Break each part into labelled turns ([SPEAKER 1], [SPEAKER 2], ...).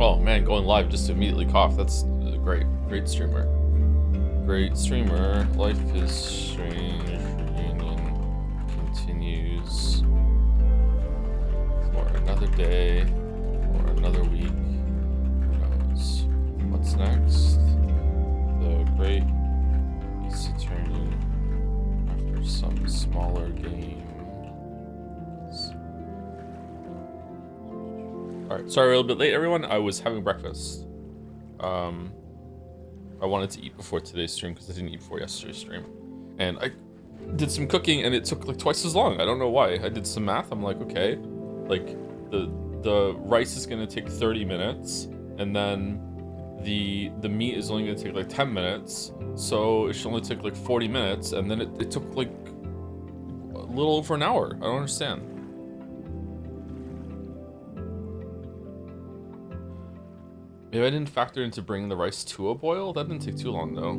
[SPEAKER 1] Oh man, going live just to immediately cough. That's a great streamer. Great streamer. Life is strange. Reunion continues for another day or another week. Who knows? What's next? The great East Attorney after some smaller games. Alright, sorry, we're a little bit late, everyone. I was having breakfast. I wanted to eat before today's stream because I didn't eat before yesterday's stream. And I did some cooking and it took like twice as long. I don't know why. I did some math. I'm like, okay, like the rice is gonna take 30 minutes and then the meat is only gonna take like 10 minutes. So it should only take like 40 minutes and then it took like a little over an hour. I don't understand. Maybe I didn't factor into bringing the rice to a boil? That didn't take too long, though.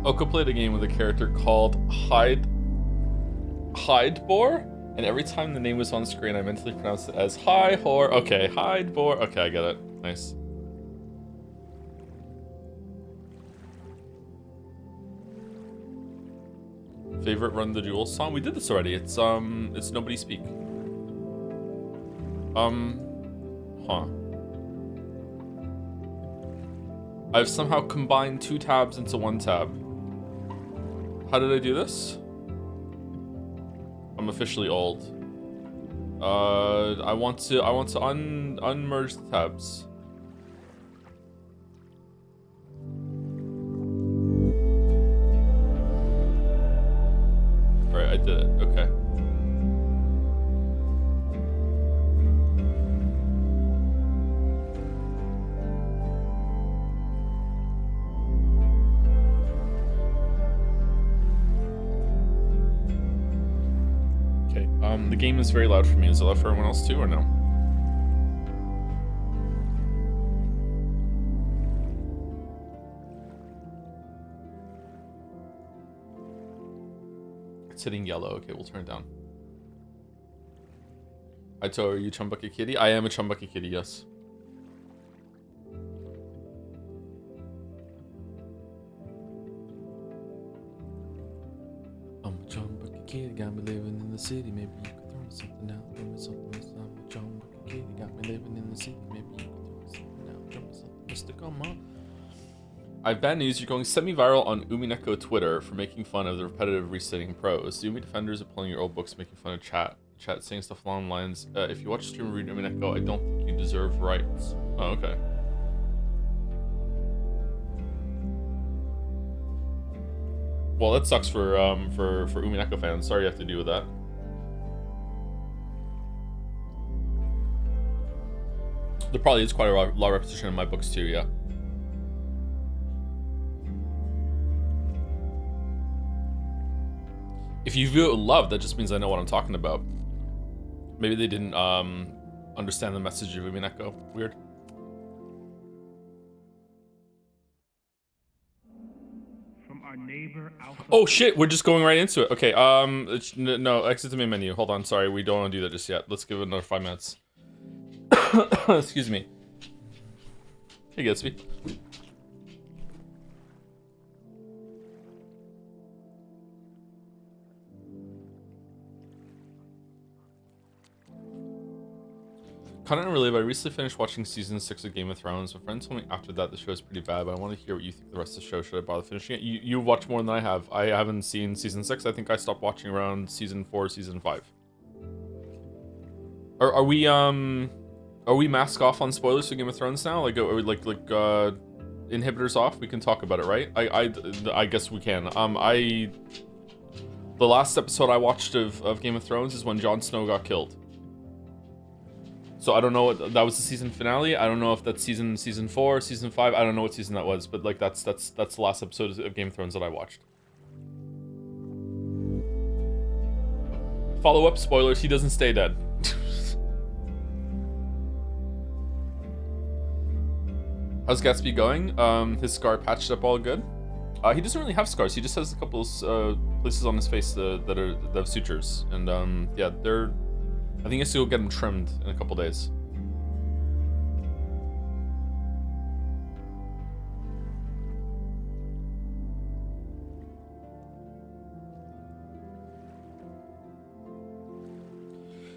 [SPEAKER 1] Oko played a game with a character called Hydebor, and every time the name was on screen, I mentally pronounced it as Hi-Hor. Okay, Hydebor. Okay, I get it. Nice. Favorite Run the Jewels song? We did this already. It's Nobody Speak. Huh. I've somehow combined 2 tabs into 1 tab. How did I do this? I'm officially old. I want to unmerge the tabs. Alright, I did it. Okay. The game is very loud for me. Is it loud for everyone else too, or no? It's hitting yellow. Okay, we'll turn it down. Aito, are you Chumbucket Kitty? I am a Chumbucket Kitty, yes. I'm a Chumbucket Kitty, got me living in the city. Maybe you could throw me something out, throw me something. I'm a Chumbucket Kitty, got me living in the city. Maybe you could throw me something out, throw me something. Mr. Come on. I have bad news. You're going semi-viral on Umineko Twitter for making fun of the repetitive restating prose. The Umi defenders are pulling your old books, making fun of chat saying stuff along the lines. If you watch the stream and read Umineko, I don't think you deserve rights. Oh, okay. Well, that sucks for Umineko fans. Sorry you have to deal with that. There probably is quite a lot of repetition in my books too, yeah. If you view it with love, that just means I know what I'm talking about. Maybe they didn't understand the message of Umineko. Weird.
[SPEAKER 2] From our neighbor Alpha.
[SPEAKER 1] Oh shit, we're just going right into it. Okay, no, exit the main menu. Hold on, sorry, we don't want to do that just yet. Let's give it another 5 minutes. Excuse me. Hey, Gatsby. Kind of unrelated, but I recently finished watching season 6 of Game of Thrones. My friend told me after that the show is pretty bad, but I want to hear what you think of the rest of the show. Should I bother finishing it? You watch more than I have. I haven't seen season 6. I think I stopped watching around season 4, season 5. Are we mask off on spoilers for Game of Thrones now? Like, are we inhibitors off, we can talk about it, right? I guess we can. The last episode I watched of Game of Thrones is when Jon Snow got killed. So I don't know what that was, the season finale. I don't know if that's season 4, season 5. I don't know what season that was, but like that's the last episode of Game of Thrones that I watched. Follow up spoilers: he doesn't stay dead. How's Gatsby going? His scar patched up all good. He doesn't really have scars. He just has a couple places on his face that have sutures, and yeah, I think he has to go get them trimmed in a couple days.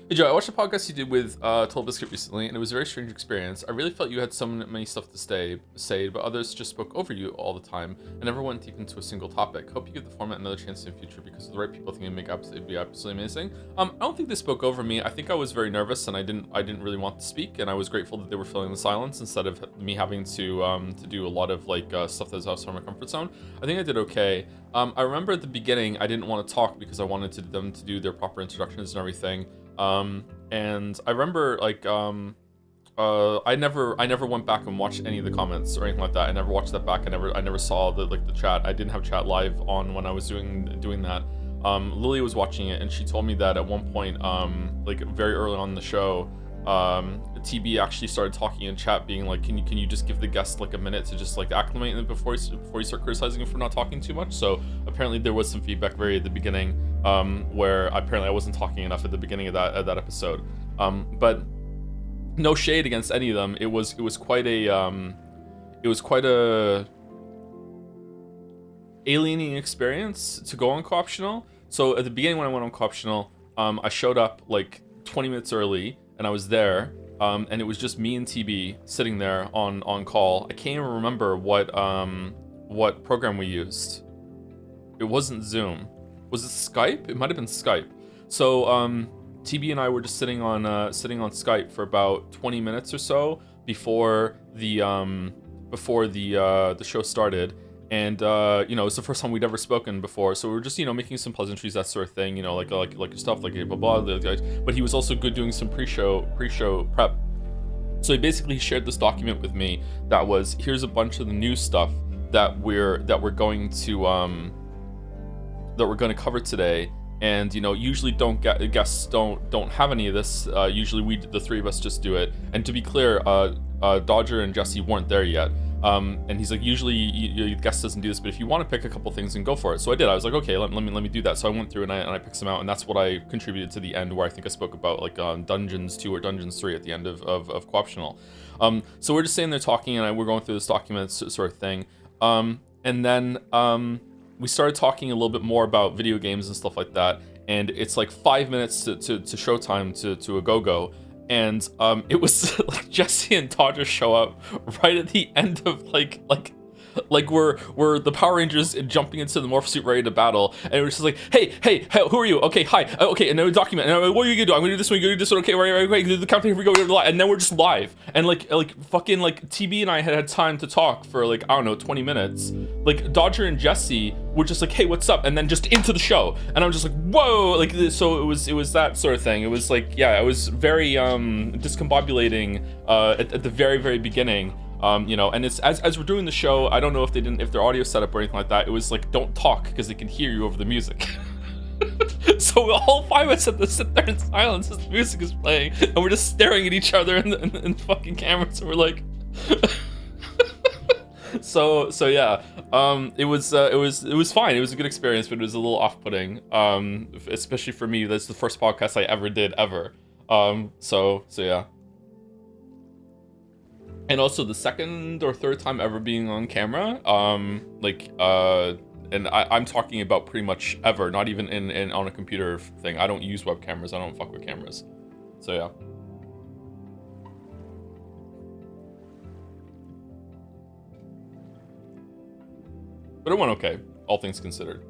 [SPEAKER 1] Hey Joe, I watched a podcast you did with Total Biscuit recently, and it was a very strange experience. I really felt you had so many stuff to say, but others just spoke over you all the time and never went deep into a single topic. Hope you give the format another chance in the future, because the right people think it'd be absolutely amazing. I don't think they spoke over me. I think I was very nervous, and I didn't really want to speak, and I was grateful that they were filling the silence instead of me having to do a lot of like stuff that's outside my comfort zone. I think I did okay. I remember at the beginning I didn't want to talk because I wanted them to do their proper introductions and everything. And I remember like I never went back and watched any of the comments or anything like that. I never watched that back. I never saw the chat. I didn't have chat live on when I was doing that. Lily was watching it, and she told me that at one point, like very early on in the show, TB actually started talking in chat, being like, can you just give the guest like a minute to just like acclimate them before you start criticizing him for not talking too much. So apparently there was some feedback very at the beginning, where apparently I wasn't talking enough at the beginning of that episode. But no shade against any of them. It was quite a alienating experience to go on co-optional. So at the beginning when I went on co-optional, I showed up like 20 minutes early, and I was there, and it was just me and TB sitting there on call. I can't even remember what program we used. It wasn't Zoom. Was it Skype? It might have been Skype. So TB and I were just sitting on Skype for about 20 minutes or so before the show started. And it's the first time we'd ever spoken before, so we were just making some pleasantries, that sort of thing, like stuff like blah blah. But he was also good doing some pre-show prep. So he basically shared this document with me that was, here's a bunch of the new stuff that we're going to cover today. And usually guests don't have any of this. Usually the three of us just do it. And to be clear, Dodger and Jesse weren't there yet. And he's like, usually your guest doesn't do this, but if you want to pick a couple things and go for it. So I did. I was like, okay, let me do that. So I went through and I picked some out, and that's what I contributed to the end, where I think I spoke about like Dungeons 2 or Dungeons 3 at the end of co-optional. So we're just sitting there talking, and we're going through this document sort of thing. And then we started talking a little bit more about video games and stuff like that. And it's like 5 minutes to showtime to a go-go. And it was like Jesse and Dodger show up right at the end of like we're the Power Rangers jumping into the morph suit ready to battle, and it was just like, hey, who are you? Okay, hi, okay, and then we document, and what are you gonna do? I'm gonna do this one, you're gonna do this one, okay, right, do the countdown, here we go, and then we're just live, and like fucking like TB and I had time to talk for like, I don't know, 20 minutes. Like Dodger and Jesse were just like, hey, what's up, and then just into the show, and I'm just like, whoa, like this. So it was that sort of thing. It was like, yeah, it was very discombobulating at the very, very beginning. And it's as we're doing the show, I don't know if their audio setup or anything like that, it was like, don't talk because they can hear you over the music. So all five of us had to sit there in silence as the music is playing, and we're just staring at each other in the fucking cameras, and we're like so yeah, it was fine. It was a good experience, but it was a little off-putting, especially for me. That's the first podcast I ever did ever. So yeah. And also the second or third time ever being on camera, and I'm talking about pretty much ever, not even in on a computer thing. I don't use web cameras. I don't fuck with cameras. So yeah. But it went okay, all things considered.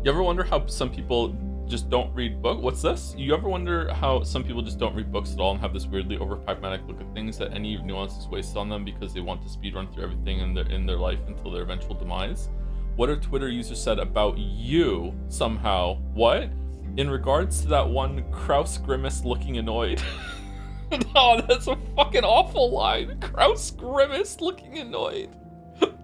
[SPEAKER 1] You ever wonder how some people just don't read book. What's this? You ever wonder how some people just don't read books at all and have this weirdly over pragmatic look at things, that any nuance is wasted on them because they want to speedrun through everything in their life until their eventual demise? What a Twitter user said about you somehow. What? In regards to that one Kraus Grimace looking annoyed. No, that's a fucking awful line. Kraus Grimace looking annoyed.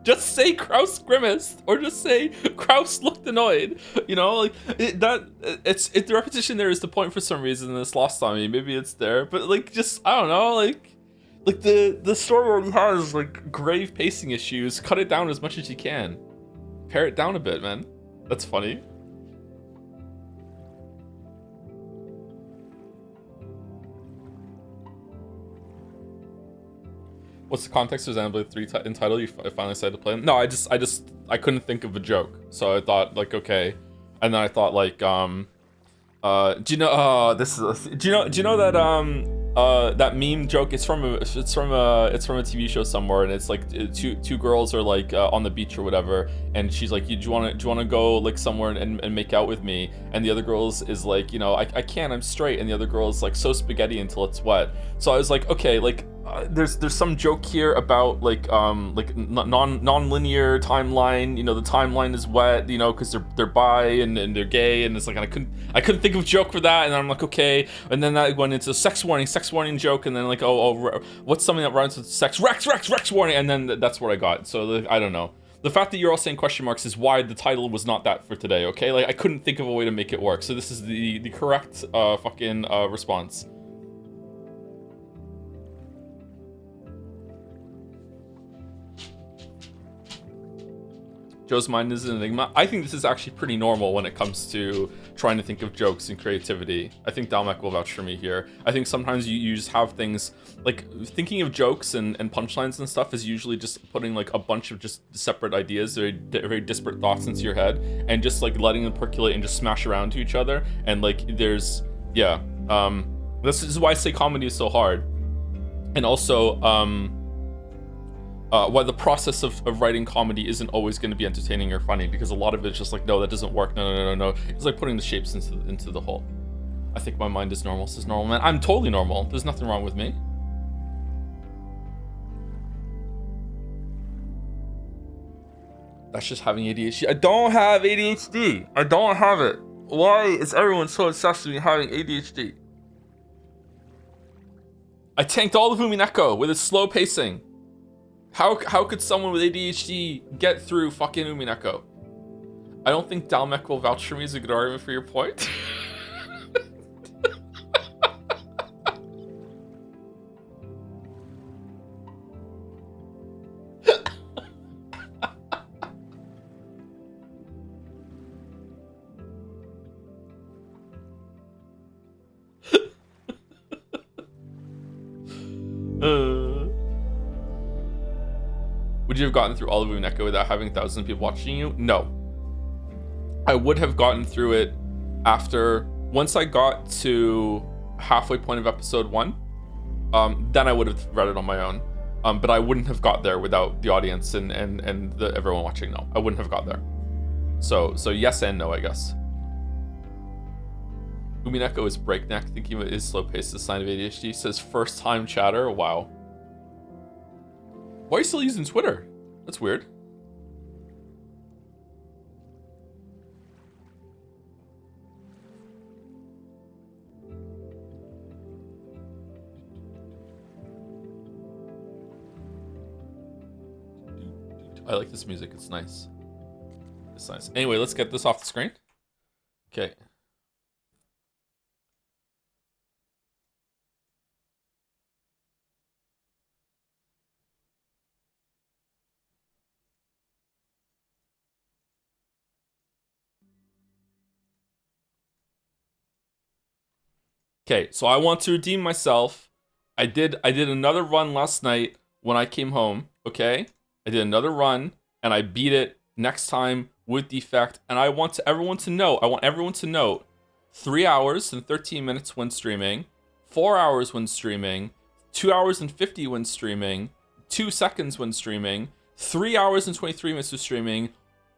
[SPEAKER 1] Just say Kraus grimaced, or just say Kraus looked annoyed. You know, like the repetition there is the point for some reason, and it's lost on me. Maybe it's there, but like, just I don't know, like the story already has like grave pacing issues. Cut it down as much as you can. Pare it down a bit, man. That's funny. What's the context of Xenoblade 3 entitled? You finally decided to play them? No, I couldn't think of a joke, so I thought like, okay, and then I thought like, do you know? Do you know that that meme joke? It's from a TV show somewhere, and it's like two girls are like on the beach or whatever, and she's like, do you want to go like somewhere and make out with me? And the other girls is like, you know, I can't, I'm straight, and the other girl is like, so spaghetti until it's wet. So I was like, okay, like. There's some joke here about like non-linear timeline. You know, the timeline is wet, you know, because they're bi and they're gay, and it's like, and I couldn't think of a joke for that, and I'm like, okay, and then that went into sex warning joke, and then like, oh what's something that rhymes with sex? Rex warning, and then that's what I got. So I don't know. The fact that you're all saying question marks is why the title was not that for today. Okay, like I couldn't think of a way to make it work. So this is the correct fucking response. Joe's mind is an enigma. I think this is actually pretty normal when it comes to trying to think of jokes and creativity. I think Dalmec will vouch for me here. I think sometimes you just have things, like thinking of jokes and punchlines and stuff is usually just putting like a bunch of just separate ideas, very disparate thoughts into your head, and just like letting them percolate and just smash around to each other. And like there's, yeah, this is why I say comedy is so hard. And also, why the process of writing comedy isn't always going to be entertaining or funny, because a lot of it's just like, no, that doesn't work, no. It's like putting the shapes into the whole. I think my mind is normal, says Normal Man. I'm totally normal. There's nothing wrong with me. That's just having ADHD. I don't have ADHD. I don't have it. Why is everyone so obsessed with me having ADHD? I tanked all of Umineko with its slow pacing. How could someone with ADHD get through fucking Umineko? I don't think Dalmec will vouch for me as a good argument for your point. Would you have gotten through all of Umineko without having thousands of people watching you? No. I would have gotten through it after, once I got to halfway point of episode 1, then I would have read it on my own. But I wouldn't have got there without the audience and everyone watching. No, I wouldn't have got there. So yes and no, I guess. Umineko is breakneck, thinking of it is slow paced, a sign of ADHD. Says first time chatter. Wow. Why are you still using Twitter? That's weird. I like this music. It's nice. It's nice. Anyway, let's get this off the screen. Okay. Okay, so I want to redeem myself. I did another run last night when I came home, okay? I did another run and I beat it next time with defect, and I want everyone to know 3 hours and 13 minutes when streaming, 4 hours when streaming, 2 hours and 50 when streaming, 2 seconds when streaming, 3 hours and 23 minutes when streaming,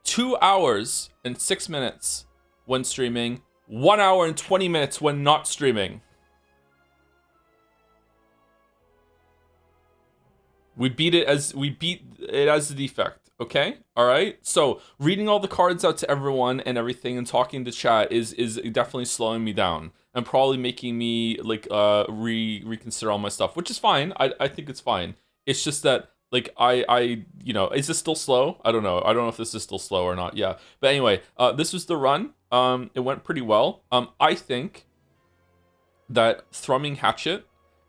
[SPEAKER 1] 2 hours and 6 minutes when streaming, 1 hour and 20 minutes when not streaming. We beat it as the defect, okay? All right. So reading all the cards out to everyone and everything and talking to chat is definitely slowing me down and probably making me like reconsider all my stuff, which is fine. I think it's fine. It's just that like I is this still slow? I don't know. I don't know if this is still slow or not. Yeah. But anyway, this was the run. It went pretty well. I think that Thrumming Hatchet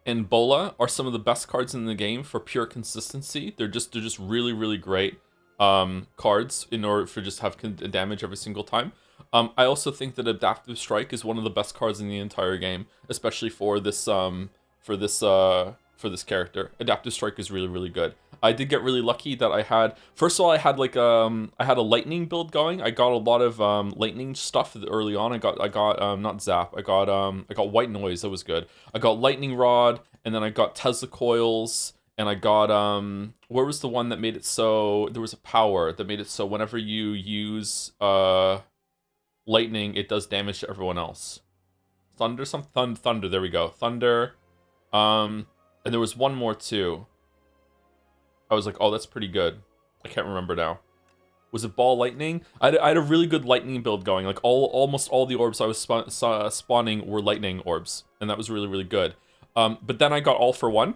[SPEAKER 1] and Bola are some of the best cards in the game for pure consistency. They're just really really great cards in order for just have damage every single time. I also think that Adaptive Strike is one of the best cards in the entire game, especially for this for this character. Adaptive Strike is really really good. I did get really lucky that I had, first of all, I had like I had a lightning build going. I got a lot of lightning stuff early on. I got not zap. I got white noise. That was good. I got lightning rod, and then I got Tesla coils, and I got where was the one that made it so there was a power that made it so whenever you use lightning, it does damage to everyone else. Thunder. There we go. Thunder. And there was one more too. I was like, oh, that's pretty good. I can't remember now. Was it ball lightning? I had a really good lightning build going. Like almost all the orbs I was spawning were lightning orbs, and that was really really good. But then I got all for one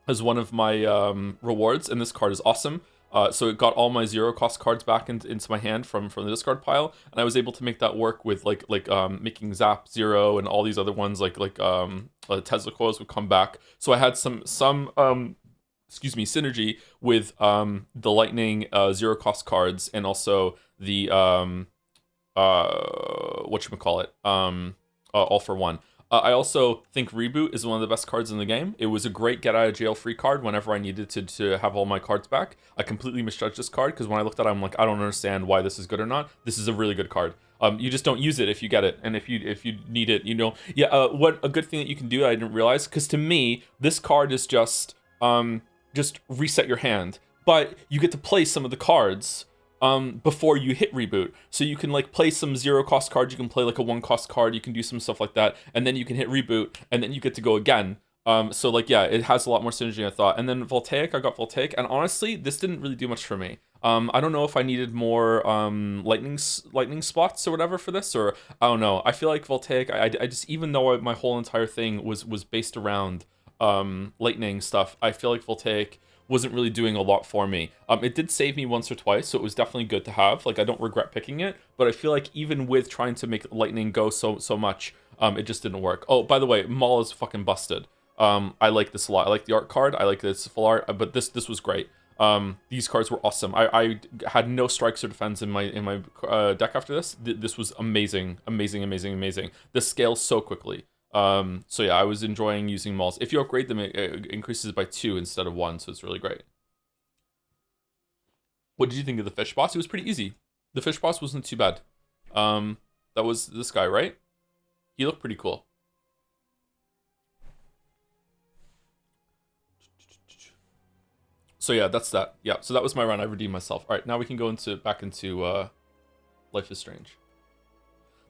[SPEAKER 1] as one of my rewards, and this card is awesome. So it got all my 0 cost cards back into my hand from the discard pile, and I was able to make that work with making Zap 0 and all these other ones like Tesla coils would come back. So I had some synergy with the lightning 0 cost cards and also the whatchamacallit, all for one. I also think Reboot is one of the best cards in the game. It was a great get out of jail free card whenever I needed to have all my cards back. I completely misjudged this card because when I looked at it, I'm like, I don't understand why this is good or not. This is a really good card. You just don't use it if you get it, and if you need it, what a good thing that you can do that I didn't realize, because to me this card is just reset your hand, but you get to play some of the cards before you hit reboot. So you can like play some 0 cost cards, you can play like a 1 cost card, you can do some stuff like that, and then you can hit reboot, and then you get to go again. So like, yeah, it has a lot more synergy than I thought. And then Voltaic, I got Voltaic, and honestly, this didn't really do much for me. I don't know if I needed more lightning spots or whatever for this, or I don't know. I feel like Voltaic, I just, even though my whole entire thing was based around lightning stuff, I feel like Voltaic wasn't really doing a lot for me. It did save me once or twice, so it was definitely good to have. Like, I don't regret picking it, but I feel like even with trying to make lightning go so much, it just didn't work. Oh, by the way, Maul is fucking busted. I like this a lot. I like the art card. I like this full art, but this was great. These cards were awesome. I had no strikes or defense in my deck after this. This was amazing. This scales so quickly. So yeah, I was enjoying using Mauls. If you upgrade them, it increases by 2 instead of 1, so it's really great. What did you think of the fish boss? It was pretty easy. The fish boss wasn't too bad. That was this guy, right? He looked pretty cool. So yeah, that's that. Yeah, so that was my run. I redeemed myself. All right, now we can go back into Life is Strange.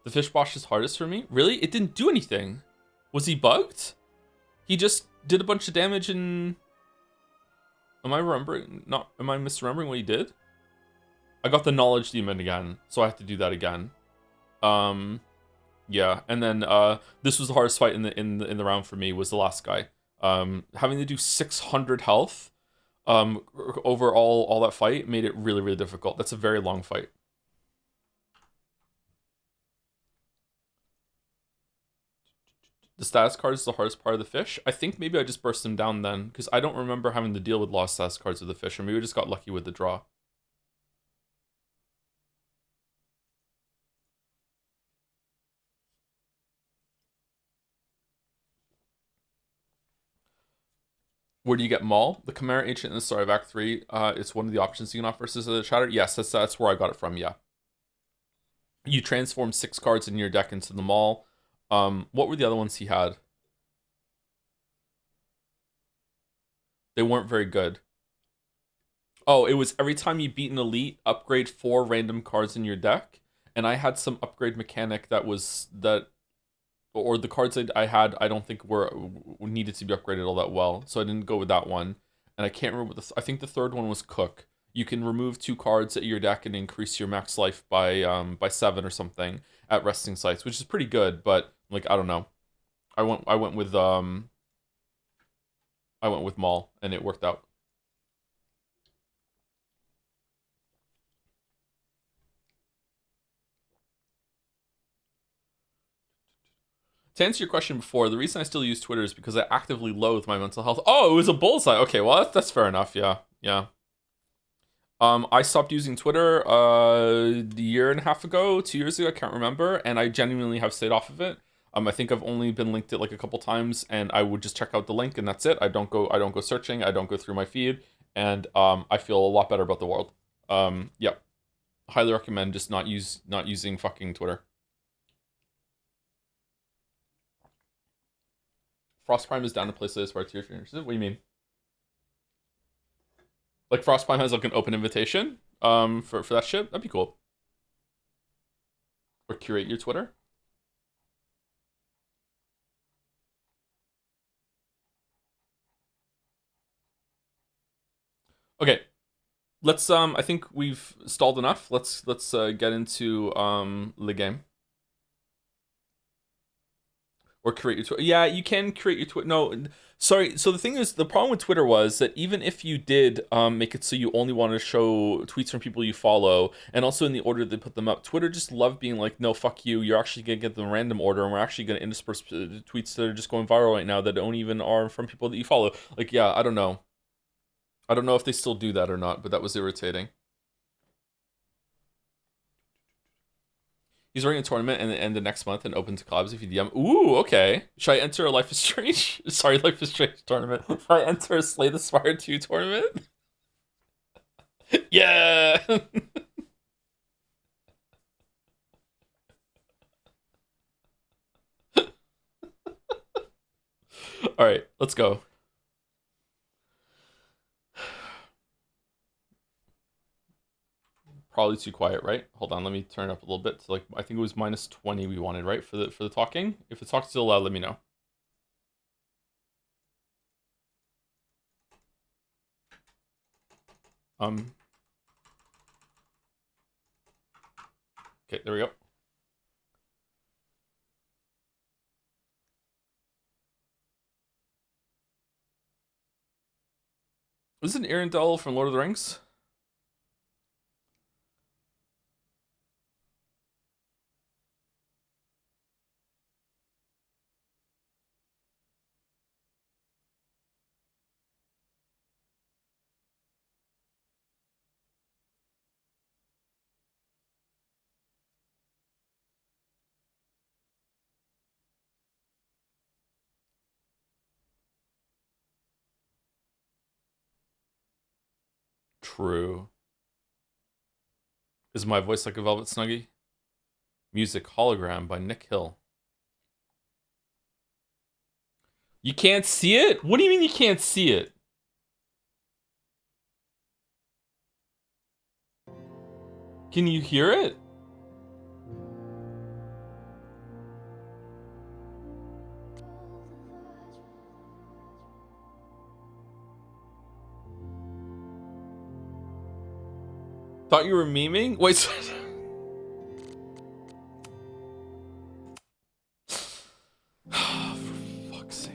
[SPEAKER 1] The fish boss is hardest for me. Really? It didn't do anything. Was he bugged? He just did a bunch of damage and... Am I misremembering what he did? I got the knowledge demon again, so I have to do that again. Yeah, and then this was the hardest fight in the round for me, was the last guy. Having to do 600 health over all that fight made it really, really difficult. That's a very long fight. The status card is the hardest part of the fish. I think maybe I just burst them down then, because I don't remember having to deal with lost status cards of the fish, or maybe we just got lucky with the draw. Where do you get Maul? The Chimera Ancient in the start of Act 3. It's one of the options you can offer versus the chatter. Yes, that's where I got it from, yeah. You transform 6 cards in your deck into the Maul. What were the other ones he had? They weren't very good. Oh, it was every time you beat an elite, upgrade 4 random cards in your deck, and I had some upgrade mechanic or the cards I had, I don't think were needed to be upgraded all that well, so I didn't go with that one. And I can't remember I think the third one was Cook. You can remove 2 cards at your deck and increase your max life by 7 or something at resting sites, which is pretty good. But like, I don't know. I went with Maul, and it worked out. To answer your question before, the reason I still use Twitter is because I actively loathe my mental health. Oh, it was a bullseye. Okay, well that's fair enough. Yeah, yeah. I stopped using Twitter a year and a half ago, 2 years ago, I can't remember, and I genuinely have stayed off of it. I think I've only been linked it like a couple times, and I would just check out the link, and that's it. I don't go searching. I don't go through my feed, and I feel a lot better about the world. Yep, highly recommend just not using fucking Twitter. Frost Prime is down to play Slay the Spire tier trainers. What do you mean? Like Frost Prime has like an open invitation for that shit? That'd be cool. Or curate your Twitter. Okay. Let's I think we've stalled enough. Let's get into the game. Or create your Twitter. Yeah, you can create your Twitter. No, sorry. So the thing is, the problem with Twitter was that even if you did make it so you only want to show tweets from people you follow, and also in the order they put them up, Twitter just loved being like, no, fuck you. You're actually gonna get them in random order, and we're actually gonna intersperse tweets that are just going viral right now that don't even are from people that you follow. Like, yeah, I don't know. I don't know if they still do that or not, but that was irritating. He's running a tournament and the end of next month and open to collabs if you DM. Ooh, okay. Should I enter a Life is Strange? Sorry, Life is Strange tournament. Should I enter a Slay the Spire 2 tournament? Yeah! Alright, let's go. Probably too quiet, right? Hold on, let me turn it up a little bit to like I think it was -20 we wanted, right? For the talking. If the talk's still loud, let me know. Okay, there we go. Was it Arendelle from Lord of the Rings? True. Is my voice like a velvet snuggie? Music Hologram by Nick Hill. You can't see it? What do you mean you can't see it? Can you hear it? Thought you were memeing? Wait, so for fuck's sake.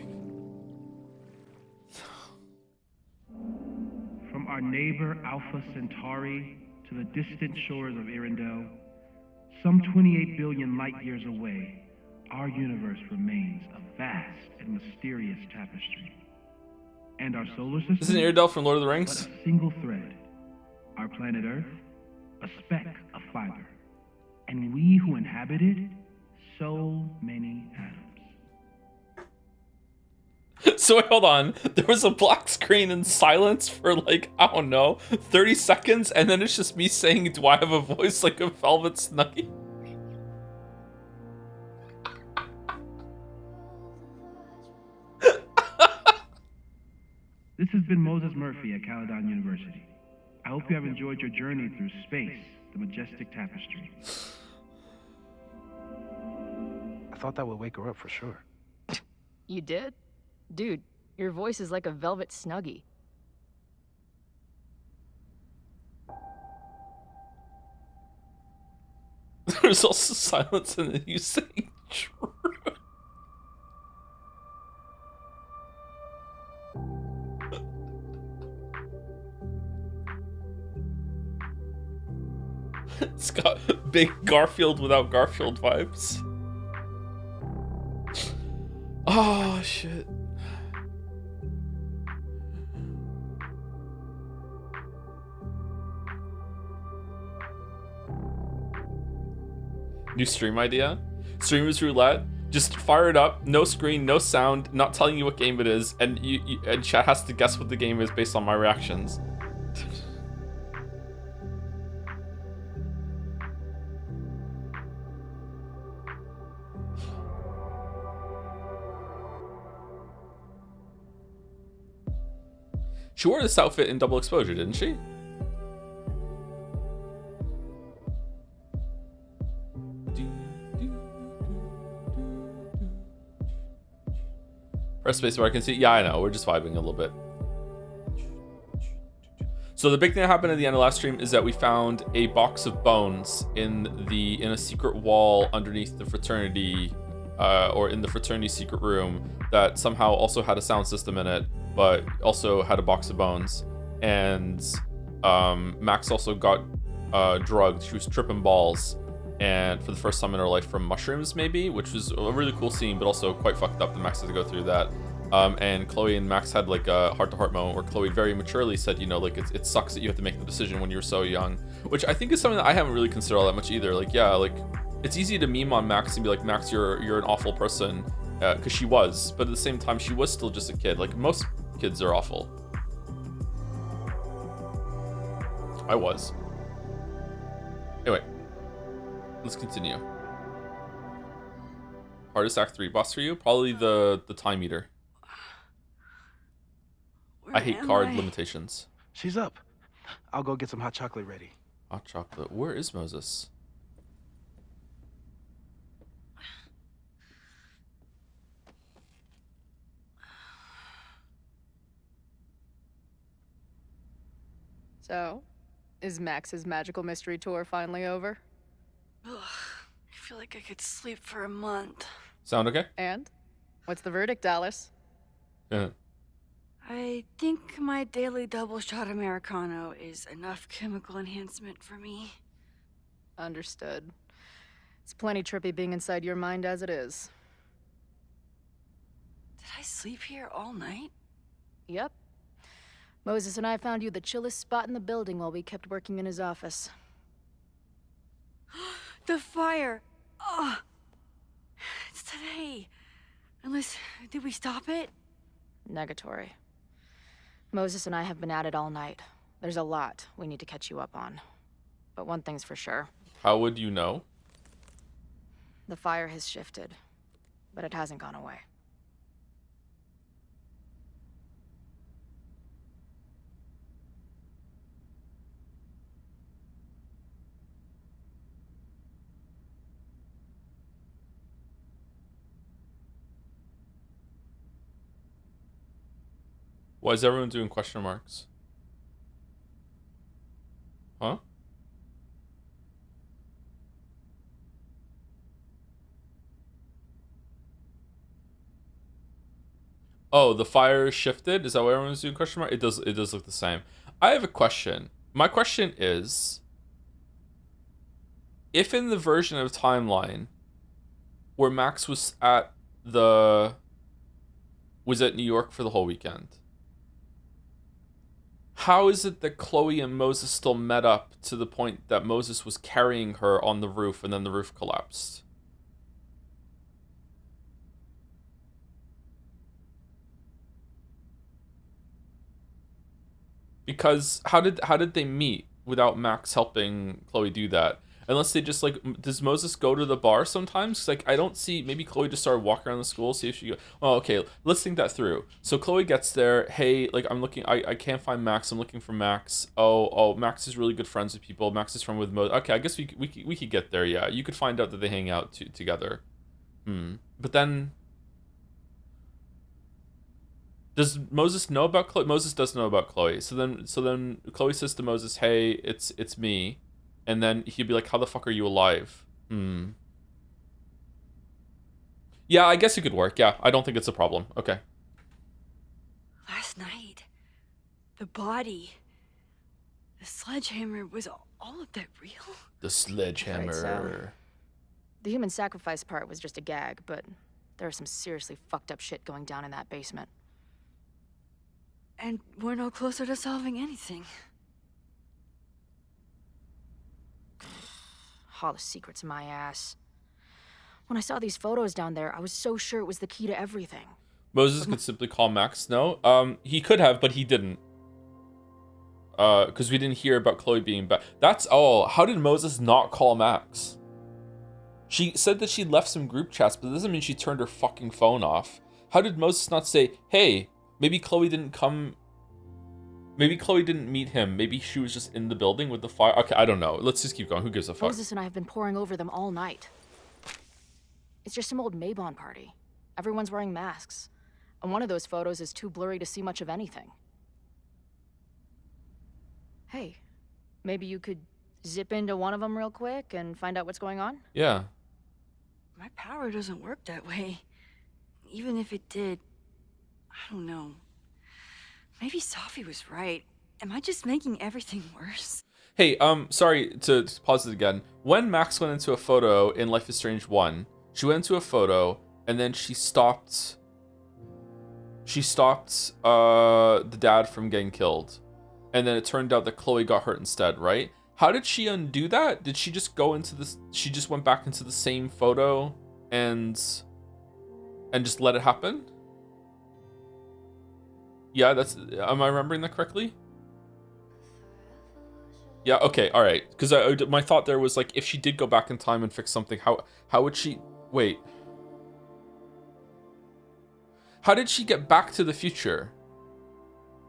[SPEAKER 2] From our neighbor Alpha Centauri to the distant shores of Arendelle, some 28 billion light years away, our universe remains a vast and mysterious tapestry. And our solar system?
[SPEAKER 1] This is an Arendelle from Lord of the Rings?
[SPEAKER 2] But a single thread. Our planet Earth, a speck of fiber. And we who inhabit it, so many atoms.
[SPEAKER 1] So wait, hold on. There was a black screen and silence for like, I don't know, 30 seconds, and then it's just me saying, do I have a voice like a velvet snuggie?
[SPEAKER 2] This has been Moses Murphy at Caledon University. I hope you have enjoyed your journey through space, the majestic tapestry. thought that would wake her up for sure.
[SPEAKER 3] You did? Dude, your voice is like a velvet snuggie.
[SPEAKER 1] There's also silence and then you say true. It's got big Garfield without Garfield vibes. Oh, shit. New stream idea? Streamers Roulette. Just fire it up, no screen, no sound, not telling you what game it is, and and chat has to guess what the game is based on my reactions. She wore this outfit in Double Exposure, didn't she? Press space where I can see. Yeah, I know. We're just vibing a little bit. So the big thing that happened at the end of last stream is that we found a box of bones in a secret wall underneath the fraternity, or in the fraternity secret room that somehow also had a sound system in it, but also had a box of bones. And Max also got drugged. She was tripping balls, and for the first time in her life from mushrooms, maybe, which was a really cool scene, but also quite fucked up that Max had to go through that. And Chloe and Max had like a heart-to-heart moment where Chloe very maturely said, you know, like it sucks that you have to make the decision when you're so young, which I think is something that I haven't really considered all that much either. Like, yeah, like it's easy to meme on Max and be like, Max, you're an awful person, because she was, but at the same time, she was still just a kid. Like most kids are awful. I was. Anyway, let's continue. Hardest Act 3 boss for you? Probably the time eater. I hate card limitations.
[SPEAKER 2] She's up. I'll go get some hot chocolate ready.
[SPEAKER 1] Hot chocolate. Where is Moses?
[SPEAKER 3] So, is Max's magical mystery tour finally over?
[SPEAKER 4] Ugh, I feel like I could sleep for a month.
[SPEAKER 1] Sound okay?
[SPEAKER 3] And? What's the verdict, Alice?
[SPEAKER 1] Yeah.
[SPEAKER 4] I think my daily double shot Americano is enough chemical enhancement for me.
[SPEAKER 3] Understood. It's plenty trippy being inside your mind as it is.
[SPEAKER 4] Did I sleep here all night?
[SPEAKER 3] Yep. Moses and I found you the chillest spot in the building while we kept working in his office.
[SPEAKER 4] The fire! Ugh! It's today. Unless, did we stop it?
[SPEAKER 3] Negatory. Moses and I have been at it all night. There's a lot we need to catch you up on. But one thing's for sure.
[SPEAKER 1] How would you know?
[SPEAKER 3] The fire has shifted, but it hasn't gone away.
[SPEAKER 1] Why is everyone doing question marks? Huh? Oh, the fire shifted? Is that why everyone's doing question mark? It does look the same. I have a question. My question is, if in the version of timeline where Max was at New York for the whole weekend, how is it that Chloe and Moses still met up to the point that Moses was carrying her on the roof and then the roof collapsed? Because how did they meet without Max helping Chloe do that? Unless they just like, does Moses go to the bar sometimes? 'Cause, like, I don't see, maybe Chloe just started walking around the school, see if she go, oh, okay, let's think that through. So Chloe gets there, hey, like, I'm looking, I can't find Max, I'm looking for Max. Oh, Max is really good friends with people, Max is friends with Moses. Okay, I guess we could get there, yeah. You could find out that they hang out together. But then, does Moses know about Chloe? Moses does know about Chloe. So then Chloe says to Moses, "Hey, it's me," and then he'd be like, "How the fuck are you alive?" Yeah, I guess it could work. Yeah, I don't think it's a problem. Okay.
[SPEAKER 4] Last night, the body, the sledgehammer, was all of that real?
[SPEAKER 1] The sledgehammer.
[SPEAKER 3] Afraid so. The human sacrifice part was just a gag, but there's some seriously fucked up shit going down in that basement.
[SPEAKER 4] And we're no closer to solving anything.
[SPEAKER 3] All the secrets, my ass. When I saw these photos down there, I was so sure it was the key to everything.
[SPEAKER 1] Moses could simply call Max. No, he could have, but he didn't. Because we didn't hear about Chloe being back. That's all. How did Moses not call Max? She said that she left some group chats, but that doesn't mean she turned her fucking phone off. How did Moses not say, "Hey, maybe Chloe didn't come. Maybe Chloe didn't meet him. Maybe she was just in the building with the fire." Okay, I don't know. Let's just keep going. Who gives a fuck?
[SPEAKER 3] Moses and I have been poring over them all night. It's just some old Mabon party. Everyone's wearing masks. And one of those photos is too blurry to see much of anything. Hey, maybe you could zip into one of them real quick and find out what's going on?
[SPEAKER 1] Yeah.
[SPEAKER 4] My power doesn't work that way. Even if it did, I don't know. Maybe Sophie was right. Am I just making everything worse?
[SPEAKER 1] Hey, sorry to pause it again. When Max went into a photo in Life is Strange 1, she went into a photo and then she stopped the dad from getting killed. And then it turned out that Chloe got hurt instead, right? How did she undo that? Did she just go into this? She just went back into the same photo and just let it happen? Yeah, am I remembering that correctly? Yeah, okay, all right. Because my thought there was like, if she did go back in time and fix something, how would she? Wait. How did she get back to the future?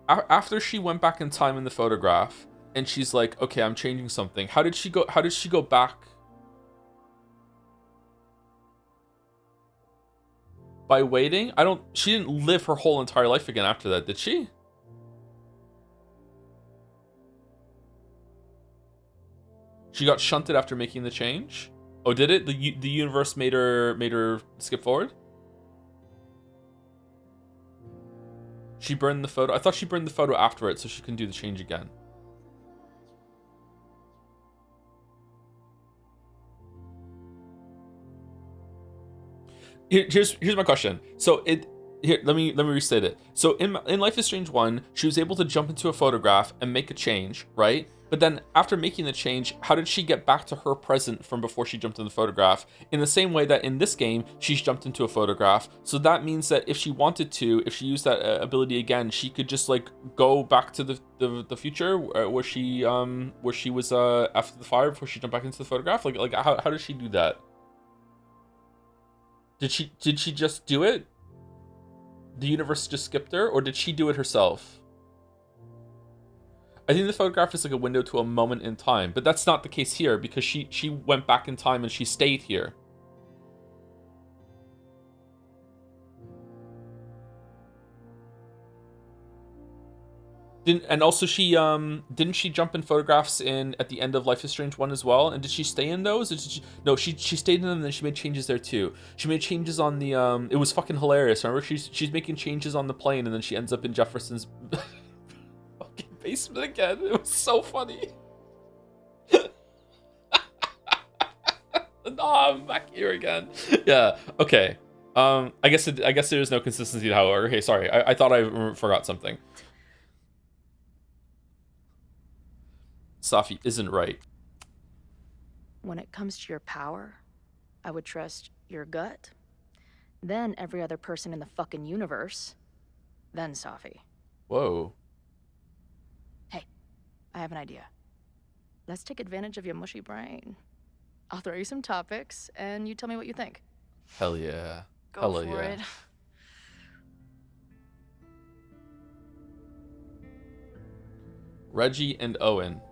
[SPEAKER 1] After she went back in time in the photograph, and she's like, okay, I'm changing something. How did she go back? By waiting? She didn't live her whole entire life again after that, did she? She got shunted after making the change? Oh, did it? The universe made her skip forward? She burned the photo. I thought she burned the photo after it so she can do the change again. Here's my question. So let me restate it. So in Life is Strange 1, she was able to jump into a photograph and make a change, right? But then after making the change, how did she get back to her present from before she jumped in the photograph? In the same way that in this game, she's jumped into a photograph. So that means that if she wanted to, if she used that ability again, she could just like go back to the future where she was after the fire before she jumped back into the photograph. Like how does she do that? Did she just do it? The universe just skipped her, or did she do it herself? I think the photograph is like a window to a moment in time, but that's not the case here because she went back in time and she stayed here. And also didn't she jump in photographs at the end of Life is Strange 1 as well? And did she stay in those? No, she stayed in them and then she made changes there too. She made changes on the it was fucking hilarious. Remember she's making changes on the plane and then she ends up in Jefferson's fucking basement again. It was so funny. No, I'm back here again. Yeah, okay. I guess there's no consistency to how. Okay, sorry. I thought I forgot something. Safi isn't right.
[SPEAKER 3] When it comes to your power, I would trust your gut, then every other person in the fucking universe, then Safi.
[SPEAKER 1] Whoa.
[SPEAKER 3] Hey, I have an idea. Let's take advantage of your mushy brain. I'll throw you some topics, and you tell me what you think.
[SPEAKER 1] Hell yeah.
[SPEAKER 4] Go
[SPEAKER 1] Hella
[SPEAKER 4] for
[SPEAKER 1] yeah.
[SPEAKER 4] it.
[SPEAKER 1] Reggie and Owen.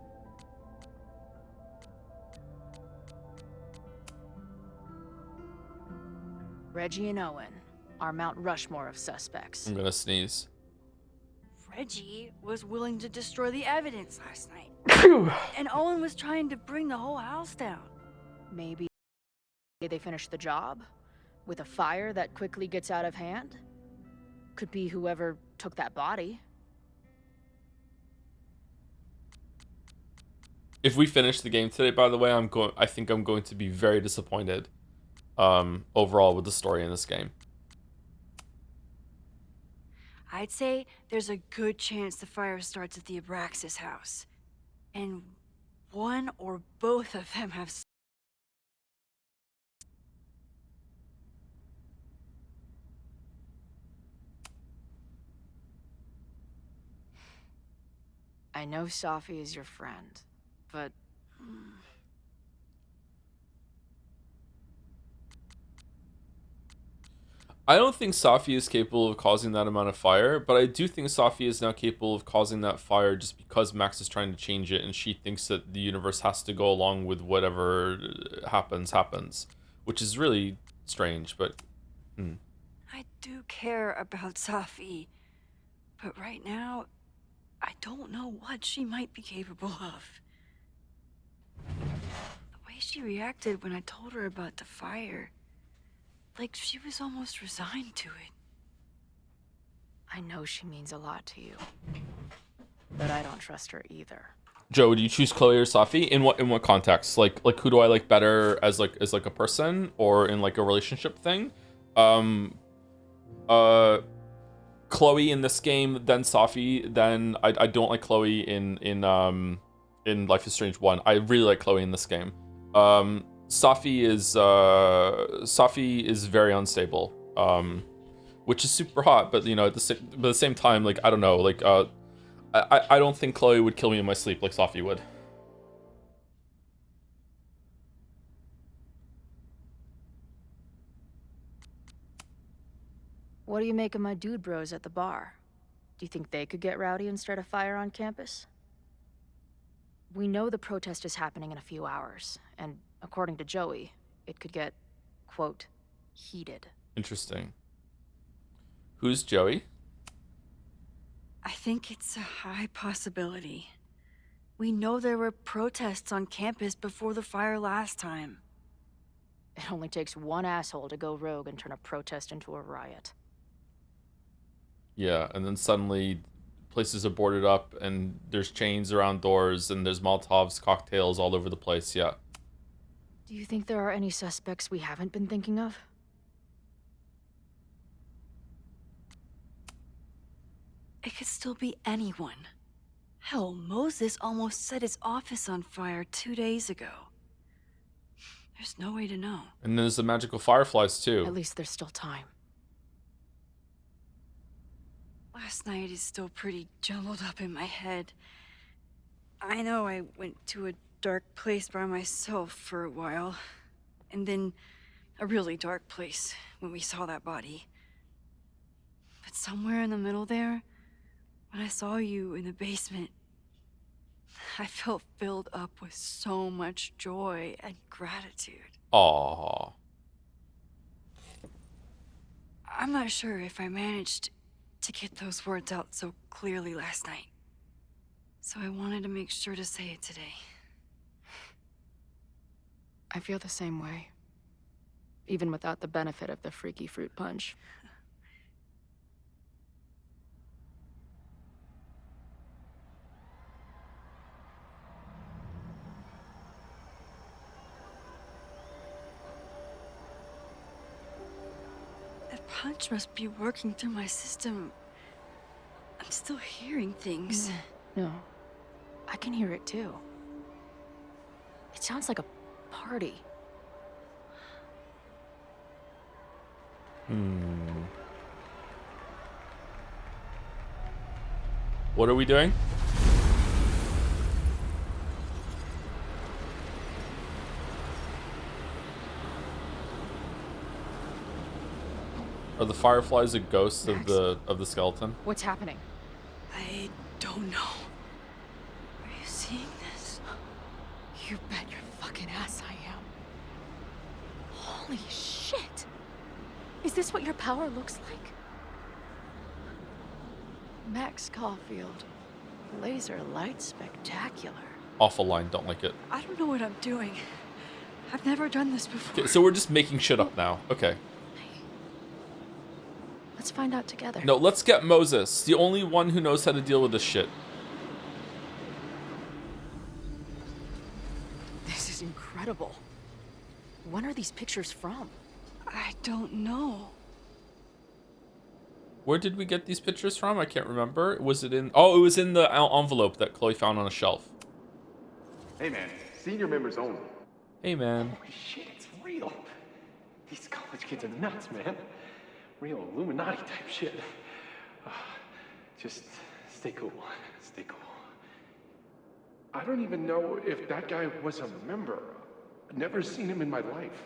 [SPEAKER 3] Reggie and Owen, our Mount Rushmore of suspects.
[SPEAKER 1] I'm gonna sneeze.
[SPEAKER 4] Reggie was willing to destroy the evidence last night. And Owen was trying to bring the whole house down.
[SPEAKER 3] Maybe they finish the job with a fire that quickly gets out of hand? Could be whoever took that body.
[SPEAKER 1] If we finish the game today, by the way, I think I'm going to be very disappointed overall with the story in this game.
[SPEAKER 4] I'd say there's a good chance the fire starts at the Abraxas house. And one or both of them have...
[SPEAKER 3] I know Safi is your friend, but...
[SPEAKER 1] I don't think Safi is capable of causing that amount of fire, but I do think Safi is now capable of causing that fire just because Max is trying to change it and she thinks that the universe has to go along with whatever happens, which is really strange, but...
[SPEAKER 4] I do care about Safi, but right now, I don't know what she might be capable of. The way she reacted when I told her about the fire, like she was almost resigned to it.
[SPEAKER 3] I know she means a lot to you, but I don't trust her either.
[SPEAKER 1] Joe, do you choose Chloe or Safi? In what context? Like who do I like better as a person or in like a relationship thing? Chloe in this game, then Safi, then I don't like Chloe in Life is Strange 1. I really like Chloe in this game. Safi is very unstable, which is super hot, but you know, at the same time, like I don't know, like I don't think Chloe would kill me in my sleep like Safi would.
[SPEAKER 3] What do you make of my dude bros at the bar? Do you think they could get rowdy and start a fire on campus? We know the protest is happening in a few hours, and according to Joey, it could get, quote, heated.
[SPEAKER 1] Interesting. Who's Joey?
[SPEAKER 4] I think it's a high possibility. We know there were protests on campus before the fire last time.
[SPEAKER 3] It only takes one asshole to go rogue and turn a protest into a riot.
[SPEAKER 1] Yeah, and then suddenly places are boarded up and there's chains around doors and there's Molotovs, cocktails all over the place, yeah.
[SPEAKER 3] Do you think there are any suspects we haven't been thinking of?
[SPEAKER 4] It could still be anyone. Hell, Moses almost set his office on fire 2 days ago. There's no way to know.
[SPEAKER 1] And there's the magical fireflies too.
[SPEAKER 3] At least there's still time.
[SPEAKER 4] Last night is still pretty jumbled up in my head. I know I went to a dark place by myself for a while. And then a really dark place when we saw that body. But somewhere in the middle there, when I saw you in the basement, I felt filled up with so much joy and gratitude.
[SPEAKER 1] Aww.
[SPEAKER 4] I'm not sure if I managed to get those words out so clearly last night. So I wanted to make sure to say it today.
[SPEAKER 3] I feel the same way. Even without the benefit of the freaky fruit punch.
[SPEAKER 4] That punch must be working through my system. I'm still hearing things.
[SPEAKER 3] No, I can hear it too. It sounds like a party.
[SPEAKER 1] What are we doing? Are the fireflies a ghost of the skeleton?
[SPEAKER 3] What's happening?
[SPEAKER 4] I don't know. Are you seeing this?
[SPEAKER 3] You bet your fucking ass I am. Holy shit! Is this what your power looks like? Max Caulfield. Laser light spectacular.
[SPEAKER 1] Awful line, don't like it.
[SPEAKER 4] I don't know what I'm doing. I've never done this before.
[SPEAKER 1] Okay, so we're just making shit up now. Okay.
[SPEAKER 3] Let's find out together.
[SPEAKER 1] No, let's get Moses, the only one who knows how to deal with this shit.
[SPEAKER 3] This is incredible. When are these pictures from?
[SPEAKER 4] I don't know.
[SPEAKER 1] Where did we get these pictures from? I can't remember. Was it in... Oh, it was in the envelope that Chloe found on a shelf.
[SPEAKER 5] Hey man, senior members only.
[SPEAKER 1] Hey, man.
[SPEAKER 5] Holy shit, it's real. These college kids are nuts, man. Real Illuminati type shit. Just stay cool. Stay cool. I don't even know if that guy was a member. Never seen him in my life.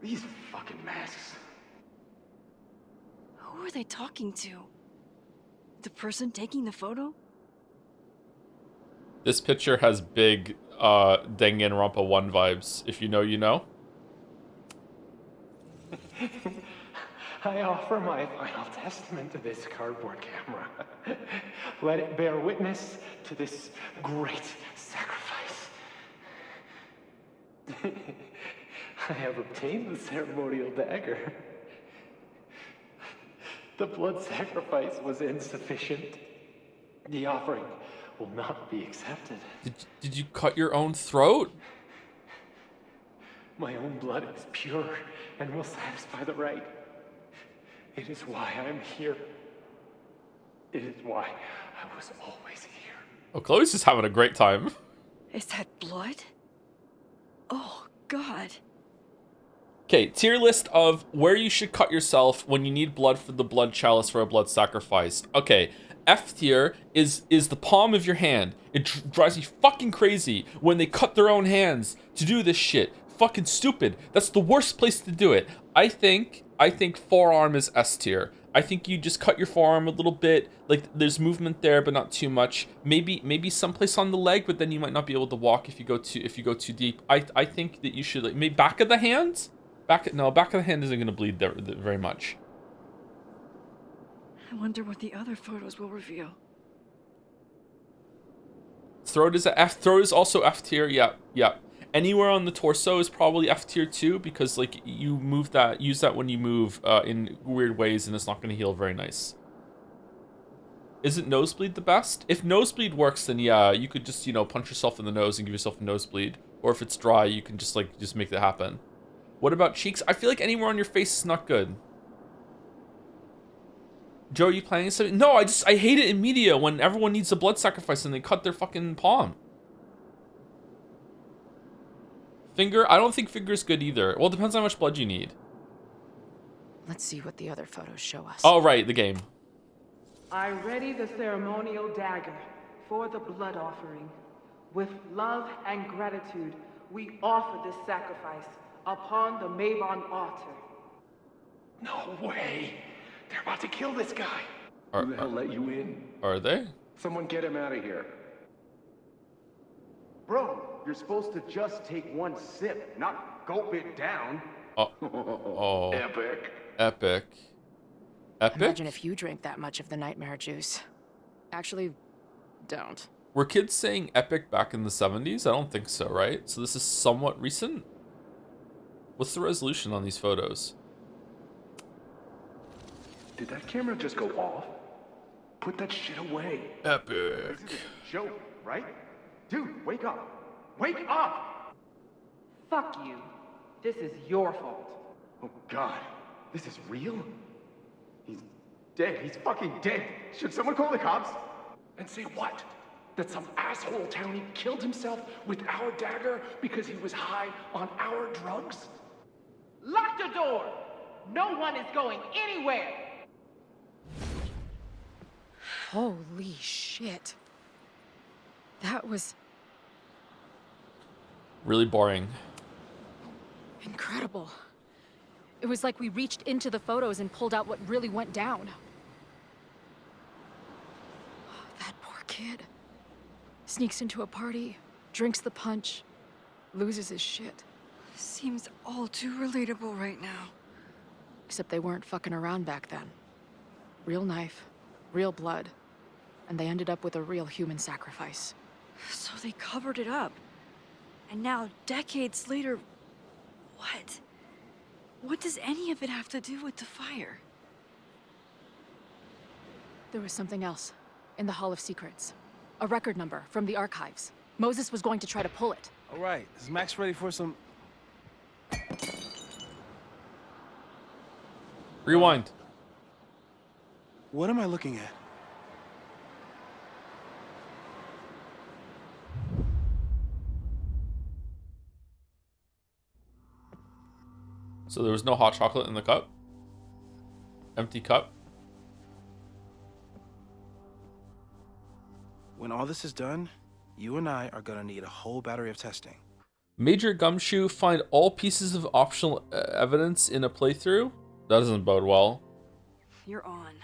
[SPEAKER 5] These fucking masks.
[SPEAKER 4] Who are they talking to? The person taking the photo?
[SPEAKER 1] This picture has big Danganronpa 1 vibes. If you know, you know.
[SPEAKER 5] I offer my final testament to this cardboard camera. Let it bear witness to this great sacrifice. I have obtained the ceremonial dagger. The blood sacrifice was insufficient. The offering will not be accepted.
[SPEAKER 1] Did you cut your own throat?
[SPEAKER 5] My own blood is pure and will satisfy the rite. It is why I'm here. It is why I was always here.
[SPEAKER 1] Oh, Chloe's just having a great time.
[SPEAKER 4] Is that blood? Oh, God.
[SPEAKER 1] Okay, tier list of where you should cut yourself when you need blood for the blood chalice for a blood sacrifice. Okay, F tier is the palm of your hand. It drives me fucking crazy when they cut their own hands to do this shit. Fucking stupid. That's the worst place to do it. I think forearm is S tier. I think you just cut your forearm a little bit. Like there's movement there, but not too much. Maybe someplace on the leg, but then you might not be able to walk if you go too deep. I think that you should like maybe back of the hand. Back of the hand isn't gonna bleed there very much.
[SPEAKER 4] I wonder what the other photos will reveal.
[SPEAKER 1] Throat is a F. Throat is also F tier. Yeah. Anywhere on the torso is probably F tier too, because like you use that when you move in weird ways, and it's not going to heal very nice. Isn't nosebleed the best? If nosebleed works, then yeah, you could just punch yourself in the nose and give yourself a nosebleed. Or if it's dry, you can just make that happen. What about cheeks? I feel like anywhere on your face is not good. Joe, are you planning something? No, I hate it in media when everyone needs a blood sacrifice and they cut their fucking palm. Finger? I don't think finger's good either. Well, it depends on how much blood you need.
[SPEAKER 3] Let's see what the other photos show us.
[SPEAKER 1] Oh, right, the game.
[SPEAKER 6] I ready the ceremonial dagger for the blood offering. With love and gratitude, we offer this sacrifice upon the Mavon altar.
[SPEAKER 5] No way! They're about to kill this guy! Who the hell let you in?
[SPEAKER 1] Are they?
[SPEAKER 5] Someone get him out of here.
[SPEAKER 7] Bro, you're supposed to just take one sip, not gulp it down.
[SPEAKER 1] Oh.
[SPEAKER 5] Epic.
[SPEAKER 1] Epic.
[SPEAKER 3] Imagine if you drank that much of the nightmare juice. Actually, don't.
[SPEAKER 1] Were kids saying epic back in the 70s? I don't think so, right? So this is somewhat recent? What's the resolution on these photos?
[SPEAKER 5] Did that camera just go off? Put that shit away.
[SPEAKER 1] Epic.
[SPEAKER 7] This is a joke, right? Dude, wake up! Wake up!
[SPEAKER 6] Fuck you. This is your fault.
[SPEAKER 5] Oh god, this is real? He's dead. He's fucking dead. Should someone call the cops? And say what? That some asshole townie killed himself with our dagger because he was high on our drugs?
[SPEAKER 6] Lock the door! No one is going anywhere!
[SPEAKER 3] Holy shit. That was
[SPEAKER 1] Really boring.
[SPEAKER 3] incredible. It was like we reached into the photos and pulled out what really went down. That poor kid. Sneaks into a party, drinks the punch, loses his shit.
[SPEAKER 4] Seems all too relatable right now.
[SPEAKER 3] Except they weren't fucking around back then. Real knife, real blood, and they ended up with a real human sacrifice.
[SPEAKER 4] So they covered it up. And now, decades later, what? What does any of it have to do with the fire?
[SPEAKER 3] There was something else. In the Hall of Secrets. A record number from the archives. Moses was going to try to pull it.
[SPEAKER 8] All right, is Max ready for some...
[SPEAKER 1] Rewind.
[SPEAKER 8] What am I looking at?
[SPEAKER 1] So there was no hot chocolate in the cup? Empty cup?
[SPEAKER 8] When all this is done, you and I are gonna need a whole battery of testing.
[SPEAKER 1] Major Gumshoe find all pieces of optional evidence in a playthrough? That doesn't bode well.
[SPEAKER 4] You're on.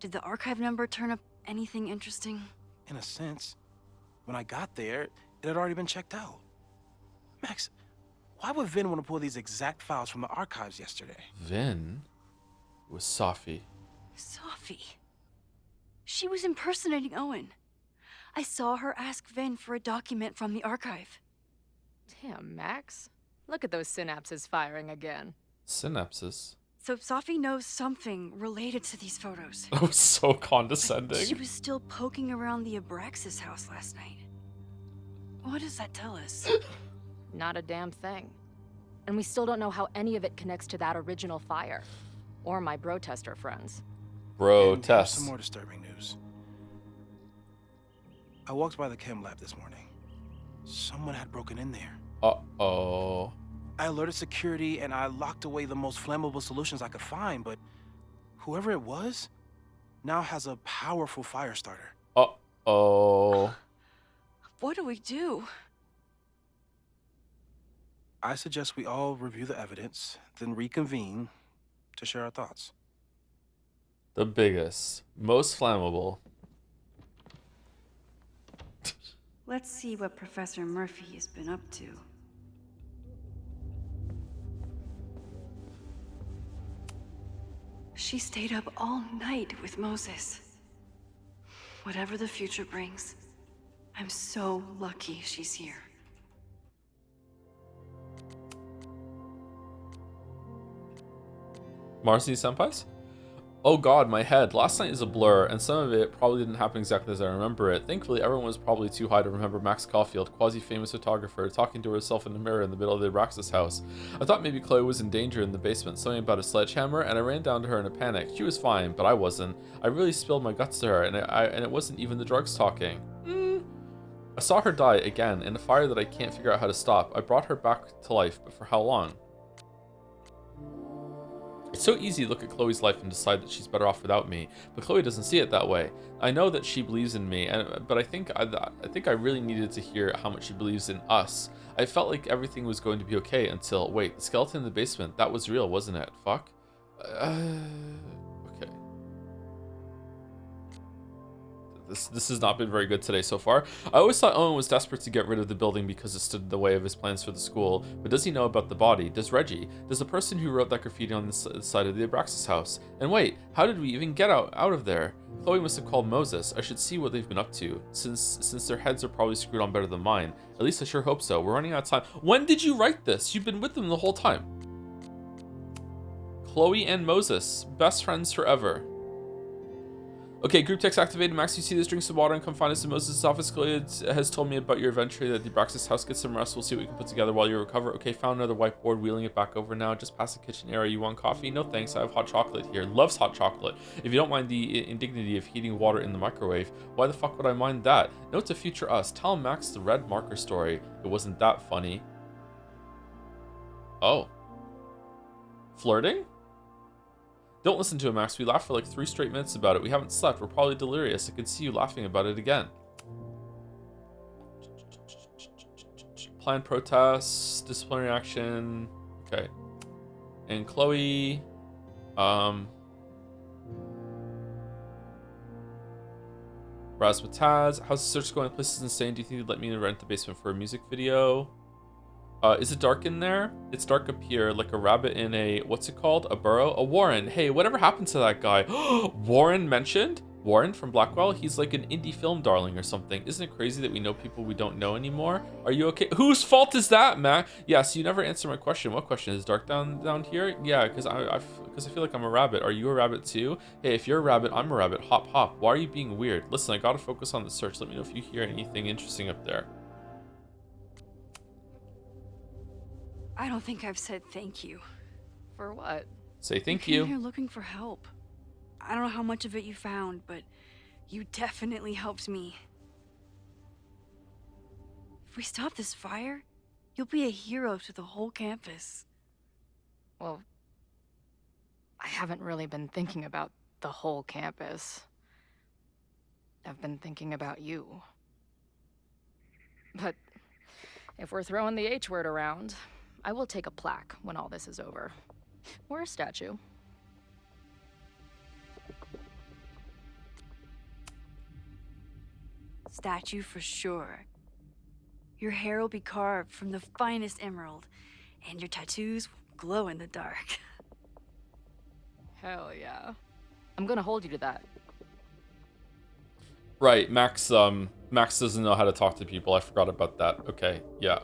[SPEAKER 4] Did the archive number turn up anything interesting?
[SPEAKER 8] In a sense, when I got there, it had already been checked out. Max, why would Vin want to pull these exact files from the archives yesterday?
[SPEAKER 1] Vin? It was Safi.
[SPEAKER 4] Sophie. She was impersonating Owen. I saw her ask Vin for a document from the archive.
[SPEAKER 3] Damn, Max. Look at those synapses firing again.
[SPEAKER 1] Synapses?
[SPEAKER 4] So Sophie knows something related to these photos.
[SPEAKER 1] That was so
[SPEAKER 4] But
[SPEAKER 1] condescending.
[SPEAKER 4] she was still poking around the Abraxas house last night. What does that tell us?
[SPEAKER 3] Not a damn thing. And we still don't know how any of it connects to that original fire. Or my bro tester friends.
[SPEAKER 1] Bro,
[SPEAKER 8] And here's
[SPEAKER 1] test.
[SPEAKER 8] some more disturbing news. I walked by the chem lab this morning. Someone had broken in there.
[SPEAKER 1] Uh-oh.
[SPEAKER 8] I alerted security and I locked away the most flammable solutions I could find, but whoever it was now has a powerful fire starter.
[SPEAKER 1] Uh-oh.
[SPEAKER 4] What do we do?
[SPEAKER 8] I suggest we all review the evidence, then reconvene to share our thoughts.
[SPEAKER 1] The biggest, most flammable.
[SPEAKER 4] Let's see what Professor Murphy has been up to. She stayed up all night with Moses. Whatever the future brings, I'm so lucky she's here.
[SPEAKER 1] Marcy Senpais? Oh god, my head. Last night is a blur, and some of it probably didn't happen exactly as I remember it. Thankfully, everyone was probably too high to remember Max Caulfield, quasi-famous photographer, talking to herself in the mirror in the middle of the Abraxas house. I thought maybe Chloe was in danger in the basement, something about a sledgehammer, and I ran down to her in a panic. She was fine, but I wasn't. I really spilled my guts to her, and it wasn't even the drugs talking. I saw her die again, in a fire that I can't figure out how to stop. I brought her back to life, but for how long? It's so easy to look at Chloe's life and decide that she's better off without me, but Chloe doesn't see it that way. I know that she believes in me, but I think I really needed to hear how much she believes in us. I felt like everything was going to be okay until, wait, the skeleton in the basement, that was real, wasn't it? Fuck. Okay. This has not been very good today so far. I always thought Owen was desperate to get rid of the building because it stood in the way of his plans for the school, but does he know about the body? Does Reggie? Does the person who wrote that graffiti on the side of the Abraxas house? And wait, how did we even get out of there? Chloe must have called Moses. I should see what they've been up to, since their heads are probably screwed on better than mine. At least I sure hope so. We're running out of time. When did you write this? You've been with them the whole time. Chloe and Moses, best friends forever. Okay, group text activated. Max, you see this, drink some water and come find us in Moses' office. Chloe has told me about your adventure at the Abraxas house. Get some rest. We'll see what we can put together while you recover. Okay, found another whiteboard. Wheeling it back over now. Just past the kitchen area. You want coffee? No thanks. I have hot chocolate here. Loves hot chocolate. If you don't mind the indignity of heating water in the microwave, why the fuck would I mind that? Note to future us. Tell Max the red marker story. It wasn't that funny. Oh. Flirting? Don't listen to him, Max. We laughed for like 3 straight minutes about it. We haven't slept. We're probably delirious. I could see you laughing about it again. Planned protests, disciplinary action. Okay. And Chloe, Razzmatazz. How's the search going? The place is insane. Do you think you'd let me rent the basement for a music video? Is it dark in there? It's dark up here, like a rabbit in a, what's it called? A burrow? A warren. Hey, whatever happened to that guy? Warren mentioned? Warren from Blackwell? He's like an indie film darling or something. Isn't it crazy that we know people we don't know anymore? Are you okay? Whose fault is that, man? Yeah, so you never answer my question. What question? Is it dark down here? Yeah, because I feel like I'm a rabbit. Are you a rabbit too? Hey, if you're a rabbit, I'm a rabbit. Hop, hop. Why are you being weird? Listen, I gotta focus on the search. Let me know if you hear anything interesting up there.
[SPEAKER 4] I don't think I've said thank you.
[SPEAKER 3] For what?
[SPEAKER 1] Say thank
[SPEAKER 4] You
[SPEAKER 1] you.
[SPEAKER 4] came here looking for help. I don't know how much of it you found, but you definitely helped me. If we stop this fire, you'll be a hero to the whole campus.
[SPEAKER 3] Well, I haven't really been thinking about the whole campus. I've been thinking about you. But if we're throwing the H word around, I will take a plaque when all this is over. Or a statue.
[SPEAKER 4] Statue for sure. Your hair will be carved from the finest emerald, and your tattoos will glow in the dark.
[SPEAKER 3] Hell yeah. I'm gonna hold you to that.
[SPEAKER 1] Right, Max doesn't know how to talk to people. I forgot about that. Okay, yeah.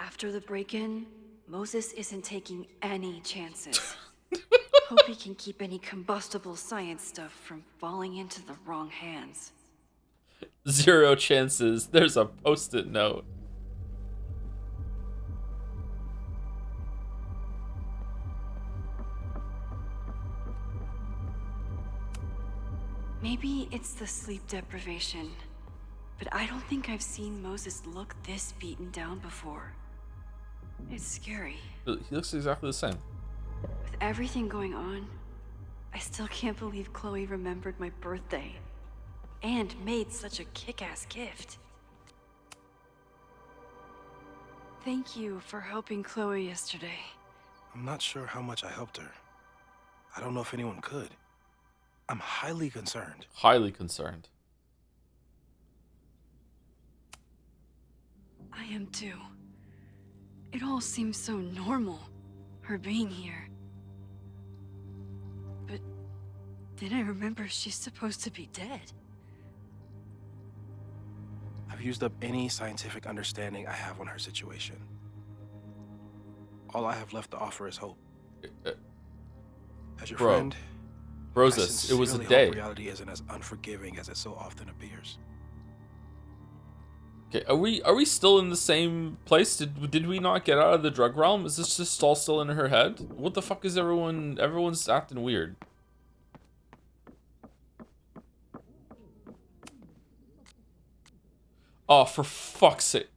[SPEAKER 4] After the break-in, Moses isn't taking any chances. Hope he can keep any combustible science stuff from falling into the wrong hands.
[SPEAKER 1] 0 chances. There's a post-it note.
[SPEAKER 4] Maybe it's the sleep deprivation, but I don't think I've seen Moses look this beaten down before. It's scary.
[SPEAKER 1] He looks exactly the same.
[SPEAKER 4] With everything going on, I still can't believe Chloe remembered my birthday and made such a kick-ass gift. Thank you for helping Chloe yesterday.
[SPEAKER 8] I'm not sure how much I helped her. I don't know if anyone could. I'm highly concerned.
[SPEAKER 1] Highly concerned.
[SPEAKER 4] I am too. It all seems so normal, her being here. But then I remember she's supposed to be dead.
[SPEAKER 8] I've used up any scientific understanding I have on her situation. All I have left to offer is hope. As your friend,
[SPEAKER 1] Brosus, it was a
[SPEAKER 8] sincerely
[SPEAKER 1] day.
[SPEAKER 8] hope reality isn't as unforgiving as it so often appears.
[SPEAKER 1] Okay, are we still in the same place? Did we not get out of the drug realm? Is this just all still in her head? What the fuck is everyone's acting weird? Oh, for fuck's sake.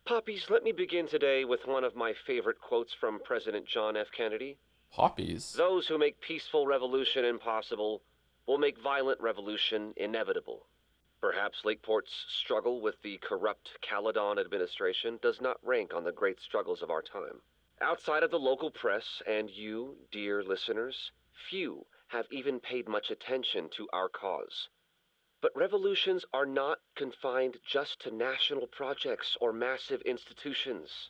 [SPEAKER 9] Poppies, let me begin today with one of my favorite quotes from President John F. Kennedy.
[SPEAKER 1] Poppies?
[SPEAKER 9] Those who make peaceful revolution impossible will make violent revolution inevitable. Perhaps Lakeport's struggle with the corrupt Caledon administration does not rank on the great struggles of our time. Outside of the local press and you, dear listeners, few have even paid much attention to our cause. But revolutions are not confined just to national projects or massive institutions.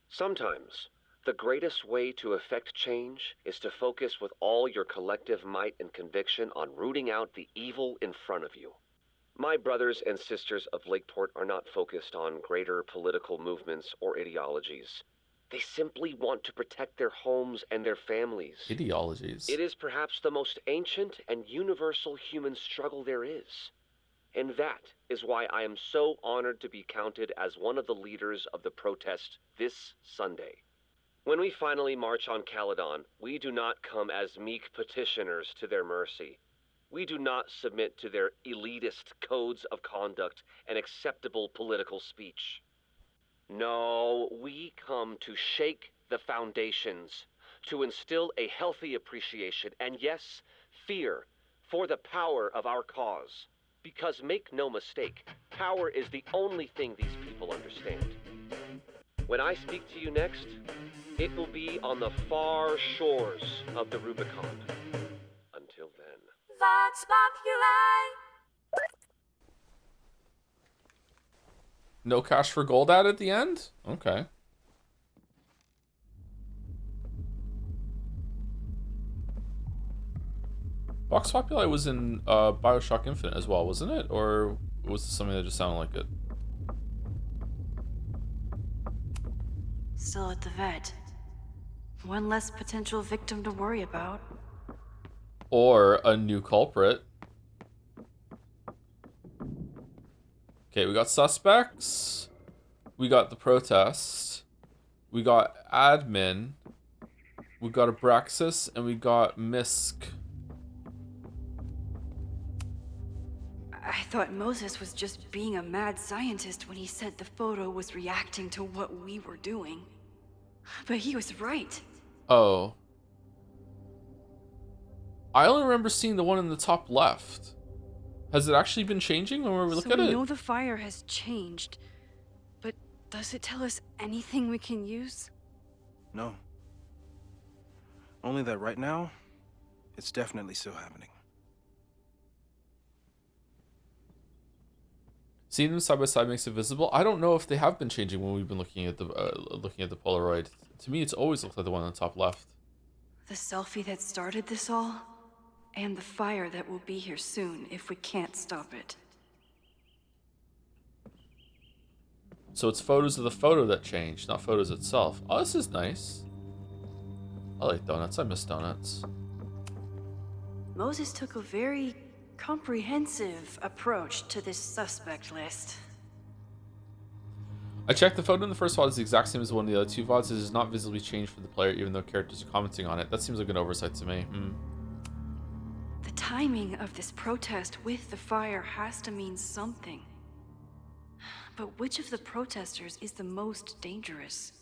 [SPEAKER 9] Sometimes, the greatest way to effect change is to focus with all your collective might and conviction on rooting out the evil in front of you. My brothers and sisters of Lakeport are not focused on greater political movements or ideologies. They simply want to protect their homes and their families.
[SPEAKER 1] Ideologies.
[SPEAKER 9] It is perhaps the most ancient and universal human struggle there is. And that is why I am so honored to be counted as one of the leaders of the protest this Sunday. When we finally march on Caledon, we do not come as meek petitioners to their mercy. We do not submit to their elitist codes of conduct and acceptable political speech. No, we come to shake the foundations, to instill a healthy appreciation and, yes, fear for the power of our cause. Because make no mistake, power is the only thing these people understand. When I speak to you next, it will be on the far shores of the Rubicon. Until then.
[SPEAKER 10] Vox Populi.
[SPEAKER 1] No cash for gold ad at the end? Okay. Vox Populi was in Bioshock Infinite as well, wasn't it? Or was this something that just sounded like it?
[SPEAKER 4] Still at the vet. One less potential victim to worry about.
[SPEAKER 1] Or a new culprit. Okay, we got suspects. We got the protest. We got admin. We got Abraxas, and we got Misk.
[SPEAKER 4] I thought Moses was just being a mad scientist when he said the photo was reacting to what we were doing. But he was right.
[SPEAKER 1] Oh. I only remember seeing the one in the top left. Has it actually been changing when we look at it?
[SPEAKER 4] So we know the fire has changed, but does it tell us anything we can use?
[SPEAKER 8] No. Only that right now, it's definitely still happening.
[SPEAKER 1] Seeing them side by side makes it visible. I don't know if they have been changing when we've been looking at the Polaroid. To me, it's always looked like the one on the top left.
[SPEAKER 4] The selfie that started this all, and the fire that will be here soon if we can't stop it.
[SPEAKER 1] So it's photos of the photo that changed, not photos itself. Oh, this is nice. I like donuts. I miss donuts.
[SPEAKER 4] Moses took a very comprehensive approach to this suspect list.
[SPEAKER 1] I checked the photo in the first VOD is the exact same as the one in the other two VODs. It is not visibly changed for the player, even though characters are commenting on it. That seems like an oversight to me.
[SPEAKER 4] The timing of this protest with the fire has to mean something. But which of the protesters is the most dangerous?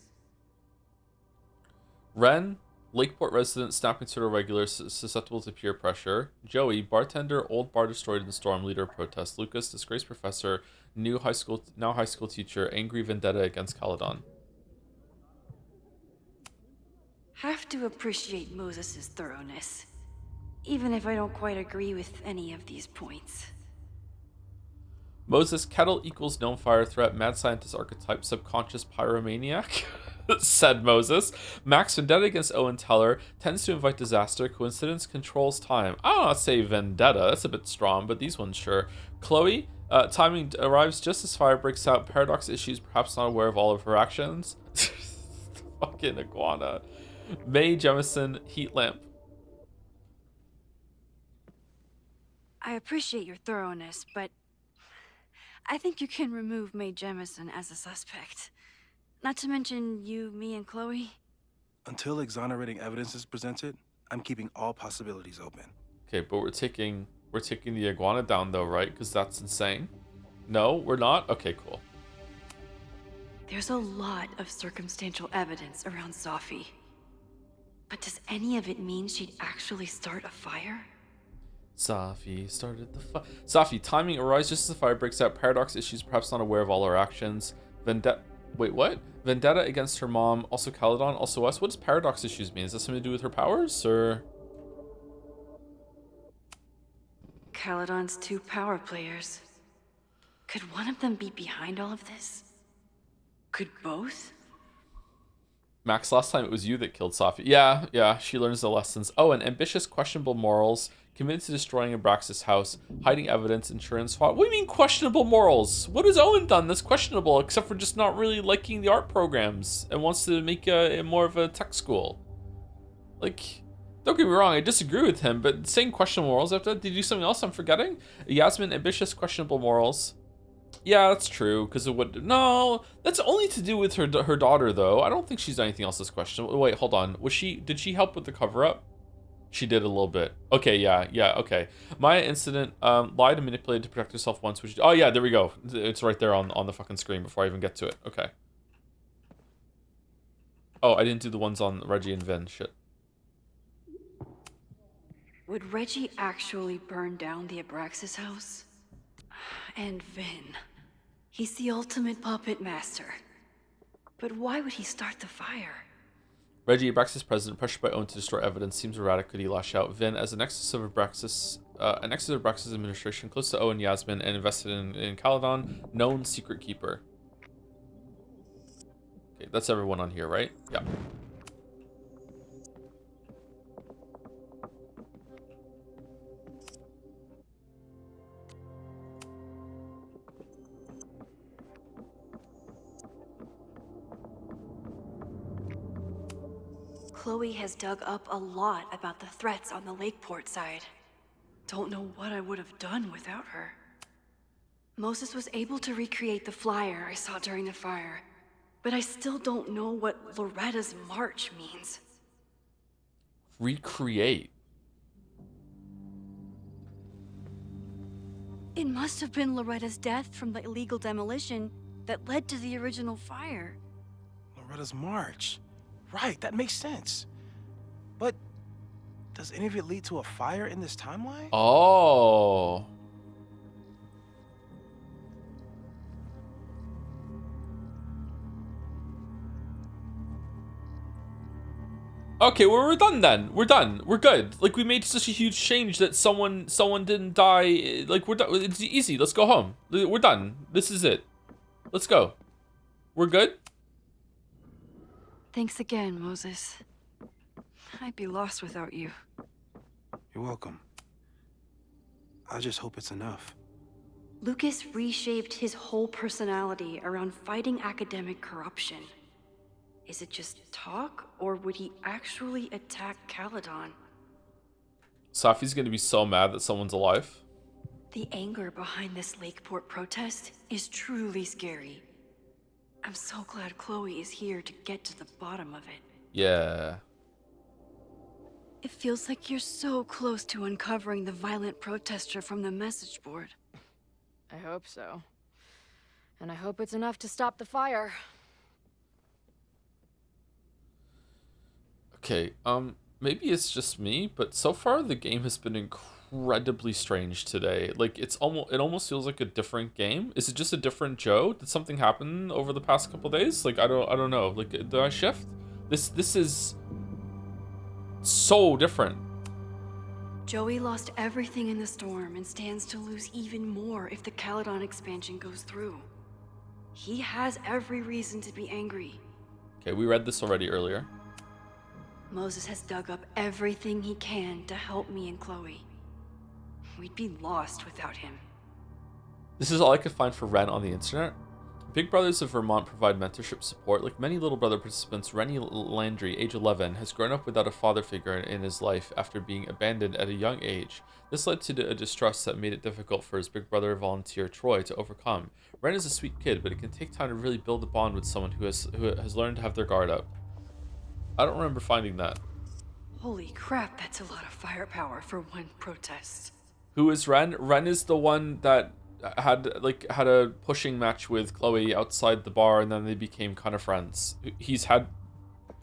[SPEAKER 1] Ren, Lakeport resident, snapping turtle regular, susceptible to peer pressure. Joey, bartender, old bar destroyed in the storm, leader of protest. Lucas, disgraced professor, now high school teacher, angry vendetta against Caledon.
[SPEAKER 4] Have to appreciate Moses' thoroughness, even if I don't quite agree with any of these points.
[SPEAKER 1] Moses, kettle equals known fire threat, mad scientist archetype, subconscious pyromaniac, said Moses. Max, vendetta against Owen Teller, tends to invite disaster, coincidence controls time. I don't know, say vendetta, that's a bit strong, but these ones sure. Chloe, timing arrives just as fire breaks out, paradox issues, perhaps not aware of all of her actions. Fucking iguana. May Jemison, heat lamp.
[SPEAKER 4] I appreciate your thoroughness, but I think you can remove Mae Jemison as a suspect. Not to mention you, me, and Chloe.
[SPEAKER 8] Until exonerating evidence is presented, I'm keeping all possibilities open.
[SPEAKER 1] Okay, but we're taking the iguana down though, right? Because that's insane. No, we're not? Okay, cool.
[SPEAKER 4] There's a lot of circumstantial evidence around Safi. But does any of it mean she'd actually start a fire?
[SPEAKER 1] Safi started the fire. Safi, timing arrives just as the fire breaks out. Paradox issues, perhaps not aware of all her actions. Vendetta. Wait, what? Vendetta against her mom. Also Caledon. Also us. What does paradox issues mean? Is that something to do with her powers, or?
[SPEAKER 4] Caledon's 2 power players. Could one of them be behind all of this? Could both?
[SPEAKER 1] Max, last time it was you that killed Safi. Yeah, she learns the lessons. Oh, and ambitious, questionable morals, committed to destroying Abraxas' house, hiding evidence, insurance fraud. What do you mean questionable morals? What has Owen done that's questionable, except for just not really liking the art programs and wants to make it more of a tech school? Like, don't get me wrong, I disagree with him, but saying questionable morals after that, did you do something else I'm forgetting? Yasmin, ambitious, questionable morals. Yeah, that's true, because it would... No, that's only to do with her daughter, though. I don't think she's done anything else that's questionable. Wait, hold on. Did she help with the cover-up? She did a little bit. Okay, yeah, okay. Maya incident, lied and manipulated to protect herself once, which... Oh, yeah, there we go. It's right there on the fucking screen before I even get to it. Okay. Oh, I didn't do the ones on Reggie and Vin. Shit.
[SPEAKER 4] Would Reggie actually burn down the Abraxas house? And Vin. He's the ultimate puppet master. But why would he start the fire?
[SPEAKER 1] Reggie, Abraxas president, pressured by Owen to destroy evidence, seems erratic. Could he lash out? Vin, as an nexus of Abraxas administration, close to Owen, Yasmin, and invested in Caledon, known secret keeper. Okay, that's everyone on here, right? Yeah.
[SPEAKER 4] Chloe has dug up a lot about the threats on the Lakeport side. Don't know what I would have done without her. Moses was able to recreate the flyer I saw during the fire, but I still don't know what Loretta's march means.
[SPEAKER 1] Recreate?
[SPEAKER 4] It must have been Loretta's death from the illegal demolition that led to the original fire.
[SPEAKER 8] Loretta's march. Right, that makes sense. But does any of it lead to a fire in this timeline?
[SPEAKER 1] Oh. Okay, well, we're done then. We're done. We're good. Like, we made such a huge change that someone didn't die. Like, we're done. It's easy. Let's go home. We're done. This is it. Let's go. We're good?
[SPEAKER 4] Thanks again, Moses. I'd be lost without you.
[SPEAKER 8] You're welcome. I just hope it's enough.
[SPEAKER 4] Lucas reshaped his whole personality around fighting academic corruption. Is it just talk, or would he actually attack Caledon?
[SPEAKER 1] Safi's gonna be so mad that someone's alive.
[SPEAKER 4] The anger behind this Lakeport protest is truly scary. I'm so glad Chloe is here to get to the bottom of it.
[SPEAKER 1] Yeah.
[SPEAKER 4] It feels like you're so close to uncovering the violent protester from the message board.
[SPEAKER 3] I hope so. And I hope it's enough to stop the fire.
[SPEAKER 1] Okay, maybe it's just me, but so far the game has been incredibly strange today. Like, it almost feels like a different game. Is it just a different Joe? Did something happen over the past couple days? Like, I don't know. Like, did I shift? This is so different.
[SPEAKER 4] Joey lost everything in the storm and stands to lose even more if the Caledon expansion goes through. He has every reason to be angry.
[SPEAKER 1] Okay, we read this already earlier.
[SPEAKER 4] Moses has dug up everything he can to help me and Chloe. We'd be lost without him.
[SPEAKER 1] This is all I could find for Ren on the internet. Big Brothers of Vermont provide mentorship support. Like many Little Brother participants, Rennie Landry, age 11, has grown up without a father figure in his life after being abandoned at a young age. This led to a distrust that made it difficult for his big brother volunteer, Troy, to overcome. Ren is a sweet kid, but it can take time to really build a bond with someone who has learned to have their guard up. I don't remember finding that.
[SPEAKER 4] Holy crap, that's a lot of firepower for one protest.
[SPEAKER 1] Who is Ren? Ren is the one that had a pushing match with Chloe outside the bar, and then they became kind of friends. He's had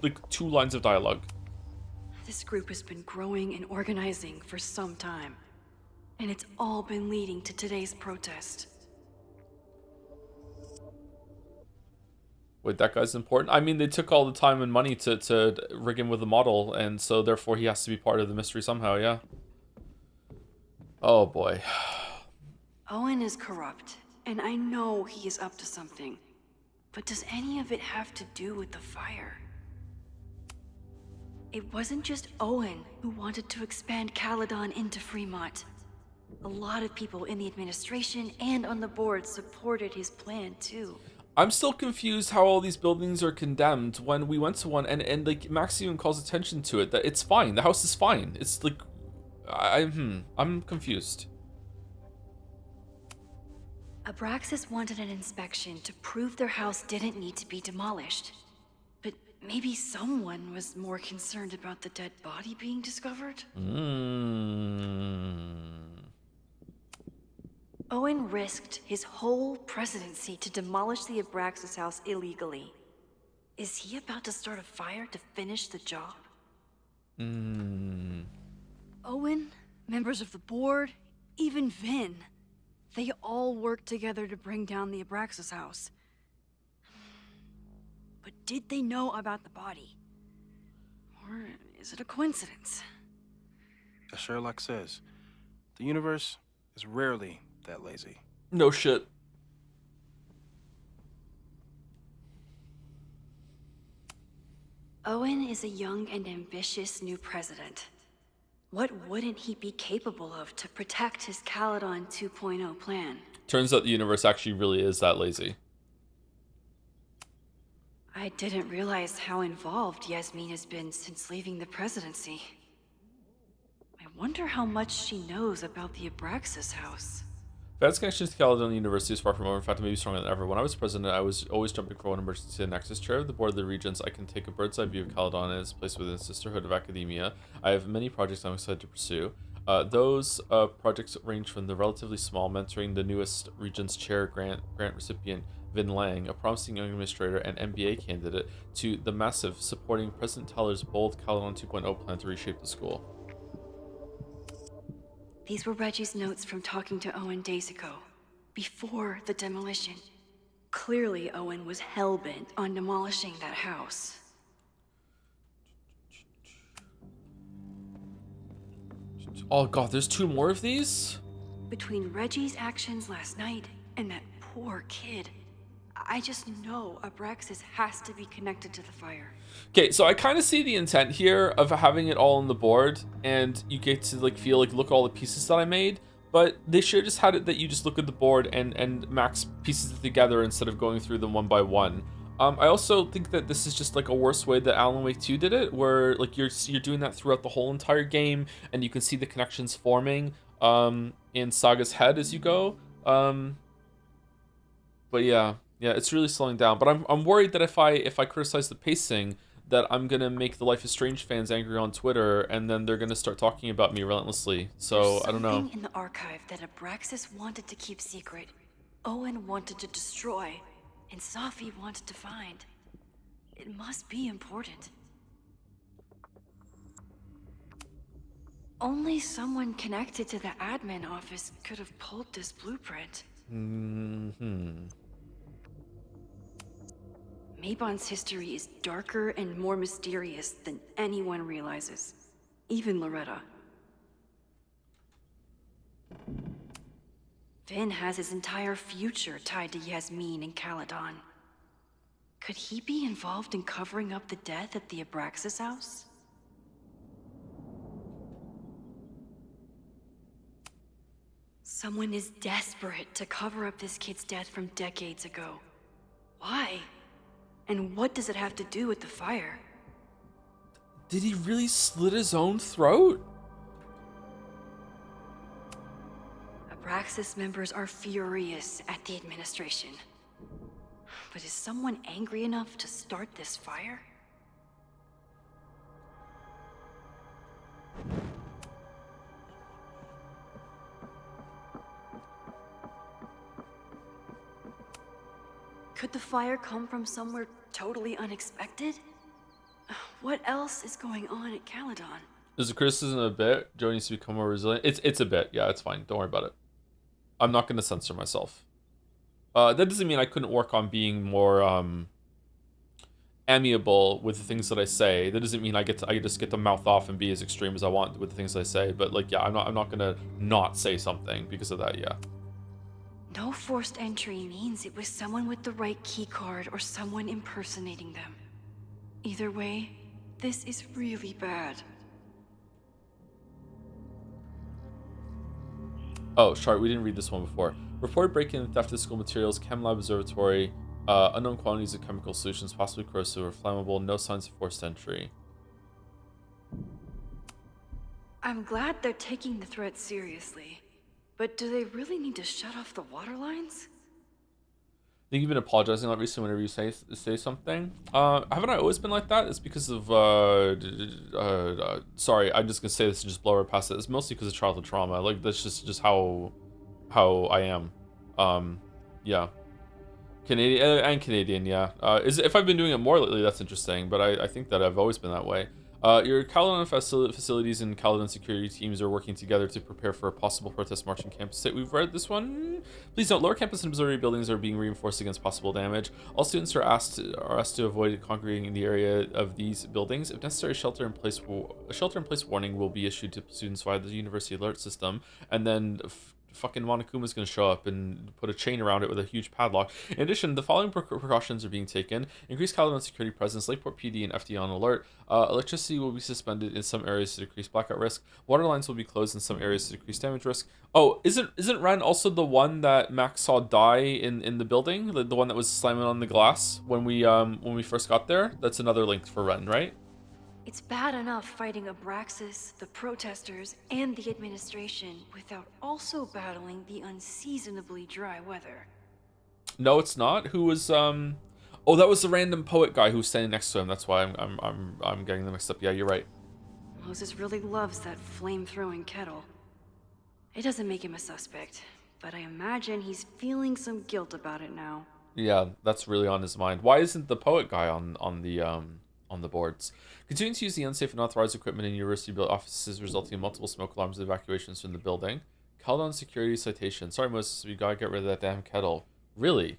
[SPEAKER 1] like 2 lines of dialogue.
[SPEAKER 4] This group has been growing and organizing for some time, and it's all been leading to today's protest.
[SPEAKER 1] Wait, that guy's important? I mean, they took all the time and money to rig him with a model, and so therefore he has to be part of the mystery somehow, yeah. Oh boy.
[SPEAKER 4] Owen is corrupt, and I know he is up to something. But does any of it have to do with the fire? It wasn't just Owen who wanted to expand Caledon into Fremont. A lot of people in the administration and on the board supported his plan too.
[SPEAKER 1] I'm still confused how all these buildings are condemned when we went to one and like Max even calls attention to it that it's fine. The house is fine. It's like I'm confused.
[SPEAKER 4] Abraxas wanted an inspection to prove their house didn't need to be demolished. But maybe someone was more concerned about the dead body being discovered? Owen risked his whole presidency to demolish the Abraxas house illegally. Is he about to start a fire to finish the job? Owen, members of the board, even Vin. They all worked together to bring down the Abraxas house. But did they know about the body? Or is it a coincidence?
[SPEAKER 8] As Sherlock says, the universe is rarely that lazy.
[SPEAKER 1] No shit.
[SPEAKER 4] Owen is a young and ambitious new president. What wouldn't he be capable of to protect his Caledon 2.0 plan?
[SPEAKER 1] Turns out the universe actually really is that lazy.
[SPEAKER 4] I didn't realize how involved Yasmin has been since leaving the presidency. I wonder how much she knows about the Abraxas house.
[SPEAKER 1] Vad's connections to Caledon University is far from over. In fact, it may be stronger than ever. When I was president, I was always jumping for one emergency and nexus chair of the board of the regents. I can take a bird's eye view of Caledon and its place within the sisterhood of academia. I have many projects I'm excited to pursue. Those projects range from the relatively small mentoring the newest regent's chair grant recipient Vin Lang, a promising young administrator and MBA candidate, to the massive supporting President Teller's bold Caledon 2.0 plan to reshape the school.
[SPEAKER 4] These were Reggie's notes from talking to Owen days ago, before the demolition. Clearly, Owen was hell-bent on demolishing that house.
[SPEAKER 1] Oh god, there's 2 more of these?
[SPEAKER 4] Between Reggie's actions last night and that poor kid, I just know Abraxas has to be connected to the fire.
[SPEAKER 1] Okay, so I kind of see the intent here of having it all on the board, and you get to like feel like look at all the pieces that I made, but they should have just had it that you just look at the board and max pieces together instead of going through them one by one. I also think that this is just like a worse way that Alan Wake 2 did it, where like you're doing that throughout the whole entire game, and you can see the connections forming in Saga's head as you go. But yeah, it's really slowing down. But I'm worried that if I criticize the pacing, that I'm gonna make the Life is Strange fans angry on Twitter, and then they're gonna start talking about me relentlessly. So I don't know.
[SPEAKER 4] Something in the archive that Abraxas wanted to keep secret, Owen wanted to destroy, and Safi wanted to find. It must be important. Only someone connected to the admin office could have pulled this blueprint. Mabon's history is darker and more mysterious than anyone realizes, even Loretta. Vin has his entire future tied to Yasmin and Caledon. Could he be involved in covering up the death at the Abraxas house? Someone is desperate to cover up this kid's death from decades ago. Why? And what does it have to do with the fire?
[SPEAKER 1] Did he really slit his own throat?
[SPEAKER 4] Abraxas members are furious at the administration. But is someone angry enough to start this fire? Could the fire come from somewhere totally unexpected? What else is going on at Caledon?
[SPEAKER 1] Is the criticism a bit? Joe needs to become more resilient. It's a bit. Yeah, it's fine. Don't worry about it. I'm not going to censor myself. That doesn't mean I couldn't work on being more amiable with the things that I say. That doesn't mean I just get to mouth off and be as extreme as I want with the things I say. But like, yeah, I'm not going to not say something because of that. Yeah.
[SPEAKER 4] No forced entry means it was someone with the right keycard or someone impersonating them. Either way, this is really bad.
[SPEAKER 1] Oh, sorry, we didn't read this one before. Reported break-in and theft of school materials, Chem Lab Observatory, unknown quantities of chemical solutions, possibly corrosive or flammable, no signs of forced entry.
[SPEAKER 4] I'm glad they're taking the threat seriously. But do they really need to shut off the water lines?
[SPEAKER 1] I think you've been apologizing a lot recently whenever you say something. Haven't I always been like that? It's because of sorry, I'm just gonna say this and just blow right past it. It's mostly because of childhood trauma. Like that's just how I am. Yeah. Canadian, yeah. If I've been doing it more lately, that's interesting. But I think that I've always been that way. Your Caledon facilities and Caledon security teams are working together to prepare for a possible protest march on campus site. We've read this one. Please note, lower campus and observatory buildings are being reinforced against possible damage. All students are asked to avoid congregating the area of these buildings. If necessary, a shelter-in-place warning will be issued to students via the university alert system, and then fucking Monokuma's going to show up and put a chain around it with a huge padlock. In addition, the following precautions are being taken. Increased Caledon security presence, Lakeport PD and FD on alert. Electricity will be suspended in some areas to decrease blackout risk. Water lines will be closed in some areas to decrease damage risk. Oh, isn't Ren also the one that Max saw die in the building? The one that was slamming on the glass when we first got there? That's another link for Ren, right?
[SPEAKER 4] It's bad enough fighting Abraxas, the protesters, and the administration without also battling the unseasonably dry weather.
[SPEAKER 1] No, it's not. Who was Oh, that was the random poet guy who was standing next to him. That's why I'm getting them mixed up. Yeah, you're right.
[SPEAKER 4] Moses really loves that flame-throwing kettle. It doesn't make him a suspect, but I imagine he's feeling some guilt about it now.
[SPEAKER 1] Yeah, that's really on his mind. Why isn't the poet guy on the boards? Continuing to use the unsafe and unauthorized equipment in university built offices, resulting in multiple smoke alarms and evacuations from the building. Caledon security citation. Sorry, Moses, we gotta get rid of that damn kettle. Really?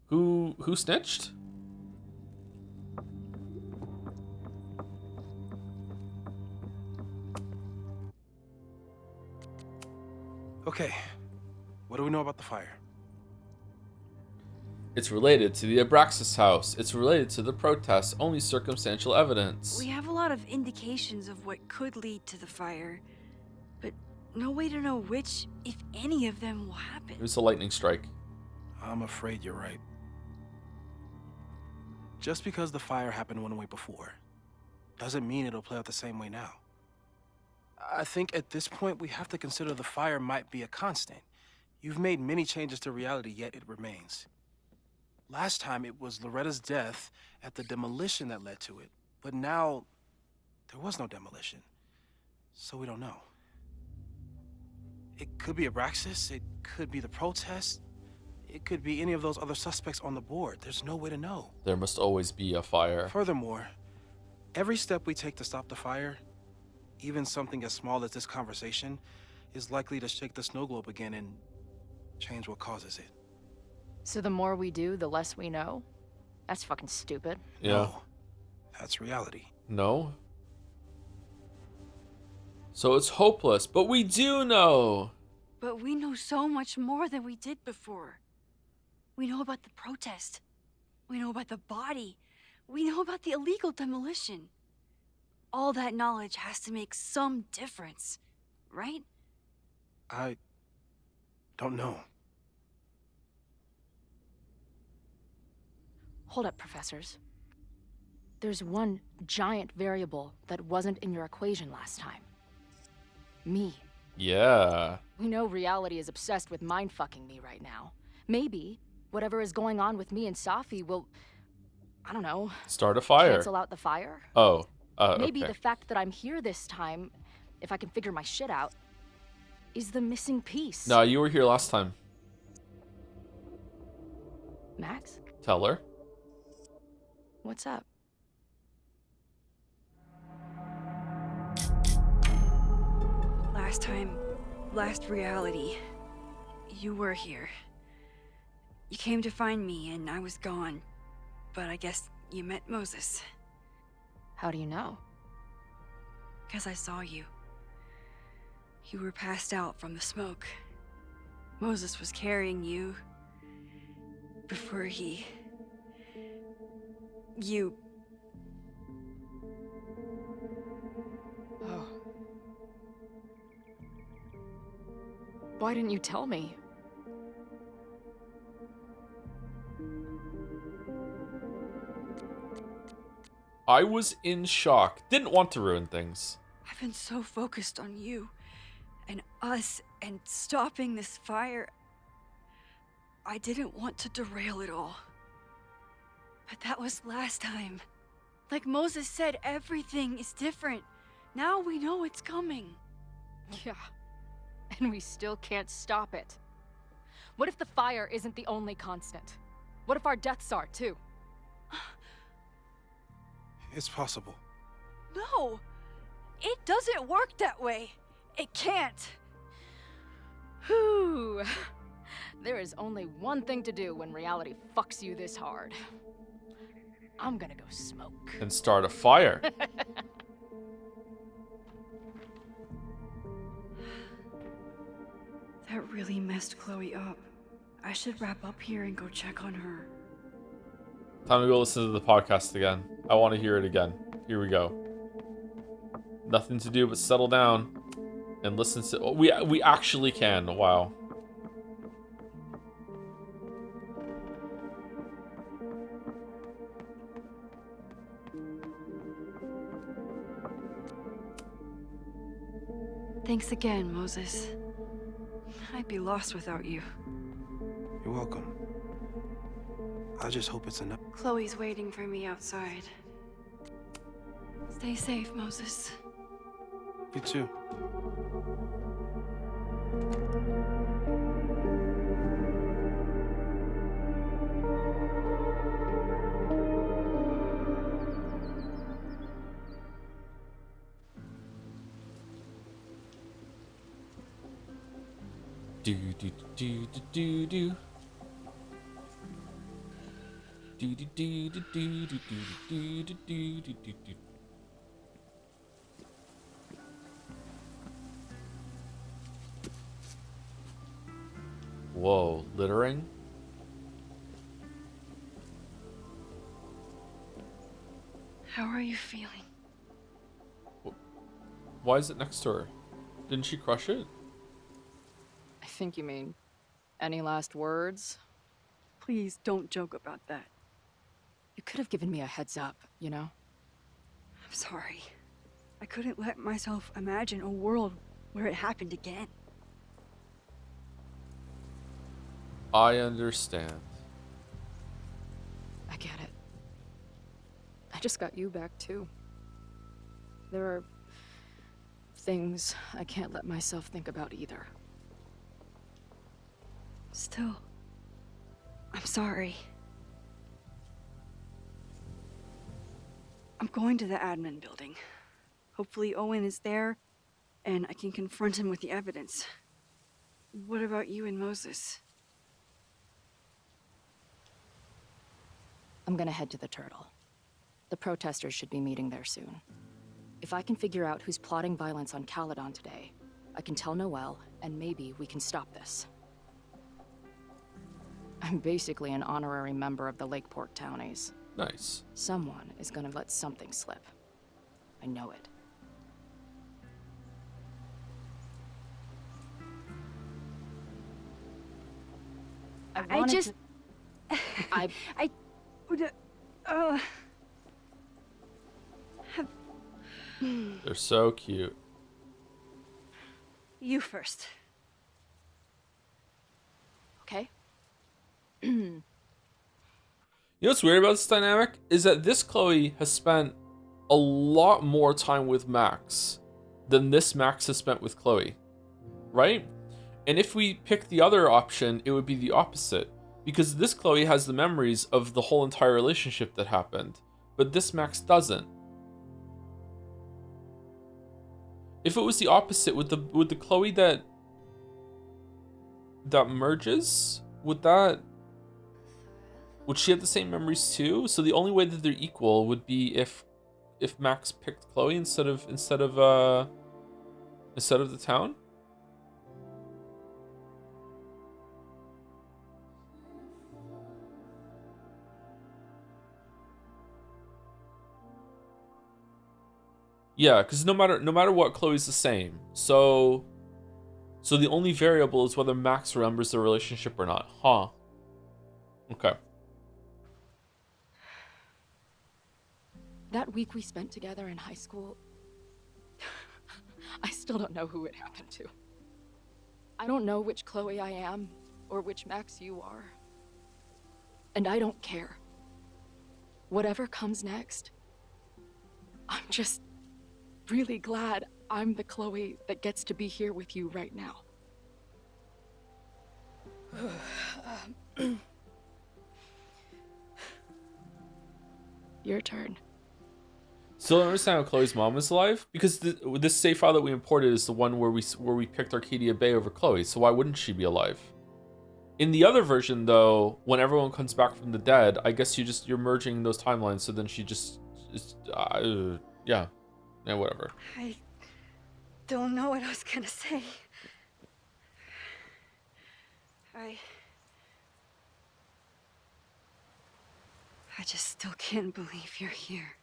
[SPEAKER 1] Who snitched?
[SPEAKER 8] Okay, what do we know about the fire?
[SPEAKER 1] It's related to the Abraxas house. It's related to the protests. Only circumstantial evidence.
[SPEAKER 4] We have a lot of indications of what could lead to the fire, but no way to know which, if any of them, will happen.
[SPEAKER 1] It was a lightning strike.
[SPEAKER 8] I'm afraid you're right. Just because the fire happened one way before, doesn't mean it'll play out the same way now. I think at this point we have to consider the fire might be a constant. You've made many changes to reality, yet it remains. Last time it was Loretta's death at the demolition that led to it, but now there was no demolition, so we don't know. It could be Abraxas, it could be the protest, it could be any of those other suspects on the board. There's no way to know.
[SPEAKER 1] There must always be a fire.
[SPEAKER 8] Furthermore, every step we take to stop the fire, even something as small as this conversation, is likely to shake the snow globe again and change what causes it.
[SPEAKER 3] So the more we do, the less we know? That's fucking stupid.
[SPEAKER 1] Yeah.
[SPEAKER 8] No, that's reality.
[SPEAKER 1] No? So it's hopeless, but we do know.
[SPEAKER 4] But we know so much more than we did before. We know about the protest. We know about the body. We know about the illegal demolition. All that knowledge has to make some difference, right?
[SPEAKER 8] I don't know.
[SPEAKER 3] Hold up, professors. There's one giant variable that wasn't in your equation last time. Me.
[SPEAKER 1] Yeah.
[SPEAKER 3] We know reality is obsessed with mind-fucking me right now. Maybe whatever is going on with me and Safi will, I don't know,
[SPEAKER 1] Start a fire.
[SPEAKER 3] cancel out the fire?
[SPEAKER 1] Oh,
[SPEAKER 3] Maybe
[SPEAKER 1] okay.
[SPEAKER 3] the fact that I'm here this time, if I can figure my shit out, is the missing piece.
[SPEAKER 1] No, you were here last time.
[SPEAKER 3] Max?
[SPEAKER 1] Tell her.
[SPEAKER 3] What's up?
[SPEAKER 4] Last time, last reality, you were here. You came to find me and I was gone, but I guess you met Moses.
[SPEAKER 3] How do you know?
[SPEAKER 4] Because I saw you. You were passed out from the smoke. Moses was carrying you before you...
[SPEAKER 3] Oh. Why didn't you tell me?
[SPEAKER 1] I was in shock. Didn't want to ruin things.
[SPEAKER 4] I've been so focused on you and us and stopping this fire. I didn't want to derail it all. But that was last time. Like Moses said, everything is different. Now we know it's coming.
[SPEAKER 3] Yeah. And we still can't stop it. What if the fire isn't the only constant? What if our deaths are, too?
[SPEAKER 8] It's possible.
[SPEAKER 4] No! It doesn't work that way. It can't.
[SPEAKER 3] Whew. There is only one thing to do when reality fucks you this hard. I'm gonna go smoke.
[SPEAKER 1] And start a fire.
[SPEAKER 4] That really messed Chloe up. I should wrap up here and go check on her.
[SPEAKER 1] Time to go listen to the podcast again. I want to hear it again. Here we go. Nothing to do but settle down and listen to... Oh, we actually can. Wow.
[SPEAKER 4] Thanks again, Moses. I'd be lost without you.
[SPEAKER 8] You're welcome. I just hope it's enough.
[SPEAKER 4] Chloe's waiting for me outside. Stay safe, Moses.
[SPEAKER 8] You too.
[SPEAKER 1] Do do do do do do. Do do do do do do do do do do do do. Whoa, littering?
[SPEAKER 4] How are you feeling?
[SPEAKER 1] Why is it next to her? Didn't she crush it?
[SPEAKER 3] I think you mean, any last words?
[SPEAKER 4] Please don't joke about that.
[SPEAKER 3] You could have given me a heads up, you know?
[SPEAKER 4] I'm sorry. I couldn't let myself imagine a world where it happened again.
[SPEAKER 1] I understand.
[SPEAKER 3] I get it. I just got you back too. There are things I can't let myself think about either.
[SPEAKER 4] Still, I'm sorry. I'm going to the admin building. Hopefully Owen is there, and I can confront him with the evidence. What about you and Moses?
[SPEAKER 3] I'm gonna head to the Turtle. The protesters should be meeting there soon. If I can figure out who's plotting violence on Caledon today, I can tell Noelle, and maybe we can stop this. I'm basically an honorary member of the Lakeport Townies.
[SPEAKER 1] Nice.
[SPEAKER 3] Someone is gonna let something slip. I know it.
[SPEAKER 4] I just...
[SPEAKER 3] I
[SPEAKER 4] would...
[SPEAKER 1] They're so cute.
[SPEAKER 4] You first.
[SPEAKER 3] Okay.
[SPEAKER 1] You know what's weird about this dynamic? Is that this Chloe has spent a lot more time with Max than this Max has spent with Chloe. Right? And if we pick the other option, it would be the opposite. Because this Chloe has the memories of the whole entire relationship that happened. But this Max doesn't. If it was the opposite, would the Chloe that merges, would she have the same memories too? So the only way that they're equal would be if Max picked Chloe instead of the town. Yeah, because no matter what, Chloe's the same. So the only variable is whether Max remembers the relationship or not. Huh. Okay.
[SPEAKER 3] That week we spent together in high school, I still don't know who it happened to. I don't know which Chloe I am or which Max you are. And I don't care. Whatever comes next, I'm just really glad I'm the Chloe that gets to be here with you right now. Your turn.
[SPEAKER 1] Still don't understand how Chloe's mom is alive, because this save file that we imported is the one where we picked Arcadia Bay over Chloe. So why wouldn't she be alive? In the other version, though, when everyone comes back from the dead, I guess you're merging those timelines. So then she just yeah, whatever.
[SPEAKER 4] I don't know what I was gonna say. I just still can't believe you're here.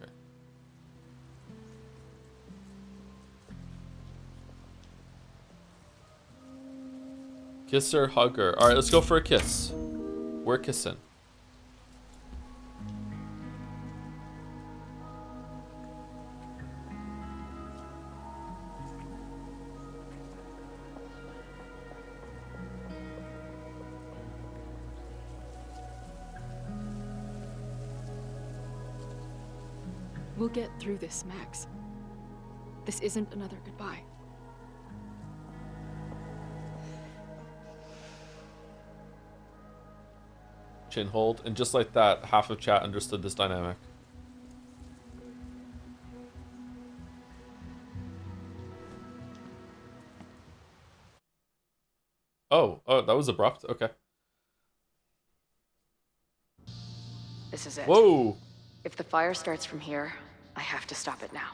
[SPEAKER 1] Okay. Kiss her, hug her. All right, let's go for a kiss. We're kissing.
[SPEAKER 11] We'll get through this, Max. This isn't another goodbye.
[SPEAKER 1] Chin hold, and just like that, half of chat understood this dynamic. Oh, that was abrupt. Okay.
[SPEAKER 3] This is it.
[SPEAKER 1] Whoa!
[SPEAKER 3] If the fire starts from here, I have to stop it now.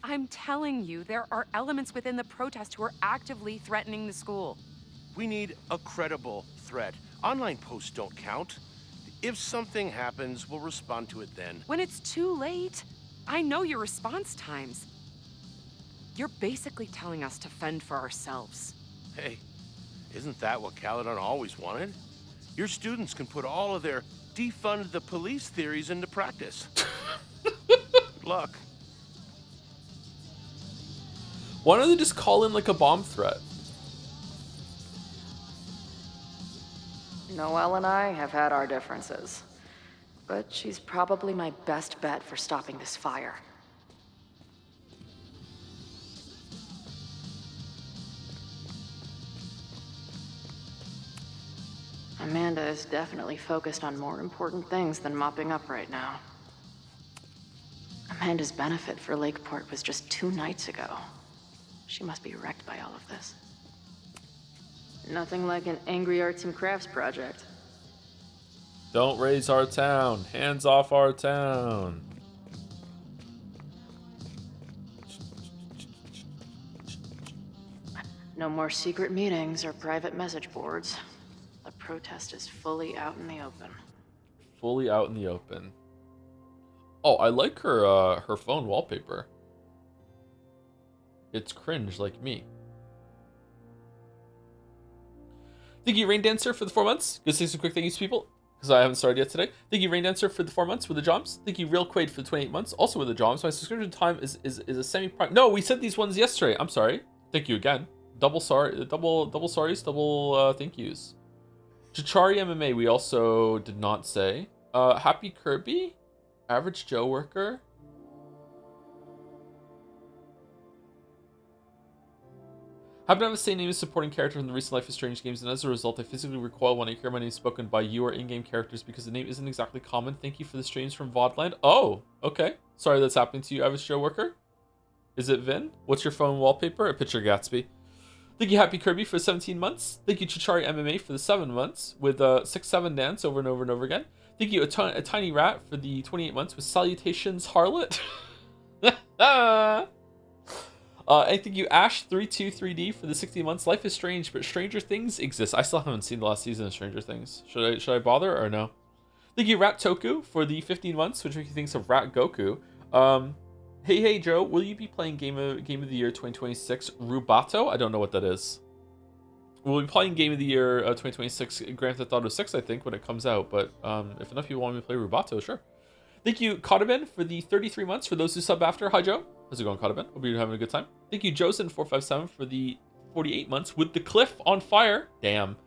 [SPEAKER 12] I'm telling you, there are elements within the protest who are actively threatening the school.
[SPEAKER 13] We need a credible threat. Online posts don't count. If something happens, we'll respond to it then.
[SPEAKER 12] When it's too late, I know your response times. You're basically telling us to fend for ourselves.
[SPEAKER 13] Hey, isn't that what Caledon always wanted? Your students can put all of their defund the police theories into practice. Good luck.
[SPEAKER 1] Why don't they just call in like a bomb threat?
[SPEAKER 3] Noelle and I have had our differences, but she's probably my best bet for stopping this fire. Amanda is definitely focused on more important things than mopping up right now. Amanda's benefit for Lakeport was just 2 nights ago. She must be wrecked by all of this. Nothing like an angry arts and crafts project.
[SPEAKER 1] Don't raise our town. Hands off our town.
[SPEAKER 3] No more secret meetings or private message boards. The protest is fully out in the open.
[SPEAKER 1] Fully out in the open. Oh, I like her phone wallpaper. It's cringe like me. Thank you, Rain Dancer, for the 4 months. Go say some quick thank yous, people, because I haven't started yet today. Thank you, Rain Dancer, for the 4 months with the jobs. Thank you, Real Quaid, for the 28 months, also with the jobs. My subscription time is a semi-prime. No, we said these ones yesterday. I'm sorry. Thank you again. Double sorry, double sorries, double thank yous. Chichari MMA, we also did not say. Happy Kirby, Average Joe Worker. Happen to have the same name as supporting character from the recent Life is Strange games, and as a result, I physically recoil when I hear my name spoken by you or in-game characters because the name isn't exactly common. Thank you for the streams from Vodland. Oh, okay. Sorry that's happening to you, Average Joe Worker. Is it Vin? What's your phone wallpaper? A picture Gatsby. Thank you, Happy Kirby, for 17 months. Thank you, Chichari MMA, for the 7 months with 6-7 dance over and over and over again. Thank you, a Tiny Rat, for the 28 months with Salutations Harlot. I thank you, Ash323D, for the 60 months. Life is strange, but Stranger Things exists. I still haven't seen the last season of Stranger Things. Should I bother or no? Thank you, Rat Toku, for the 15 months, which makes you think of Rat Goku. Hey Joe, will you be playing Game of the Year 2026 Rubato? I don't know what that is. We'll be playing Game of the Year 2026 Grand Theft Auto 6, I think, when it comes out. But if enough people want me to play Rubato, sure. Thank you, Kotaben, for the 33 months. For those who sub after, hi Joe. How's it going, Kotaben? Hope you're having a good time. Thank you, Josen457, for the 48 months with the cliff on fire. Damn.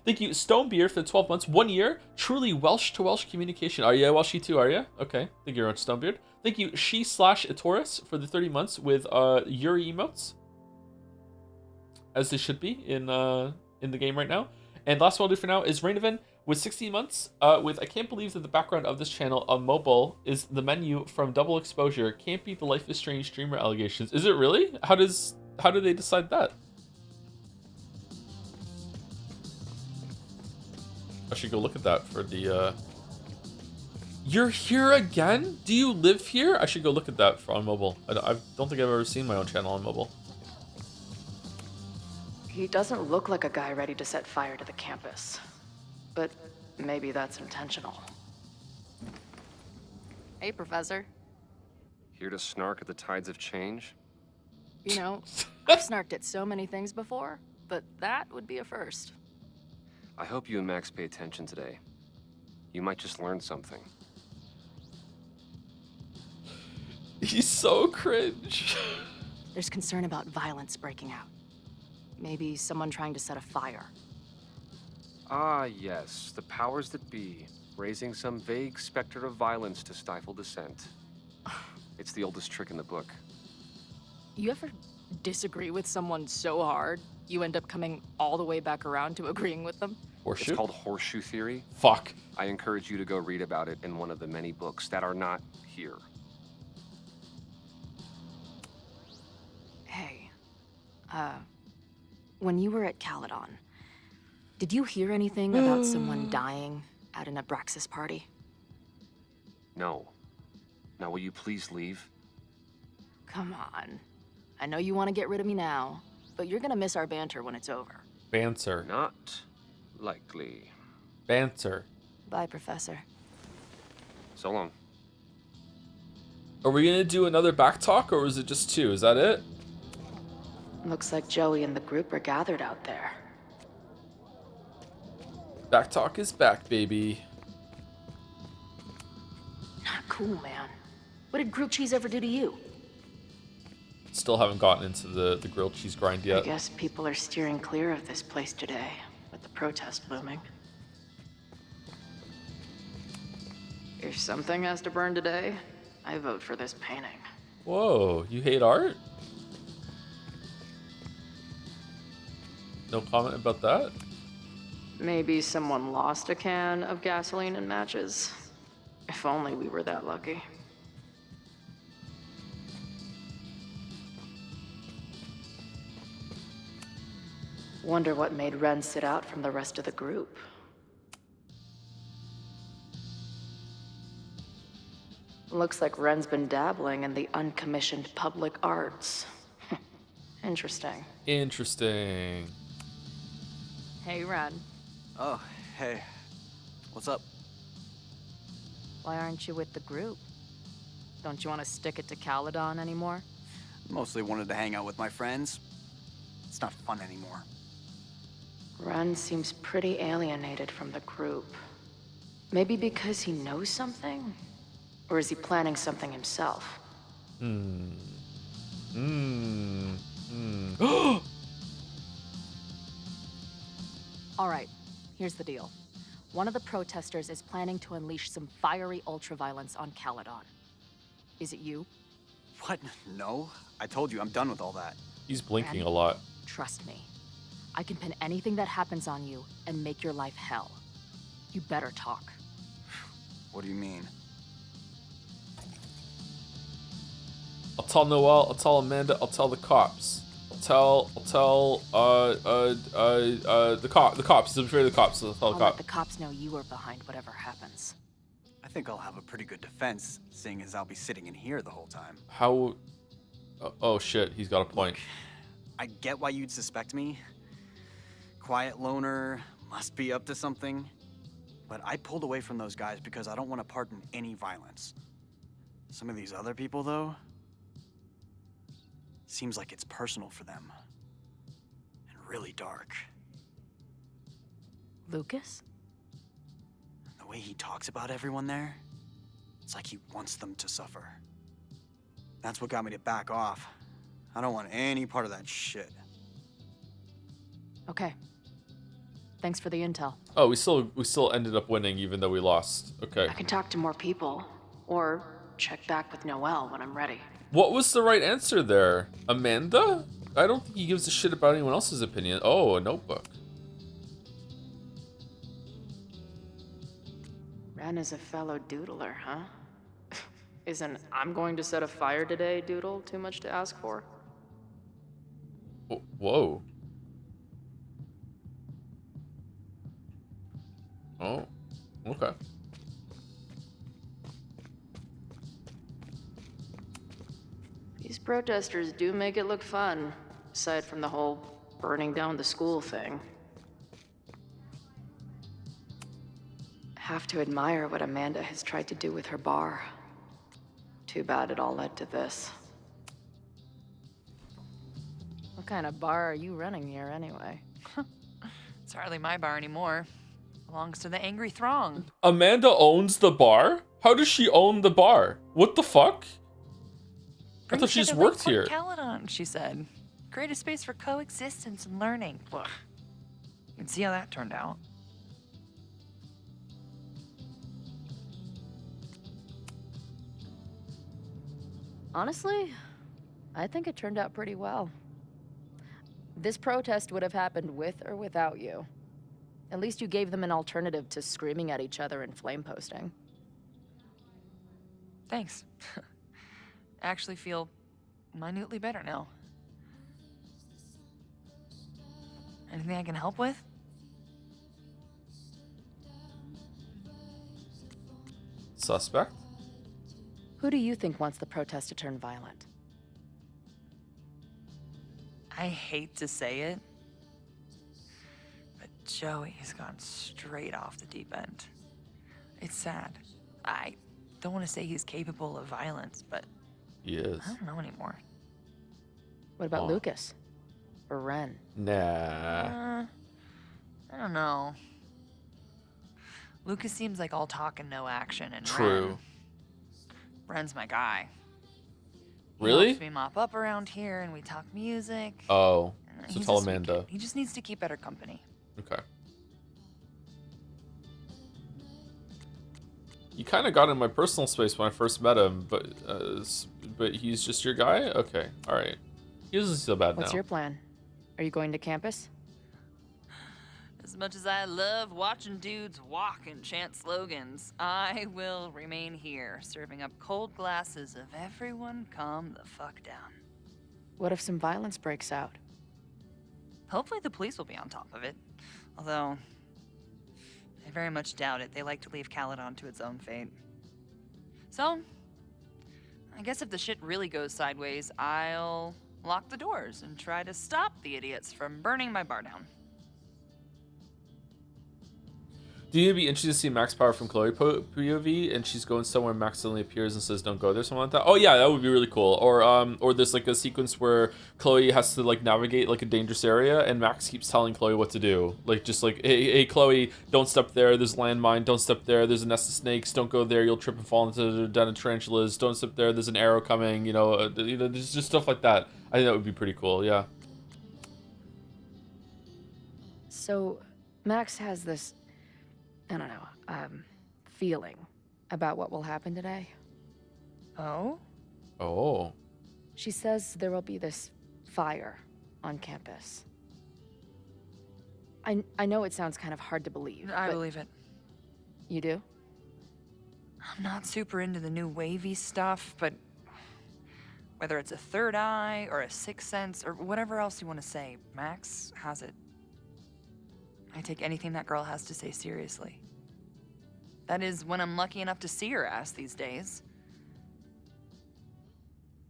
[SPEAKER 1] Thank you, Stonebeard, for the 12 months. 1 year. Truly Welsh to Welsh communication. Are you Welshy too, are you? Okay. Thank you very much, Stonebeard. Thank you, She/Itoris, for the 30 months with Yuri emotes. As they should be in the game right now. And last one I'll do for now is Rainovan With 16 months, with I can't believe that the background of this channel on mobile is the menu from Double Exposure. Can't beat the Life is Strange streamer allegations. Is it really? How do they decide that? I should go look at that for the. You're here again? Do you live here? I should go look at that on mobile. I don't think I've ever seen my own channel on mobile.
[SPEAKER 3] He doesn't look like a guy ready to set fire to the campus. But maybe that's intentional. Hey, Professor.
[SPEAKER 9] Here to snark at the tides of change?
[SPEAKER 3] You know, I've snarked at so many things before, but that would be a first.
[SPEAKER 9] I hope you and Max pay attention today. You might just learn something.
[SPEAKER 1] He's so cringe.
[SPEAKER 3] There's concern about violence breaking out. Maybe someone trying to set a fire.
[SPEAKER 9] Ah, yes, the powers that be, raising some vague specter of violence to stifle dissent. It's the oldest trick in the book.
[SPEAKER 3] You ever disagree with someone so hard, you end up coming all the way back around to agreeing with them?
[SPEAKER 1] Horseshoe?
[SPEAKER 9] It's called horseshoe theory.
[SPEAKER 1] Fuck.
[SPEAKER 9] I encourage you to go read about it in one of the many books that are not here.
[SPEAKER 3] Hey, when you were at Caledon, did you hear anything about someone dying at an Abraxas party?
[SPEAKER 9] No. Now will you please leave?
[SPEAKER 3] Come on. I know you want to get rid of me now, but you're gonna miss our banter when it's over.
[SPEAKER 1] Banter.
[SPEAKER 9] Not likely.
[SPEAKER 1] Banter.
[SPEAKER 3] Bye, Professor.
[SPEAKER 9] So long.
[SPEAKER 1] Are we gonna do another back talk, or is it just 2? Is that it?
[SPEAKER 3] Looks like Joey and the group are gathered out there.
[SPEAKER 1] Back talk is back, baby.
[SPEAKER 3] Not cool, man. What did grilled cheese ever do to you?
[SPEAKER 1] Still haven't gotten into the grilled cheese grind yet.
[SPEAKER 3] I guess people are steering clear of this place today, with the protest looming. If something has to burn today, I vote for this painting.
[SPEAKER 1] Whoa, you hate art? No comment about that?
[SPEAKER 3] Maybe someone lost a can of gasoline and matches. If only we were that lucky. Wonder what made Ren sit out from the rest of the group. Looks like Ren's been dabbling in the uncommissioned public arts. Interesting.
[SPEAKER 1] Interesting.
[SPEAKER 3] Hey, Ren.
[SPEAKER 14] Oh, hey. What's up?
[SPEAKER 3] Why aren't you with the group? Don't you want to stick it to Caledon anymore?
[SPEAKER 14] Mostly wanted to hang out with my friends. It's not fun anymore.
[SPEAKER 3] Ren seems pretty alienated from the group. Maybe because he knows something? Or is he planning something himself? All right, here's the deal. One of the protesters is planning to unleash some fiery ultraviolence on Caledon. Is it you?
[SPEAKER 14] What? No. I told you, I'm done with all that.
[SPEAKER 1] He's blinking a lot.
[SPEAKER 3] Trust me. I can pin anything that happens on you and make your life hell. You better talk.
[SPEAKER 14] What do you mean?
[SPEAKER 1] I'll tell Noelle, I'll tell Amanda, I'll tell the cops. I'll tell the cops. He's afraid of the cops, so I'll tell the
[SPEAKER 3] I'll
[SPEAKER 1] cops.
[SPEAKER 3] let the cops know you are behind whatever happens.
[SPEAKER 14] I think I'll have a pretty good defense, seeing as I'll be sitting in here the whole time.
[SPEAKER 1] How? Oh shit, he's got a point.
[SPEAKER 14] I get why you'd suspect me. Quiet loner, must be up to something. But I pulled away from those guys because I don't want to part in any violence. Some of these other people, though, seems like it's personal for them. And really dark.
[SPEAKER 3] Lucas?
[SPEAKER 14] The way he talks about everyone there, it's like he wants them to suffer. That's what got me to back off. I don't want any part of that shit.
[SPEAKER 3] Okay. Thanks for the intel.
[SPEAKER 1] Oh, we still ended up winning even though we lost. Okay.
[SPEAKER 3] I can talk to more people, or check back with Noelle when I'm ready.
[SPEAKER 1] What was the right answer there? Amanda? I don't think he gives a shit about anyone else's opinion. Oh, a notebook.
[SPEAKER 3] Ren is a fellow doodler, huh? Isn't "I'm going to set a fire today" doodle too much to ask for?
[SPEAKER 1] Whoa. Oh, okay.
[SPEAKER 3] These protesters do make it look fun, aside from the whole burning down the school thing. Have to admire what Amanda has tried to do with her bar. Too bad it all led to this. What kind of bar are you running here, anyway?
[SPEAKER 15] It's hardly my bar anymore. Belongs to the angry throng.
[SPEAKER 1] Amanda owns the bar? How does she own the bar? What the fuck? I thought she just worked here.
[SPEAKER 15] Caledon, she said. Create a space for coexistence and learning. Ugh. You can see how that turned out.
[SPEAKER 3] Honestly, I think it turned out pretty well. This protest would have happened with or without you. At least you gave them an alternative to screaming at each other and flame posting.
[SPEAKER 15] Thanks. I actually feel minutely better now. Anything I can help with?
[SPEAKER 1] Suspect?
[SPEAKER 3] Who do you think wants the protest to turn violent?
[SPEAKER 15] I hate to say it, but Joey has gone straight off the deep end. It's sad. I don't want to say he's capable of violence, but
[SPEAKER 1] he is.
[SPEAKER 15] I don't know anymore.
[SPEAKER 3] What about Lucas? Or Ren?
[SPEAKER 1] Nah.
[SPEAKER 15] I don't know. Lucas seems like all talk and no action, and
[SPEAKER 1] True.
[SPEAKER 15] Ren's my guy.
[SPEAKER 1] Really?
[SPEAKER 15] He helps me mop up around here, and we talk music.
[SPEAKER 1] Oh, so
[SPEAKER 15] He's
[SPEAKER 1] tell
[SPEAKER 15] a sweet
[SPEAKER 1] Amanda.
[SPEAKER 15] kid. He just needs to keep better company.
[SPEAKER 1] Okay. You kind of got in my personal space when I first met him, but he's just your guy? Okay, all right. He isn't so bad now.
[SPEAKER 3] What's your plan? Are you going to campus?
[SPEAKER 15] As much as I love watching dudes walk and chant slogans, I will remain here, serving up cold glasses of everyone calm the fuck down.
[SPEAKER 3] What if some violence breaks out?
[SPEAKER 15] Hopefully the police will be on top of it. Although, I very much doubt it. They like to leave Caledon to its own fate. So, I guess if the shit really goes sideways, I'll lock the doors and try to stop the idiots from burning my bar down.
[SPEAKER 1] Do you be interested to see Max Power from Chloe POV, and she's going somewhere, Max suddenly appears and says, "Don't go there," something like that? Oh yeah, that would be really cool. Or there's like a sequence where Chloe has to like navigate like a dangerous area, and Max keeps telling Chloe what to do. Like just like, hey Chloe, don't step there. There's a landmine. Don't step there. There's a nest of snakes. Don't go there. You'll trip and fall into the den of tarantulas. Don't step there. There's an arrow coming. There's just stuff like that. I think that would be pretty cool. Yeah.
[SPEAKER 3] So, Max has this, I don't know, feeling about what will happen today.
[SPEAKER 15] Oh?
[SPEAKER 1] Oh.
[SPEAKER 3] She says there will be this fire on campus. I know it sounds kind of hard to believe.
[SPEAKER 15] I believe it.
[SPEAKER 3] You do?
[SPEAKER 15] I'm not super into the new wavy stuff, but whether it's a third eye or a sixth sense or whatever else you want to say, Max has it. I take anything that girl has to say seriously. That is when I'm lucky enough to see her ass these days.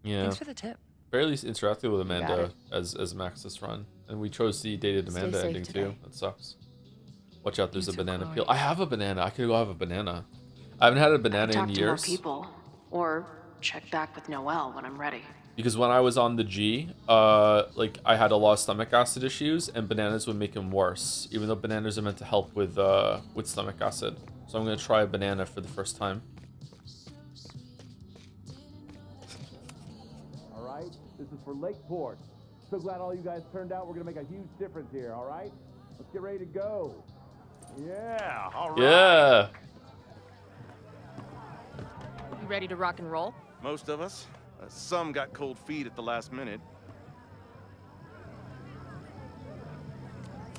[SPEAKER 1] Yeah.
[SPEAKER 15] Thanks for the tip.
[SPEAKER 1] Barely interacted with Amanda as Max this run, and we chose the dated
[SPEAKER 3] Stay
[SPEAKER 1] Amanda
[SPEAKER 3] safe
[SPEAKER 1] ending
[SPEAKER 3] today.
[SPEAKER 1] too. That sucks. Watch out, there's
[SPEAKER 3] You
[SPEAKER 1] a
[SPEAKER 3] too,
[SPEAKER 1] banana
[SPEAKER 3] Chloe.
[SPEAKER 1] peel. I have a banana. I could go have a banana. I haven't had a banana
[SPEAKER 3] Talk
[SPEAKER 1] in
[SPEAKER 3] to more
[SPEAKER 1] years.
[SPEAKER 3] people, or check back with Noelle when I'm ready.
[SPEAKER 1] Because when I was on the G, like I had a lot of stomach acid issues, and bananas would make them worse. Even though bananas are meant to help with stomach acid, so I'm gonna try a banana for the first time.
[SPEAKER 16] All right, this is for Lakeport. So glad all you guys turned out. We're gonna make a huge difference here. All right, let's get ready to go. Yeah, all right.
[SPEAKER 1] Yeah.
[SPEAKER 3] You ready to rock and roll?
[SPEAKER 17] Most of us. Some got cold feet at the last minute.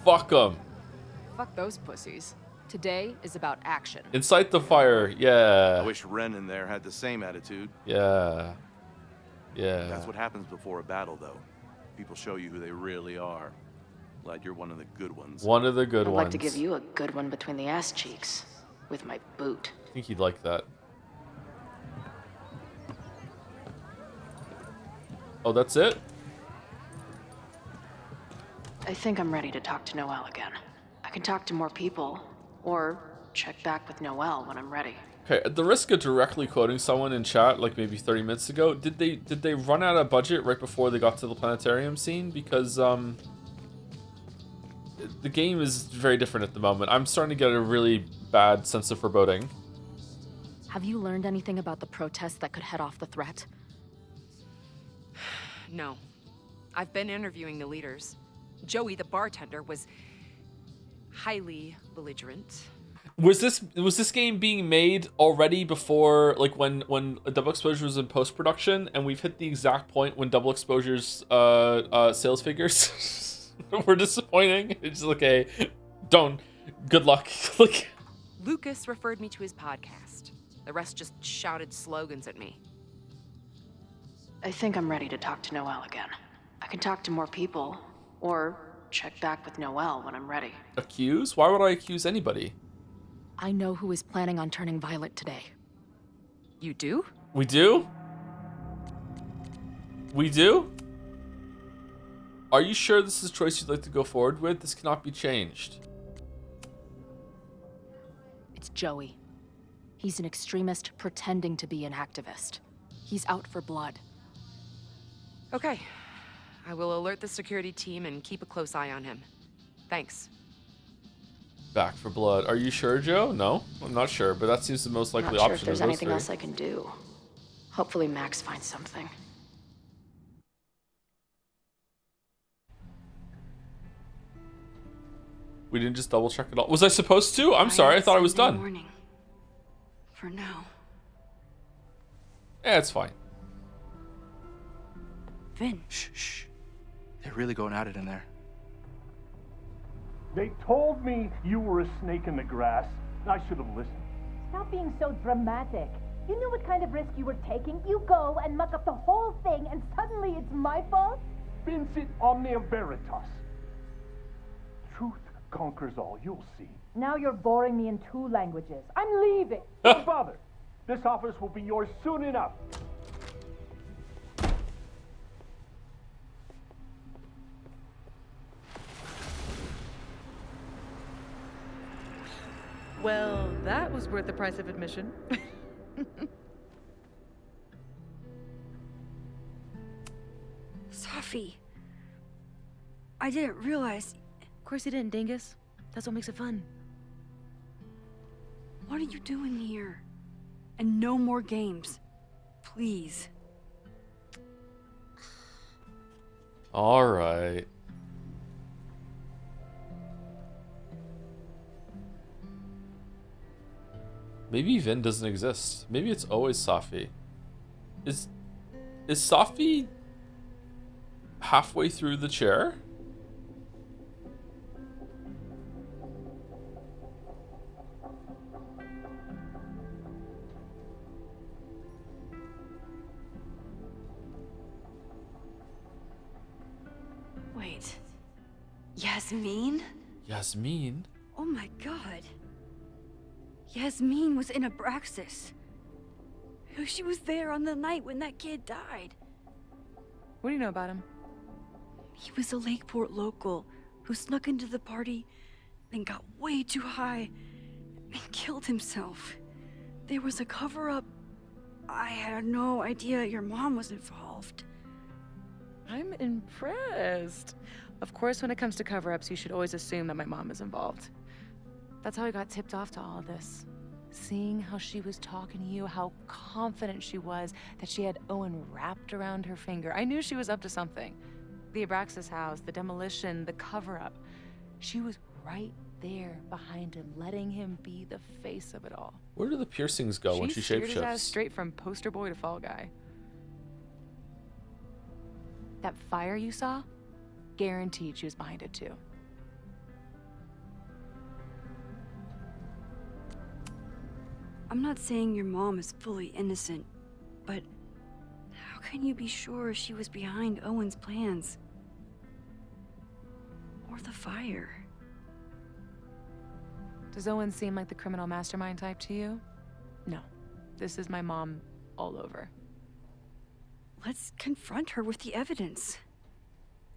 [SPEAKER 1] Fuck them.
[SPEAKER 3] Fuck those pussies.
[SPEAKER 12] Today is about action.
[SPEAKER 1] Incite the fire, yeah.
[SPEAKER 17] I wish Ren in there had the same attitude.
[SPEAKER 1] Yeah. Yeah.
[SPEAKER 17] That's what happens before a battle, though. People show you who they really are. Glad you're one of the good ones.
[SPEAKER 1] One of the good
[SPEAKER 3] I'd
[SPEAKER 1] ones.
[SPEAKER 3] like to give you a good one between the ass cheeks with my boot.
[SPEAKER 1] I think he'd like that. Oh, that's it?
[SPEAKER 3] I think I'm ready to talk to Noelle again. I can talk to more people, or check back with Noelle when I'm ready.
[SPEAKER 1] Okay, at the risk of directly quoting someone in chat, like maybe 30 minutes ago, did they run out of budget right before they got to the planetarium scene? Because the game is very different at the moment. I'm starting to get a really bad sense of foreboding.
[SPEAKER 3] Have you learned anything about the protests that could head off the threat?
[SPEAKER 12] No. I've been interviewing the leaders. Joey, the bartender, was highly belligerent.
[SPEAKER 1] Was this game being made already before, like when Double Exposure was in post-production, and we've hit the exact point when Double Exposure's sales figures were disappointing? It's like, okay, don't. Good luck. Like,
[SPEAKER 12] Lucas referred me to his podcast. The rest just shouted slogans at me.
[SPEAKER 3] I think I'm ready to talk to Noelle again. I can talk to more people, or check back with Noelle when I'm ready.
[SPEAKER 1] accuse? Why would I accuse anybody?
[SPEAKER 3] I know who is planning on turning violent today.
[SPEAKER 12] You do?
[SPEAKER 1] We do? We do? Are you sure this is a choice you'd like to go forward with? This cannot be changed.
[SPEAKER 3] It's Joey. He's an extremist pretending to be an activist. He's out for blood.
[SPEAKER 12] Okay. I will alert the security team and keep a close eye on him. Thanks.
[SPEAKER 1] Back for blood. Are you sure, Joe? No? I'm not sure, but that seems the most likely
[SPEAKER 3] Not sure
[SPEAKER 1] option
[SPEAKER 3] if there's
[SPEAKER 1] of those
[SPEAKER 3] anything
[SPEAKER 1] three.
[SPEAKER 3] else I can do. Hopefully Max finds something.
[SPEAKER 1] We didn't just double check it all. Was I supposed to? I'm sorry, I thought I was done.
[SPEAKER 4] Morning. For now.
[SPEAKER 1] Yeah, it's fine.
[SPEAKER 4] Vin.
[SPEAKER 8] Shh. They're really going at it in there.
[SPEAKER 16] They told me you were a snake in the grass. I should have listened.
[SPEAKER 18] Stop being so dramatic. You knew what kind of risk you were taking. You go and muck up the whole thing, and suddenly it's my fault?
[SPEAKER 16] Vincit omnia veritas. Truth conquers all, you'll see.
[SPEAKER 18] Now you're boring me in 2 languages. I'm leaving.
[SPEAKER 16] Don't bother. This office will be yours soon enough.
[SPEAKER 6] Well, that was worth the price of admission.
[SPEAKER 4] Safi. I didn't realize.
[SPEAKER 6] Of course you didn't, Dingus. That's what makes it fun.
[SPEAKER 4] What are you doing here? And no more games. Please.
[SPEAKER 1] All right. Maybe Vin doesn't exist. Maybe it's always Safi. Is Safi halfway through the chair?
[SPEAKER 4] Wait. Yasmin?
[SPEAKER 1] Yasmin?
[SPEAKER 4] Oh my god. Yasmin was in Abraxas. She was there on the night when that kid died.
[SPEAKER 6] What do you know about him?
[SPEAKER 4] He was a Lakeport local who snuck into the party, then got way too high and killed himself. There was a cover-up. I had no idea your mom was involved.
[SPEAKER 6] I'm impressed. Of course, when it comes to cover-ups, you should always assume that my mom is involved. That's how I got tipped off to all of this. Seeing how she was talking to you, how confident she was that she had Owen wrapped around her finger. I knew she was up to something. The Abraxas house, the demolition, the cover-up. She was right there behind him, letting him be the face of it all.
[SPEAKER 1] Where do the piercings go when she
[SPEAKER 6] steered his ass
[SPEAKER 1] shapeshifts?
[SPEAKER 6] straight from poster boy to fall guy. That fire you saw? Guaranteed she was behind it too.
[SPEAKER 4] I'm not saying your mom is fully innocent, but how can you be sure she was behind Owen's plans? Or the fire?
[SPEAKER 12] Does Owen seem like the criminal mastermind type to you? No. This is my mom all over.
[SPEAKER 4] Let's confront her with the evidence.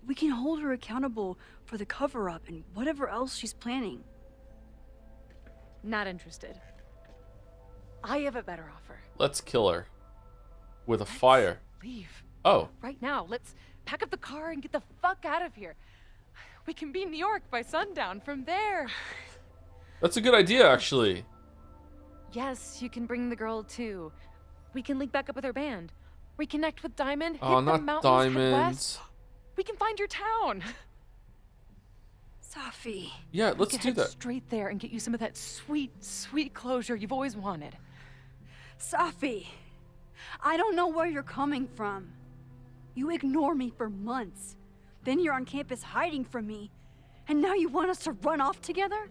[SPEAKER 4] We can hold her accountable for the cover-up and whatever else she's planning.
[SPEAKER 12] Not interested. I have a better offer.
[SPEAKER 1] Let's kill her. With a fire.
[SPEAKER 12] Leave.
[SPEAKER 1] Oh.
[SPEAKER 12] Right now. Let's pack up the car and get the fuck out of here. We can be in New York by sundown. From there.
[SPEAKER 1] That's a good idea, actually.
[SPEAKER 12] Yes, you can bring the girl too. We can link back up with her band. Reconnect with Diamond.
[SPEAKER 1] Oh,
[SPEAKER 12] hit the
[SPEAKER 1] not
[SPEAKER 12] mountains, head
[SPEAKER 1] diamonds.
[SPEAKER 12] west. We can find your town.
[SPEAKER 4] Safi.
[SPEAKER 1] Yeah,
[SPEAKER 12] We
[SPEAKER 1] let's
[SPEAKER 12] can
[SPEAKER 1] do
[SPEAKER 12] head
[SPEAKER 1] that.
[SPEAKER 12] straight there and get you some of that sweet, sweet closure you've always wanted.
[SPEAKER 4] Safi, I don't know where you're coming from. You ignore me for months. Then you're on campus hiding from me. And now you want us to run off together?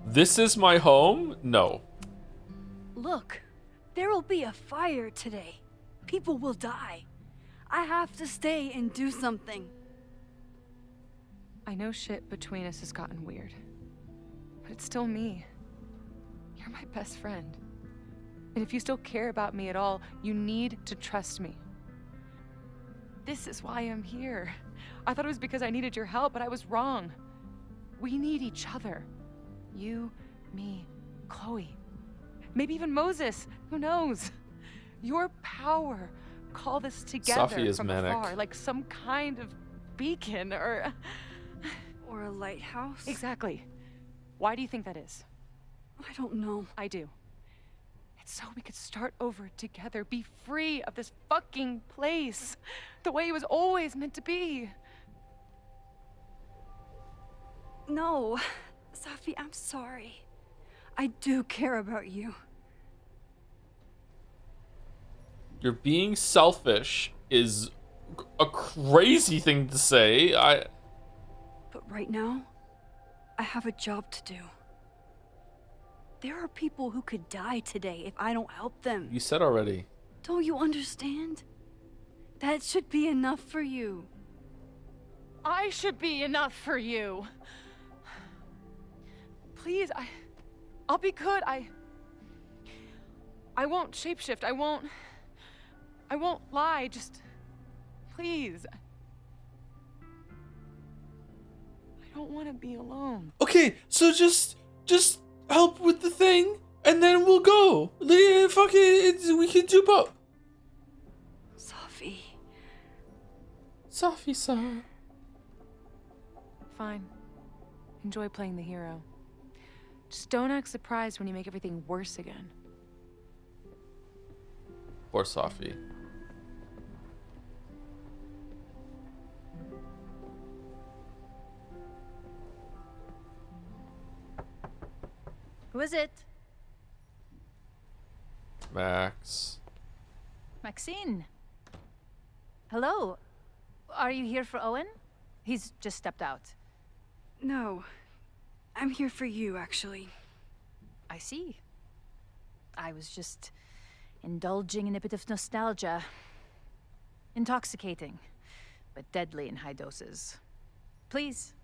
[SPEAKER 1] This is my home? No.
[SPEAKER 4] Look, there will be a fire today. People will die. I have to stay and do something.
[SPEAKER 12] I know shit between us has gotten weird. But it's still me. You're my best friend. And if you still care about me at all, you need to trust me. This is why I'm here. I thought it was because I needed your help, but I was wrong. We need each other. You, me, Chloe. Maybe even Moses. Who knows? Your power. Call this together
[SPEAKER 1] Safi is
[SPEAKER 12] from
[SPEAKER 1] manic.
[SPEAKER 12] afar, like some kind of beacon or
[SPEAKER 4] a lighthouse?
[SPEAKER 12] Exactly. Why do you think that is?
[SPEAKER 4] I don't know.
[SPEAKER 12] I do. It's so we could start over together, be free of this fucking place, the way it was always meant to be.
[SPEAKER 4] No, Safi, I'm sorry. I do care about you.
[SPEAKER 1] You're being selfish is a crazy thing to say.
[SPEAKER 4] But right now, I have a job to do. There are people who could die today if I don't help them.
[SPEAKER 1] You said already.
[SPEAKER 4] Don't you understand? That should be enough for you.
[SPEAKER 12] I should be enough for you. Please, I'll be good. I won't shapeshift. I won't lie. Just please. I don't want to be alone.
[SPEAKER 1] Okay, so just help with the thing, and then we'll go. Fuck it, we can do both.
[SPEAKER 4] Safi.
[SPEAKER 1] Safi-san.
[SPEAKER 12] Fine. Enjoy playing the hero. Just don't act surprised when you make everything worse again.
[SPEAKER 1] Poor Safi.
[SPEAKER 18] Who is it?
[SPEAKER 1] Max.
[SPEAKER 18] Maxine. Hello. Are you here for Owen? He's just stepped out.
[SPEAKER 4] No. I'm here for you, actually.
[SPEAKER 18] I see. I was just indulging in a bit of nostalgia. Intoxicating, but deadly in high doses. Please.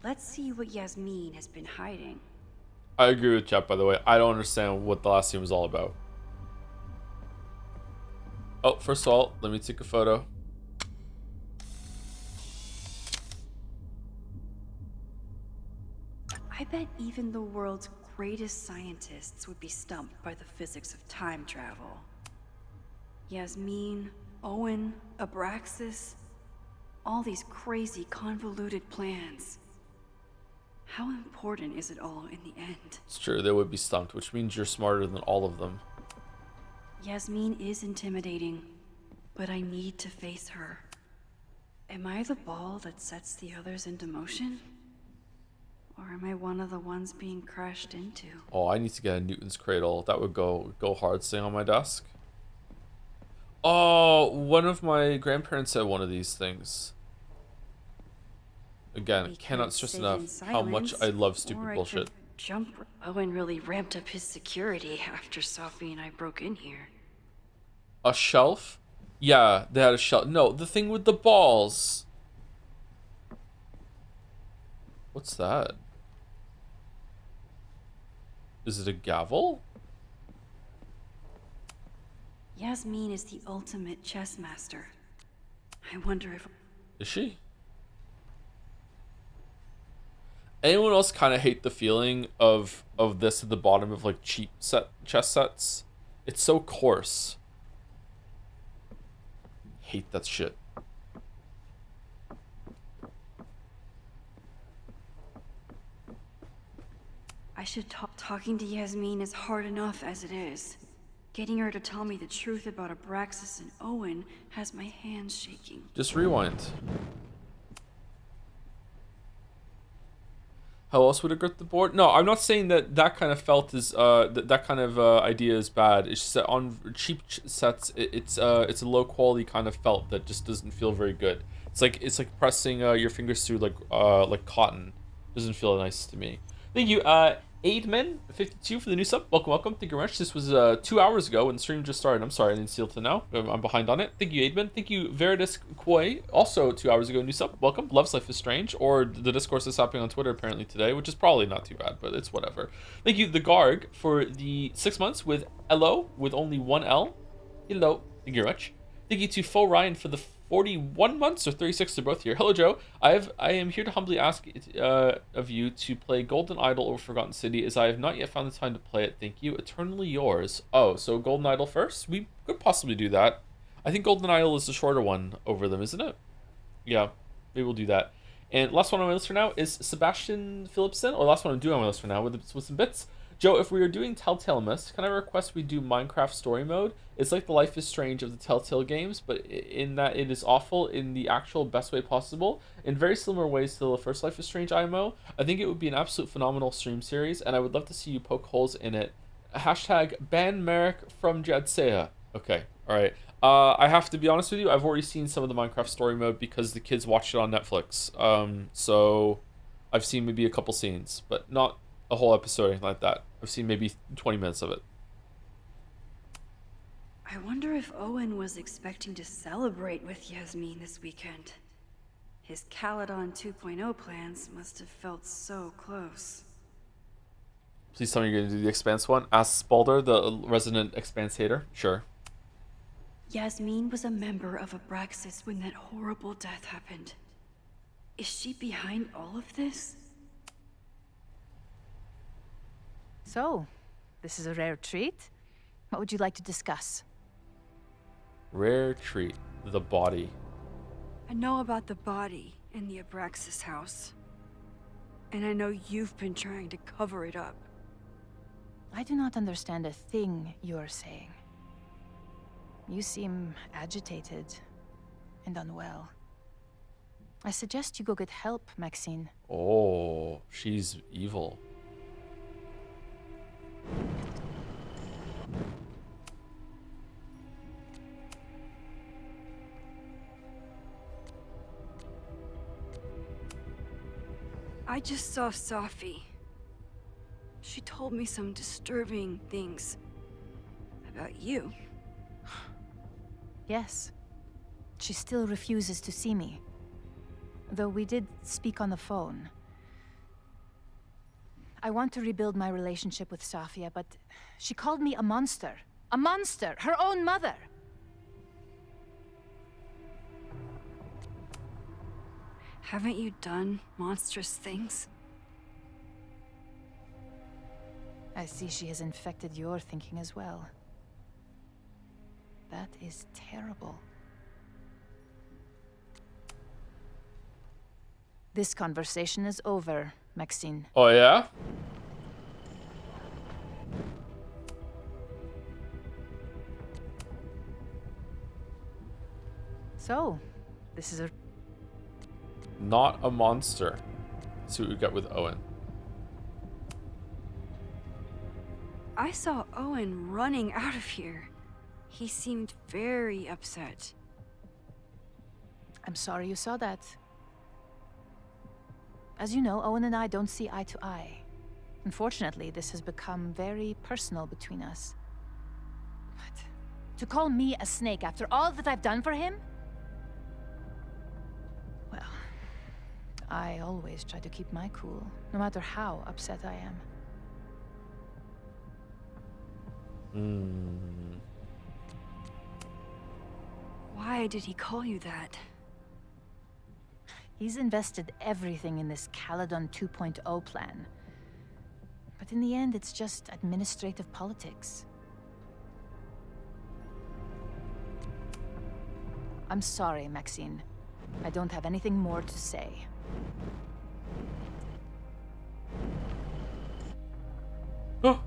[SPEAKER 4] Let's see what Yasmin has been hiding.
[SPEAKER 1] I agree with Chet, by the way. I don't understand what the last scene was all about. Oh, first of all, let me take a photo.
[SPEAKER 4] I bet even the world's greatest scientists would be stumped by the physics of time travel. Yasmin, Owen, Abraxas, all these crazy convoluted plans. How important is it all in the end?
[SPEAKER 1] It's true, they would be stumped, which means you're smarter than all of them.
[SPEAKER 4] Yasmin is intimidating, but I need to face her. Am I the ball that sets the others into motion? Or am I one of the ones being crashed into?
[SPEAKER 1] Oh, I need to get a Newton's cradle. That would go hard staying on my desk. Oh, one of my grandparents had one of these things. Again,
[SPEAKER 4] We
[SPEAKER 1] cannot
[SPEAKER 4] could
[SPEAKER 1] stress
[SPEAKER 4] sit
[SPEAKER 1] enough
[SPEAKER 4] in
[SPEAKER 1] how much I
[SPEAKER 4] silence,
[SPEAKER 1] love
[SPEAKER 4] or
[SPEAKER 1] stupid
[SPEAKER 4] I
[SPEAKER 1] bullshit.
[SPEAKER 4] could jump. Owen really ramped up his security after Sophie and I broke in here.
[SPEAKER 1] A shelf? Yeah, they had a shelf. No, the thing with the balls. What's that? Is it a gavel?
[SPEAKER 4] Yasmin is the ultimate chess master. I wonder if...
[SPEAKER 1] Is she? Anyone else kind of hate the feeling of this at the bottom of like cheap chess sets? It's so coarse. Hate that shit.
[SPEAKER 4] I should talking to Yasmin is hard enough as it is. Getting her to tell me the truth about Abraxas and Owen has my hands shaking.
[SPEAKER 1] Just rewind. How else would it grip the board? No, I'm not saying that kind of felt is that kind of idea is bad. It's just that on cheap sets, it's a low quality kind of felt that just doesn't feel very good. It's like pressing your fingers through like cotton. Doesn't feel nice to me. Thank you, Aidman52 for the new sub. Welcome. Thank you very much. This was 2 hours ago when the stream just started. I'm sorry I didn't see it till now. I'm behind on it. Thank you, Aidman. Thank you, Veritas Koi. Also 2 hours ago, new sub. Welcome. Love's Life is Strange, or the discourse is happening on Twitter apparently today, which is probably not too bad, but it's whatever. Thank you, the Garg, for the 6 months with Elo with only one L. Hello. Thank you very much. Thank you to Fo Ryan for the 41 months or 36 to both here. Hello, Joe. I am here to humbly ask of you to play Golden Idol over Forgotten City, as I have not yet found the time to play it. Thank you. Eternally yours. Oh, so Golden Idol first? We could possibly do that. I think Golden Idol is the shorter one over them, isn't it? Yeah, maybe we'll do that. And last one on my list for now is Sebastian Philipson, or last one I'm doing on my list for now with some bits. Joe, if we are doing Telltale Mist, can I request we do Minecraft Story Mode? It's like the Life is Strange of the Telltale games, but in that it is awful in the actual best way possible, in very similar ways to the first Life is Strange IMO. I think it would be an absolute phenomenal stream series, and I would love to see you poke holes in it. Hashtag ban Merrick from Jadseya. Okay, alright. I have to be honest with you, I've already seen some of the Minecraft Story Mode because the kids watched it on Netflix. So I've seen maybe a couple scenes, but not a whole episode or anything like that. I've seen maybe 20 minutes of it.
[SPEAKER 4] I wonder if Owen was expecting to celebrate with Yasmin this weekend. His Caledon 2.0 plans must have felt so close.
[SPEAKER 1] Please tell me you're going to do the Expanse one. Ask Spalder, the resident Expanse hater. Sure.
[SPEAKER 4] Yasmin was a member of Abraxas when that horrible death happened. Is she behind all of this?
[SPEAKER 18] So, this is a rare treat. What would you like to discuss?
[SPEAKER 1] Rare treat. The body.
[SPEAKER 4] I know about the body in the Abraxas house. And I know you've been trying to cover it up.
[SPEAKER 18] I do not understand a thing you're saying. You seem agitated and unwell. I suggest you go get help, Maxine.
[SPEAKER 1] Oh, she's evil.
[SPEAKER 4] I just saw Sophie. She told me some disturbing things about you.
[SPEAKER 18] Yes. She still refuses to see me. Though we did speak on the phone. I want to rebuild my relationship with Safia, but she called me a monster. A monster! Her own mother!
[SPEAKER 4] Haven't you done monstrous things?
[SPEAKER 18] I see she has infected your thinking as well. That is terrible. This conversation is over, Maxine.
[SPEAKER 1] Oh, yeah?
[SPEAKER 18] So, this is a...
[SPEAKER 1] Not a monster. Let's see what we got with Owen.
[SPEAKER 4] I saw Owen running out of here. He seemed very upset.
[SPEAKER 18] I'm sorry you saw that. As you know, Owen and I don't see eye to eye. Unfortunately, this has become very personal between us. But to call me a snake after all that I've done for him? Well, I always try to keep my cool, no matter how upset I am.
[SPEAKER 4] Why did he call you that?
[SPEAKER 18] He's invested everything in this Caledon 2.0 plan. But in the end, it's just administrative politics. I'm sorry, Maxine. I don't have anything more to say.
[SPEAKER 1] Oh.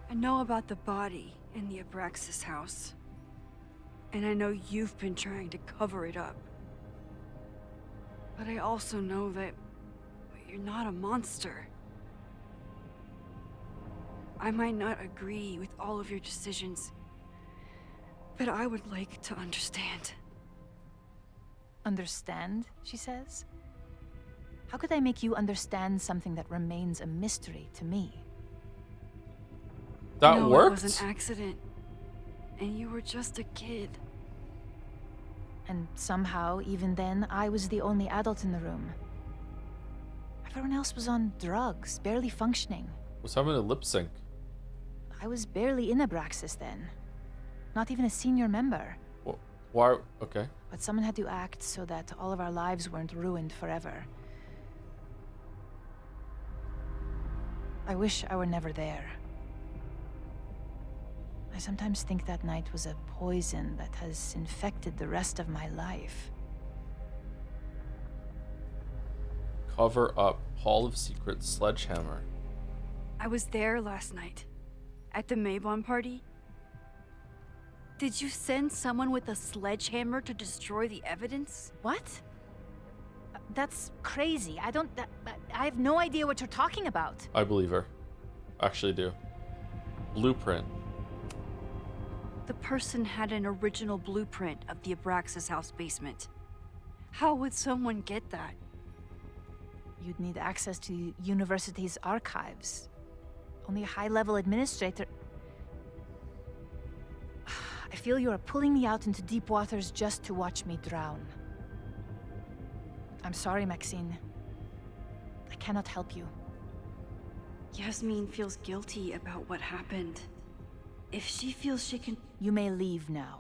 [SPEAKER 4] I know about the body in the Abraxas house. And I know you've been trying to cover it up. But I also know that you're not a monster. I might not agree with all of your decisions, but I would like to understand.
[SPEAKER 18] Understand, she says? How could I make you understand something that remains a mystery to me?
[SPEAKER 1] That
[SPEAKER 4] no,
[SPEAKER 1] worked?
[SPEAKER 4] It was an accident. And you were just a kid.
[SPEAKER 18] And somehow, even then, I was the only adult in the room. Everyone else was on drugs, barely functioning.
[SPEAKER 1] Was having a lip sync.
[SPEAKER 18] I was barely in Abraxas then. Not even a senior member.
[SPEAKER 1] Why? Okay.
[SPEAKER 18] But someone had to act so that all of our lives weren't ruined forever. I wish I were never there. I sometimes think that night was a poison that has infected the rest of my life.
[SPEAKER 1] Cover up. Hall of Secrets sledgehammer.
[SPEAKER 4] I was there last night. At the Maybon party. Did you send someone with a sledgehammer to destroy the evidence?
[SPEAKER 18] What? That's crazy. I have no idea what you're talking about.
[SPEAKER 1] I believe her. Actually do. Blueprint.
[SPEAKER 4] The person had an original blueprint of the Abraxas house basement. How would someone get that?
[SPEAKER 18] You'd need access to the university's archives. Only a high-level administrator... I feel you are pulling me out into deep waters just to watch me drown. I'm sorry, Maxine. I cannot help you.
[SPEAKER 4] Yasmin feels guilty about what happened. If she feels she can...
[SPEAKER 18] You may leave now.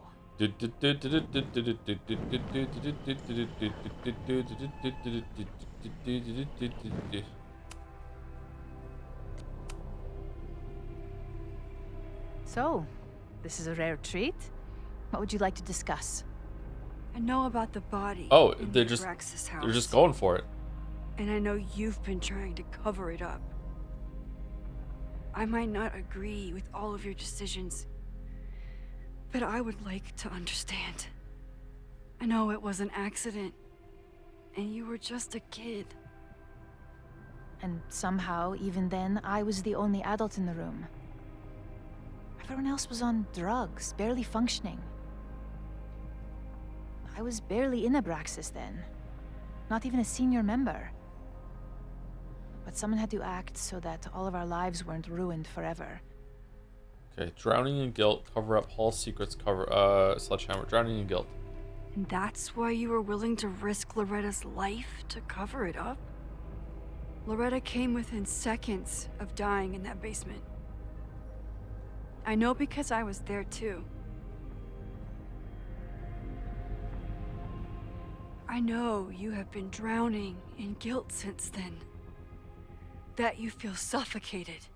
[SPEAKER 18] So, this is a rare treat. What would you like to discuss?
[SPEAKER 4] I know about the body.
[SPEAKER 1] Oh,
[SPEAKER 4] in
[SPEAKER 1] they're
[SPEAKER 4] the
[SPEAKER 1] just
[SPEAKER 4] Abraxas house.
[SPEAKER 1] they're just going for it.
[SPEAKER 4] And I know you've been trying to cover it up. I might not agree with all of your decisions, but I would like to understand. I know it was an accident, and you were just a kid.
[SPEAKER 18] And somehow, even then, I was the only adult in the room. Everyone else was on drugs, barely functioning. I was barely in Abraxas then. Not even a senior member. But someone had to act so that all of our lives weren't ruined forever.
[SPEAKER 1] Okay, drowning in guilt, cover up Hall Secrets, cover sledgehammer, drowning in guilt.
[SPEAKER 4] And that's why you were willing to risk Loretta's life to cover it up? Loretta came within seconds of dying in that basement. I know because I was there too. I know you have been drowning in guilt since then. That you feel suffocated.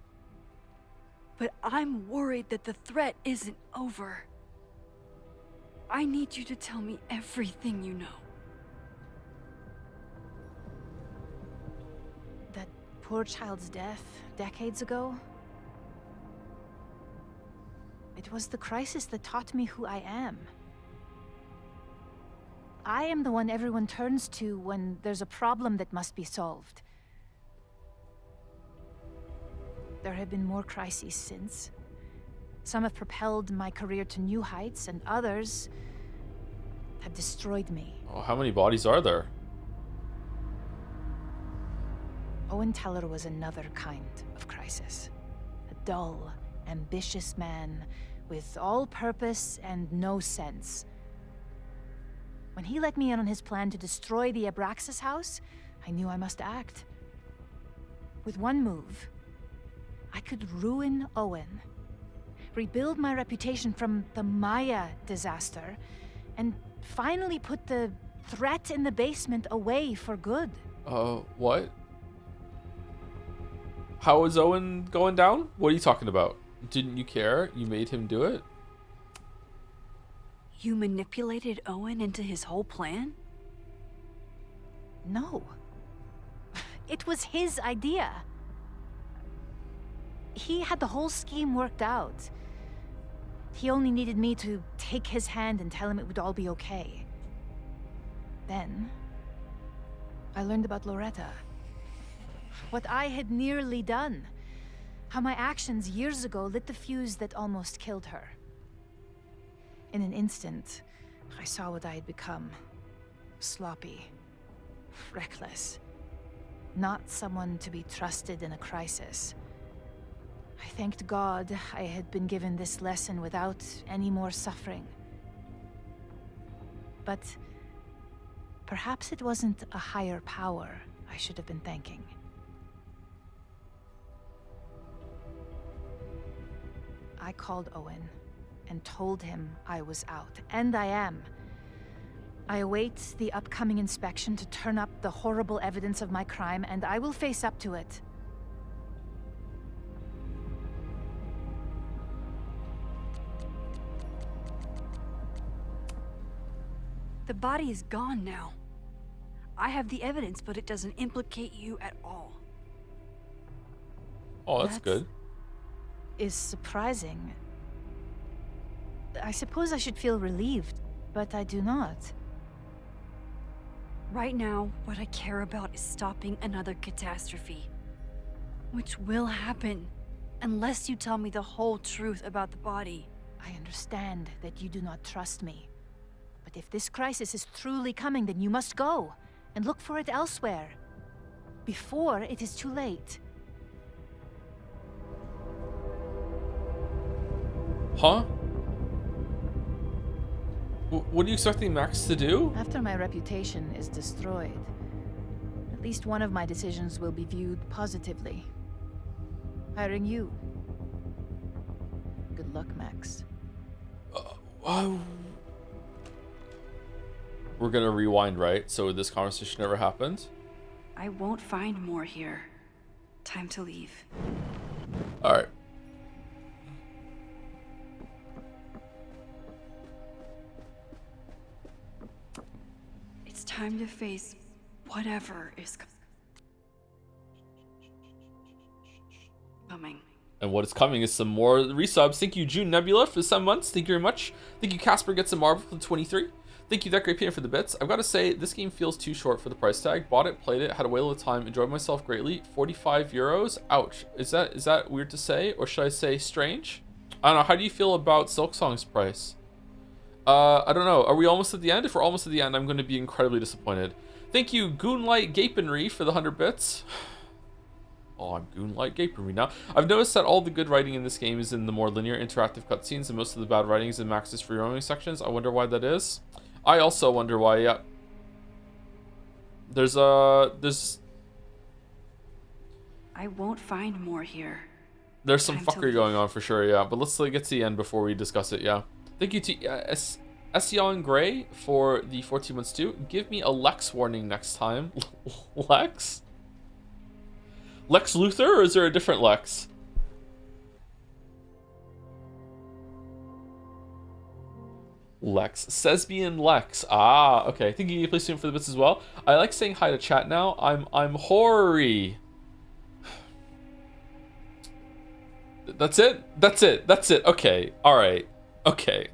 [SPEAKER 4] But I'm worried that the threat isn't over. I need you to tell me everything you know.
[SPEAKER 18] That poor child's death decades ago? It was the crisis that taught me who I am. I am the one everyone turns to when there's a problem that must be solved. There have been more crises since. Some have propelled my career to new heights, and others have destroyed me.
[SPEAKER 1] Oh, how many bodies are there?
[SPEAKER 18] Owen Teller was another kind of crisis. A dull, ambitious man with all purpose and no sense. When he let me in on his plan to destroy the Abraxas house, I knew I must act. With one move, I could ruin Owen, rebuild my reputation from the Maya disaster, and finally put the threat in the basement away for good.
[SPEAKER 1] What? How is Owen going down? What are you talking about? Didn't you care? You made him do it?
[SPEAKER 4] You manipulated Owen into his whole plan?
[SPEAKER 18] No. It was his idea. He had the whole scheme worked out. He only needed me to take his hand and tell him it would all be okay. Then, I learned about Loretta. What I had nearly done. How my actions years ago lit the fuse that almost killed her. In an instant, I saw what I had become. Sloppy. Reckless. Not someone to be trusted in a crisis. I thanked God I had been given this lesson without any more suffering. But perhaps it wasn't a higher power I should have been thanking. I called Owen and told him I was out, and I am. I await the upcoming inspection to turn up the horrible evidence of my crime, and I will face up to it.
[SPEAKER 4] The body is gone now. I have the evidence, but it doesn't implicate you at all.
[SPEAKER 1] Oh, that's good.
[SPEAKER 18] Is surprising. I suppose I should feel relieved, but I do not.
[SPEAKER 4] Right now, what I care about is stopping another catastrophe. Which will happen, unless you tell me the whole truth about the body.
[SPEAKER 18] I understand that you do not trust me. But if this crisis is truly coming, then you must go and look for it elsewhere. Before it is too late.
[SPEAKER 1] Huh? What are you expecting Max to do?
[SPEAKER 18] After my reputation is destroyed, at least one of my decisions will be viewed positively. Hiring you. Good luck, Max.
[SPEAKER 1] We're gonna rewind, right? So this conversation never happened?
[SPEAKER 4] I won't find more here. Time to leave.
[SPEAKER 1] Alright.
[SPEAKER 4] It's time to face whatever is coming.
[SPEAKER 1] And what is coming is some more resubs. Thank you, June Nebula, for the 7 months. Thank you very much. Thank you, Casper Gets a Marvel for the 23. Thank you, That Great Peter, for the bits. I've got to say, this game feels too short for the price tag. Bought it, played it, had a whale of time, enjoyed myself greatly. 45 euros? Ouch. Is that weird to say? Or should I say strange? I don't know. How do you feel about Silksong's price? I don't know. Are we almost at the end? If we're almost at the end, I'm going to be incredibly disappointed. Thank you, Goonlight Gapenry, for the 100 bits. Oh, I'm Goonlight Gapenry now. I've noticed that all the good writing in this game is in the more linear interactive cutscenes, and most of the bad writing is in Max's free roaming sections. I wonder why that is. I also wonder why, yeah. There's
[SPEAKER 4] I won't find more here.
[SPEAKER 1] There's some fuckery going on for sure, yeah. But let's get to the end before we discuss it, yeah. Thank you to Ession Gray for the 14 months too. Give me a Lex warning next time. Lex? Lex Luthor, or is there a different Lex? Lex. Sesbian Lex. Ah, okay. Thank you, please, for the bits as well. I like saying hi to chat now. I'm Hori. That's it? That's it. That's it. Okay. Alright. Okay.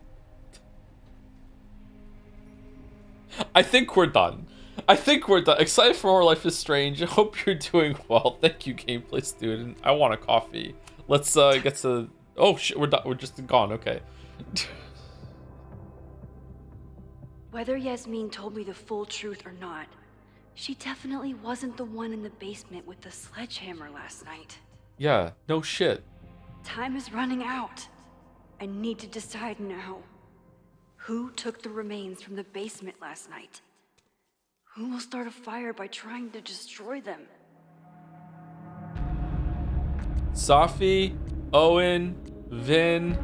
[SPEAKER 1] I think we're done. Excited for more Life is Strange. I hope you're doing well. Thank you, gameplay student. I want a coffee. Let's get to. Oh shit, we're done. We're just gone. Okay.
[SPEAKER 4] Whether Yasmin told me the full truth or not, she definitely wasn't the one in the basement with the sledgehammer last night.
[SPEAKER 1] Yeah. No shit.
[SPEAKER 4] Time is running out. I need to decide now. Who took the remains from the basement last night? Who will start a fire by trying to destroy them?
[SPEAKER 1] Safi, Owen, Vin,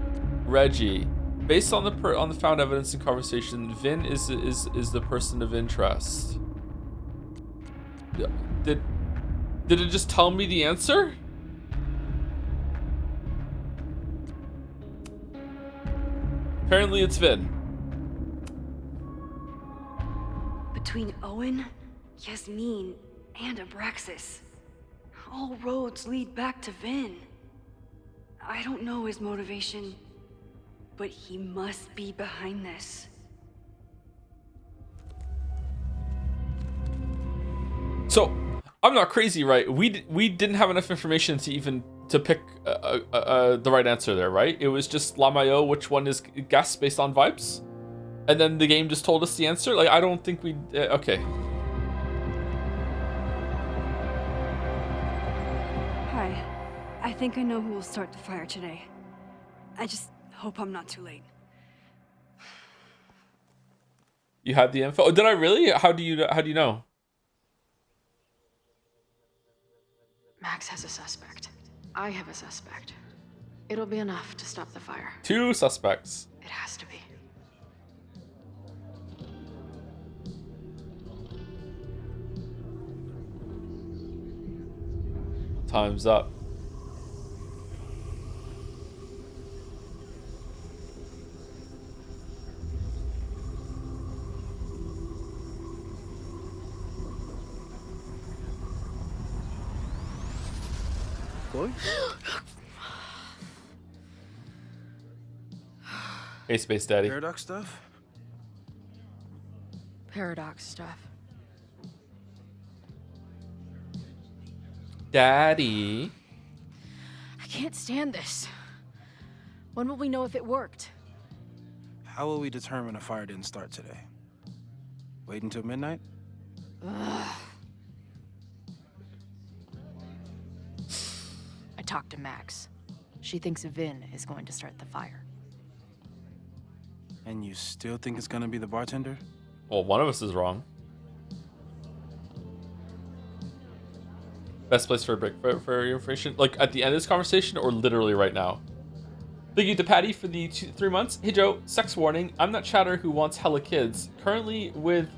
[SPEAKER 1] Reggie. Based on the found evidence and conversation, Vin is the person of interest. Did it just tell me the answer? Apparently it's Vin.
[SPEAKER 4] Between Owen, Yasmin, and Abraxas, all roads lead back to Vin. I don't know his motivation, but he must be behind this.
[SPEAKER 1] So, I'm not crazy, right? We didn't have enough information to pick the right answer there, right? It was just Lamayo, which one is guess based on vibes? And then the game just told us the answer? Like, I don't think we... okay.
[SPEAKER 4] Hi. I think I know who will start the fire today. I just hope I'm not too late.
[SPEAKER 1] You had the info? Oh, did I really? How do you know?
[SPEAKER 3] Max has a suspect. I have a suspect. It'll be enough to stop the fire.
[SPEAKER 1] 2 suspects.
[SPEAKER 3] It has to be.
[SPEAKER 1] Time's up.
[SPEAKER 8] Boy?
[SPEAKER 1] Hey, Space Daddy.
[SPEAKER 8] Paradox stuff?
[SPEAKER 3] Paradox stuff.
[SPEAKER 1] Daddy.
[SPEAKER 3] I can't stand this. When will we know if it worked?
[SPEAKER 8] How will we determine a fire didn't start today? Wait until midnight?
[SPEAKER 3] Ugh. I talked to Max. She thinks Vin is going to start the fire.
[SPEAKER 8] And you still think it's gonna be the bartender?
[SPEAKER 1] Well, one of us is wrong. Best place for a break for your information? Like at the end of this conversation or literally right now? Thank you to Patty for the 3 months. Hey Joe, sex warning. I'm that chatter who wants hella kids. Currently with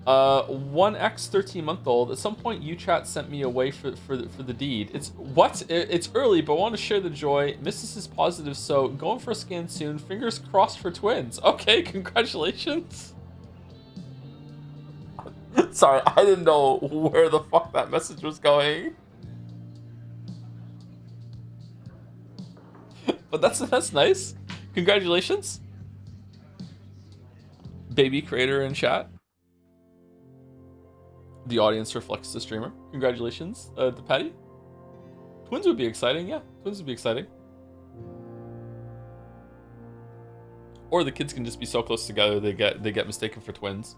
[SPEAKER 1] one ex-13-month-old. At some point UChat sent me away for the deed. It's what? It's early, but I want to share the joy. Mrs. is positive, so going for a scan soon. Fingers crossed for twins. Okay, congratulations. Sorry, I didn't know where the fuck that message was going. But that's nice. Congratulations. Baby creator in chat. The audience reflects the streamer. Congratulations to Patty. Twins would be exciting, yeah. Twins would be exciting. Or the kids can just be so close together they get mistaken for twins.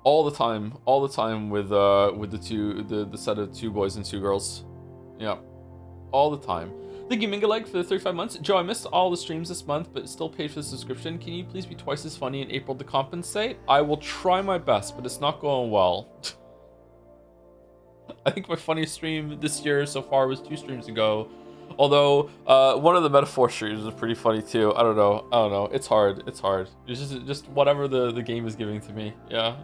[SPEAKER 1] All the time with the set of 2 boys and 2 girls. Yeah. All the time. Thank you, Mingaleg, for the 35 months. Joe, I missed all the streams this month, but still paid for the subscription. Can you please be twice as funny in April to compensate? I will try my best, but it's not going well. I think my funniest stream this year so far was 2 streams ago. Although, one of the metaphor streams was pretty funny too. I don't know. It's hard. It's just whatever the game is giving to me. Yeah.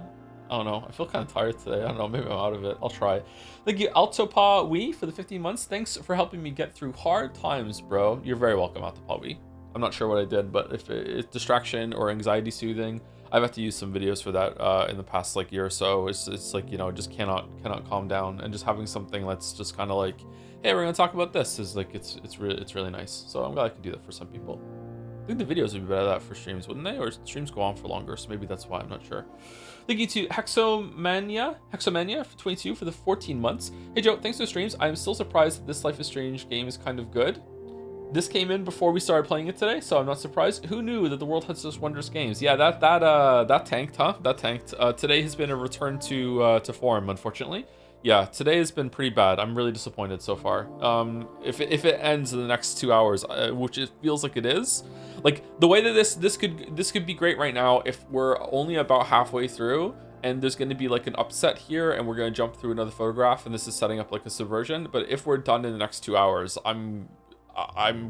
[SPEAKER 1] I don't know. I feel kind of tired today. I don't know. Maybe I'm out of it. I'll try. Thank you, Altopa Wee, for the 15 months. Thanks for helping me get through hard times, bro. You're very welcome, Altopa Wee. I'm not sure what I did, but if it's distraction or anxiety soothing, I've had to use some videos for that in the past like year or so. It's like, you know, just cannot calm down, and just having something that's just kind of like, hey, we're gonna talk about this is like it's really nice. So I'm glad I can do that for some people. I think the videos would be better at that for streams, wouldn't they? Or streams go on for longer, so maybe that's why, I'm not sure. Thank you to Hexomania for 22 for the 14 months. Hey Joe, thanks for the streams. I'm still surprised that this Life is Strange game is kind of good. This came in before we started playing it today, so I'm not surprised. Who knew that the world had such wondrous games? Yeah, that tanked, huh? That tanked. Today has been a return to form, unfortunately. Yeah, today has been pretty bad. I'm really disappointed so far. If it ends in the next 2 hours, which it feels like it is, like the way that this could be great right now if we're only about halfway through and there's going to be like an upset here and we're going to jump through another photograph and this is setting up like a subversion. But if we're done in the next 2 hours, I'm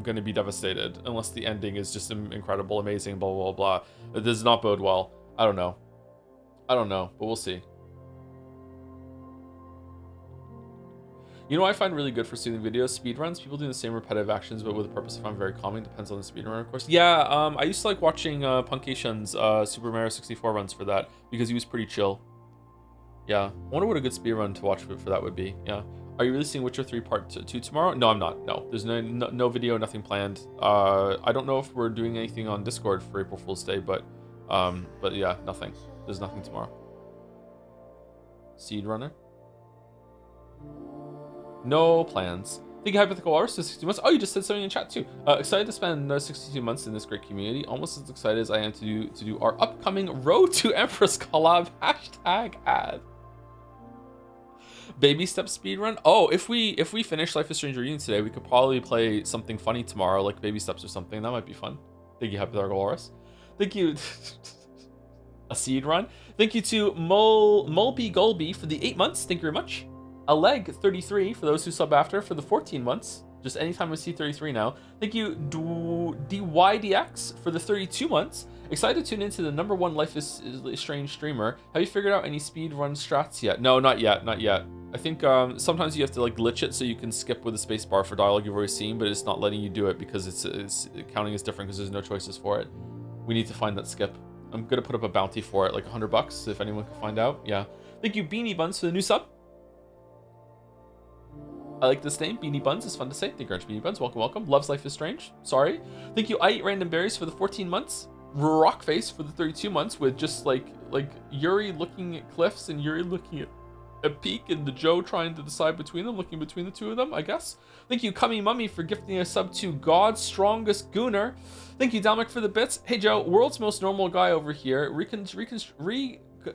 [SPEAKER 1] going to be devastated unless the ending is just incredible, amazing, blah, blah, blah. It does not bode well. I don't know, but we'll see. You know what I find really good for soothing videos? Speedruns. People doing the same repetitive actions, but with a purpose I find very calming. Depends on the speedrunner, of course. Yeah, I used to like watching Punkation's Super Mario 64 runs for that, because he was pretty chill. Yeah, I wonder what a good speedrun to watch for that would be. Yeah. Are you releasing Witcher 3 Part 2 tomorrow? No, I'm not. No, there's no video, nothing planned. I don't know if we're doing anything on Discord for April Fool's Day, but yeah, nothing. There's nothing tomorrow. Seed Runner. No plans. Thank you, Hypothetical Hours, for 62 months. Oh, you just said something in chat too. Excited to spend another 62 months in this great community. Almost as excited as I am to do our upcoming Road to Empress collab #ad. Baby step speedrun. Oh, if we finish Life is Strange Reunion today, we could probably play something funny tomorrow, like Baby Steps or something. That might be fun. Thank you, Hypothetical Hours. Thank you. A seed run. Thank you to Mulby Gulby for the 8 months. Thank you very much. A leg 33 for those who sub after for the 14 months. Just anytime I see 33 now. Thank you DYDX for the 32 months. Excited to tune into the #1 Life is Strange streamer. Have you figured out any speed run strats yet? No, not yet. I think sometimes you have to like glitch it so you can skip with a space bar for dialogue you've already seen, but it's not letting you do it because it's counting is different because there's no choices for it. We need to find that skip. I'm gonna put up a bounty for it, like $100 if anyone can find out. Yeah. Thank you Beanie Buns for the new sub. I like this name, Beanie Buns. It's fun to say. Thank you very much, Beanie Buns. Welcome, welcome. Loves Life is Strange. Sorry. Thank you, I Eat Random Berries for the 14 months. Rockface for the 32 months with just like Yuri looking at cliffs and Yuri looking at a peak and the Joe trying to decide between them, looking between the two of them, I guess. Thank you, Cummy Mummy, for gifting a sub to God's Strongest Gooner. Thank you, Dalmic, for the bits. Hey, Joe, world's most normal guy over here.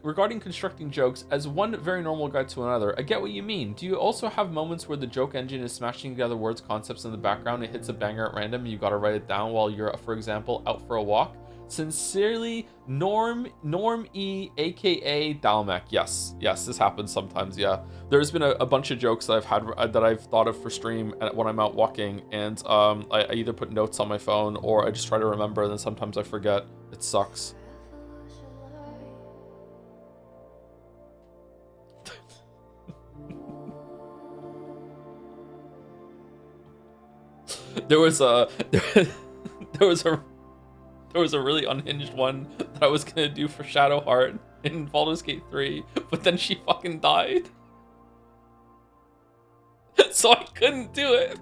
[SPEAKER 1] Regarding constructing jokes as one very normal guy to another, I get what you mean. Do you also have moments where the joke engine is smashing together words, concepts in the background, it hits a banger at random, and you gotta write it down while you're, for example, out for a walk? Sincerely, Norm E, aka Dalmec. Yes, this happens sometimes. Yeah, there's been a bunch of jokes that I've had that I've thought of for stream when I'm out walking, and I either put notes on my phone or I just try to remember, and then sometimes I forget. It sucks. There was a really unhinged one that I was gonna do for Shadowheart in Baldur's Gate 3, but then she fucking died. So I couldn't do it.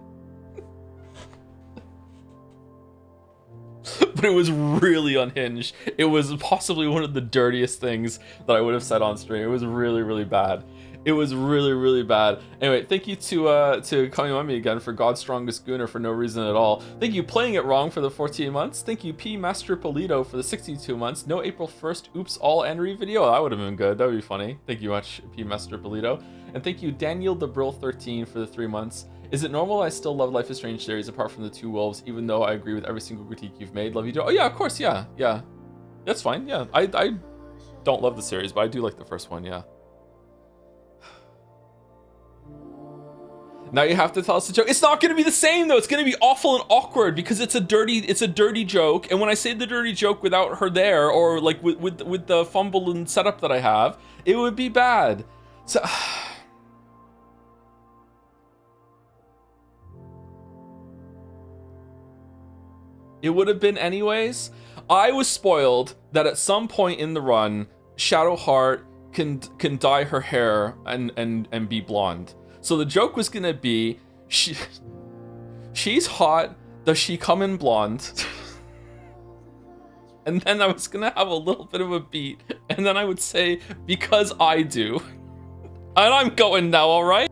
[SPEAKER 1] But it was really unhinged. It was possibly one of the dirtiest things that I would have said on stream. It was really, really bad. It was really, really bad. Anyway, thank you to Kamiyami again for God's Strongest Gooner for no reason at all. Thank you Playing It Wrong for the 14 months. Thank you P Master Polito for the 62 months. No April 1st Oops All Henry video. That would have been good. That would be funny. Thank you much, P Master Polito. And thank you Daniel the Brill 13 for the 3 months. Is it normal I still love Life is Strange series apart from the two wolves, even though I agree with every single critique you've made? Love you, Joe. Oh yeah, of course, yeah. That's fine, yeah. I don't love the series, but I do like the first one, yeah. Now you have to tell us the joke. It's not going to be the same though. It's going to be awful and awkward because it's a dirty joke. And when I say the dirty joke without her there, or like with the fumble and setup that I have, it would be bad. So it would have been anyways. I was spoiled that at some point in the run, Shadowheart can dye her hair and be blonde. So the joke was gonna be, she's hot, does she come in blonde? and then I was gonna have a little bit of a beat, and then I would say, because I do. And I'm going now, alright?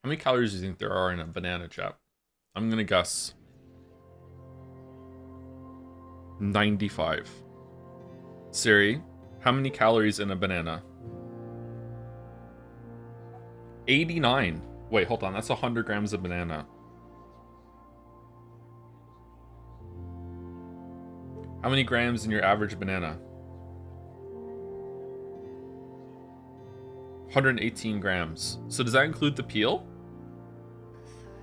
[SPEAKER 1] How many calories do you think there are in a banana, chap? I'm gonna guess 95. Siri, how many calories in a banana? 89. Wait, hold on. That's 100 grams of banana. How many grams in your average banana? 118 grams. So does that include the peel?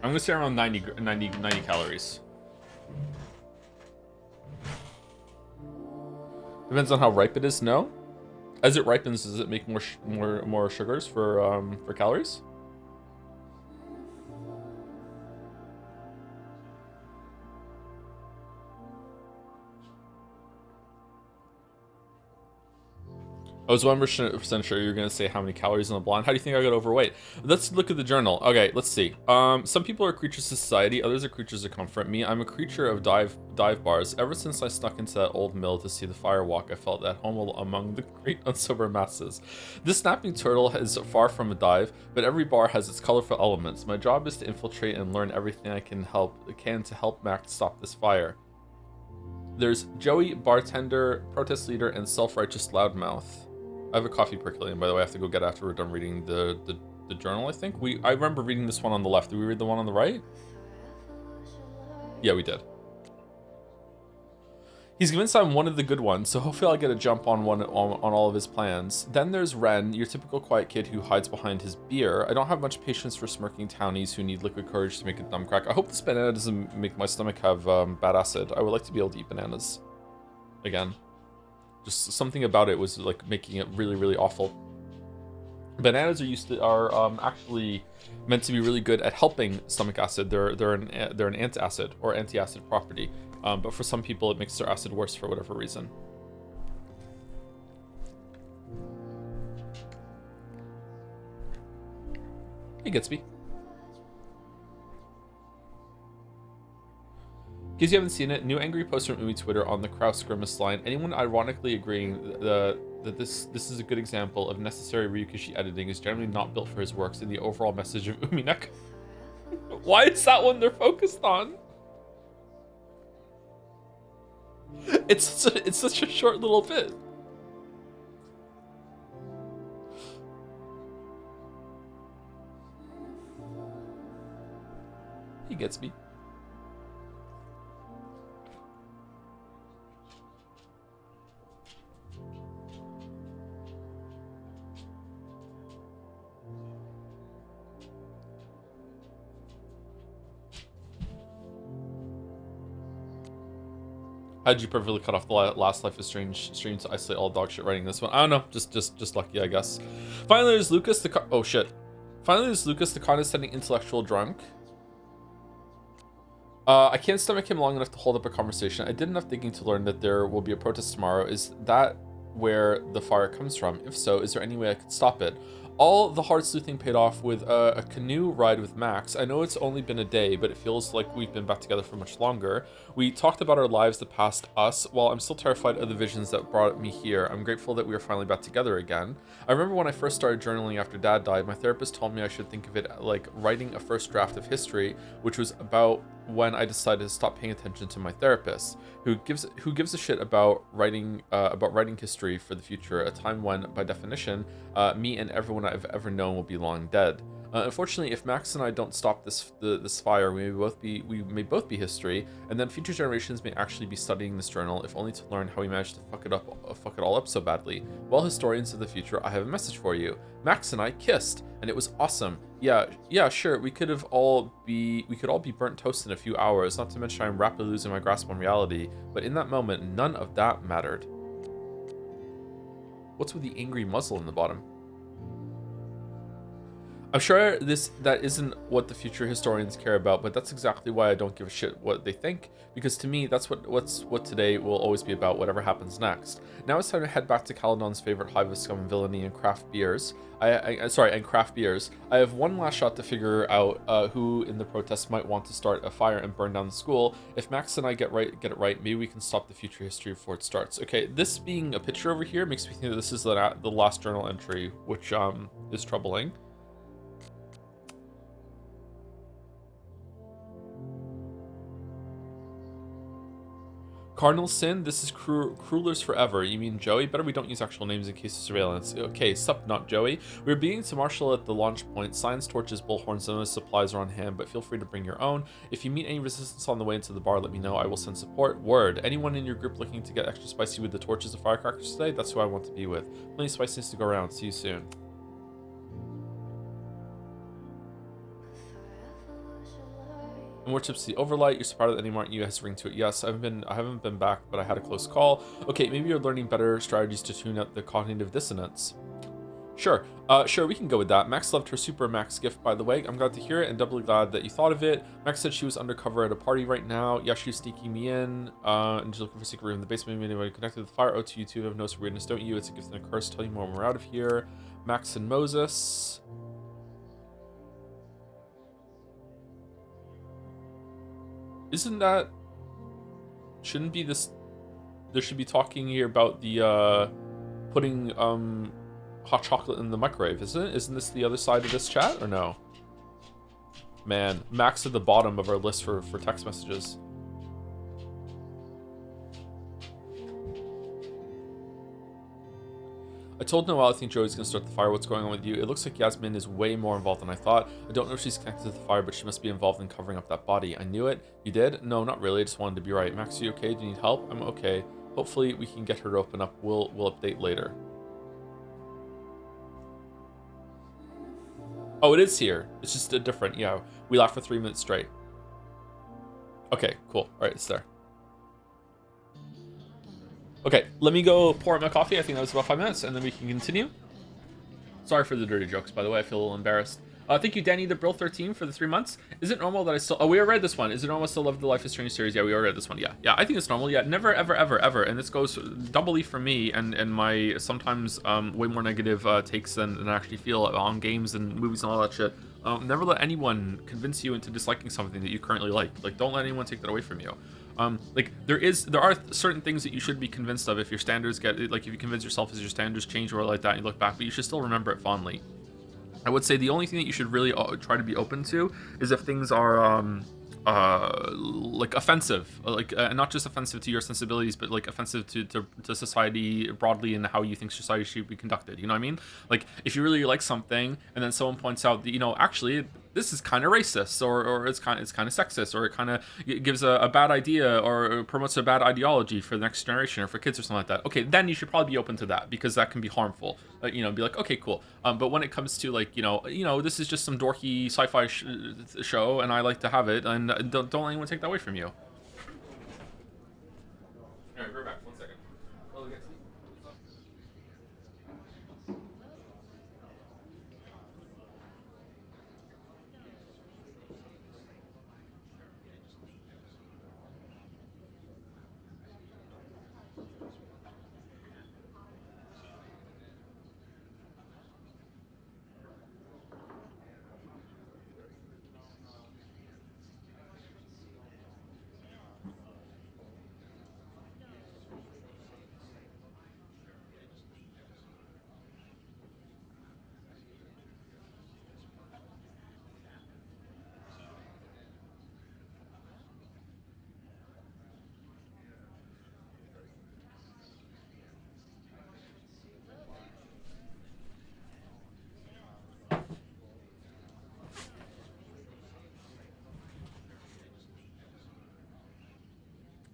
[SPEAKER 1] I'm gonna say around 90 calories. Depends on how ripe it is. No, as it ripens, does it make more sugars for calories? I was 1% sure you were going to say how many calories in the blonde. How do you think I got overweight? Let's look at the journal. Okay, let's see. Some people are creatures of society, others are creatures of comfort. Me, I'm a creature of dive bars. Ever since I snuck into that old mill to see the fire walk, I felt at home among the great unsober masses. This snapping turtle is far from a dive, but every bar has its colorful elements. My job is to infiltrate and learn everything I can to help Mac stop this fire. There's Joey, bartender, protest leader, and self-righteous loudmouth. I have a coffee percolating, by the way. I have to go get after we're done reading the journal, I think. I remember reading this one on the left. Did we read the one on the right? Yeah, we did. He's convinced I'm one of the good ones, so hopefully I'll get a jump on all of his plans. Then there's Ren, your typical quiet kid who hides behind his beer. I don't have much patience for smirking townies who need liquid courage to make a dumb crack. I hope this banana doesn't make my stomach have bad acid. I would like to be able to eat bananas again. Just something about it was like making it really, really awful. Bananas are actually meant to be really good at helping stomach acid. They're an antacid or anti-acid property. But for some people, it makes their acid worse for whatever reason. Hey, Gatsby. In case you haven't seen it, new angry post from Umi Twitter on the Kraus Grimace line. Anyone ironically agreeing that this is a good example of necessary Ryukishi editing is generally not built for his works in the overall message of Uminek. Why is that one they're focused on? It's such a short little bit. He gets me. How'd you perfectly cut off the last Life is Strange stream to isolate all dog shit writing this one? I don't know, just lucky, I guess. Finally, there's Lucas the oh shit. Finally, there's Lucas the condescending intellectual drunk. I can't stomach him long enough to hold up a conversation. I did enough thinking to learn that there will be a protest tomorrow. Is that where the fire comes from? If so, is there any way I could stop it? All the hard sleuthing paid off with a canoe ride with Max. I know it's only been a day, but it feels like we've been back together for much longer. We talked about our lives that passed us. While I'm still terrified of the visions that brought me here, I'm grateful that we are finally back together again. I remember when I first started journaling after Dad died, my therapist told me I should think of it like writing a first draft of history, which was about when I decided to stop paying attention to my therapist, who gives a shit about writing history for the future, a time when, by definition, me and everyone I've ever known will be long dead. Unfortunately, if Max and I don't stop this fire, we may both be history, and then future generations may actually be studying this journal, if only to learn how we managed to fuck it all up so badly. Well, historians of the future, I have a message for you. Max and I kissed, and it was awesome. Yeah, sure. We could all be burnt toast in a few hours. Not to mention I'm rapidly losing my grasp on reality. But in that moment, none of that mattered. What's with the angry muzzle in the bottom? I'm sure that isn't what the future historians care about, but that's exactly why I don't give a shit what they think, because to me, that's what today will always be about, whatever happens next. Now it's time to head back to Caledon's favorite hive of scum and villainy and craft beers. And craft beers. I have one last shot to figure out who in the protest might want to start a fire and burn down the school. If Max and I get it right, maybe we can stop the future history before it starts. Okay, this being a picture over here makes me think that this is the last journal entry, which is troubling. Cardinal Sin, this is Cruelers Forever. You mean Joey? Better we don't use actual names in case of surveillance. Okay, sup, not Joey. We're beginning to marshal at the launch point. Signs, torches, bullhorns, and other supplies are on hand, but feel free to bring your own. If you meet any resistance on the way into the bar, let me know. I will send support. Word. Anyone in your group looking to get extra spicy with the torches and firecrackers today? That's who I want to be with. Plenty of spiciness to go around. See you soon. And more tips to the Overlight. You're surprised that any Martin you has ring to it. Yes, I haven't been back, but I had a close call. Okay, maybe you're learning better strategies to tune out the cognitive dissonance. Sure, sure, we can go with that. Max loved her Super Max gift, by the way. I'm glad to hear it and doubly glad that you thought of it. Max said she was undercover at a party right now. Yeah, she's sneaking me in, and she's looking for a secret room in the basement. Maybe anybody connected to the fire. Oh, to you two have no weirdness, don't you? It's a gift and a curse. Tell you more when we're out of here. Max and Moses. Isn't that... Shouldn't be this... There should be talking here about the, putting, hot chocolate in the microwave, isn't it? Isn't this the other side of this chat, or no? Man, Max at the bottom of our list for text messages. I told Noelle I think Joey's gonna start the fire. What's going on with you? It looks like Yasmin is way more involved than I thought. I don't know if she's connected to the fire, but she must be involved in covering up that body. I knew it. You did? No, not really. I just wanted to be right. Max, are you okay? Do you need help? I'm okay. Hopefully we can get her to open up. We'll update later. Oh, it is here. It's just a different, yeah. We laughed for 3 minutes straight. Okay, cool. All right, it's there. Okay, let me go pour out my coffee. I think that was about 5 minutes, and then we can continue. Sorry for the dirty jokes, by the way. I feel a little embarrassed. Thank you, Danny the Brill 13 for the 3 months. Is it normal that I still... Oh, we already read this one. Is it normal I still love the Life is Strange series? Yeah, we already read this one. Yeah, I think it's normal. Yeah, never, ever, ever, ever. And this goes doubly for me and my sometimes way more negative takes than I actually feel on games and movies and all that shit. Never let anyone convince you into disliking something that you currently like. Like, don't let anyone take that away from you. Like there are certain things that you should be convinced of if your standards get, like if you convince yourself as your standards change or like that and you look back, but you should still remember it fondly. I would say the only thing that you should really try to be open to is if things are like offensive, like not just offensive to your sensibilities, but like offensive to society broadly and how you think society should be conducted. You know what I mean? Like if you really like something and then someone points out that, you know, actually this is kind of racist or it's kind of sexist or it kind of gives a bad idea or promotes a bad ideology for the next generation or for kids or something like that. Okay, then you should probably be open to that because that can be harmful. You know, be like, okay, cool. But when it comes to like, you know, this is just some dorky sci-fi show and I like to have it, and don't let anyone take that away from you. All right, we're back. 1 second.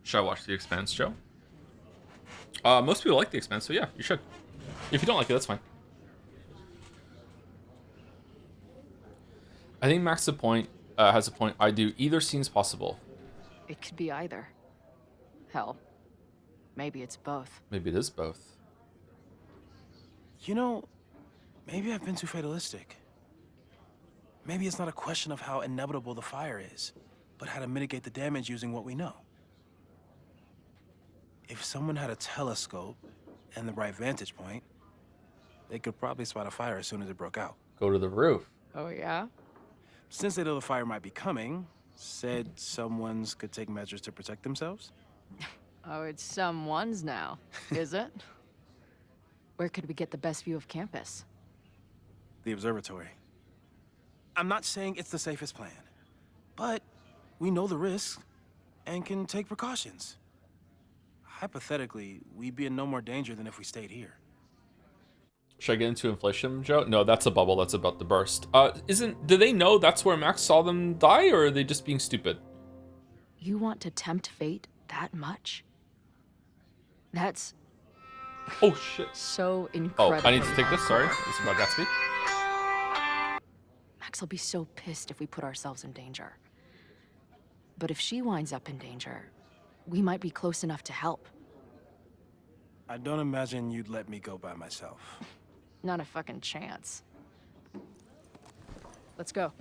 [SPEAKER 1] Should I watch The Expanse, Joe? Most people like The Expanse, so yeah, you should. If you don't like it, that's fine. I think Max has a point. I do. Either seems possible.
[SPEAKER 3] It could be either. Hell, maybe it's both.
[SPEAKER 1] Maybe it is both.
[SPEAKER 8] You know, maybe I've been too fatalistic. Maybe it's not a question of how inevitable the fire is, but how to mitigate the damage using what we know. If someone had a telescope and the right vantage point, they could probably spot a fire as soon as it broke out.
[SPEAKER 1] Go to the roof.
[SPEAKER 3] Oh, yeah?
[SPEAKER 8] Since they know the fire might be coming, said someone's could take measures to protect themselves?
[SPEAKER 3] Oh, it's someone's now, is it? Where could we get the best view of campus?
[SPEAKER 8] The observatory. I'm not saying it's the safest plan, but we know the risks and can take precautions. hypothetically, we'd be in no more danger than if we stayed here.
[SPEAKER 1] Should I get into inflation, Joe? No, that's a bubble that's about to burst. Do they know that's where Max saw them die, or are they just being stupid?
[SPEAKER 3] You want to tempt fate that much? That's...
[SPEAKER 1] Oh, shit.
[SPEAKER 3] So
[SPEAKER 1] Oh,
[SPEAKER 3] incredible.
[SPEAKER 1] I need to take this, sorry. This is about Gatsby.
[SPEAKER 3] Max will be so pissed if we put ourselves in danger. But if she winds up in danger, we might be close enough to help.
[SPEAKER 8] I don't imagine you'd let me go by myself.
[SPEAKER 3] Not a fucking chance. Let's go.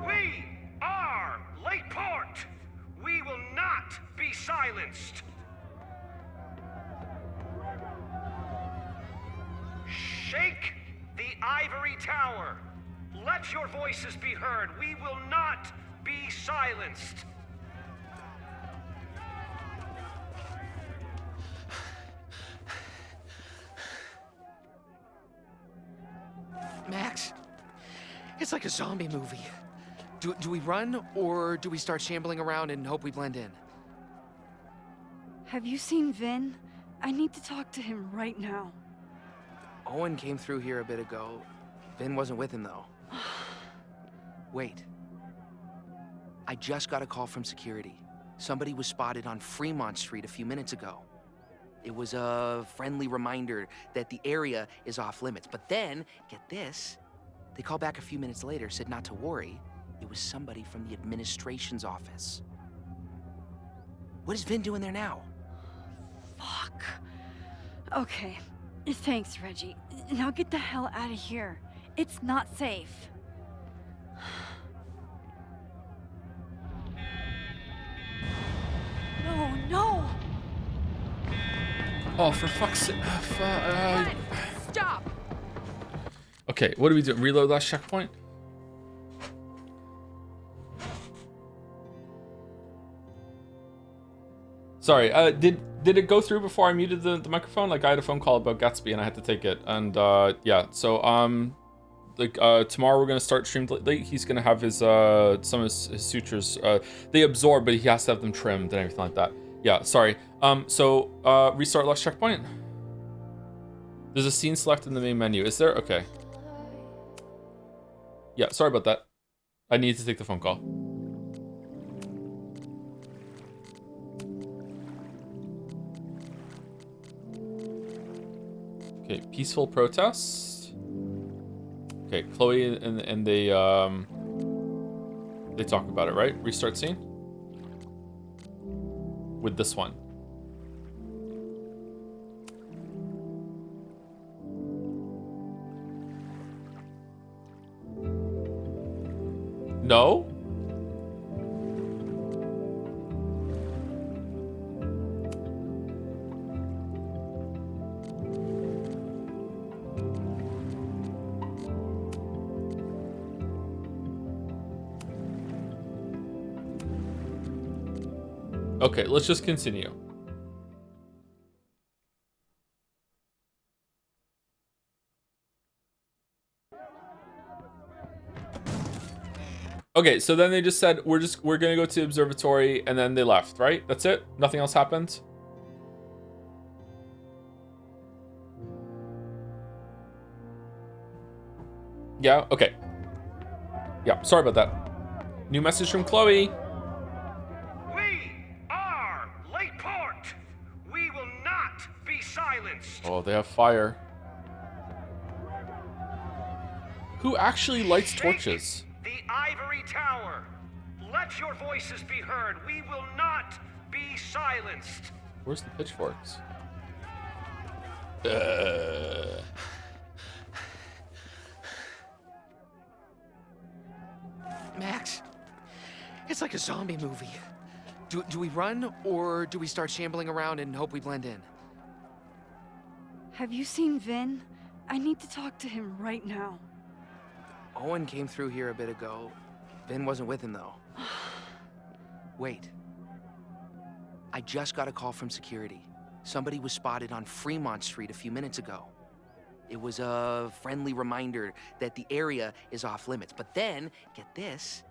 [SPEAKER 19] We are Lakeport! We will not be silenced! Shake the ivory tower! Let your voices be heard! We will not be silenced!
[SPEAKER 20] Max, it's like a zombie movie. Do we run, or do we start shambling around and hope we blend in?
[SPEAKER 4] Have you seen Vin? I need to talk to him right now.
[SPEAKER 20] Owen came through here a bit ago. Vin wasn't with him, though. Wait. I just got a call from security. Somebody was spotted on Fremont Street a few minutes ago. It was a friendly reminder that the area is off limits. But then, get this, they called back a few minutes later, said not to worry. It was somebody from the administration's office. What is Vin doing there now?
[SPEAKER 4] Fuck. Okay. Thanks, Reggie. Now get the hell out of here. It's not safe. No, no!
[SPEAKER 1] Oh, for fuck's sake.
[SPEAKER 11] Stop!
[SPEAKER 1] Okay, what do we do? Reload last checkpoint? Sorry, did it go through before I muted the microphone? Like, I had a phone call about Gatsby and I had to take it. And, yeah, so, tomorrow we're gonna start stream late. He's gonna have his, some of his sutures, they absorb, but he has to have them trimmed and everything like that. Yeah, sorry. Restart last checkpoint. There's a scene select in the main menu. Is there? Okay. Yeah, sorry about that. I need to take the phone call. Okay, peaceful protest. Okay, Chloe and they talk about it, right? Restart scene with this one. No? Okay, let's just continue. Okay, so then they just said we're gonna go to the observatory, and then they left, right? That's it? Nothing else happened? Yeah, okay. Yeah, sorry about that. New message from Chloe.
[SPEAKER 19] We are Lakeport! We will not be silenced!
[SPEAKER 1] Oh, they have fire. Who actually lights torches?
[SPEAKER 19] The ivory tower! Let your voices be heard! We will not be silenced!
[SPEAKER 1] Where's the pitchforks?
[SPEAKER 20] Max, it's like a zombie movie. Do we run, or do we start shambling around and hope we blend in?
[SPEAKER 4] Have you seen Vin? I need to talk to him right now.
[SPEAKER 20] Owen came through here a bit ago. Vin wasn't with him, though. Wait. I just got a call from security. Somebody was spotted on Fremont Street a few minutes ago. It was a friendly reminder that the area is off limits. But then, get this,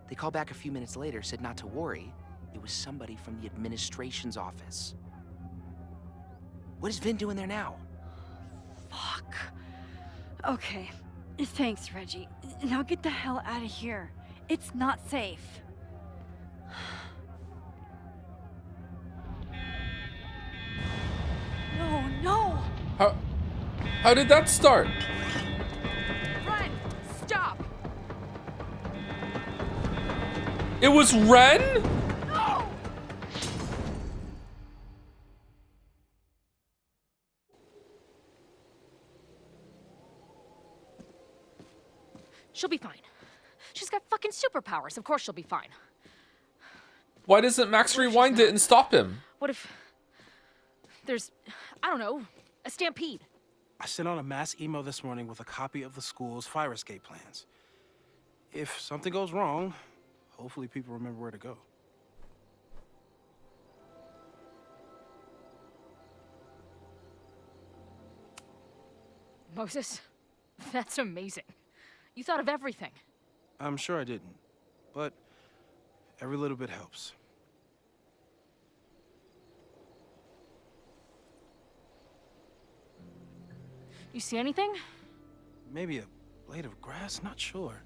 [SPEAKER 20] they called back a few minutes later, said not to worry. It was somebody from the administration's office. What is Vin doing there now?
[SPEAKER 4] Fuck. Okay. Thanks, Reggie. Now get the hell out of here. It's not safe. No, no!
[SPEAKER 1] How did that start?
[SPEAKER 12] Run! Stop!
[SPEAKER 1] It was Ren?
[SPEAKER 12] No!
[SPEAKER 3] She'll be fine. She's got fucking superpowers. Of course she'll be fine.
[SPEAKER 1] Why doesn't Max rewind it and stop him?
[SPEAKER 3] What if there's, I don't know, a stampede?
[SPEAKER 8] I sent out a mass email this morning with a copy of the school's fire escape plans. If something goes wrong, hopefully people remember where to go.
[SPEAKER 3] Moses, that's amazing. You thought of everything.
[SPEAKER 8] I'm sure I didn't, but every little bit helps.
[SPEAKER 3] You see anything?
[SPEAKER 8] Maybe a blade of grass, not sure.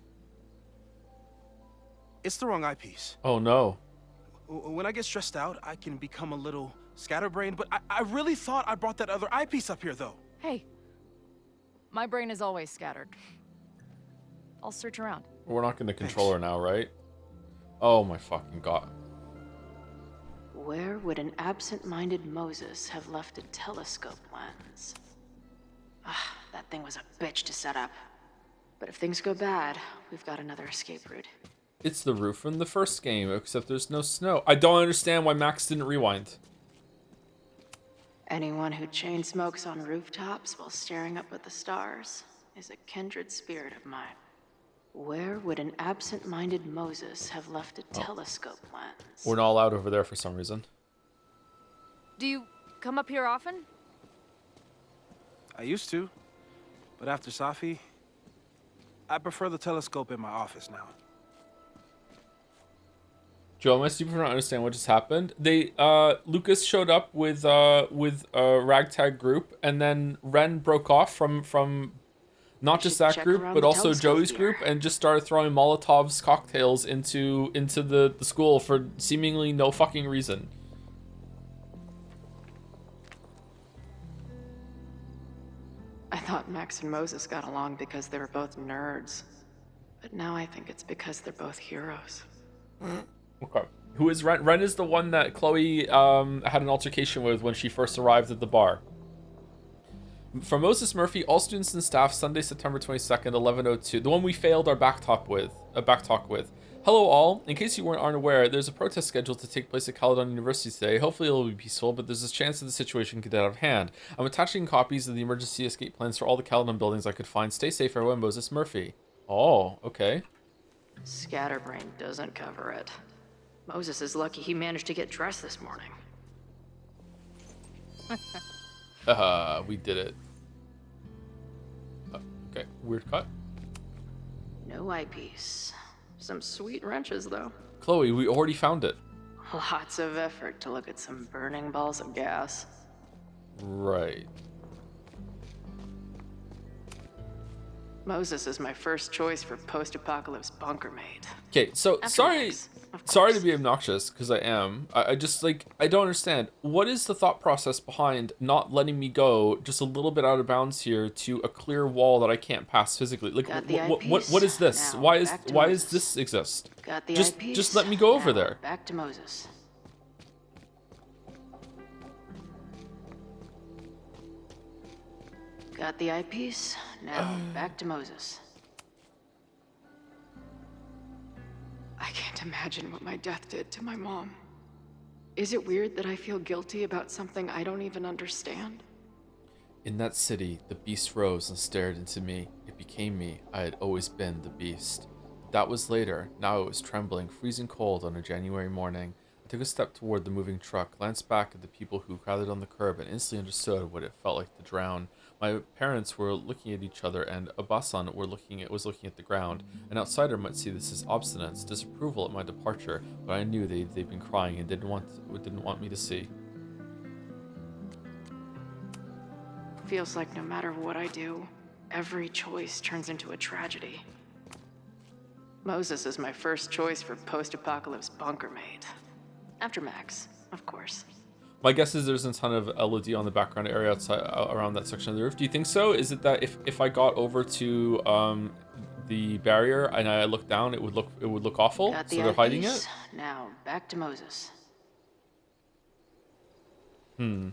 [SPEAKER 8] It's the wrong eyepiece.
[SPEAKER 1] Oh no.
[SPEAKER 8] When I get stressed out, I can become a little scatterbrained, but I really thought I brought that other eyepiece up here, though.
[SPEAKER 3] Hey, my brain is always scattered. I'll search around.
[SPEAKER 1] We're not going to control her now, right? Oh my fucking god.
[SPEAKER 3] Where would an absent-minded Moses have left a telescope lens? Ah, that thing was a bitch to set up. But if things go bad, we've got another escape route.
[SPEAKER 1] It's the roof from the first game, except there's no snow. I don't understand why Max didn't rewind.
[SPEAKER 3] Anyone who chain smokes on rooftops while staring up at the stars is a kindred spirit of mine. Where would an absent-minded Moses have left a telescope lens?
[SPEAKER 1] We're not allowed over there for some reason.
[SPEAKER 3] Do you come up here often?
[SPEAKER 8] I used to, but after Safi, I prefer the telescope in my office now.
[SPEAKER 1] Joe, I'm super don't understand what just happened. They Lucas showed up with a ragtag group, and then Ren broke off from not just that group, but also Joey's group, and just started throwing Molotov's cocktails into the school for seemingly no fucking reason.
[SPEAKER 3] I thought Max and Moses got along because they were both nerds. But now I think it's because they're both heroes.
[SPEAKER 1] Okay. Who is Ren? Ren is the one that Chloe had an altercation with when she first arrived at the bar. From Moses Murphy, all students and staff, Sunday, September 22nd, 11:02. The one we failed our back talk with. Hello all. In case you aren't aware, there's a protest scheduled to take place at Caledon University today. Hopefully it'll be peaceful, but there's a chance that the situation could get out of hand. I'm attaching copies of the emergency escape plans for all the Caledon buildings I could find. Stay safe, everyone. Moses Murphy. Oh, okay.
[SPEAKER 3] Scatterbrain doesn't cover it. Moses is lucky he managed to get dressed this morning.
[SPEAKER 1] We did it. Okay, weird cut.
[SPEAKER 3] No eyepiece. Some sweet wrenches, though.
[SPEAKER 1] Chloe, we already found it.
[SPEAKER 3] Lots of effort to look at some burning balls of gas.
[SPEAKER 1] Right.
[SPEAKER 3] Moses is my first choice for post-apocalypse bunker maid.
[SPEAKER 1] Okay, so sorry to be obnoxious, because I am. I just, like, I don't understand. What is the thought process behind not letting me go just a little bit out of bounds here to a clear wall that I can't pass physically? Like, what is this?
[SPEAKER 3] Now,
[SPEAKER 1] why does this exist?
[SPEAKER 3] Got the
[SPEAKER 1] just
[SPEAKER 3] eyepiece?
[SPEAKER 1] just let me go over
[SPEAKER 3] Now,
[SPEAKER 1] there.
[SPEAKER 3] Back to Moses. Got the eyepiece? Now back to Moses. I can't imagine what my death did to my mom. Is it weird that I feel guilty about something I don't even understand?
[SPEAKER 1] In that city, the beast rose and stared into me. It became me. I had always been the beast. That was later. Now it was trembling, freezing cold on a January morning. A took a step toward the moving truck, glanced back at the people who crowded on the curb, and instantly understood what it felt like to drown. My parents were looking at each other, and Abasan was looking at the ground. An outsider might see this as obstinance, disapproval at my departure, but I knew they'd been crying and didn't want me to see.
[SPEAKER 3] Feels like no matter what I do, every choice turns into a tragedy. Moses is my first choice for post-apocalypse bunker maid. After Max, of course.
[SPEAKER 1] My guess is there's a ton of LED on the background area outside around that section of the roof. Do you think so? Is it that if I got over to the barrier and I looked down, it would look awful?
[SPEAKER 3] Got the
[SPEAKER 1] So they're hiding
[SPEAKER 3] eyepiece.
[SPEAKER 1] it?
[SPEAKER 3] Now back to Moses.
[SPEAKER 1] Hmm.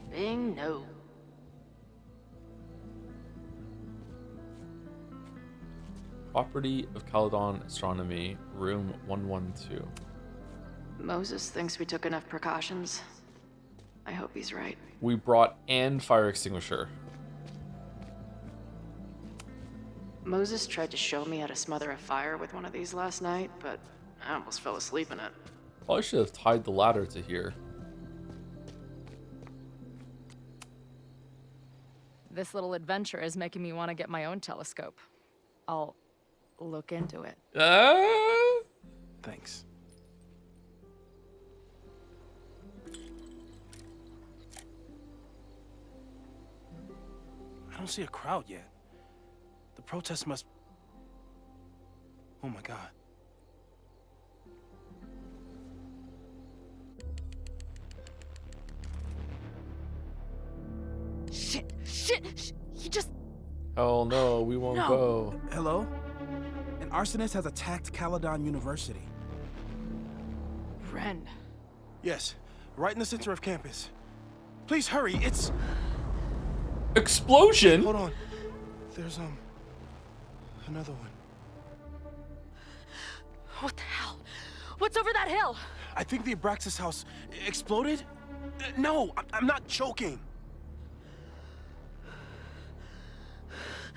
[SPEAKER 3] Bing, no.
[SPEAKER 1] Property of Caledon Astronomy, room 112.
[SPEAKER 3] Moses thinks we took enough precautions. I hope he's right.
[SPEAKER 1] We brought an fire extinguisher.
[SPEAKER 3] Moses tried to show me how to smother a fire with one of these last night, but I almost fell asleep in it.
[SPEAKER 1] Probably should have tied the ladder to here.
[SPEAKER 3] This little adventure is making me want to get my own telescope. I'll look into it.
[SPEAKER 8] Thanks. I don't see a crowd yet. The protest must... Oh my god.
[SPEAKER 11] Shit! He just...
[SPEAKER 1] Oh no, we won't go.
[SPEAKER 8] Hello? An arsonist has attacked Caledon University.
[SPEAKER 11] Ren.
[SPEAKER 8] Yes, right in the center of campus. Please hurry, it's...
[SPEAKER 1] Explosion?
[SPEAKER 8] Hold on. There's, another one.
[SPEAKER 11] What the hell? What's over that hill?
[SPEAKER 8] I think the Abraxas house exploded? No, I'm not joking.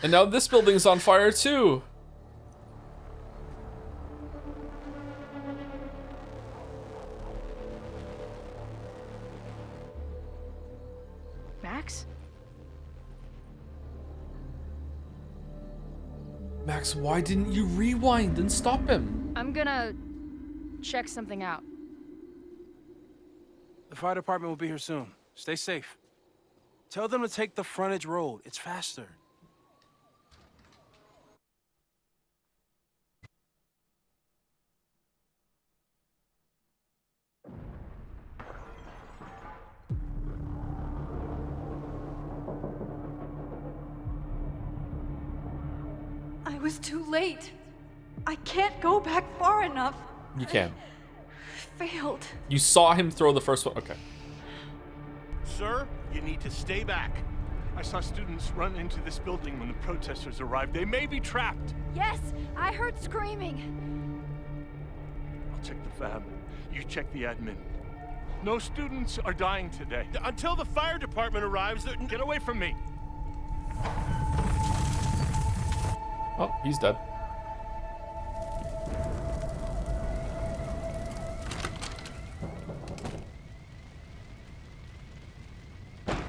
[SPEAKER 1] And now this building's on fire too.
[SPEAKER 3] Max?
[SPEAKER 1] Max, why didn't you rewind and stop him?
[SPEAKER 3] I'm gonna check something out.
[SPEAKER 8] The fire department will be here soon. Stay safe. Tell them to take the frontage road. It's faster.
[SPEAKER 4] I was too late. I can't go back far enough.
[SPEAKER 1] You can.
[SPEAKER 4] Failed.
[SPEAKER 1] You saw him throw the first one. Okay.
[SPEAKER 13] Sir, you need to stay back. I saw students run into this building when the protesters arrived. They may be trapped.
[SPEAKER 10] Yes, I heard screaming.
[SPEAKER 13] I'll check the fab. You check the admin. No students are dying today. Until the fire department arrives, get away from me.
[SPEAKER 1] Oh, he's dead.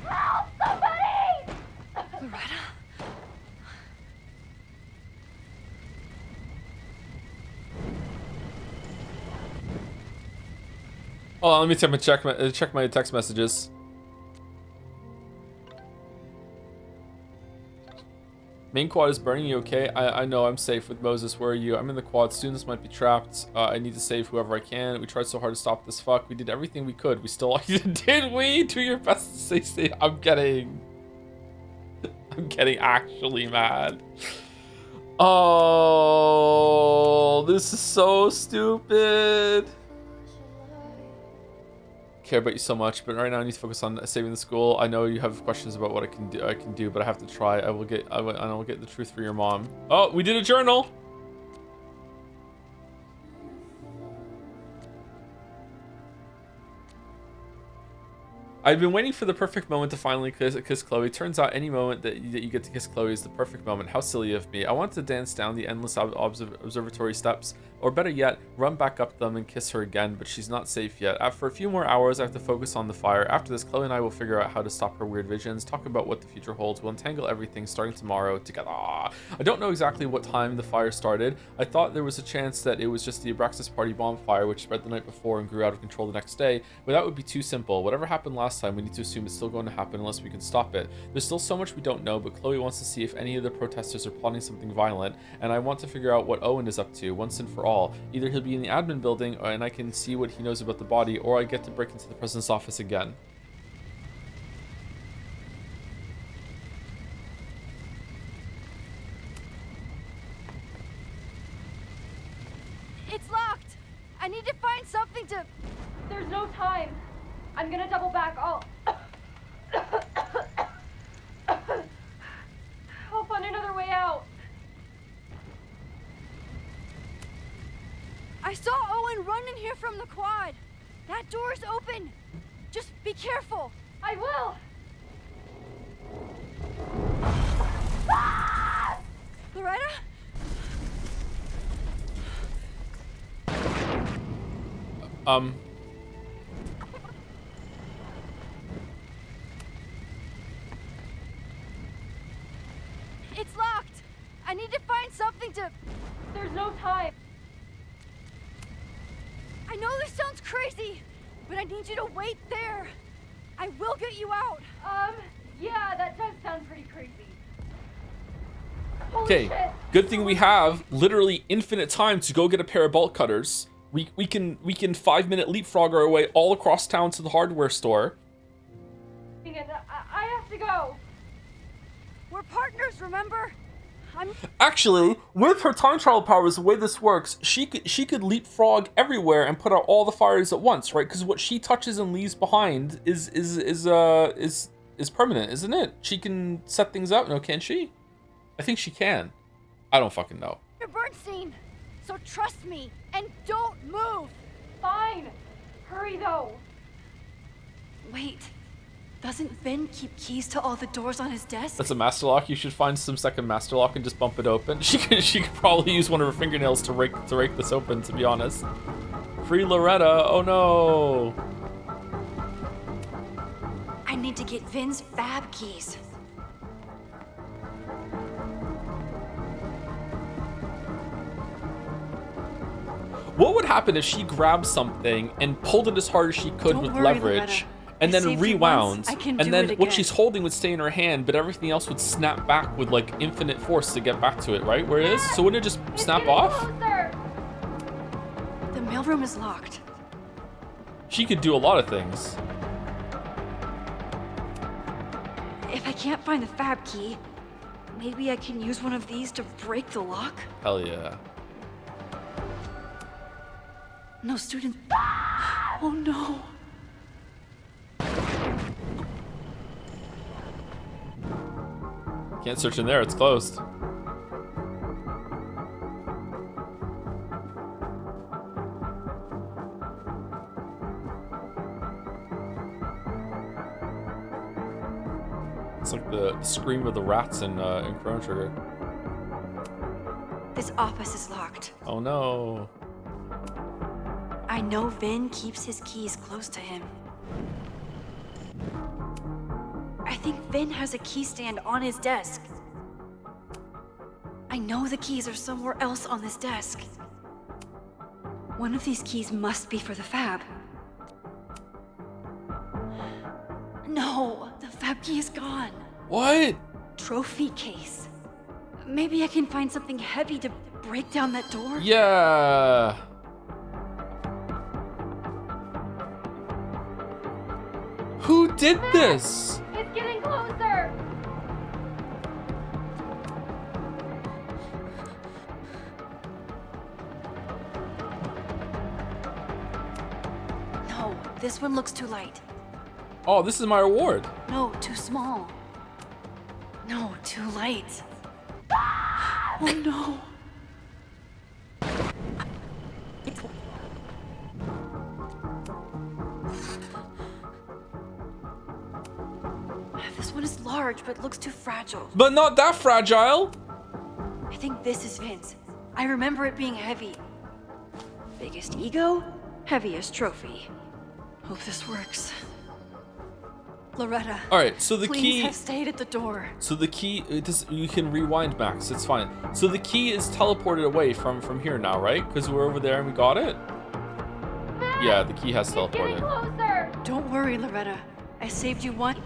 [SPEAKER 10] Help, somebody!
[SPEAKER 11] Loretta?
[SPEAKER 1] Oh, let me check my text messages. Main quad is burning. You okay? I know. I'm safe with Moses. Where are you? I'm in the quad. Students might be trapped. I need to save whoever I can. We tried so hard to stop this fuck. We did everything we could. We still did we? Do your best to stay safe. I'm getting actually mad. Oh, this is so stupid. Care about you so much, but right now I need to focus on saving the school. I know you have questions about what I can do, but I have to try. I will get the truth for your mom. Oh, we did a journal. I've been waiting for the perfect moment to finally kiss Chloe. Turns out any moment that you get to kiss Chloe is the perfect moment. How silly of me. I want to dance down the endless observatory steps, or better yet, run back up them and kiss her again, but she's not safe yet. For a few more hours, I have to focus on the fire. After this, Chloe and I will figure out how to stop her weird visions, talk about what the future holds. We'll untangle everything starting tomorrow together. I don't know exactly what time the fire started. I thought there was a chance that it was just the Abraxas party bonfire, which spread the night before and grew out of control the next day, but that would be too simple. Whatever happened last time, we need to assume it's still going to happen unless we can stop it. There's still so much we don't know, but Chloe wants to see if any of the protesters are plotting something violent, and I want to figure out what Owen is up to once and for all. Either he'll be in the admin building and I can see what he knows about the body, or I get to break into the president's office again.
[SPEAKER 10] It's locked! I need to find something to... There's no time. I'm gonna double back. I'll find another way out. I saw Owen run in here from the quad. That door's open. Just be careful. I will. Ah! Loretta? It's locked. I need to find something to... There's no time. I know this sounds crazy, but I need you to wait there. I will get you out. Yeah, that does sound pretty crazy.
[SPEAKER 1] Okay, good thing we have literally infinite time to go get a pair of bolt cutters. We can 5-minute leapfrog our way all across town to the hardware store.
[SPEAKER 10] I have to go. We're partners, remember?
[SPEAKER 1] Actually, with her time travel powers, the way this works, she could leapfrog everywhere and put out all the fires at once, right? Because what she touches and leaves behind is permanent, isn't it? She can set things up, no, can she? I think she can. I don't fucking know.
[SPEAKER 10] You're Bernstein, so trust me and don't move. Fine. Hurry though.
[SPEAKER 4] Wait. Doesn't Vin keep keys to all the doors on his desk?
[SPEAKER 1] That's a master lock. You should find some second master lock and just bump it open. She could probably use one of her fingernails to rake this open, to be honest. Free Loretta. Oh no.
[SPEAKER 4] I need to get Vin's fab keys.
[SPEAKER 1] What would happen if she grabbed something and pulled it as hard as she could with leverage?
[SPEAKER 4] Loretta.
[SPEAKER 1] And then rewound,
[SPEAKER 4] and
[SPEAKER 1] then what she's holding would stay in her hand, but everything else would snap back with like infinite force to get back to it, right? Where it is? So wouldn't it just snap off?
[SPEAKER 4] The mailroom is locked.
[SPEAKER 1] She could do a lot of things.
[SPEAKER 4] If I can't find the fab key, maybe I can use one of these to break the lock?
[SPEAKER 1] Hell yeah.
[SPEAKER 4] No students. Oh no.
[SPEAKER 1] Can't search in there, it's closed. It's like the scream of the rats in Chrono Trigger.
[SPEAKER 4] This office is locked.
[SPEAKER 1] Oh no.
[SPEAKER 4] I know Vin keeps his keys close to him. I think Vin has a key stand on his desk. I know the keys are somewhere else on this desk. One of these keys must be for the fab. No, the fab key is gone.
[SPEAKER 1] What?
[SPEAKER 4] Trophy case. Maybe I can find something heavy to break down that door?
[SPEAKER 1] Yeah. Who did this?
[SPEAKER 10] It's getting closer.
[SPEAKER 4] No, this one looks too light.
[SPEAKER 1] Oh, this is my reward.
[SPEAKER 4] No, too small. No, too light. Oh no. but looks too fragile.
[SPEAKER 1] But not that fragile.
[SPEAKER 4] I think this is Vince. I remember it being heavy. Biggest ego, heaviest trophy. Hope this works. Loretta.
[SPEAKER 1] All right, so the
[SPEAKER 4] please
[SPEAKER 1] key
[SPEAKER 4] have stayed at the door.
[SPEAKER 1] So the key, you can rewind, Max. It's fine. So the key is teleported away from here now, right? Because we're over there and we got it. Yeah, the key has teleported.
[SPEAKER 4] Closer. Don't worry, Loretta. I saved you one.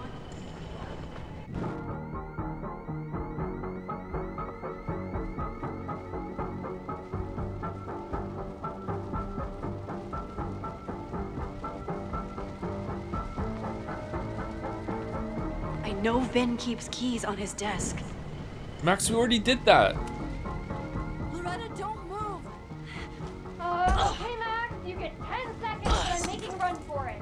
[SPEAKER 4] I know Vin keeps keys on his desk.
[SPEAKER 1] Max, we already did that.
[SPEAKER 10] Loretta, don't move. Okay, Max, you get 10 seconds, but I'm making a run for it.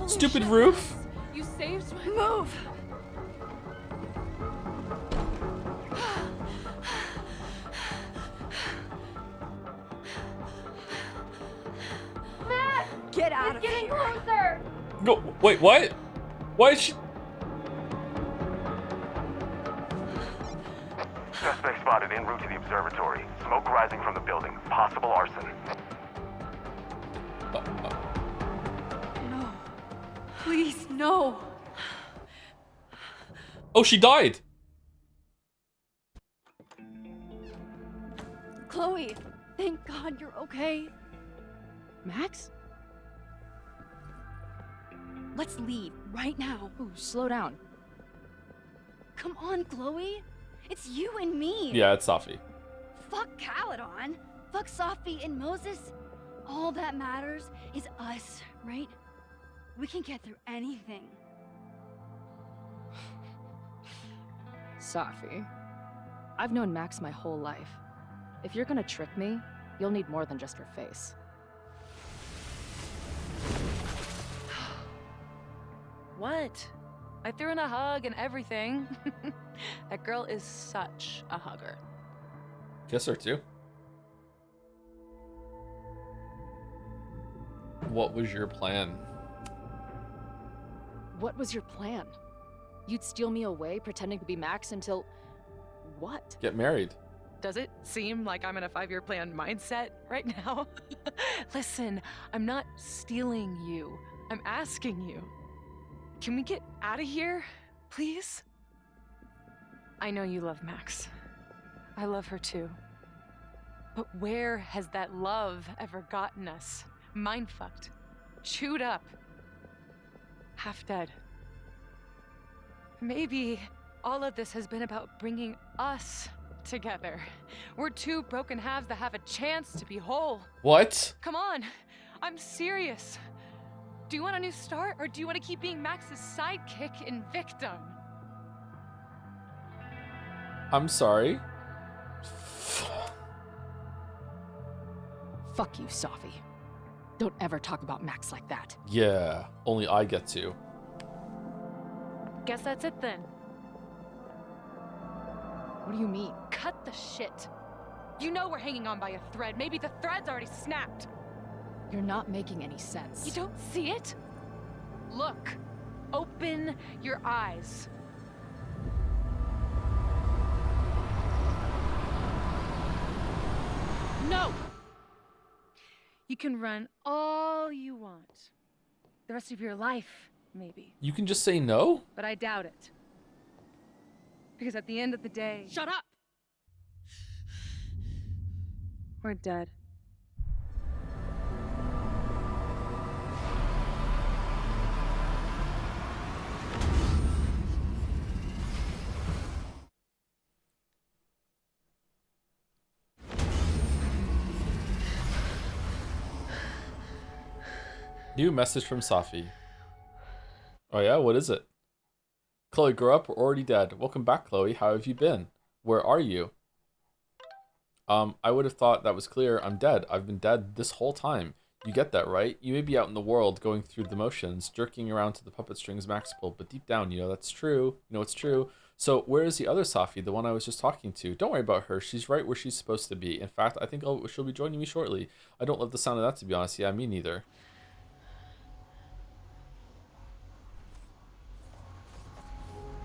[SPEAKER 1] Stupid roof.
[SPEAKER 11] You saved my
[SPEAKER 4] move.
[SPEAKER 10] Max,
[SPEAKER 4] get out
[SPEAKER 10] of getting closer.
[SPEAKER 1] No, wait, what? Why is she?
[SPEAKER 21] Suspect spotted en route to the observatory. Smoke rising from the building. Possible arson.
[SPEAKER 4] No. Please, no.
[SPEAKER 1] Oh, she died.
[SPEAKER 10] Chloe, thank God you're okay.
[SPEAKER 3] Max?
[SPEAKER 10] Let's leave right now.
[SPEAKER 3] Ooh, slow down.
[SPEAKER 10] Come on, Chloe. It's you and me.
[SPEAKER 1] Yeah, it's Safi.
[SPEAKER 10] Fuck Caledon. Fuck Sophie and Moses. All that matters is us, right? We can get through anything.
[SPEAKER 3] Safi, I've known Max my whole life. If you're gonna trick me, you'll need more than just her face.
[SPEAKER 12] What? I threw in a hug and everything. That girl is such a hugger.
[SPEAKER 1] Kiss her too. What was your plan?
[SPEAKER 3] What was your plan? You'd steal me away pretending to be Max until... what?
[SPEAKER 1] Get married.
[SPEAKER 12] Does it seem like I'm in a 5-year plan mindset right now? Listen, I'm not stealing you. I'm asking you. Can we get out of here, please? I know you love Max. I love her too. But where has that love ever gotten us? Mind-fucked. Chewed up. Half dead. Maybe all of this has been about bringing us together. We're two broken halves that have a chance to be whole.
[SPEAKER 1] What?
[SPEAKER 12] Come on, I'm serious. Do you want a new start, or do you want to keep being Max's sidekick and victim?
[SPEAKER 1] I'm sorry.
[SPEAKER 3] Fuck you, Safi. Don't ever talk about Max like that.
[SPEAKER 1] Yeah, only I get to.
[SPEAKER 12] Guess that's it then.
[SPEAKER 3] What do you mean?
[SPEAKER 12] Cut the shit. You know we're hanging on by a thread. Maybe the thread's already snapped.
[SPEAKER 3] You're not making any sense.
[SPEAKER 12] You don't see it? Look. Open your eyes. No! You can run all you want. The rest of your life, maybe.
[SPEAKER 1] You can just say no?
[SPEAKER 12] But I doubt it. Because at the end of the day...
[SPEAKER 3] Shut up!
[SPEAKER 12] We're dead.
[SPEAKER 1] New message from Safi. Oh yeah, what is it? Chloe, grow up, we're already dead. Welcome back, Chloe. How have you been? Where are you? I would have thought that was clear. I'm dead. I've been dead this whole time. You get that, right? You may be out in the world going through the motions, jerking around to the puppet strings Max pulled, but deep down, you know that's true. You know it's true. So where is the other Safi, the one I was just talking to? Don't worry about her. She's right where she's supposed to be. In fact, I think she'll be joining me shortly. I don't love the sound of that, to be honest. Yeah, me neither.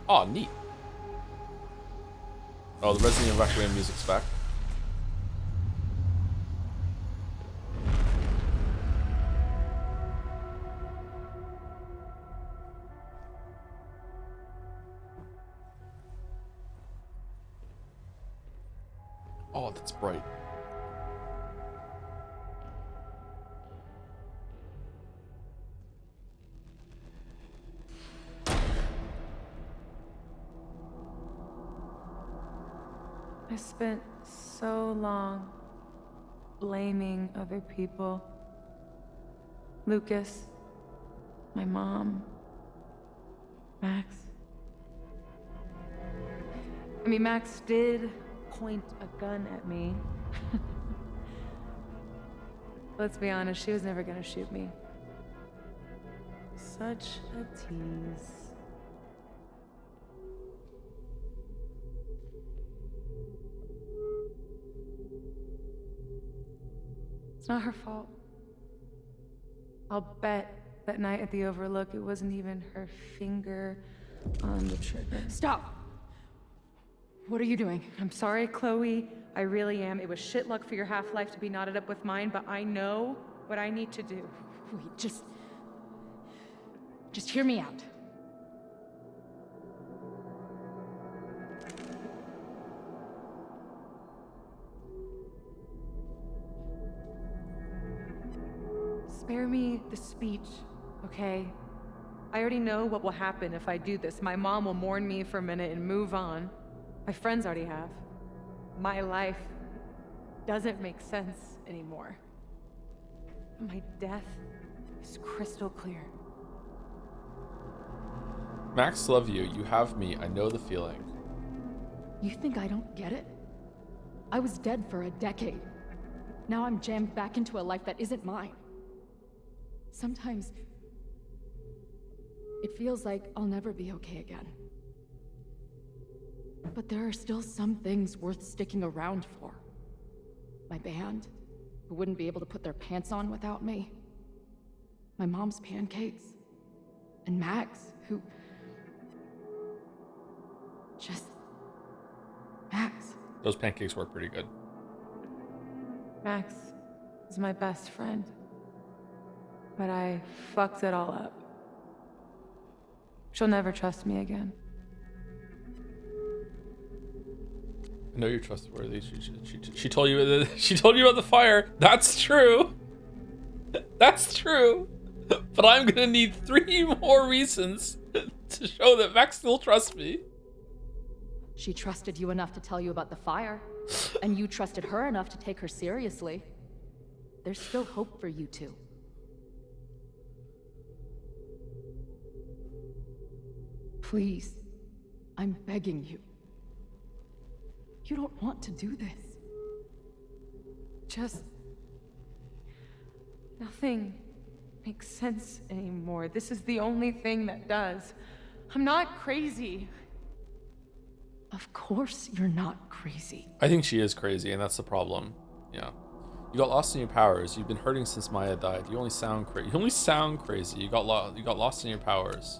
[SPEAKER 1] Oh, neat. Oh, the Resident Evil Requiem music's back. Oh, that's bright.
[SPEAKER 12] I spent so long blaming other people. Lucas, my mom, Max. I mean, Max did point a gun at me. Let's be honest, she was never gonna shoot me. Such a tease. It's not her fault. I'll bet that night at the Overlook it wasn't even her finger on the trigger.
[SPEAKER 3] Stop! What are you doing?
[SPEAKER 12] I'm sorry, Chloe. I really am. It was shit luck for your half-life to be knotted up with mine, but I know what I need to do.
[SPEAKER 3] Wait, just hear me out.
[SPEAKER 12] Spare me the speech, okay? I already know what will happen if I do this. My mom will mourn me for a minute and move on. My friends already have. My life doesn't make sense anymore. My death is crystal clear.
[SPEAKER 1] Max, love you. You have me. I know the feeling.
[SPEAKER 3] You think I don't get it? I was dead for a decade. Now I'm jammed back into a life that isn't mine. Sometimes it feels like I'll never be okay again. But there are still some things worth sticking around for. My band, who wouldn't be able to put their pants on without me. My mom's pancakes. And Max, who... just... Max.
[SPEAKER 1] Those pancakes were pretty good.
[SPEAKER 12] Max is my best friend. But I fucked it all up. She'll never trust me again.
[SPEAKER 1] I know you're trustworthy. She told you she told you about the fire. That's true. That's true. But I'm gonna need 3 more reasons to show that Max still trusts me.
[SPEAKER 3] She trusted you enough to tell you about the fire, and you trusted her enough to take her seriously. There's still hope for you two. Please, I'm begging you. You don't want to do this.
[SPEAKER 12] Just... nothing makes sense anymore. This is the only thing that does. I'm not crazy.
[SPEAKER 3] Of course you're not crazy.
[SPEAKER 1] I think she is crazy, and that's the problem. Yeah. You got lost in your powers. You've been hurting since Maya died. You only sound crazy. You only sound crazy. You got lost in your powers.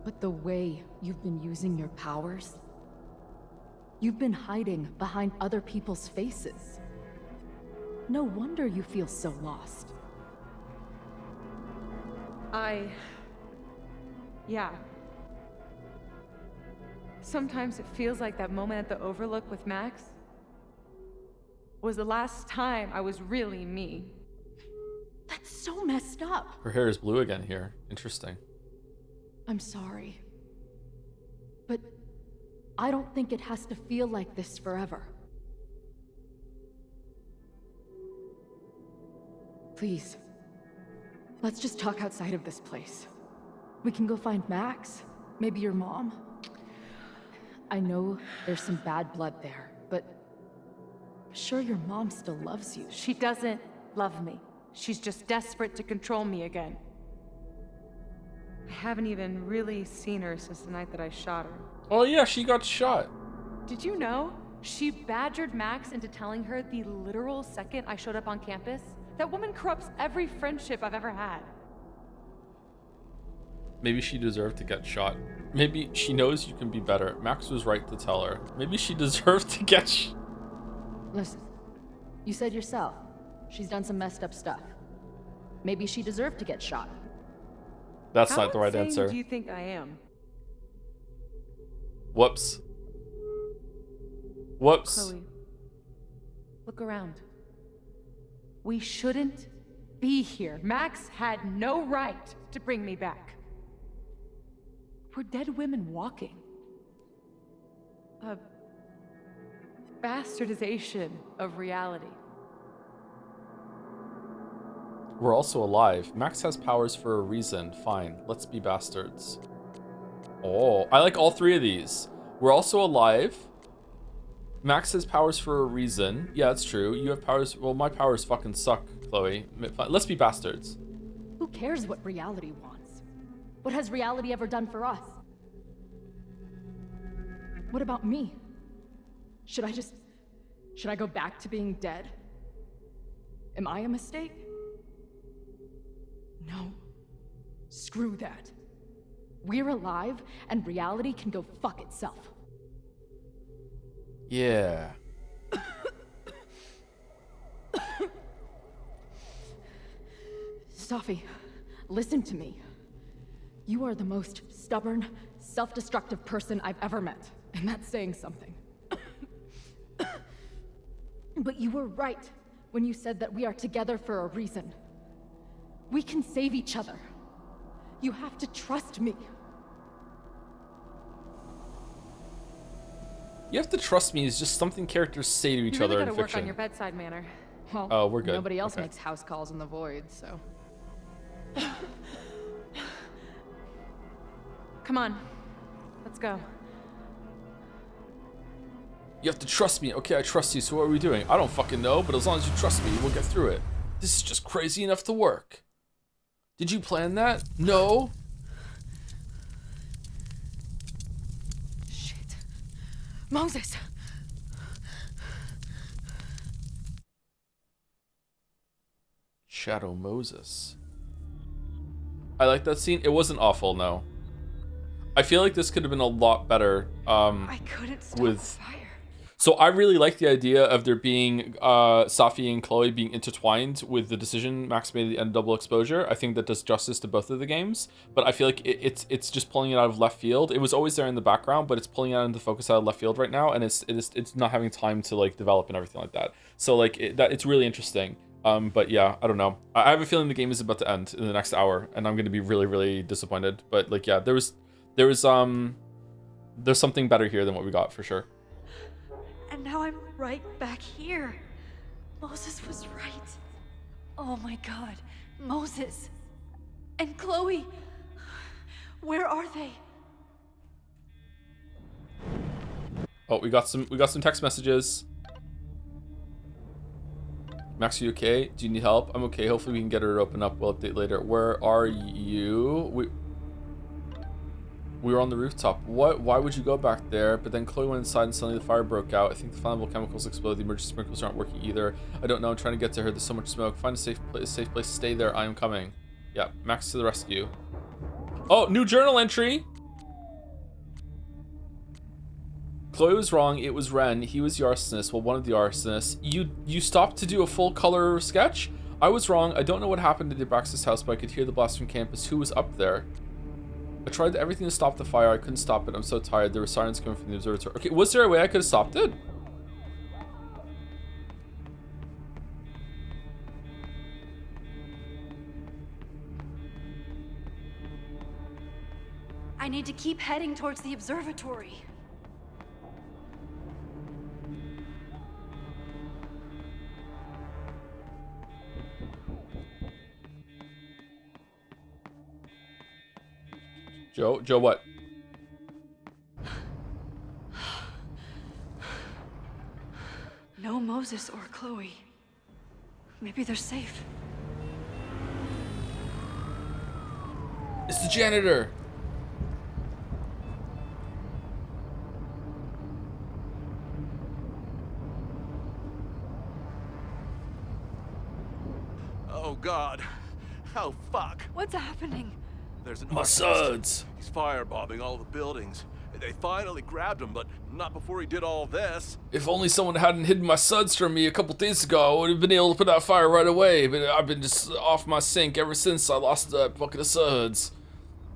[SPEAKER 3] But the way you've been using your powers, you've been hiding behind other people's faces. No wonder you feel so lost.
[SPEAKER 12] Yeah. Sometimes it feels like that moment at the Overlook with Max was the last time I was really me.
[SPEAKER 3] That's so messed up.
[SPEAKER 1] Her hair is blue again here. Interesting.
[SPEAKER 3] I'm sorry. But I don't think it has to feel like this forever. Please, let's just talk outside of this place. We can go find Max, maybe your mom. I know there's some bad blood there, but I'm sure your mom still loves you.
[SPEAKER 12] She doesn't love me. She's just desperate to control me again. I haven't even really seen her since the night that I shot her.
[SPEAKER 1] Oh yeah, she got shot.
[SPEAKER 12] Did you know? She badgered Max into telling her the literal second I showed up on campus. That woman corrupts every friendship I've ever had.
[SPEAKER 1] Maybe she deserved to get shot. Maybe she knows you can be better. Max was right to tell her. Maybe she deserved to get
[SPEAKER 3] Listen, you said yourself, she's done some messed up stuff. Maybe she deserved to get shot.
[SPEAKER 1] That's
[SPEAKER 12] How
[SPEAKER 1] not the right
[SPEAKER 12] insane
[SPEAKER 1] answer.
[SPEAKER 12] do you think I am?
[SPEAKER 1] Whoops. Whoops.
[SPEAKER 12] Chloe, look around. We shouldn't be here. Max had no right to bring me back. We're dead women walking. A bastardization of reality.
[SPEAKER 1] We're also alive. Max has powers for a reason. Fine, let's be bastards. Oh, I like all three of these. We're also alive. Max has powers for a reason. Yeah, it's true. You have powers. Well, my powers fucking suck, Chloe. Let's be bastards.
[SPEAKER 3] Who cares what reality wants? What has reality ever done for us? What about me? Should I go back to being dead? Am I a mistake? No. Screw that. We're alive, and reality can go fuck itself.
[SPEAKER 1] Yeah.
[SPEAKER 3] Sophie, listen to me. You are the most stubborn, self-destructive person I've ever met, and that's saying something. But you were right when you said that we are together for a reason. We can save each other. You have to trust me.
[SPEAKER 1] You have to trust me is just something characters say to each
[SPEAKER 12] You really
[SPEAKER 1] other in
[SPEAKER 12] gotta work
[SPEAKER 1] fiction.
[SPEAKER 12] on your bedside manner.
[SPEAKER 3] Well,
[SPEAKER 1] Oh, we're good.
[SPEAKER 3] Nobody else
[SPEAKER 1] Okay.
[SPEAKER 3] makes house calls in the void, so.
[SPEAKER 12] Come on, let's go.
[SPEAKER 1] You have to trust me. Okay, I trust you. So what are we doing? I don't fucking know, but as long as you trust me, we'll get through it. This is just crazy enough to work. Did you plan that? No.
[SPEAKER 3] Shit. Moses!
[SPEAKER 1] Shadow Moses. I like that scene. It wasn't awful, no. I feel like this could have been a lot better.
[SPEAKER 4] I couldn't stop
[SPEAKER 1] with
[SPEAKER 4] the fire.
[SPEAKER 1] So I really like the idea of there being Safi and Chloe being intertwined with the decision Max made at the end of Double Exposure. I think that does justice to both of the games, but I feel like it's just pulling it out of left field. It was always there in the background, but it's pulling it out into focus out of left field right now, and it's not having time to like develop and everything like that. So like it's really interesting. But yeah, I don't know. I have a feeling the game is about to end in the next hour, and I'm gonna be really, really disappointed. But like, yeah, there's something better here than what we got for sure.
[SPEAKER 4] And now I'm right back here. Moses was right. Oh my god. Moses. And Chloe. Where are they?
[SPEAKER 1] Oh, we got some text messages. Max, are you okay? Do you need help? I'm okay. Hopefully we can get her to open up. We'll update later. Where are you? We were on the rooftop. What? Why would you go back there? But then Chloe went inside and suddenly the fire broke out. I think the flammable chemicals exploded. The emergency sprinklers aren't working either. I don't know. I'm trying to get to her. There's so much smoke. Find a safe place. Stay there. I am coming. Yeah, Max to the rescue. Oh, new journal entry. Chloe was wrong. It was Ren. He was the arsonist. Well, one of the arsonists. You stopped to do a full color sketch? I was wrong. I don't know what happened to the Abraxas house, but I could hear the blast from campus. Who was up there? I tried everything to stop the fire. I couldn't stop it. I'm so tired. There were sirens coming from the observatory. Okay, was there a way I could have stopped it?
[SPEAKER 10] I need to keep heading towards the observatory.
[SPEAKER 1] Joe, what?
[SPEAKER 4] No Moses or Chloe. Maybe they're safe.
[SPEAKER 1] It's the janitor.
[SPEAKER 17] God. Oh, fuck.
[SPEAKER 4] What's happening?
[SPEAKER 17] There's an
[SPEAKER 1] My
[SPEAKER 17] arsonist.
[SPEAKER 1] suds.
[SPEAKER 17] He's firebombing all the buildings. They finally grabbed him, but not before he did all this.
[SPEAKER 1] If only someone hadn't hidden my suds from me a couple days ago, I would have been able to put out fire right away. But I've been just off my sync ever since I lost that bucket of suds.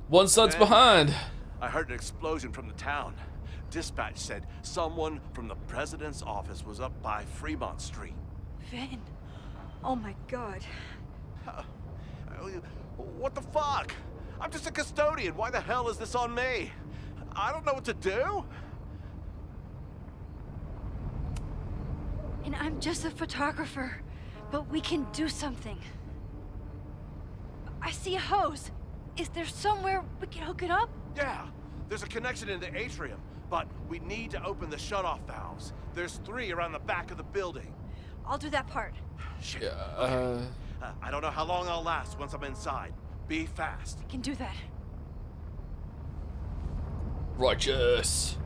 [SPEAKER 1] One sud's
[SPEAKER 17] And
[SPEAKER 1] behind.
[SPEAKER 17] I heard an explosion from the town. Dispatch said someone from the president's office was up by Fremont Street.
[SPEAKER 4] Vin. Oh my god.
[SPEAKER 17] What the fuck? I'm just a custodian. Why the hell is this on me? I don't know what to do.
[SPEAKER 4] And I'm just a photographer, but we can do something. I see a hose. Is there somewhere we can hook it up?
[SPEAKER 17] Yeah, there's a connection in the atrium, but we need to open the shutoff valves. There's 3 around the back of the building.
[SPEAKER 4] I'll do that part.
[SPEAKER 17] Shit.
[SPEAKER 1] Yeah,
[SPEAKER 17] Okay. I don't know how long I'll last once I'm inside. Be fast.
[SPEAKER 4] I can do that.
[SPEAKER 1] Righteous.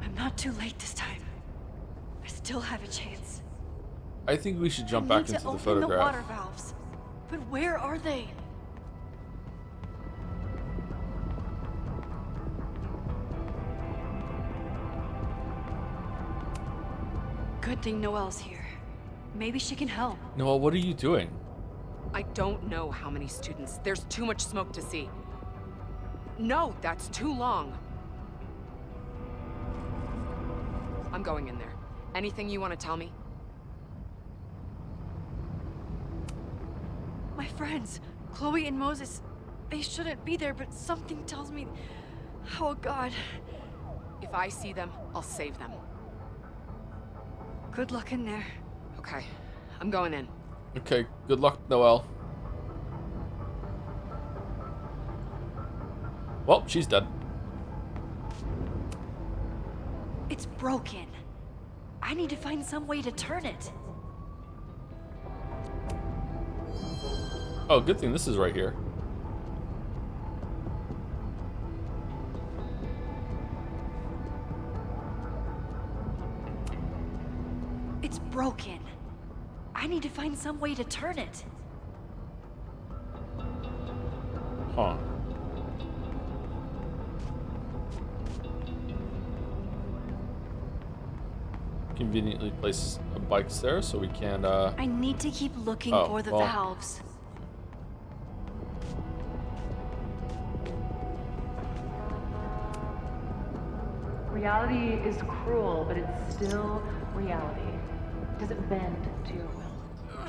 [SPEAKER 4] I'm not too late this time. I still have a chance.
[SPEAKER 1] I think we should jump
[SPEAKER 4] I
[SPEAKER 1] back
[SPEAKER 4] need
[SPEAKER 1] into
[SPEAKER 4] to
[SPEAKER 1] the
[SPEAKER 4] open
[SPEAKER 1] photograph.
[SPEAKER 4] the water valves. But where are they? Good thing Noelle's here. Maybe she can help.
[SPEAKER 1] Noel, what are you doing?
[SPEAKER 12] I don't know how many students. There's too much smoke to see. No, that's too long. I'm going in there. Anything you want to tell me?
[SPEAKER 4] My friends, Chloe and Moses, they shouldn't be there, but something tells me... Oh god.
[SPEAKER 12] If I see them, I'll save them.
[SPEAKER 4] Good luck in there.
[SPEAKER 12] Okay, I'm going in.
[SPEAKER 1] Okay, good luck, Noel. Well, she's dead.
[SPEAKER 4] It's broken. I need to find some way to turn it.
[SPEAKER 1] Oh, good thing this is right here.
[SPEAKER 4] It's broken. I need to find some way to turn it.
[SPEAKER 1] Huh. Conveniently place bikes there so we can
[SPEAKER 4] I need to keep looking for the valves.
[SPEAKER 6] Reality is cruel, but it's still reality. It doesn't bend to your will.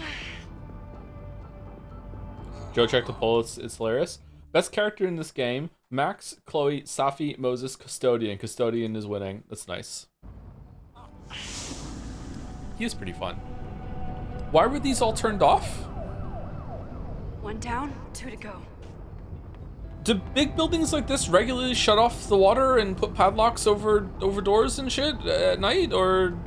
[SPEAKER 1] Joe checked the poll. It's hilarious. Best character in this game: Max, Chloe, Safi, Moses, Custodian. Custodian is winning. That's nice. He is pretty fun. Why were these all turned off?
[SPEAKER 4] One down, 2 to go.
[SPEAKER 1] Do big buildings like this regularly shut off the water and put padlocks over doors and shit at night, or?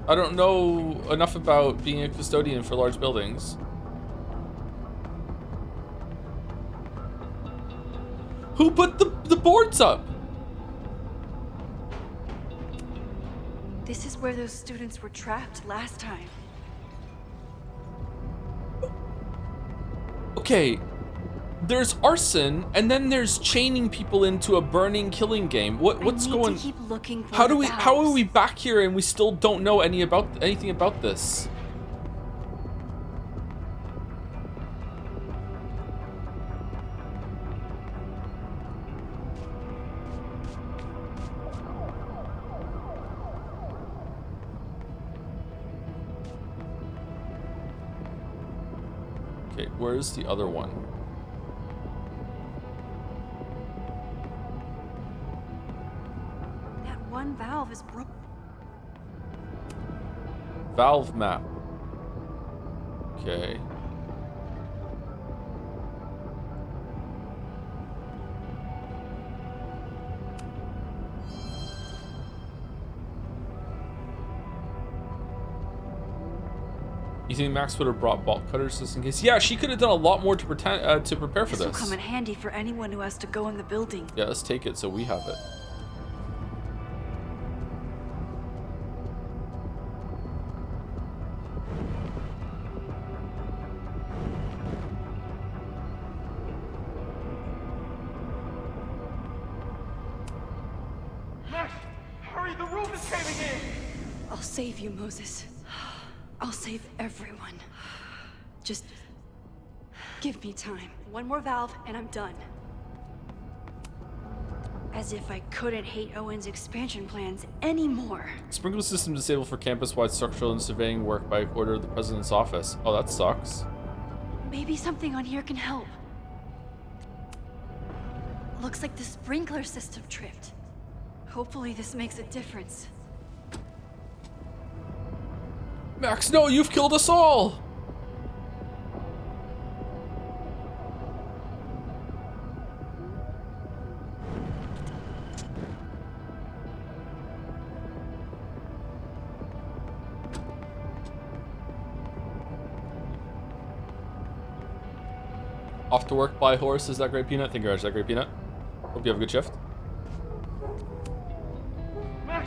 [SPEAKER 1] I don't know enough about being a custodian for large buildings. Who put the boards up?
[SPEAKER 4] This is where those students were trapped last time.
[SPEAKER 1] Okay, there's arson, and then there's chaining people into a burning, killing game. What's going?
[SPEAKER 4] To keep looking for
[SPEAKER 1] How
[SPEAKER 4] the
[SPEAKER 1] are we back here and we still don't know anything about this? Okay, where's the other one?
[SPEAKER 4] That one valve is broken.
[SPEAKER 1] Valve map. Okay. You think Max would have brought bolt cutters just in case? Yeah, she could have done a lot more to prepare for
[SPEAKER 4] This will
[SPEAKER 1] this.
[SPEAKER 4] come in handy for anyone who has to go in the building.
[SPEAKER 1] Yeah, let's take it so we have it.
[SPEAKER 4] save you, Moses. I'll save everyone. Just give me time. One more valve and I'm done. As if I couldn't hate Owen's expansion plans anymore.
[SPEAKER 1] Sprinkler system disabled for campus-wide structural and surveying work by order of the president's office. Oh, that sucks.
[SPEAKER 4] Maybe something on here can help. Looks like the sprinkler system tripped. Hopefully this makes a difference.
[SPEAKER 1] Max, no, you've killed us all! Off to work, buy horse. Is that great, Peanut? Thank you very much. Is that great, Peanut? Hope you have a good shift.
[SPEAKER 7] Max,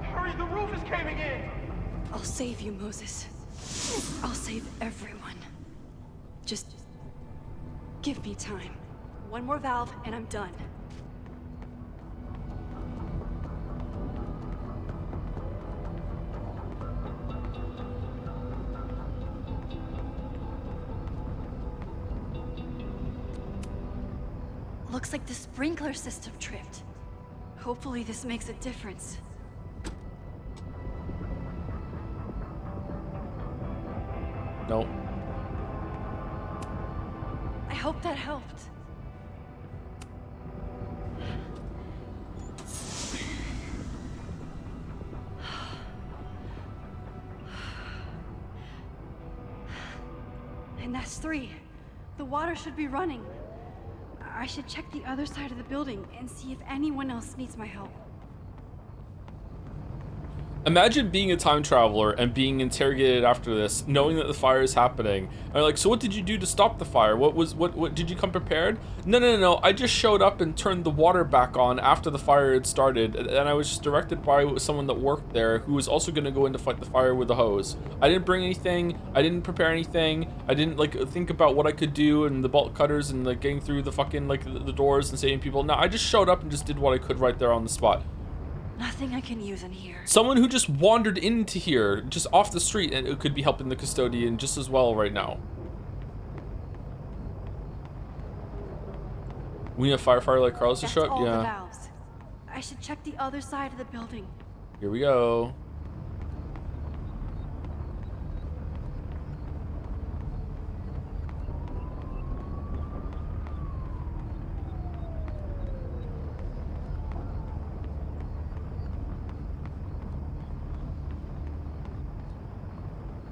[SPEAKER 7] hurry, the roof is caving in!
[SPEAKER 4] I'll save you, Moses. I'll save everyone. Just give me time. One more valve and I'm done. Looks like the sprinkler system tripped. Hopefully this makes a difference.
[SPEAKER 1] No.
[SPEAKER 4] I hope that helped. And that's 3. The water should be running. I should check the other side of the building and see if anyone else needs my help.
[SPEAKER 1] Imagine being a time traveler and being interrogated after this, knowing that the fire is happening. And you're like, so what did you do to stop the fire? What did you come prepared? No. I just showed up and turned the water back on after the fire had started. And I was just directed by someone that worked there who was also going to go in to fight the fire with the hose. I didn't bring anything. I didn't prepare anything. I didn't like think about what I could do and the bolt cutters and like getting through the fucking like the doors and saving people. No, I just showed up and just did what I could right there on the spot.
[SPEAKER 4] Nothing I can use in here.
[SPEAKER 1] Someone who just wandered into here, just off the street, and it could be helping the custodian just as well right now. We need a firefighter like Carlos to show up?
[SPEAKER 4] All
[SPEAKER 1] Yeah.
[SPEAKER 4] the valves. I should check the other side of the building.
[SPEAKER 1] Here we go.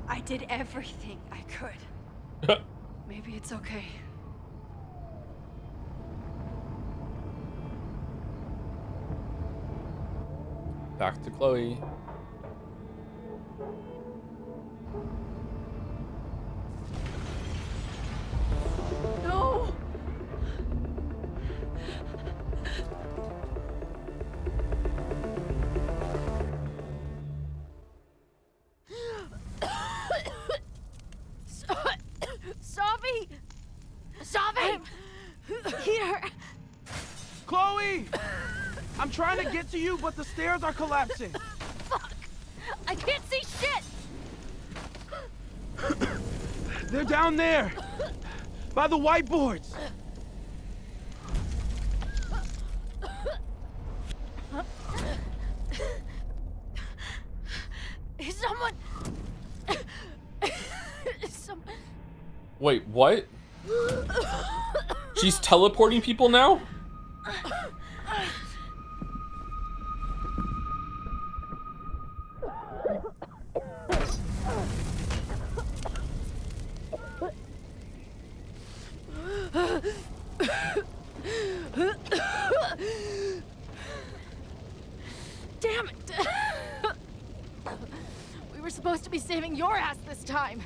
[SPEAKER 4] I did everything I could. Maybe it's okay.
[SPEAKER 1] Back to Chloe.
[SPEAKER 3] No! Sophie! Sophie! Here!
[SPEAKER 8] Chloe! I'm trying to get to you, but the stairs are collapsing.
[SPEAKER 3] Fuck! I can't see shit!
[SPEAKER 8] They're down there, by the whiteboards.
[SPEAKER 3] Is someone...
[SPEAKER 1] Wait, what? She's teleporting people now?
[SPEAKER 3] Damn it! We were supposed to be saving your ass this time.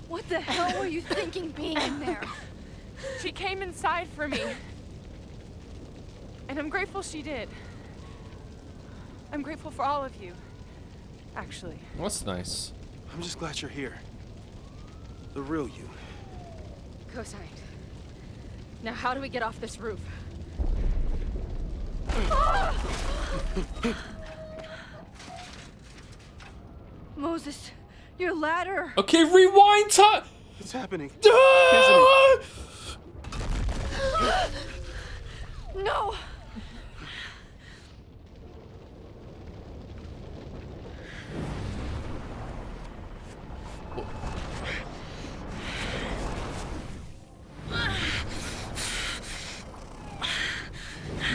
[SPEAKER 3] What the hell were you thinking being in there?
[SPEAKER 12] She came inside for me. And I'm grateful she did. I'm grateful for all of you, actually.
[SPEAKER 1] That's nice.
[SPEAKER 8] I'm just glad you're here. The real you.
[SPEAKER 3] Co-signed. Now how do we get off this roof?
[SPEAKER 4] Moses, your ladder.
[SPEAKER 1] Okay, rewind time.
[SPEAKER 8] What's happening?
[SPEAKER 1] Ah!
[SPEAKER 4] No.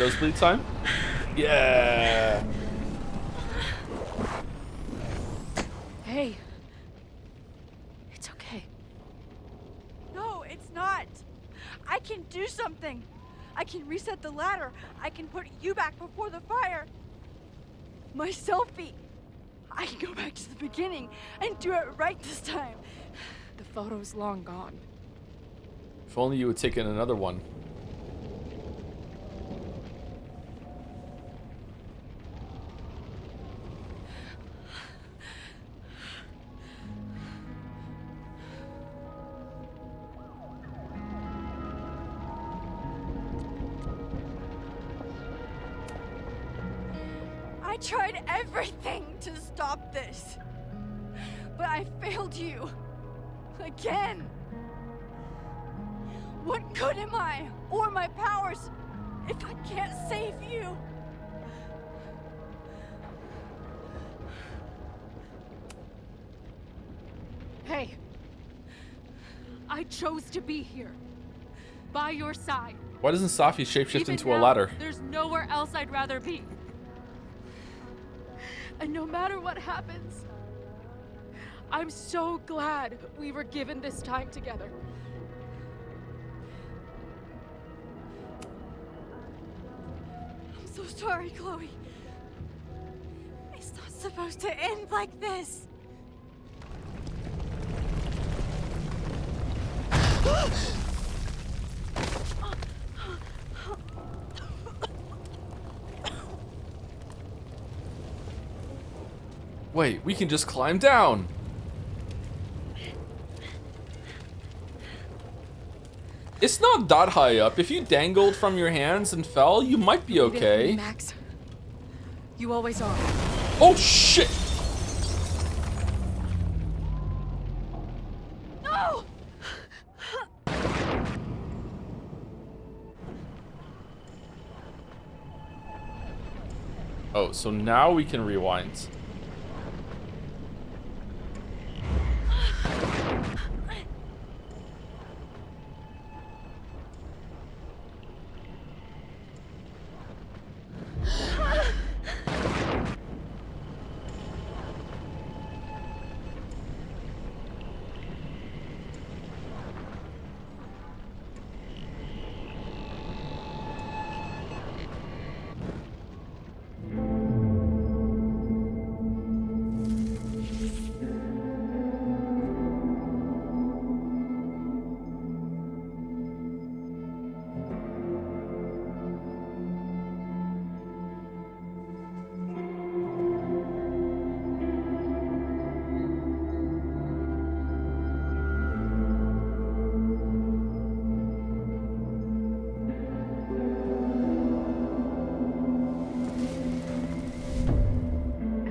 [SPEAKER 1] Nosebleed time? Yeah.
[SPEAKER 11] Hey. It's okay.
[SPEAKER 4] No, it's not. I can do something. I can reset the ladder. I can put you back before the fire. My selfie. I can go back to the beginning and do it right this time.
[SPEAKER 11] The photo's long gone.
[SPEAKER 1] If only you had taken another one.
[SPEAKER 4] I tried everything to stop this. But I failed you. Again. What good am I, or my powers, if I can't save you?
[SPEAKER 11] Hey. I chose to be here. By your side.
[SPEAKER 1] Why doesn't Safi shapeshift
[SPEAKER 11] Even
[SPEAKER 1] into a
[SPEAKER 11] now,
[SPEAKER 1] ladder?
[SPEAKER 11] There's nowhere else I'd rather be. And no matter what happens, I'm so glad we were given this time together.
[SPEAKER 4] I'm so sorry, Chloe. It's not supposed to end like this.
[SPEAKER 1] Wait, we can just climb down. It's not that high up. If you dangled from your hands and fell, you might be okay.
[SPEAKER 11] Max, you always are.
[SPEAKER 1] Oh shit!
[SPEAKER 4] No!
[SPEAKER 1] Oh, so now we can rewind.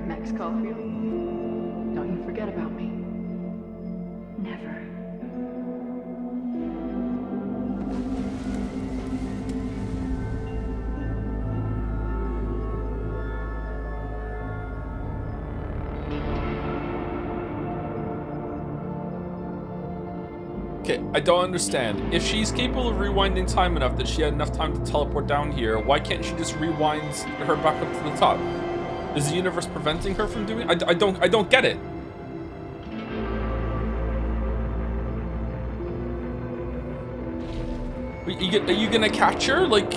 [SPEAKER 6] Max Caulfield, don't you forget about me.
[SPEAKER 4] Never.
[SPEAKER 1] Okay, I don't understand. If she's capable of rewinding time enough that she had enough time to teleport down here, why can't she just rewind her back up to the top? Is the universe preventing her from doing it? I don't get it. Are you gonna catch her? Like...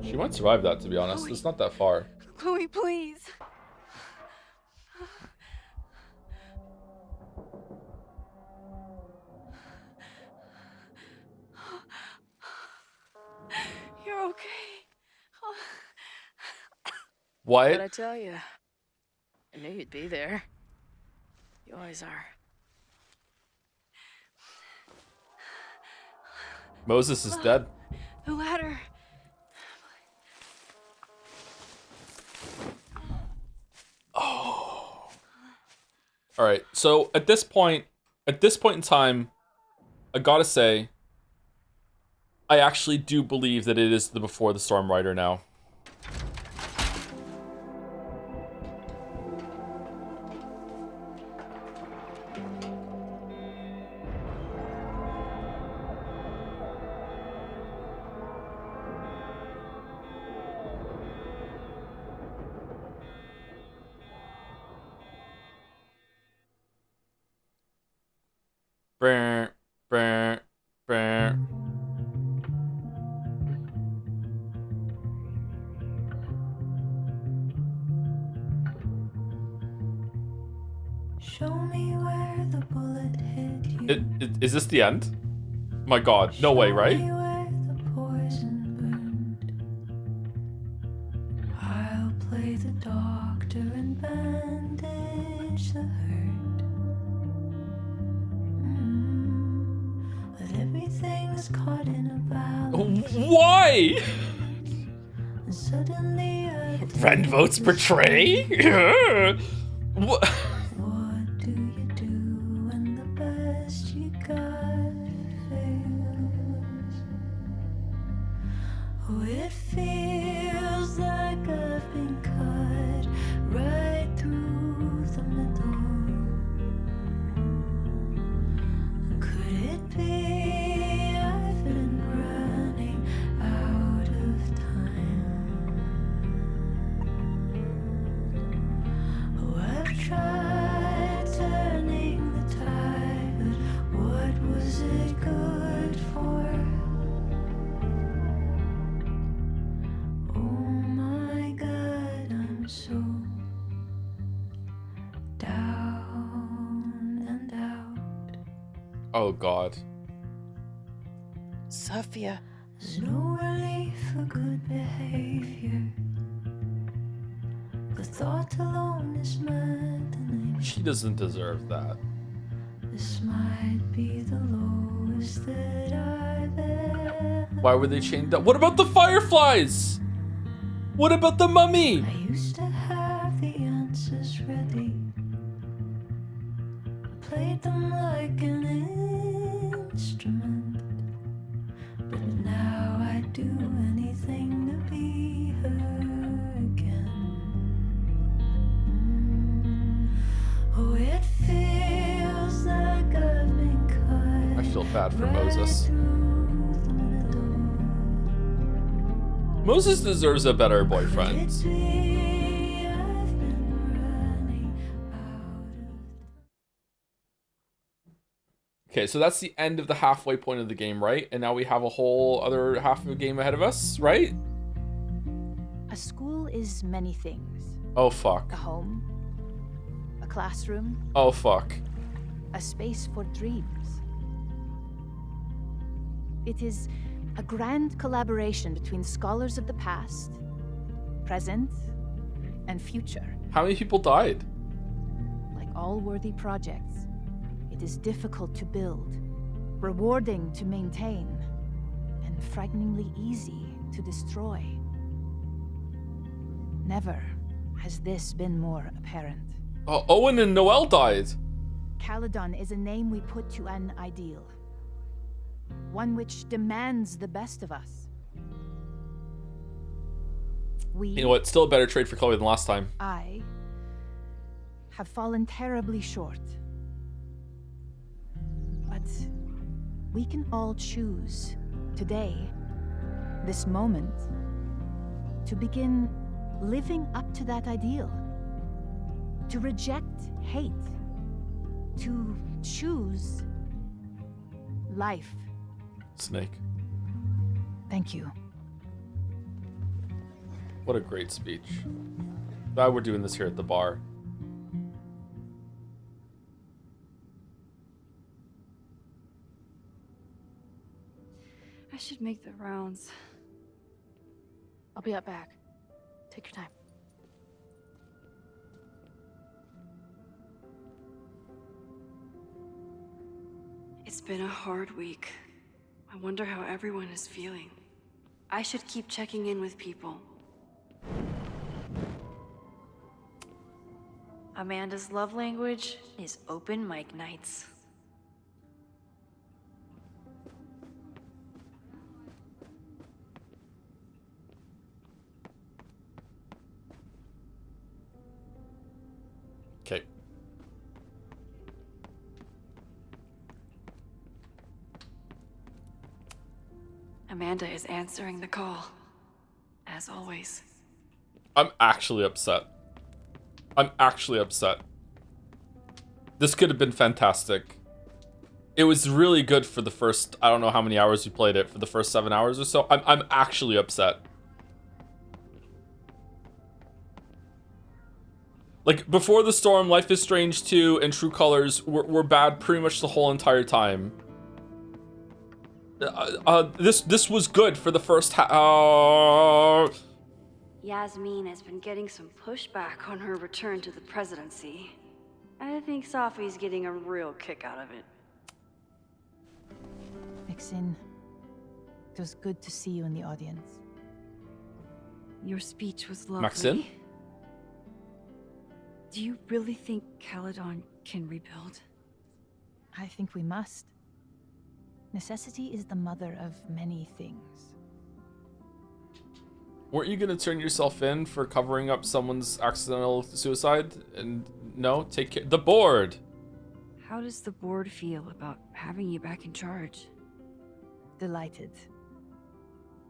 [SPEAKER 1] She might survive that, to be honest. It's not that far.
[SPEAKER 4] Chloe, please. You're okay.
[SPEAKER 1] What?
[SPEAKER 3] What'd I tell you? I knew you'd be there. You always are.
[SPEAKER 1] Moses is dead.
[SPEAKER 4] The ladder.
[SPEAKER 1] Oh. All right. So at this point in time, I gotta say, I actually do believe that it is the Before the Storm Rider now. Brr, brr, brr.
[SPEAKER 2] Show me where the bullet hit you.
[SPEAKER 1] Is this the end? My God, no way, right?
[SPEAKER 2] Show me where the poison burned. I'll play the doctor and bandage the hurt. But everything's caught in a balance.
[SPEAKER 1] Why?
[SPEAKER 2] And suddenly
[SPEAKER 1] Ren votes betray? What?
[SPEAKER 2] What do you do when the best you got fails? Oh, it feels like I've been cut right through the middle. Could it be I've been running out of time? Oh, I've tried turning the tide, but what was it good for? Oh my God, I'm so down and out.
[SPEAKER 1] Oh God.
[SPEAKER 2] Sophia. There's no relief for good behavior. The thought alone is maddening.
[SPEAKER 1] She doesn't deserve that.
[SPEAKER 2] This might be the lowest that I've ever.
[SPEAKER 1] Why were they chained up? What about the fireflies? What about the mummy?
[SPEAKER 2] I used to have the answers ready. I played them like an instrument. But now I do anything to be her again. Oh, it feels like I've been cut.
[SPEAKER 1] I feel bad for Moses. Moses deserves a better boyfriend. Okay, so that's the end of the halfway point of the game, right? And now we have a whole other half of the game ahead of us, right?
[SPEAKER 18] A school is many things.
[SPEAKER 1] Oh, fuck.
[SPEAKER 18] A home, a classroom,
[SPEAKER 1] Oh, fuck.
[SPEAKER 18] a space for dreams. It is a grand collaboration between scholars of the past, present, and future.
[SPEAKER 1] How many people died?
[SPEAKER 18] Like all worthy projects, it is difficult to build, rewarding to maintain, and frighteningly easy to destroy. Never has this been more apparent.
[SPEAKER 1] Oh, Owen and Noel died.
[SPEAKER 18] Caledon is a name we put to an ideal. One which demands the best of us.
[SPEAKER 1] You know what? Still a better trade for Chloe than last time.
[SPEAKER 18] I have fallen terribly short. But we can all choose today, this moment, to begin living up to that ideal. To reject hate. To choose life.
[SPEAKER 1] Snake.
[SPEAKER 18] Thank you.
[SPEAKER 1] What a great speech. Glad we're doing this here at the bar.
[SPEAKER 4] I should make the rounds.
[SPEAKER 11] I'll be up back. Take your time.
[SPEAKER 4] It's been a hard week. I wonder how everyone is feeling. I should keep checking in with people.
[SPEAKER 3] Amanda's love language is open mic nights.
[SPEAKER 1] Okay.
[SPEAKER 4] Amanda is answering the call, as always.
[SPEAKER 1] I'm actually upset. I'm actually upset. This could have been fantastic. It was really good for the first, I don't know how many hours you played it, for the first 7 hours or so. I'm actually upset. Like, Before the Storm, Life is Strange 2, and True Colors were bad pretty much the whole entire time. This was good for the first
[SPEAKER 4] Yasmin has been getting some pushback on her return to the presidency. I think Safi's getting a real kick out of it.
[SPEAKER 18] Vixen, it was good to see you in the audience.
[SPEAKER 4] Your speech was lovely.
[SPEAKER 1] Maxine?
[SPEAKER 4] Do you really think Caledon can rebuild?
[SPEAKER 18] I think we must. Necessity is the mother of many things.
[SPEAKER 1] Weren't you gonna turn yourself in for covering up someone's accidental suicide? And no, take care. The board!
[SPEAKER 4] How does the board feel about having you back in charge?
[SPEAKER 18] Delighted.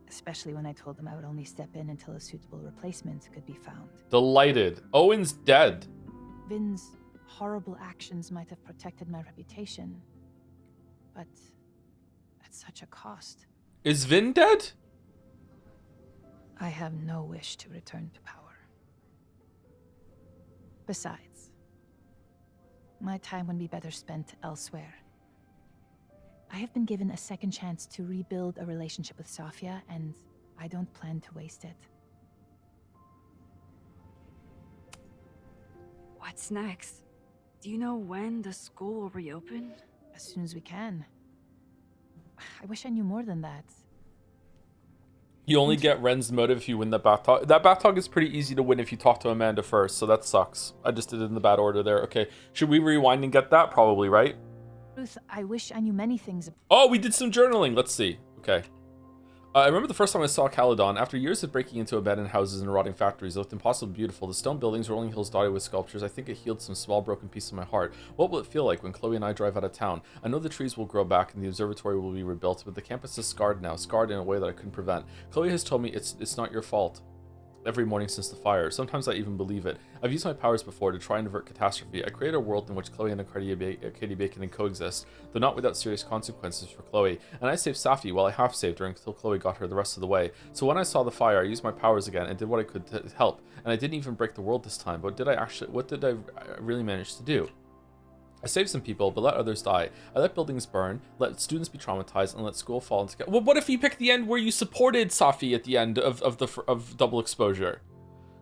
[SPEAKER 18] Especially when I told them I would only step in until a suitable replacement could be found.
[SPEAKER 1] Delighted. Owen's dead.
[SPEAKER 18] Vin's horrible actions might have protected my reputation, but at such a cost.
[SPEAKER 1] Is Vin dead?
[SPEAKER 18] I have no wish to return to power. Besides, my time would be better spent elsewhere. I have been given a second chance to rebuild a relationship with Safia, and I don't plan to waste it.
[SPEAKER 4] What's next? Do you know when the school will reopen?
[SPEAKER 18] As soon as we can. I wish I knew more than that.
[SPEAKER 1] You only get Ren's motive if you win that bath talk. That bath talk is pretty easy to win if you talk to Amanda first, so that sucks. I just did it in the bad order there. Okay, should we rewind and get that? Probably, right?
[SPEAKER 18] Ruth, I wish I knew many things.
[SPEAKER 1] Oh, we did some journaling. Let's see. Okay. I remember the first time I saw Caledon. After years of breaking into abandoned houses and rotting factories, it looked impossibly beautiful. The stone buildings, rolling hills dotted with sculptures. I think it healed some small broken piece of my heart. What will it feel like when Chloe and I drive out of town? I know the trees will grow back and the observatory will be rebuilt, but the campus is scarred now, scarred in a way that I couldn't prevent. Chloe has told me it's not your fault. Every morning since the fire. Sometimes I even believe it. I've used my powers before to try and avert catastrophe. I created a world in which Chloe and Katie Bacon can coexist, though not without serious consequences for Chloe. And I saved Safi, while I half saved her until Chloe got her the rest of the way. So when I saw the fire, I used my powers again and did what I could to help. And I didn't even break the world this time, but what did I really manage to do? I saved some people, but let others die. I let buildings burn, let students be traumatized, and let school fall into... Well, what if you picked the end where you supported Safi at the end of Double Exposure?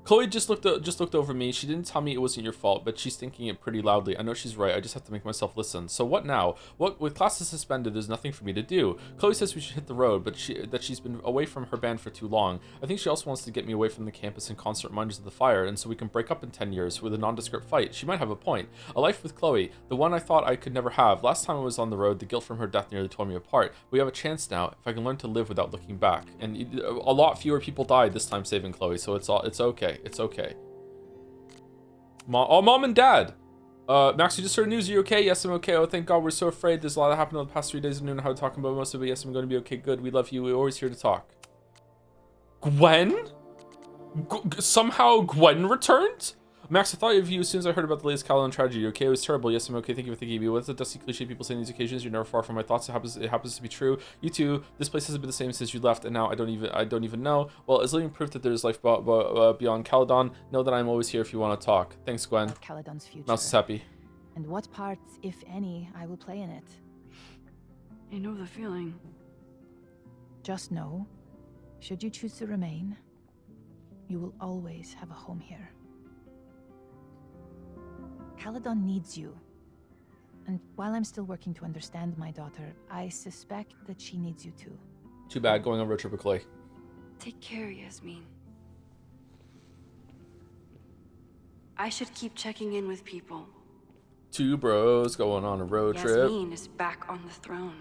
[SPEAKER 1] Chloe just looked over me. She didn't tell me it wasn't your fault, but she's thinking it pretty loudly. I know she's right. I just have to make myself listen. So what now? With classes suspended, there's nothing for me to do. Chloe says we should hit the road, but she's been away from her band for too long. I think she also wants to get me away from the campus and constant reminders of the fire, and so we can break up in 10 years with a nondescript fight. She might have a point. A life with Chloe, the one I thought I could never have. Last time I was on the road, the guilt from her death nearly tore me apart. We have a chance now, if I can learn to live without looking back. And a lot fewer people died this time saving Chloe, so it's okay. It's okay. Mom and Dad. Max, you just heard news. Are you okay? Yes, I'm okay. Oh, thank God. We're so afraid. There's a lot that happened over the past 3 days. I don't know how to talk about most of it. Yes, I'm going to be okay. Good. We love you. We're always here to talk. Gwen? Somehow Gwen returned? Max, I thought of you as soon as I heard about the latest Caledon tragedy. Okay, it was terrible. Yes, I'm okay. Thank you for thinking of me. What's the dusty cliche people say on these occasions? You're never far from my thoughts. It happens to be true. You too. This place hasn't been the same since you left, and now I don't even know. Well, as living proof that there's life beyond Caledon, know that I'm always here if you want to talk. Thanks, Gwen.
[SPEAKER 18] Caledon's future.
[SPEAKER 1] Mouse is happy.
[SPEAKER 18] And what part, if any, I will play in it.
[SPEAKER 4] I know the feeling.
[SPEAKER 18] Just know, should you choose to remain, you will always have a home here. Caledon needs you. And while I'm still working to understand my daughter, I suspect that she needs you too.
[SPEAKER 1] Too bad, going on a road trip with Clay.
[SPEAKER 4] Take care, Yasmin. I should keep checking in with people.
[SPEAKER 1] Two bros going on a road trip.
[SPEAKER 4] Yasmin is back on the throne.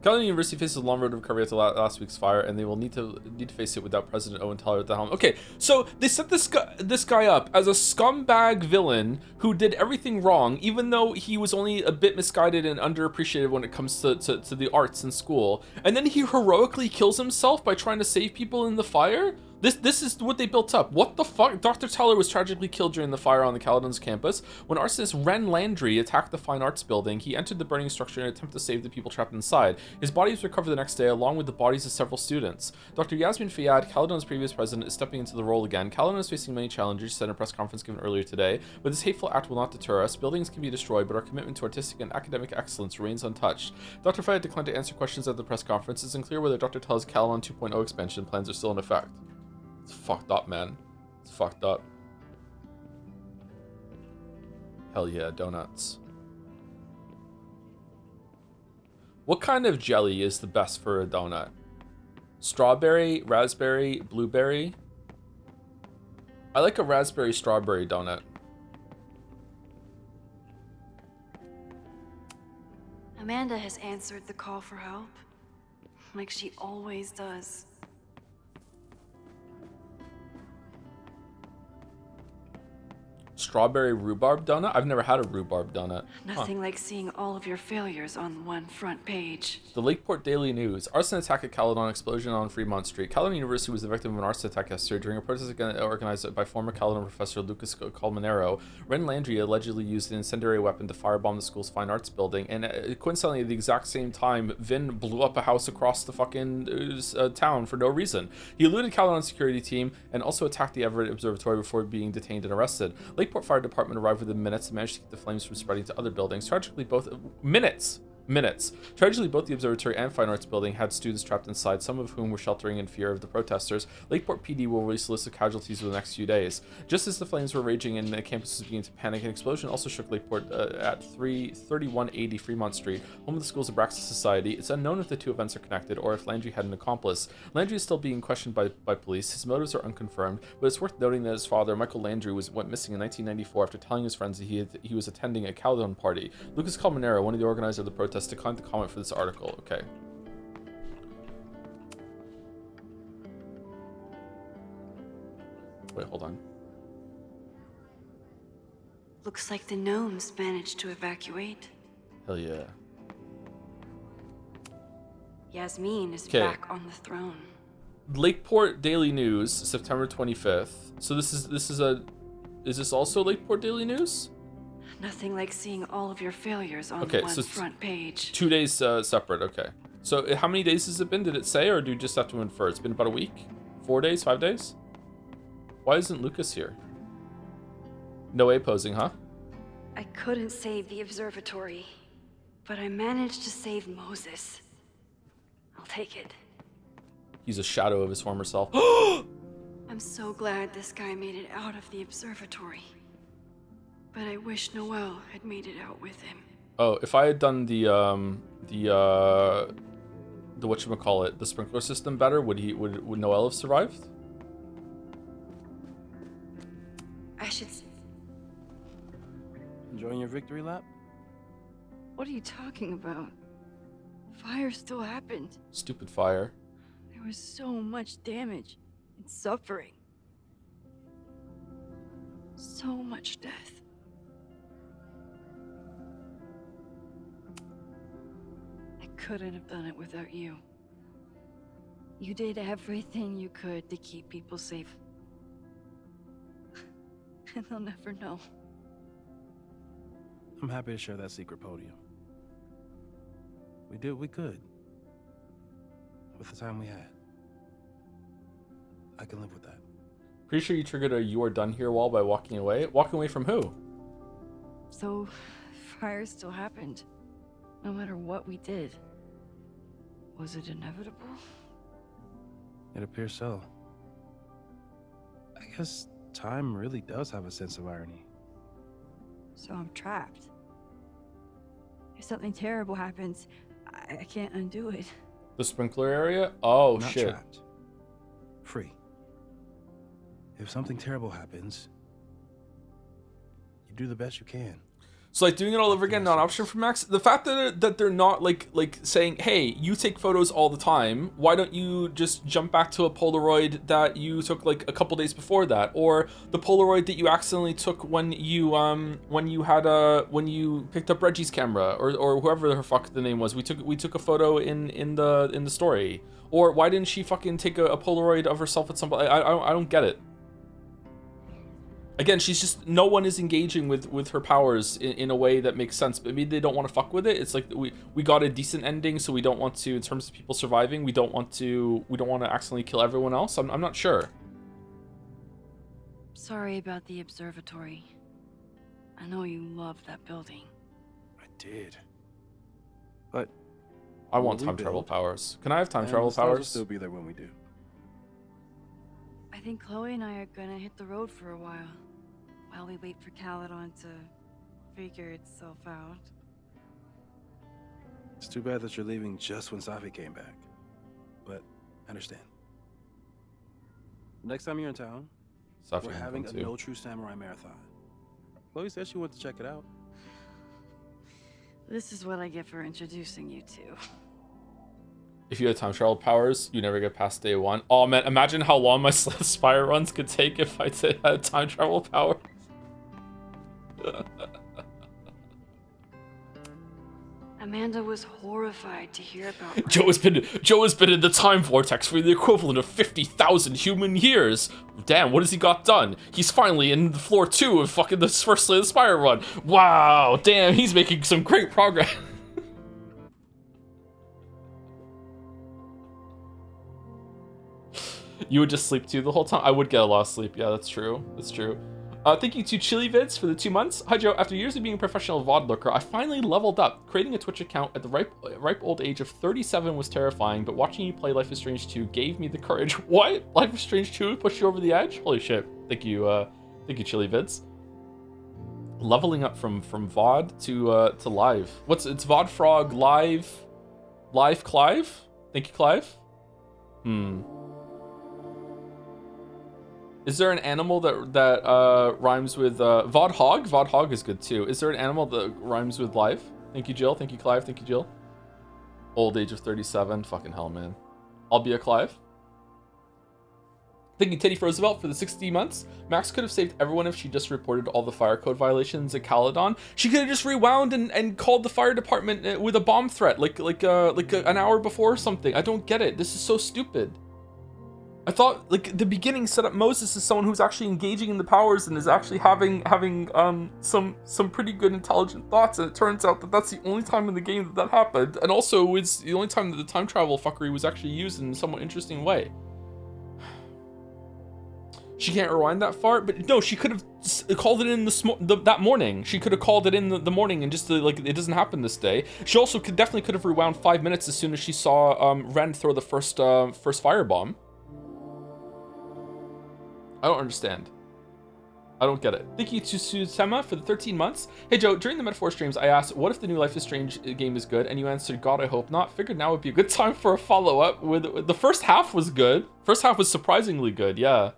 [SPEAKER 1] Caledon University faces a long road to recovery after last week's fire, and they will need to face it without President Owen Teller at the helm. Okay, so they set this guy up as a scumbag villain who did everything wrong, even though he was only a bit misguided and underappreciated when it comes to the arts in school. And then he heroically kills himself by trying to save people in the fire? This is what they built up. What the fuck? Dr. Teller was tragically killed during the fire on the Caledon's campus. When arsonist Ren Landry attacked the Fine Arts building, he entered the burning structure in an attempt to save the people trapped inside. His body was recovered the next day, along with the bodies of several students. Dr. Yasmin Fayyad, Caledon's previous president, is stepping into the role again. Caledon is facing many challenges, she said in a press conference given earlier today, but this hateful act will not deter us. Buildings can be destroyed, but our commitment to artistic and academic excellence remains untouched. Dr. Fayyad declined to answer questions at the press conference. It's unclear whether Dr. Teller's Caledon 2.0 expansion plans are still in effect. It's fucked up, man. It's fucked up. Hell yeah, donuts. What kind of jelly is the best for a donut? Strawberry, raspberry, blueberry? I like a raspberry strawberry donut.
[SPEAKER 4] Amanda has answered the call for help, like she always does.
[SPEAKER 1] Strawberry rhubarb donut? I've never had a rhubarb donut.
[SPEAKER 4] Nothing like seeing all of your failures on one front page.
[SPEAKER 1] The Lakeport Daily News. Arson attack at Caledon, explosion on Fremont Street. Caledon University was the victim of an arson attack yesterday during a protest organized by former Caledon professor Lucas Colmenero. Ren Landry allegedly used an incendiary weapon to firebomb the school's fine arts building, and coincidentally at the exact same time, Vin blew up a house across the fucking town for no reason. He eluded Caledon's security team and also attacked the Everett Observatory before being detained and arrested. Lakeport Fire Department arrived within minutes and managed to keep the flames from spreading to other buildings. Tragically, Tragically, both the observatory and fine arts building had students trapped inside, some of whom were sheltering in fear of the protesters. Lakeport PD will release a list of casualties over the next few days. Just as the flames were raging and the campus was beginning to panic, an explosion also shook Lakeport at 3180 Fremont Street, home of the school's Abraxas Society. It's unknown if the two events are connected or if Landry had an accomplice. Landry is still being questioned by police. His motives are unconfirmed, but it's worth noting that his father, Michael Landry, went missing in 1994 after telling his friends that he was attending a Caledon party. Lucas Colmenero, one of the organizers of the protest, declined to comment for this article. Okay. Wait, hold on.
[SPEAKER 4] Looks like the gnomes managed to evacuate.
[SPEAKER 1] Hell yeah.
[SPEAKER 4] Yasmin is
[SPEAKER 1] 'Kay.
[SPEAKER 4] back on the throne.
[SPEAKER 1] Lakeport Daily News, September 25th. So is this also Lakeport Daily News?
[SPEAKER 4] Nothing like seeing all of your failures on
[SPEAKER 1] Okay,
[SPEAKER 4] one
[SPEAKER 1] so
[SPEAKER 4] front page.
[SPEAKER 1] 2 days separate. Okay. So how many days has it been? Did it say, or do you just have to infer? It's been about a week? 4 days? 5 days? Why isn't Lucas here? No A posing, huh?
[SPEAKER 4] I couldn't save the observatory, but I managed to save Moses. I'll take it.
[SPEAKER 1] He's a shadow of his former self.
[SPEAKER 4] I'm so glad this guy made it out of the observatory. But I wish Noel had made it out with him.
[SPEAKER 1] Oh, if I had done the whatchamacallit, the sprinkler system better, would Noel have survived?
[SPEAKER 4] I should...
[SPEAKER 8] Enjoying your victory lap?
[SPEAKER 4] What are you talking about? Fire still happened.
[SPEAKER 1] Stupid fire.
[SPEAKER 4] There was so much damage and suffering. So much death. I couldn't have done it without you. You did everything you could to keep people safe. And they'll never know.
[SPEAKER 8] I'm happy to share that secret podium. We did what we could. With the time we had. I can live with that.
[SPEAKER 1] Pretty sure you triggered a "you are done here" wall by walking away. Walking away from who?
[SPEAKER 4] So, fire still happened. No matter what we did. Was it inevitable?
[SPEAKER 8] It appears so. I guess time really does have a sense of irony.
[SPEAKER 4] So I'm trapped. If something terrible happens, I can't undo it.
[SPEAKER 1] The sprinkler area? Oh,
[SPEAKER 8] Not
[SPEAKER 1] shit.
[SPEAKER 8] trapped. Free. If something terrible happens, you do the best you can.
[SPEAKER 1] So like doing it all over again, not an option for Max. The fact that they're not like saying, hey, you take photos all the time. Why don't you just jump back to a Polaroid that you took like a couple days before that, or the Polaroid that you accidentally took when you picked up Reggie's camera, or whoever the fuck the name was. We took a photo in the story. Or why didn't she fucking take a Polaroid of herself at some point? I don't get it. Again, she's just, no one is engaging with her powers in a way that makes sense. But maybe they don't want to fuck with it. It's like we got a decent ending, so we don't want to, in terms of people surviving, we don't want to accidentally kill everyone else. I'm not sure.
[SPEAKER 4] Sorry about the observatory. I know you love that building.
[SPEAKER 8] I did. But
[SPEAKER 1] I want time travel powers. Can I have time travel powers?
[SPEAKER 8] Will still be there when we do.
[SPEAKER 4] I think Chloe and I are gonna hit the road for a while we wait for Caledon to figure itself out.
[SPEAKER 8] It's too bad that you're leaving just when Safi came back. But I understand. Next time you're in town,
[SPEAKER 1] Safi
[SPEAKER 8] we're
[SPEAKER 1] can
[SPEAKER 8] having
[SPEAKER 1] come
[SPEAKER 8] a
[SPEAKER 1] too.
[SPEAKER 8] No True Samurai marathon. Chloe said she wanted to check it out.
[SPEAKER 4] This is what I get for introducing you to.
[SPEAKER 1] If you had time travel powers, you never get past day 1. Oh man, imagine how long my Spire runs could take if I had time travel power.
[SPEAKER 4] Amanda was horrified to hear about
[SPEAKER 1] Joe has been in the time vortex for the equivalent of 50,000 human years. Damn, what has he got done? He's finally in the floor 2 of fucking the first Slay the Spire run. Wow, damn, he's making some great progress. You would just sleep too the whole time? I would get a lot of sleep. Yeah, that's true. That's true. Thank you to Chili Vids for the 2 months. Hi Joe, after years of being a professional VOD looker, I finally leveled up. Creating a Twitch account at the ripe old age of 37 was terrifying, but watching you play Life is Strange 2 gave me the courage. What? Life is Strange 2 pushed you over the edge? Holy shit. Thank you Chili Vids. Leveling up from VOD to live. It's VOD Frog live Clive? Thank you, Clive. Is there an animal that rhymes with VOD Hog? VOD Hog is good too. Is there an animal that rhymes with live? Thank you, Jill. Thank you, Clive. Thank you, Jill. Old age of 37. Fucking hell, man. I'll be a Clive. Thank you, Teddy Roosevelt, for the 60 months. Max could have saved everyone if she just reported all the fire code violations at Caledon. She could have just rewound and called the fire department with a bomb threat, like an hour before or something. I don't get it. This is so stupid. I thought, like, the beginning set up Moses as someone who's actually engaging in the powers and is actually having some pretty good intelligent thoughts, and it turns out that that's the only time in the game that happened, and also it's the only time that the time travel fuckery was actually used in a somewhat interesting way. She can't rewind that far, but no, she could have called it in that morning. She could have called it in the morning and just like, it doesn't happen this day. She also definitely could have rewound 5 minutes as soon as she saw Ren throw the first firebomb. I don't understand. I don't get it. Thank you to Susema for the 13 months. Hey Joe, during the Metaphor streams, I asked, what if the new Life is Strange game is good? And you answered, God, I hope not. Figured now would be a good time for a follow-up. With the first half was good. First half was surprisingly good, yeah.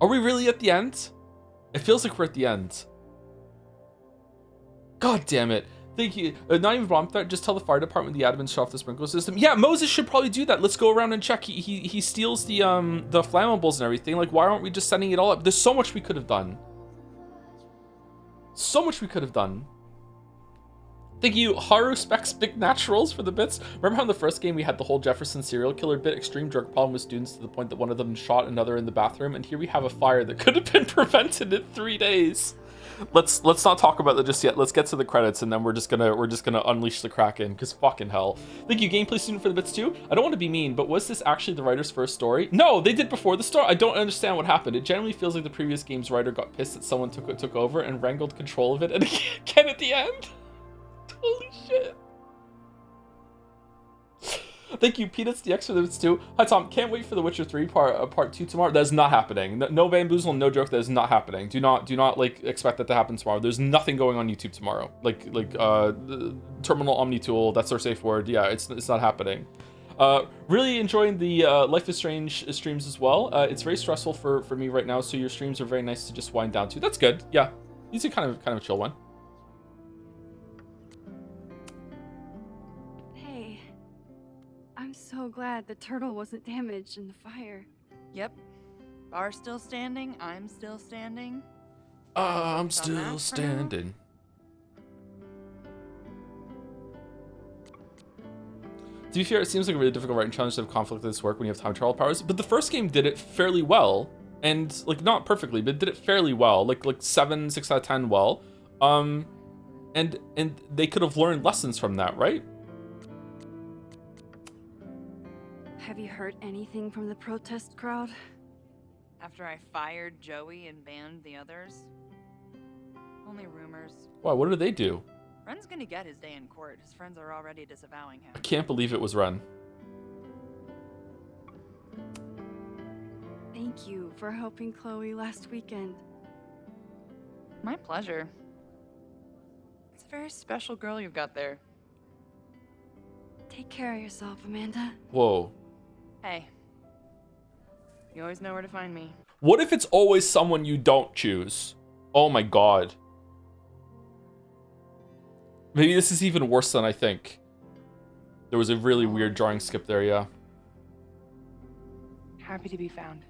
[SPEAKER 1] Are we really at the end? It feels like we're at the end. God damn it. Thank you. Not even bomb threat, just tell the fire department the admins shut off the sprinkler system. Yeah, Moses should probably do that. Let's go around and check. He steals the flammables and everything. Like, why aren't we just setting it all up? There's so much we could have done. So much we could have done. Thank you, Haru Specs Big Naturals, for the bits. Remember how in the first game we had the whole Jefferson serial killer bit, extreme drug problem with students to the point that one of them shot another in the bathroom, and here we have a fire that could have been prevented in 3 days. Let's not talk about that just yet. Let's get to the credits, and then we're just gonna unleash the Kraken, because fucking hell. Thank you, Gameplay Student, for the bits too. I don't want to be mean, but was this actually the writer's first story? No, they did before the story. I don't understand what happened. It generally feels like the previous game's writer got pissed that someone took over and wrangled control of it, and again at the end. Holy shit. Thank you, Peanuts DX for those too. Hi Tom, can't wait for The Witcher 3 part 2 tomorrow. That is not happening. No bamboozle, no joke. That is not happening. Do not like expect that to happen tomorrow. There's nothing going on YouTube tomorrow. Like the Terminal Omni Tool. That's our safe word. Yeah, it's not happening. Really enjoying the Life is Strange streams as well. It's very stressful for me right now, so your streams are very nice to just wind down to. That's good. Yeah, these are kind of a chill one.
[SPEAKER 4] I'm so glad the turtle wasn't damaged in the fire.
[SPEAKER 15] Yep. Bar's still standing. I'm still standing.
[SPEAKER 1] I'm still standing. To be fair, it seems like a really difficult writing challenge to have conflict of this work when you have time travel powers, but the first game did it fairly well, and like not perfectly, but did it fairly well, like 6 out of 10 well. And they could have learned lessons from that, right?
[SPEAKER 4] Have you heard anything from the protest crowd?
[SPEAKER 15] After I fired Joey and banned the others? Only rumors.
[SPEAKER 1] Wow, what did they do?
[SPEAKER 15] Ren's gonna get his day in court. His friends are already disavowing him.
[SPEAKER 1] I can't believe it was Ren.
[SPEAKER 4] Thank you for helping Chloe last weekend.
[SPEAKER 15] My pleasure. It's a very special girl you've got there.
[SPEAKER 4] Take care of yourself, Amanda.
[SPEAKER 1] Whoa.
[SPEAKER 15] Hey. You always know where to find me.
[SPEAKER 1] What if it's always someone you don't choose? Oh my god. Maybe this is even worse than I think. There was a really weird drawing skip there, yeah.
[SPEAKER 15] Happy to be found.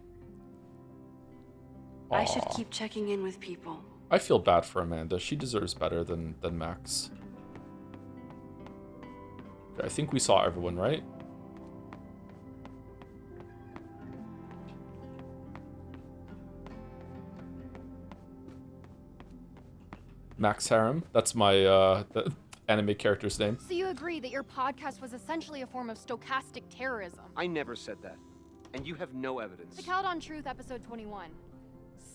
[SPEAKER 4] I should keep checking in with people.
[SPEAKER 1] I feel bad for Amanda. She deserves better than Max. Okay, I think we saw everyone, right? Max Harem. That's my the anime character's name.
[SPEAKER 11] So you agree that your podcast was essentially a form of stochastic terrorism?
[SPEAKER 5] I never said that. And you have no evidence.
[SPEAKER 11] The Caledon Truth, episode 21.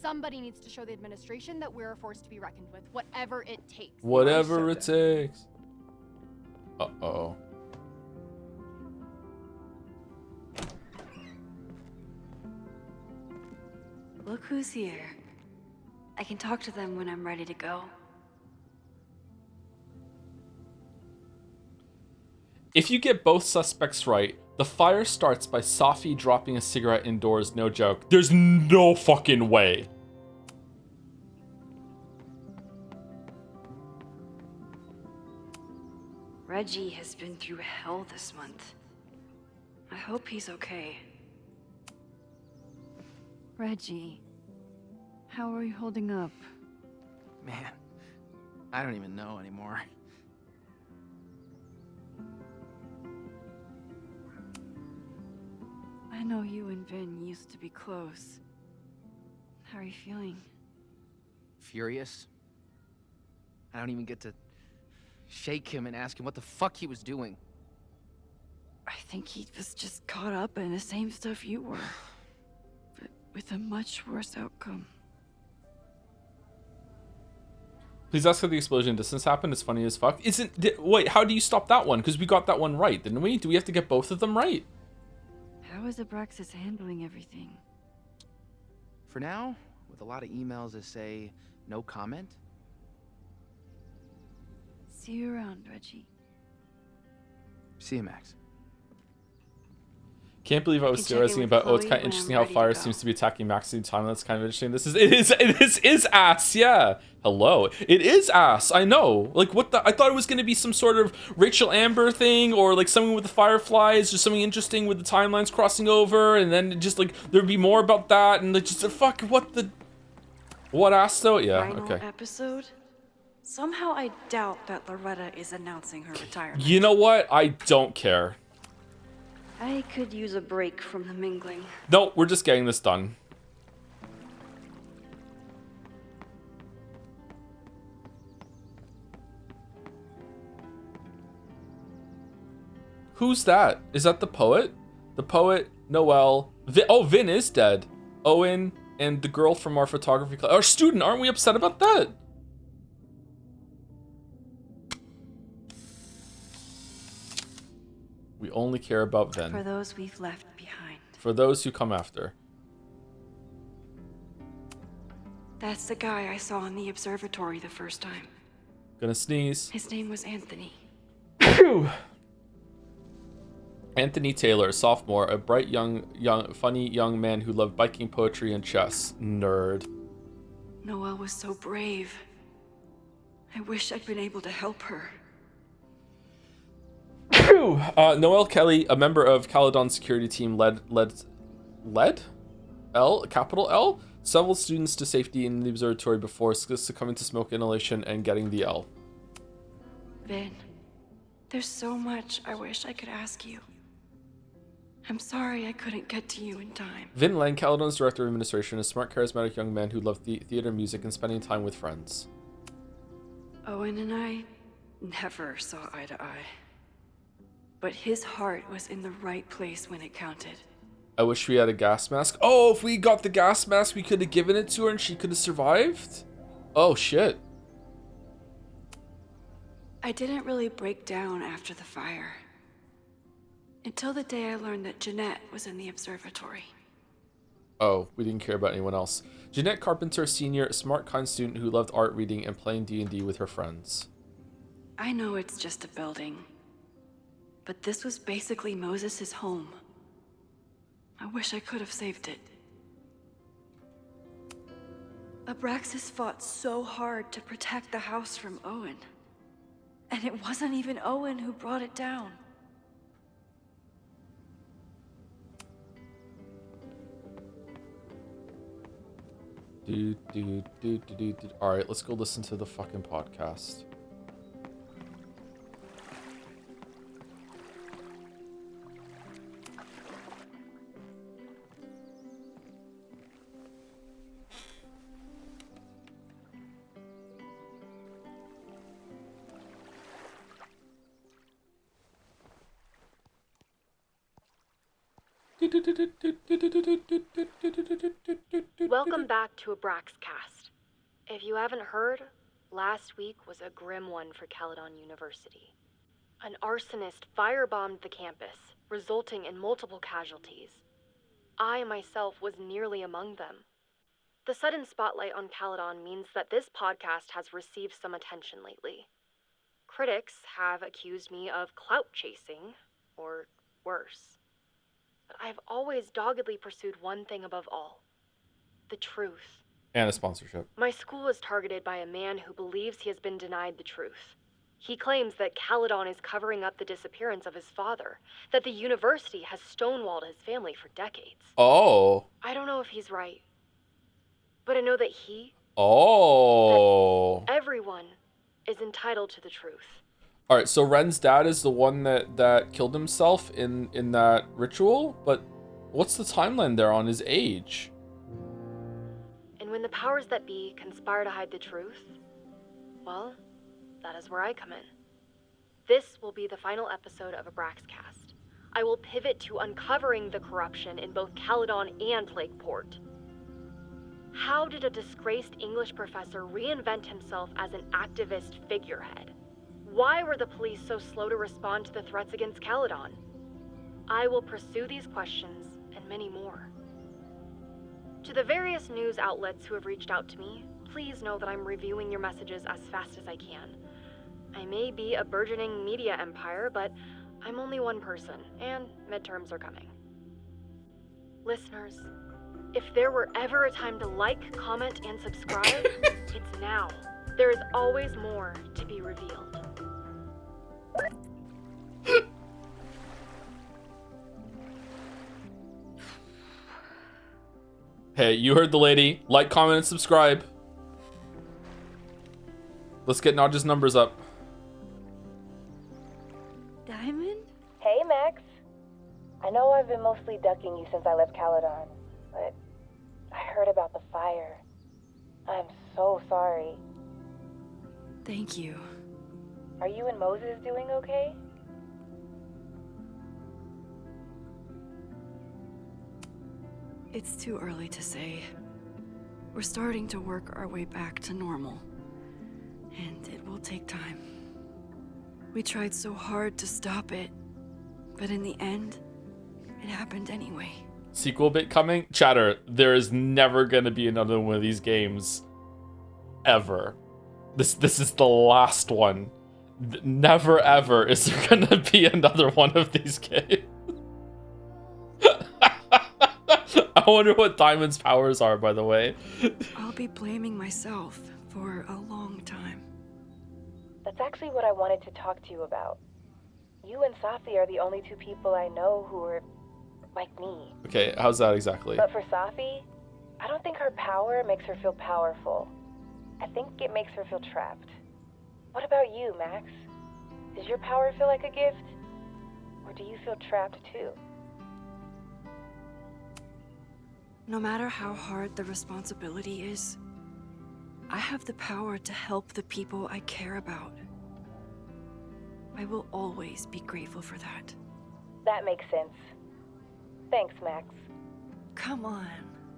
[SPEAKER 11] Somebody needs to show the administration that we're a force to be reckoned with, whatever it takes.
[SPEAKER 1] Whatever it takes. Uh-oh.
[SPEAKER 4] Look who's here. I can talk to them when I'm ready to go.
[SPEAKER 1] If you get both suspects right, the fire starts by Safi dropping a cigarette indoors, no joke. There's no fucking way.
[SPEAKER 4] Reggie has been through hell this month. I hope he's okay. Reggie, how are you holding up?
[SPEAKER 20] Man, I don't even know anymore.
[SPEAKER 4] I know you and Vin used to be close. How are you feeling?
[SPEAKER 20] Furious. I don't even get to shake him and ask him what the fuck he was doing.
[SPEAKER 4] I think he was just caught up in the same stuff you were, but with a much worse outcome.
[SPEAKER 1] Please ask how the explosion distance happened. It's funny as fuck. Wait, how do you stop that one? Because we got that one right, didn't we? Do we have to get both of them right?
[SPEAKER 4] How is Abraxas handling everything?
[SPEAKER 20] For now, with a lot of emails that say no comment.
[SPEAKER 4] See you around, Reggie.
[SPEAKER 20] See you, Max.
[SPEAKER 1] Can't believe I was theorizing about, it's kind of interesting how fire seems to be attacking Max in time. That's kind of interesting. This is ass, yeah. Hello. It is ass, I know. Like, what the, I thought it was going to be some sort of Rachel Amber thing, or like something with the Fireflies, or something interesting with the timelines crossing over, and then just like, there'd be more about that, and like, just, fuck, what ass though? Yeah,
[SPEAKER 4] Final
[SPEAKER 1] okay.
[SPEAKER 4] episode? Somehow I doubt that Loretta is announcing her retirement.
[SPEAKER 1] You know what? I don't care.
[SPEAKER 4] I could use a break from the mingling.
[SPEAKER 1] No, we're just getting this done. Who's that? Is that the poet? The poet, Noel. Vin is dead. Owen and the girl from our photography class. Our student, aren't we upset about that? We only care about Vin.
[SPEAKER 4] For those we've left behind.
[SPEAKER 1] For those who come after.
[SPEAKER 4] That's the guy I saw in the observatory the first time.
[SPEAKER 1] Gonna sneeze.
[SPEAKER 4] His name was Anthony.
[SPEAKER 1] Phew. Anthony Taylor, sophomore, a bright, funny young man who loved biking, poetry, and chess. Nerd.
[SPEAKER 4] Noelle was so brave. I wish I'd been able to help her.
[SPEAKER 1] Phew. Noelle Kelly, a member of Caledon's security team, led capital L, several students to safety in the observatory before succumbing to smoke inhalation and getting the L.
[SPEAKER 4] Vin, there's so much I wish I could ask you. I'm sorry I couldn't get to you in time.
[SPEAKER 1] Vin Lang, Caledon's director of administration, a smart, charismatic young man who loved theater, music, and spending time with friends.
[SPEAKER 4] Owen and I never saw eye to eye. But his heart was in the right place when it counted.
[SPEAKER 1] I wish we had a gas mask. Oh, if we got the gas mask, we could have given it to her and she could have survived? Oh, shit.
[SPEAKER 4] I didn't really break down after the fire. Until the day I learned that Jeanette was in the observatory.
[SPEAKER 1] Oh, we didn't care about anyone else. Jeanette Carpenter, senior, smart, kind student who loved art, reading, and playing D&D with her friends.
[SPEAKER 4] I know it's just a building, but this was basically Moses' home. I wish I could have saved it. Abraxas fought so hard to protect the house from Owen. And it wasn't even Owen who brought it down.
[SPEAKER 1] Alright, let's go listen to the fucking podcast.
[SPEAKER 3] Welcome back to Abraxcast. If you haven't heard, last week was a grim one for Caledon University. An arsonist firebombed the campus, resulting in multiple casualties. I myself was nearly among them. The sudden spotlight on Caledon means that this podcast has received some attention lately. Critics have accused me of clout chasing, or worse. But I've always doggedly pursued one thing above all. The truth.
[SPEAKER 1] And a sponsorship.
[SPEAKER 3] My school is targeted by a man who believes he has been denied the truth. He claims that Caledon is covering up the disappearance of his father, that the university has stonewalled his family for decades.
[SPEAKER 1] Oh.
[SPEAKER 3] I don't know if he's right, but I know that
[SPEAKER 1] that
[SPEAKER 3] everyone is entitled to the truth.
[SPEAKER 1] Alright, so Ren's dad is the one that killed himself in that ritual? But what's the timeline there on his age?
[SPEAKER 3] And when the powers that be conspire to hide the truth, well, that is where I come in. This will be the final episode of Abraxcast. I will pivot to uncovering the corruption in both Caledon and Lakeport. How did a disgraced English professor reinvent himself as an activist figurehead? Why were the police so slow to respond to the threats against Caledon? I will pursue these questions and many more. To the various news outlets who have reached out to me, please know that I'm reviewing your messages as fast as I can. I may be a burgeoning media empire, but I'm only one person, and midterms are coming. Listeners, if there were ever a time to like, comment, and subscribe, it's now. There is always more to be revealed.
[SPEAKER 1] Hey, you heard the lady. Like, comment, and subscribe. Let's get Naj's numbers up.
[SPEAKER 4] Diamond?
[SPEAKER 9] Hey, Max. I know I've been mostly ducking you since I left Caledon, but I heard about the fire. I'm so sorry.
[SPEAKER 4] Thank you.
[SPEAKER 9] Are you and Moses doing okay?
[SPEAKER 4] It's too early to say. We're starting to work our way back to normal, and it will take time. We tried so hard to stop it, But in the end, it happened anyway.
[SPEAKER 1] Sequel bit coming? Chatter, there is never gonna be another one of these games. Ever. This is the last one. Never ever is there gonna be another one of these games. I wonder what Diamond's powers are, by the way.
[SPEAKER 4] I'll be blaming myself for a long time.
[SPEAKER 9] That's actually what I wanted to talk to you about. You and Safi are the only two people I know who are like me.
[SPEAKER 1] Okay, how's that exactly?
[SPEAKER 9] But for Safi, I don't think her power makes her feel powerful. I think it makes her feel trapped. What about you, Max? Does your power feel like a gift? Or do you feel trapped too?
[SPEAKER 4] No matter how hard the responsibility is, I have the power to help the people I care about. I will always be grateful for that.
[SPEAKER 9] That makes sense. Thanks, Max.
[SPEAKER 4] Come on,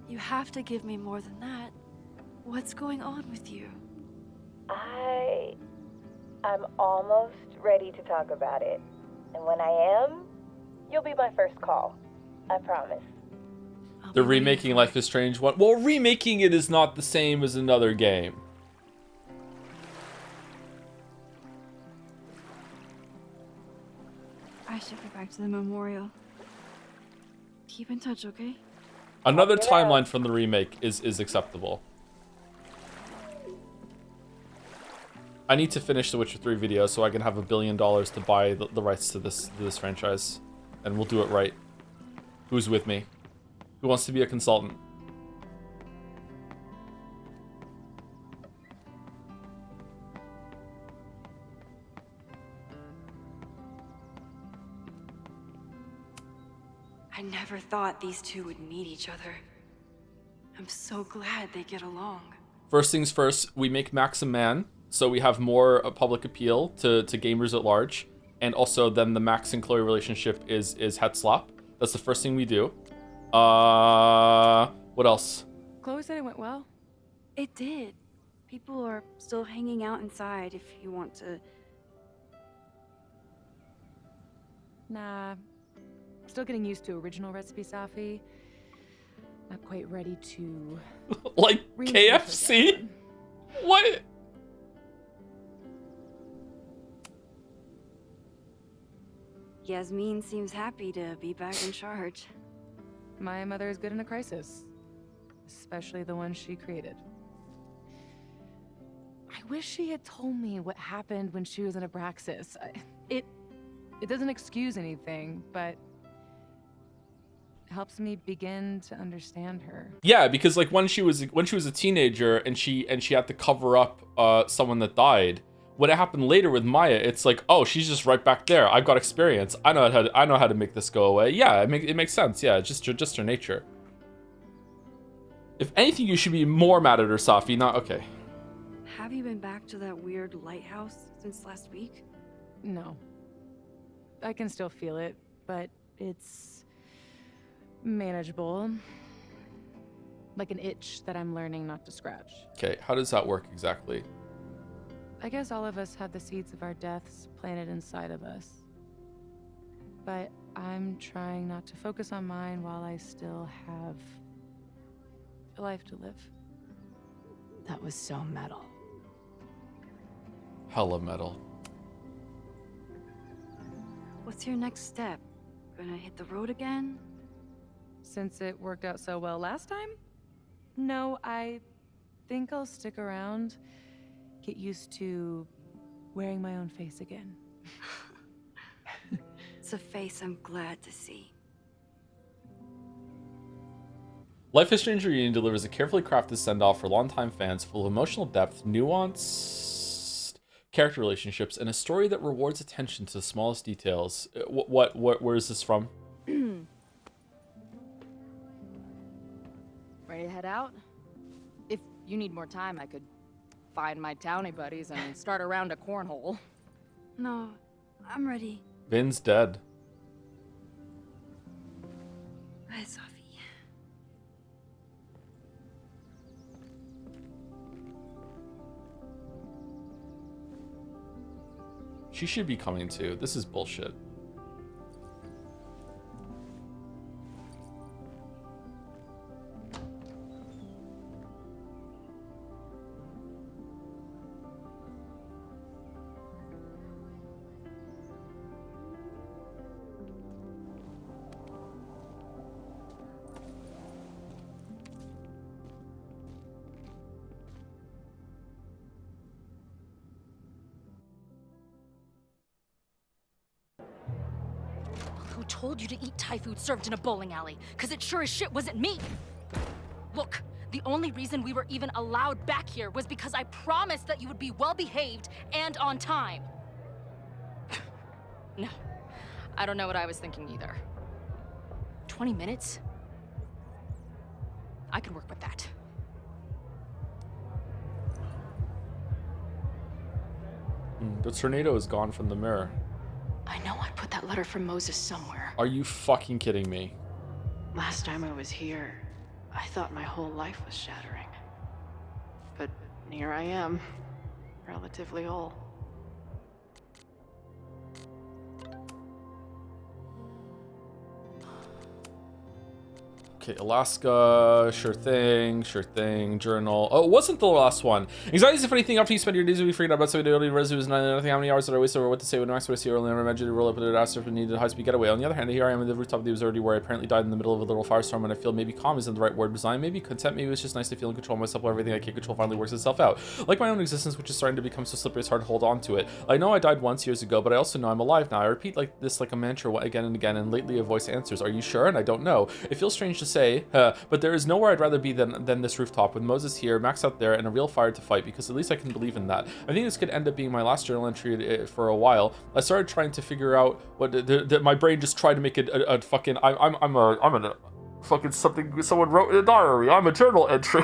[SPEAKER 4] you have to give me more than that. What's going on with you?
[SPEAKER 9] I'm almost ready to talk about it. And when I am, you'll be my first call. I promise.
[SPEAKER 1] They're remaking Life is Strange 1. Well, remaking it is not the same as another game.
[SPEAKER 4] I should go back to the memorial. Keep in touch, okay?
[SPEAKER 1] Another timeline from the remake is acceptable. I need to finish the Witcher 3 video so I can have $1 billion to buy the rights to this franchise. And we'll do it right. Who's with me? Who wants to be a consultant?
[SPEAKER 4] I never thought these two would meet each other. I'm so glad they get along.
[SPEAKER 1] First things first, we make Max a man, so we have more public appeal to gamers at large. And also then the Max and Chloe relationship is head slap. That's the first thing we do. What else?
[SPEAKER 12] Chloe said it went well.
[SPEAKER 4] It did. People are still hanging out inside if you want to.
[SPEAKER 12] Nah. Still getting used to original recipe, Safi. Not quite ready to...
[SPEAKER 1] Like KFC? What?
[SPEAKER 4] Yasmin seems happy to be back in charge.
[SPEAKER 12] My mother is good in a crisis. Especially the one she created. I wish she had told me what happened when she was in Abraxas. It doesn't excuse anything, but helps me begin to understand her.
[SPEAKER 1] Yeah, because like when she was a teenager and she had to cover up someone that died. When it happened later with Maya, it's like, oh, she's just right back there. I've got experience. I know how to make this go away. Yeah, it makes sense. Yeah, it's just her nature. If anything, you should be more mad at her, Safi. Not okay.
[SPEAKER 4] Have you been back to that weird lighthouse since last week?
[SPEAKER 12] No. I can still feel it, but it's manageable. Like an itch that I'm learning not to scratch.
[SPEAKER 1] Okay, how does that work exactly?
[SPEAKER 12] I guess all of us have the seeds of our deaths planted inside of us. But I'm trying not to focus on mine while I still have a life to live.
[SPEAKER 3] That was so metal.
[SPEAKER 1] Hella metal.
[SPEAKER 4] What's your next step? Gonna hit the road again?
[SPEAKER 12] Since it worked out so well last time? No, I think I'll stick around. Get used to wearing my own face again.
[SPEAKER 4] It's a face I'm glad to see.
[SPEAKER 1] Life is Strange Reunion delivers a carefully crafted send-off for longtime fans full of emotional depth, nuanced character relationships, and a story that rewards attention to the smallest details. Where is this from?
[SPEAKER 3] Ready to head out? If you need more time, I could find my townie buddies and start a round of cornhole.
[SPEAKER 4] No, I'm ready.
[SPEAKER 1] Vin's dead.
[SPEAKER 4] Bye, Safi.
[SPEAKER 1] She should be coming too. This is bullshit.
[SPEAKER 3] Who told you to eat Thai food served in a bowling alley? Because it sure as shit wasn't me. Look, the only reason we were even allowed back here was because I promised that you would be well-behaved and on time. No, I don't know what I was thinking either. 20 minutes? I can work with that.
[SPEAKER 1] The tornado is gone from the mirror.
[SPEAKER 11] I know I put that letter from Moses somewhere.
[SPEAKER 1] Are you fucking kidding me?
[SPEAKER 11] Last time I was here, I thought my whole life was shattering. But here I am, relatively whole.
[SPEAKER 1] Okay, Alaska, sure thing, journal. Oh, it wasn't the last one. Anxiety is a funny thing. After you spend your days, we figured out about something early resumes, nothing. How many hours did I waste over what to say when Max was here early? I imagined to roll up and ask if we needed a high-speed getaway. On the other hand, here I am at the rooftop of the observatory where I apparently died in the middle of a little firestorm, and I feel maybe calm isn't the right word. Design, maybe content, maybe it's just nice to feel in control of myself while everything I can't control finally works itself out. Like my own existence, which is starting to become so slippery, it's hard to hold on to it. I know I died once years ago, but I also know I'm alive now. I repeat this like a mantra again and again, and lately a voice answers, "Are you sure?" And I don't know. It feels strange to say, but there is nowhere I'd rather be than this rooftop with Moses here, Max out there, and a real fire to fight, because at least I can believe in that. I think this could end up being my last journal entry for a while. I started trying to figure out what my brain just tried to make it a fucking I'm a fucking something someone wrote in a diary. I'm a journal entry.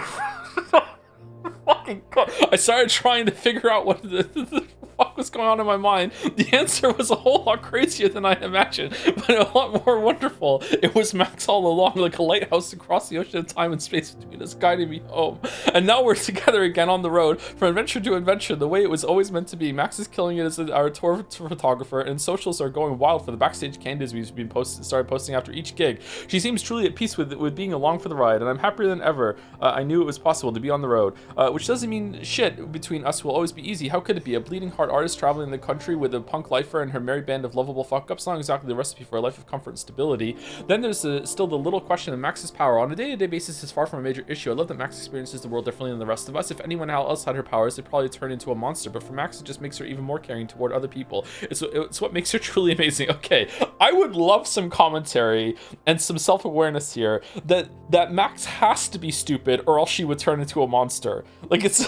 [SPEAKER 1] Fucking God. I started trying to figure out what the fuck was going on in my mind. The answer was a whole lot crazier than I imagined, but a lot more wonderful. It was Max all along, like a lighthouse across the ocean of time and space between us, guiding me home. And now we're together again on the road, from adventure to adventure, the way it was always meant to be. Max is killing it as our tour photographer, and socials are going wild for the backstage candies we've been started posting after each gig. She seems truly at peace with being along for the ride, and I'm happier than ever. I knew it was possible to be on the road, which doesn't mean shit between us will always be easy. How could it be? A bleeding heart artist traveling the country with a punk lifer and her merry band of lovable fuck-ups, not exactly the recipe for a life of comfort and stability. Then there's still the little question of Max's power. On a day-to-day basis is far from a major issue. I love that Max experiences the world differently than the rest of us. If anyone else had her powers, they'd probably turn into a monster, but for Max, it just makes her even more caring toward other people. It's what makes her truly amazing. Okay, I would love some commentary and some self-awareness here that Max has to be stupid or else she would turn into a monster. Like, it's...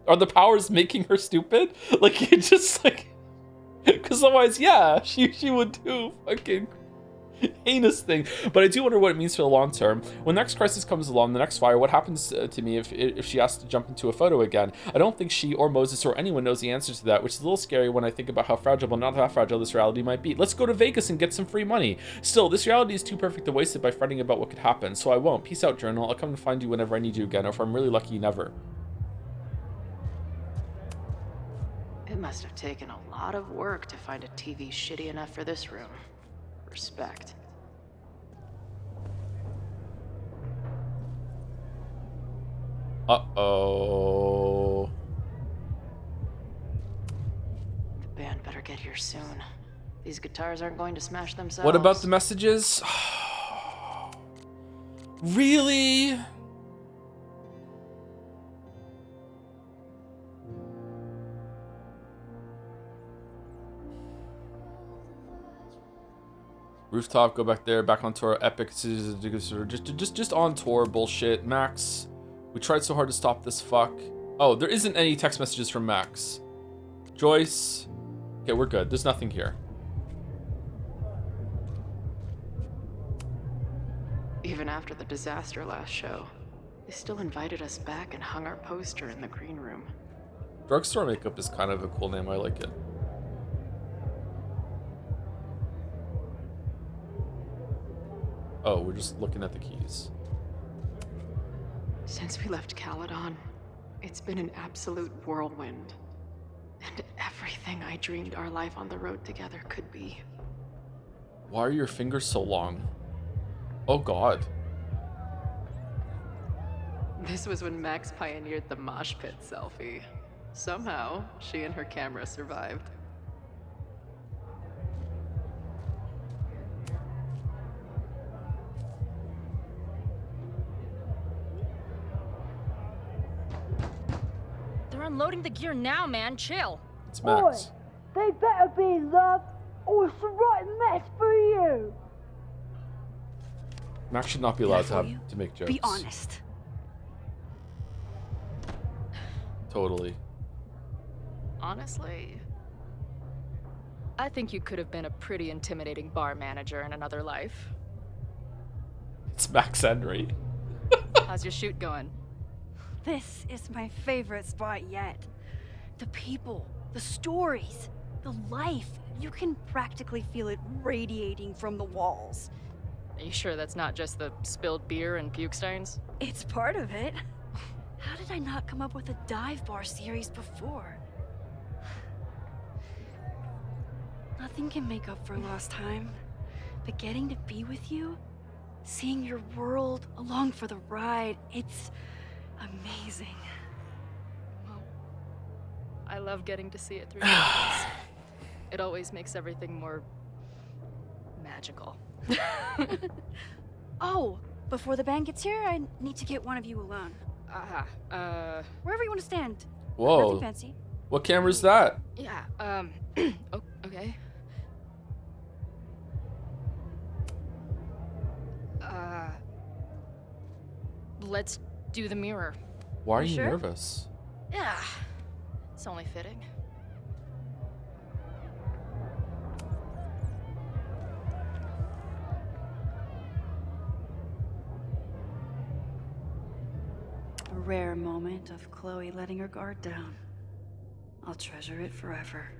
[SPEAKER 1] Are the powers making her stupid? Like, it's just like... Because otherwise, yeah, she would do fucking heinous thing. But I do wonder what it means for the long term. When the next crisis comes along, the next fire, what happens to me if she has to jump into a photo again? I don't think she or Moses or anyone knows the answer to that, which is a little scary when I think about how fragile, but not how fragile this reality might be. Let's go to Vegas and get some free money. Still, this reality is too perfect to waste it by fretting about what could happen, so I won't. Peace out, journal. I'll come and find you whenever I need you again, or if I'm really lucky, never.
[SPEAKER 11] It must have taken a lot of work to find a TV shitty enough for this room. Respect.
[SPEAKER 1] Uh-oh.
[SPEAKER 11] The band better get here soon. These guitars aren't going to smash themselves.
[SPEAKER 1] What about the messages? Really? Rooftop, go back there, back on tour, epic, just on tour bullshit. Max, we tried so hard to stop this fuck. Oh, there isn't any text messages from Max. Joyce, okay, we're good. There's nothing here.
[SPEAKER 11] Even after the disaster last show, they still invited us back and hung our poster in the green room.
[SPEAKER 1] Drugstore makeup is kind of a cool name. I like it. Oh, we're just looking at the keys.
[SPEAKER 11] Since we left Caledon, it's been an absolute whirlwind. And everything I dreamed our life on the road together could be.
[SPEAKER 1] Why are your fingers so long? Oh God.
[SPEAKER 11] This was when Max pioneered the mosh pit selfie. Somehow, she and her camera survived.
[SPEAKER 3] They're unloading the gear now, man. Chill.
[SPEAKER 1] It's Max.
[SPEAKER 14] Boy, they better be, love.
[SPEAKER 2] or it's the right mess for you.
[SPEAKER 1] Max should not be allowed to make jokes.
[SPEAKER 4] Be honest.
[SPEAKER 1] Totally.
[SPEAKER 3] Honestly, I think you could have been a pretty intimidating bar manager in another life.
[SPEAKER 1] It's Max Henry.
[SPEAKER 3] How's your shoot going?
[SPEAKER 4] This is my favorite spot yet. The people, the stories, the life. You can practically feel it radiating from the walls.
[SPEAKER 3] Are you sure that's not just the spilled beer and puke stains?
[SPEAKER 4] It's part of it. How did I not come up with a dive bar series before? Nothing can make up for lost time, but getting to be with you, seeing your world along for the ride, it's amazing.
[SPEAKER 3] Well, I love getting to see it through your eyes. It always makes everything more magical.
[SPEAKER 4] Oh, before the band gets here, I need to get one of you alone. Wherever you want to stand.
[SPEAKER 1] Whoa.
[SPEAKER 4] Nothing fancy.
[SPEAKER 1] What camera's that?
[SPEAKER 3] Yeah, okay. Let's do the mirror.
[SPEAKER 1] Why are you
[SPEAKER 3] sure?
[SPEAKER 1] nervous?
[SPEAKER 3] Yeah, it's only fitting.
[SPEAKER 4] A rare moment of Chloe letting her guard down. I'll treasure it forever.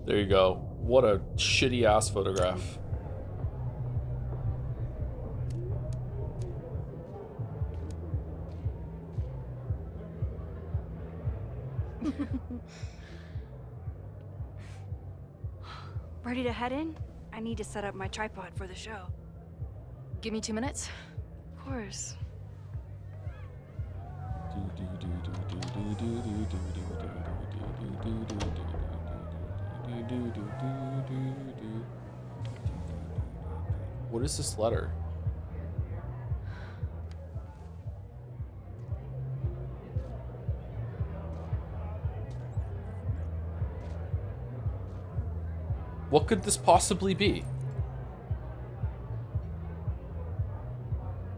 [SPEAKER 1] There you go. What a shitty ass photograph.
[SPEAKER 4] Ready to head in? I need to set up my tripod for the show.
[SPEAKER 3] Give me 2 minutes.
[SPEAKER 4] Of course.
[SPEAKER 1] What is this letter? What could this possibly be?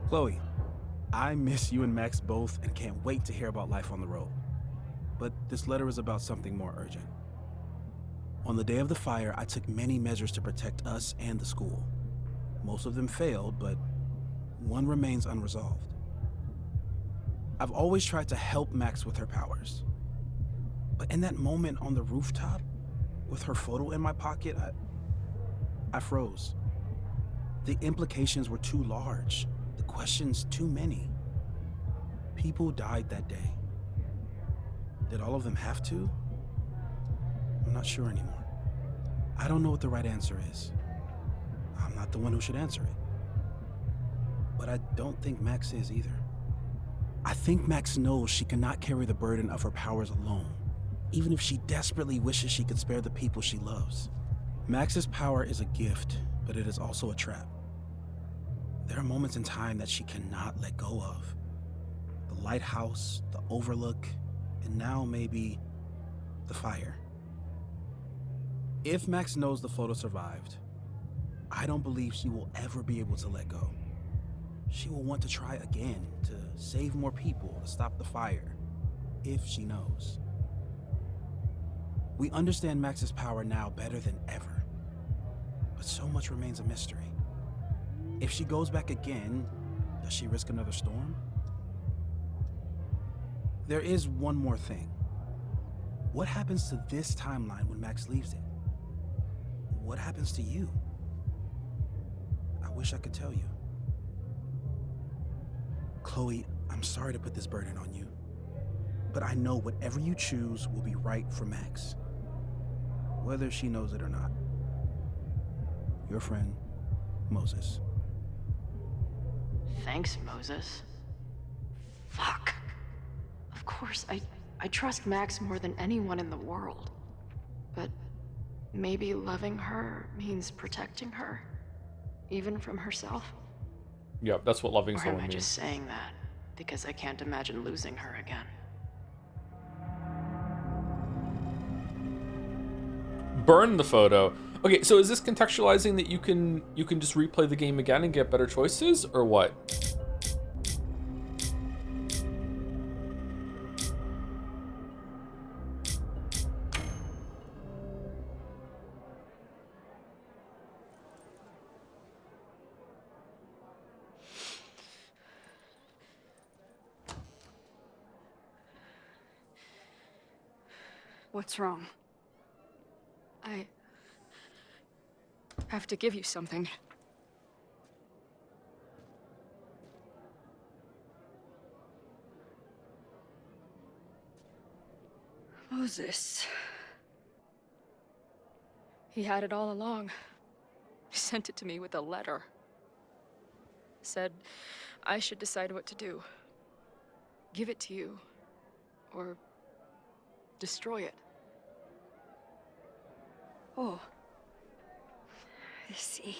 [SPEAKER 8] Chloe, I miss you and Max both and can't wait to hear about life on the road. But this letter is about something more urgent. On the day of the fire, I took many measures to protect us and the school. Most of them failed, but one remains unresolved. I've always tried to help Max with her powers. But in that moment on the rooftop, with her photo in my pocket, I froze. The implications were too large, the questions too many. People died that day. Did all of them have to? I'm not sure anymore. I don't know what the right answer is. I'm not the one who should answer it. But I don't think Max is either. I think Max knows she cannot carry the burden of her powers alone, even if she desperately wishes she could spare the people she loves. Max's power is a gift, but it is also a trap. There are moments in time that she cannot let go of. The lighthouse, the overlook, and now maybe the fire. If Max knows the photo survived, I don't believe she will ever be able to let go. She will want to try again, to save more people, to stop the fire, if she knows. We understand Max's power now better than ever, but so much remains a mystery. If she goes back again, does she risk another storm? There is one more thing. What happens to this timeline when Max leaves it? What happens to you? I wish I could tell you. Chloe, I'm sorry to put this burden on you, but I know whatever you choose will be right for Max, whether she knows it or not. Your friend, Moses.
[SPEAKER 11] Thanks, Moses. Fuck. Of course, I trust Max more than anyone in the world. But maybe loving her means protecting her. Even from herself?
[SPEAKER 1] Yep, that's what loving
[SPEAKER 11] Or am
[SPEAKER 1] someone
[SPEAKER 11] I
[SPEAKER 1] means.
[SPEAKER 11] just saying that because I can't imagine losing her again?
[SPEAKER 1] Burn the photo. Okay, so is this contextualizing that you can just replay the game again and get better choices, or what?
[SPEAKER 4] What's wrong?
[SPEAKER 3] I have to give you something.
[SPEAKER 4] Moses.
[SPEAKER 3] He had it all along. He sent it to me with a letter. Said I should decide what to do. Give it to you, or destroy it.
[SPEAKER 4] Oh. I see.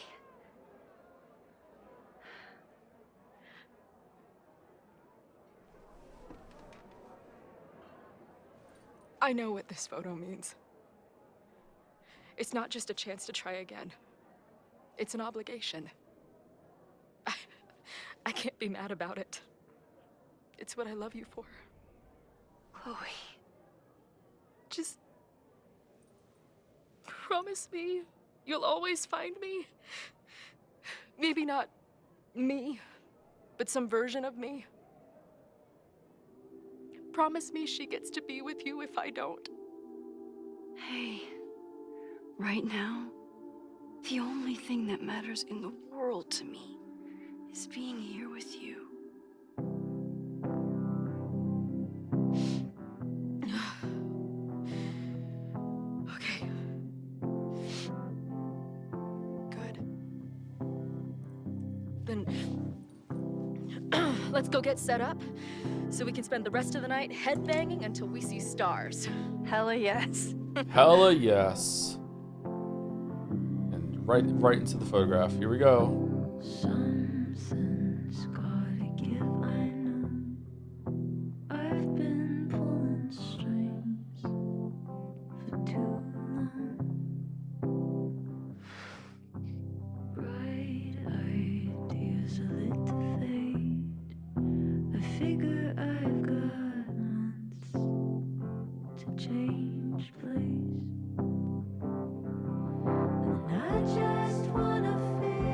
[SPEAKER 3] I know what this photo means. It's not just a chance to try again. It's an obligation. I can't be mad about it. It's what I love you for.
[SPEAKER 4] Chloe.
[SPEAKER 3] Just promise me you'll always find me. Maybe not me, but some version of me. Promise me she gets to be with you if I don't.
[SPEAKER 4] Hey, right now, the only thing that matters in the world to me is being here with you.
[SPEAKER 3] Okay. Good. Then let's go get set up so we can spend the rest of the night headbanging until we see stars.
[SPEAKER 4] Hella yes.
[SPEAKER 1] Hella yes. And right into the photograph. Here we go.
[SPEAKER 2] Something's gotta give, I know. I've been pulling strings for too long. Bright ideas are lit to fade. I figure I've got months to change place. And I just wanna feel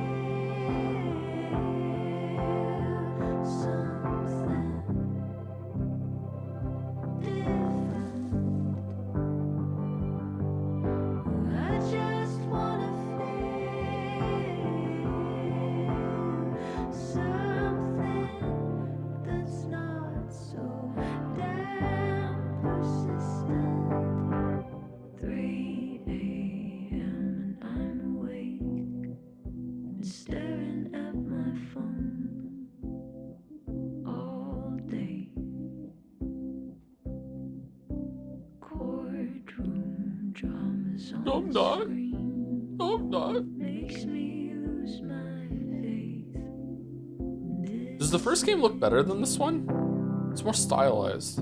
[SPEAKER 2] something different. I just wanna feel something that's not so damn persistent. 3 a.m. and I'm awake and staring at my phone all day. Courtroom dramas on
[SPEAKER 1] I'm
[SPEAKER 2] the
[SPEAKER 1] not.
[SPEAKER 2] screen
[SPEAKER 1] I'm not.
[SPEAKER 2] makes me lose my faith.
[SPEAKER 1] Does the first game look better than this one? It's more stylized.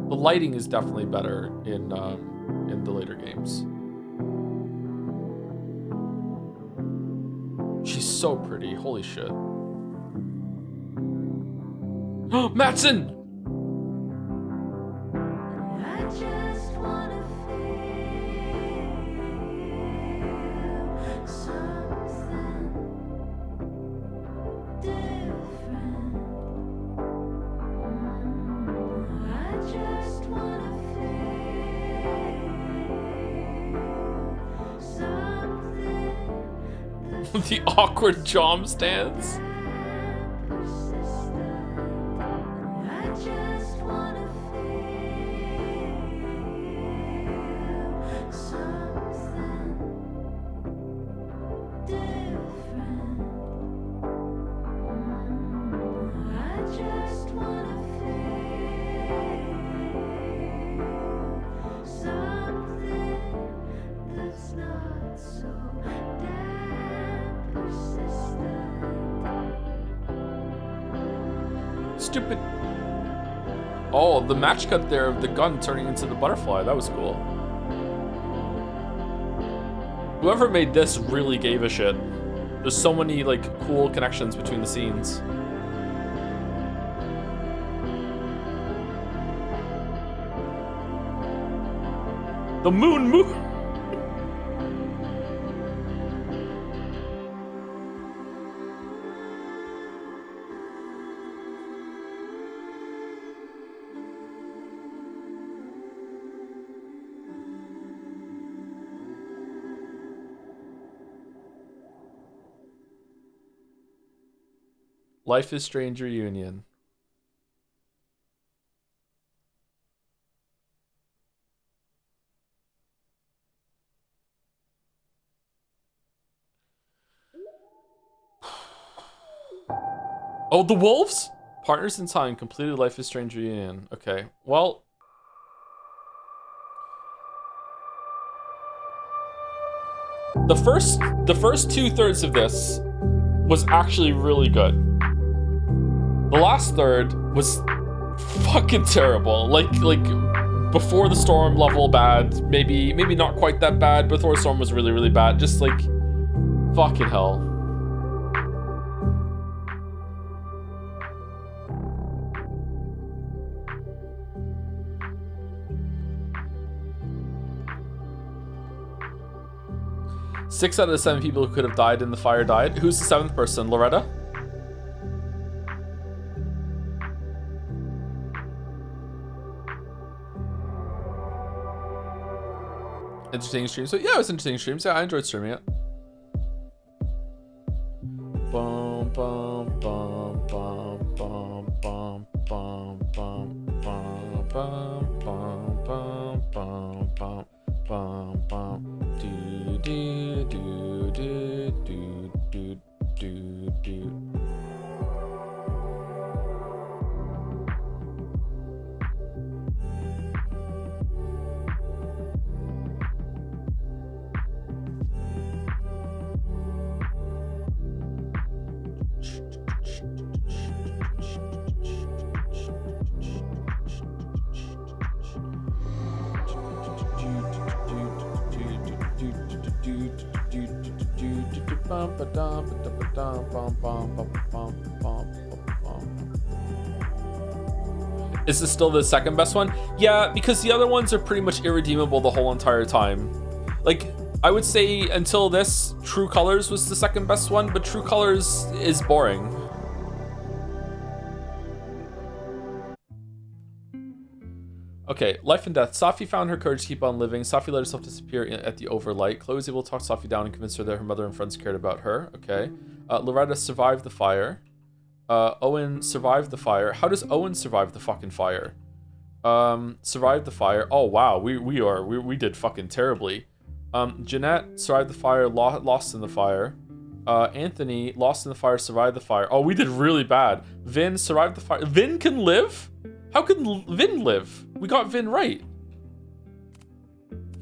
[SPEAKER 1] The lighting is definitely better in the later games. She's so pretty. Holy shit. Matson!
[SPEAKER 2] I just wanna feel something different. I just wanna feel something
[SPEAKER 1] The awkward jom stands.
[SPEAKER 2] I just wanna feel something different. I just wanna
[SPEAKER 1] Stupid. Oh, the match cut there of the gun turning into the butterfly. That was cool. Whoever made this really gave a shit. There's so many, like, cool connections between the scenes. The moon. Life is Strange reunion. Oh, the wolves? Partners in time completed Life is Strange reunion. Okay, well. The first 2/3 of this was actually really good. The last third was fucking terrible. Like before the storm level bad. Maybe not quite that bad. Before the storm was really, really bad. Just like fucking hell. Six out of the 7 people who could have died in the fire died. Who's the 7th person? Loretta? Entertaining streams. So yeah, it was entertaining streams. Yeah, I enjoyed streaming it. Bum bum bum bum bum bum bum bum bum bum bum bum bum bum bum do do do do do do do. Is this still the second best one? Yeah, because the other ones are pretty much irredeemable the whole entire time. Like, I would say until this, True Colors was the second best one, but True Colors is boring. Okay, life and death. Safi found her courage to keep on living. Safi let herself disappear at the overlight. Chloe was able to talk Safi down and convince her that her mother and friends cared about her. Okay. Loretta survived the fire. Owen survived the fire. How does Owen survive the fucking fire? Survived the fire. Oh wow, we did fucking terribly. Jeanette survived the fire, lost in the fire. Anthony lost in the fire, survived the fire. Oh, we did really bad. Vin survived the fire. Vin can live? How can Vin live? We got Vin right.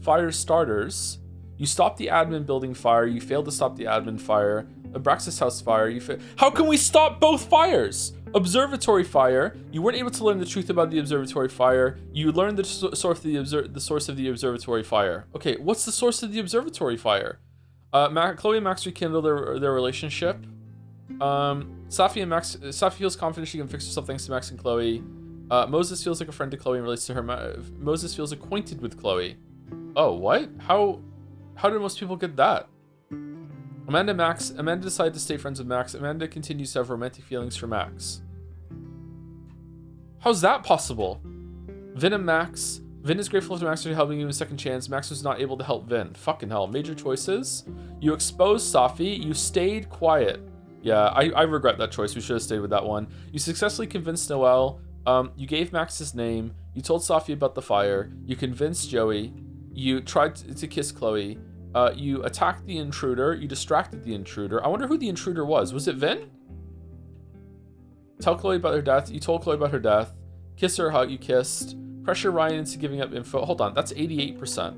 [SPEAKER 1] Fire starters. You stopped the admin building fire. You failed to stop the admin fire. Abraxas house fire. How can we stop both fires? Observatory fire. You weren't able to learn the truth about the observatory fire. You learned the source of the observatory fire. Okay, what's the source of the observatory fire? Chloe and Max rekindle their relationship. Safi feels confident she can fix herself thanks to Max and Chloe. Moses feels like a friend to Chloe and relates to her. Moses feels acquainted with Chloe. Oh, what? How did most people get that? Amanda decided to stay friends with Max. Amanda continues to have romantic feelings for Max. How's that possible? Vin and Max. Vin is grateful to Max for helping him a second chance. Max was not able to help Vin. Fucking hell. Major choices. You exposed Safi. You stayed quiet. Yeah, I regret that choice. We should have stayed with that one. You successfully convinced Noelle. You gave Max his name. You told Safi about the fire. You convinced Joey. You tried to kiss Chloe. You attacked the intruder. You distracted the intruder. I wonder who the intruder was. Was it Vin? Tell Chloe about her death. You told Chloe about her death. Kiss her, hug. You kissed. Pressure Ryan into giving up info. Hold on, that's 88%.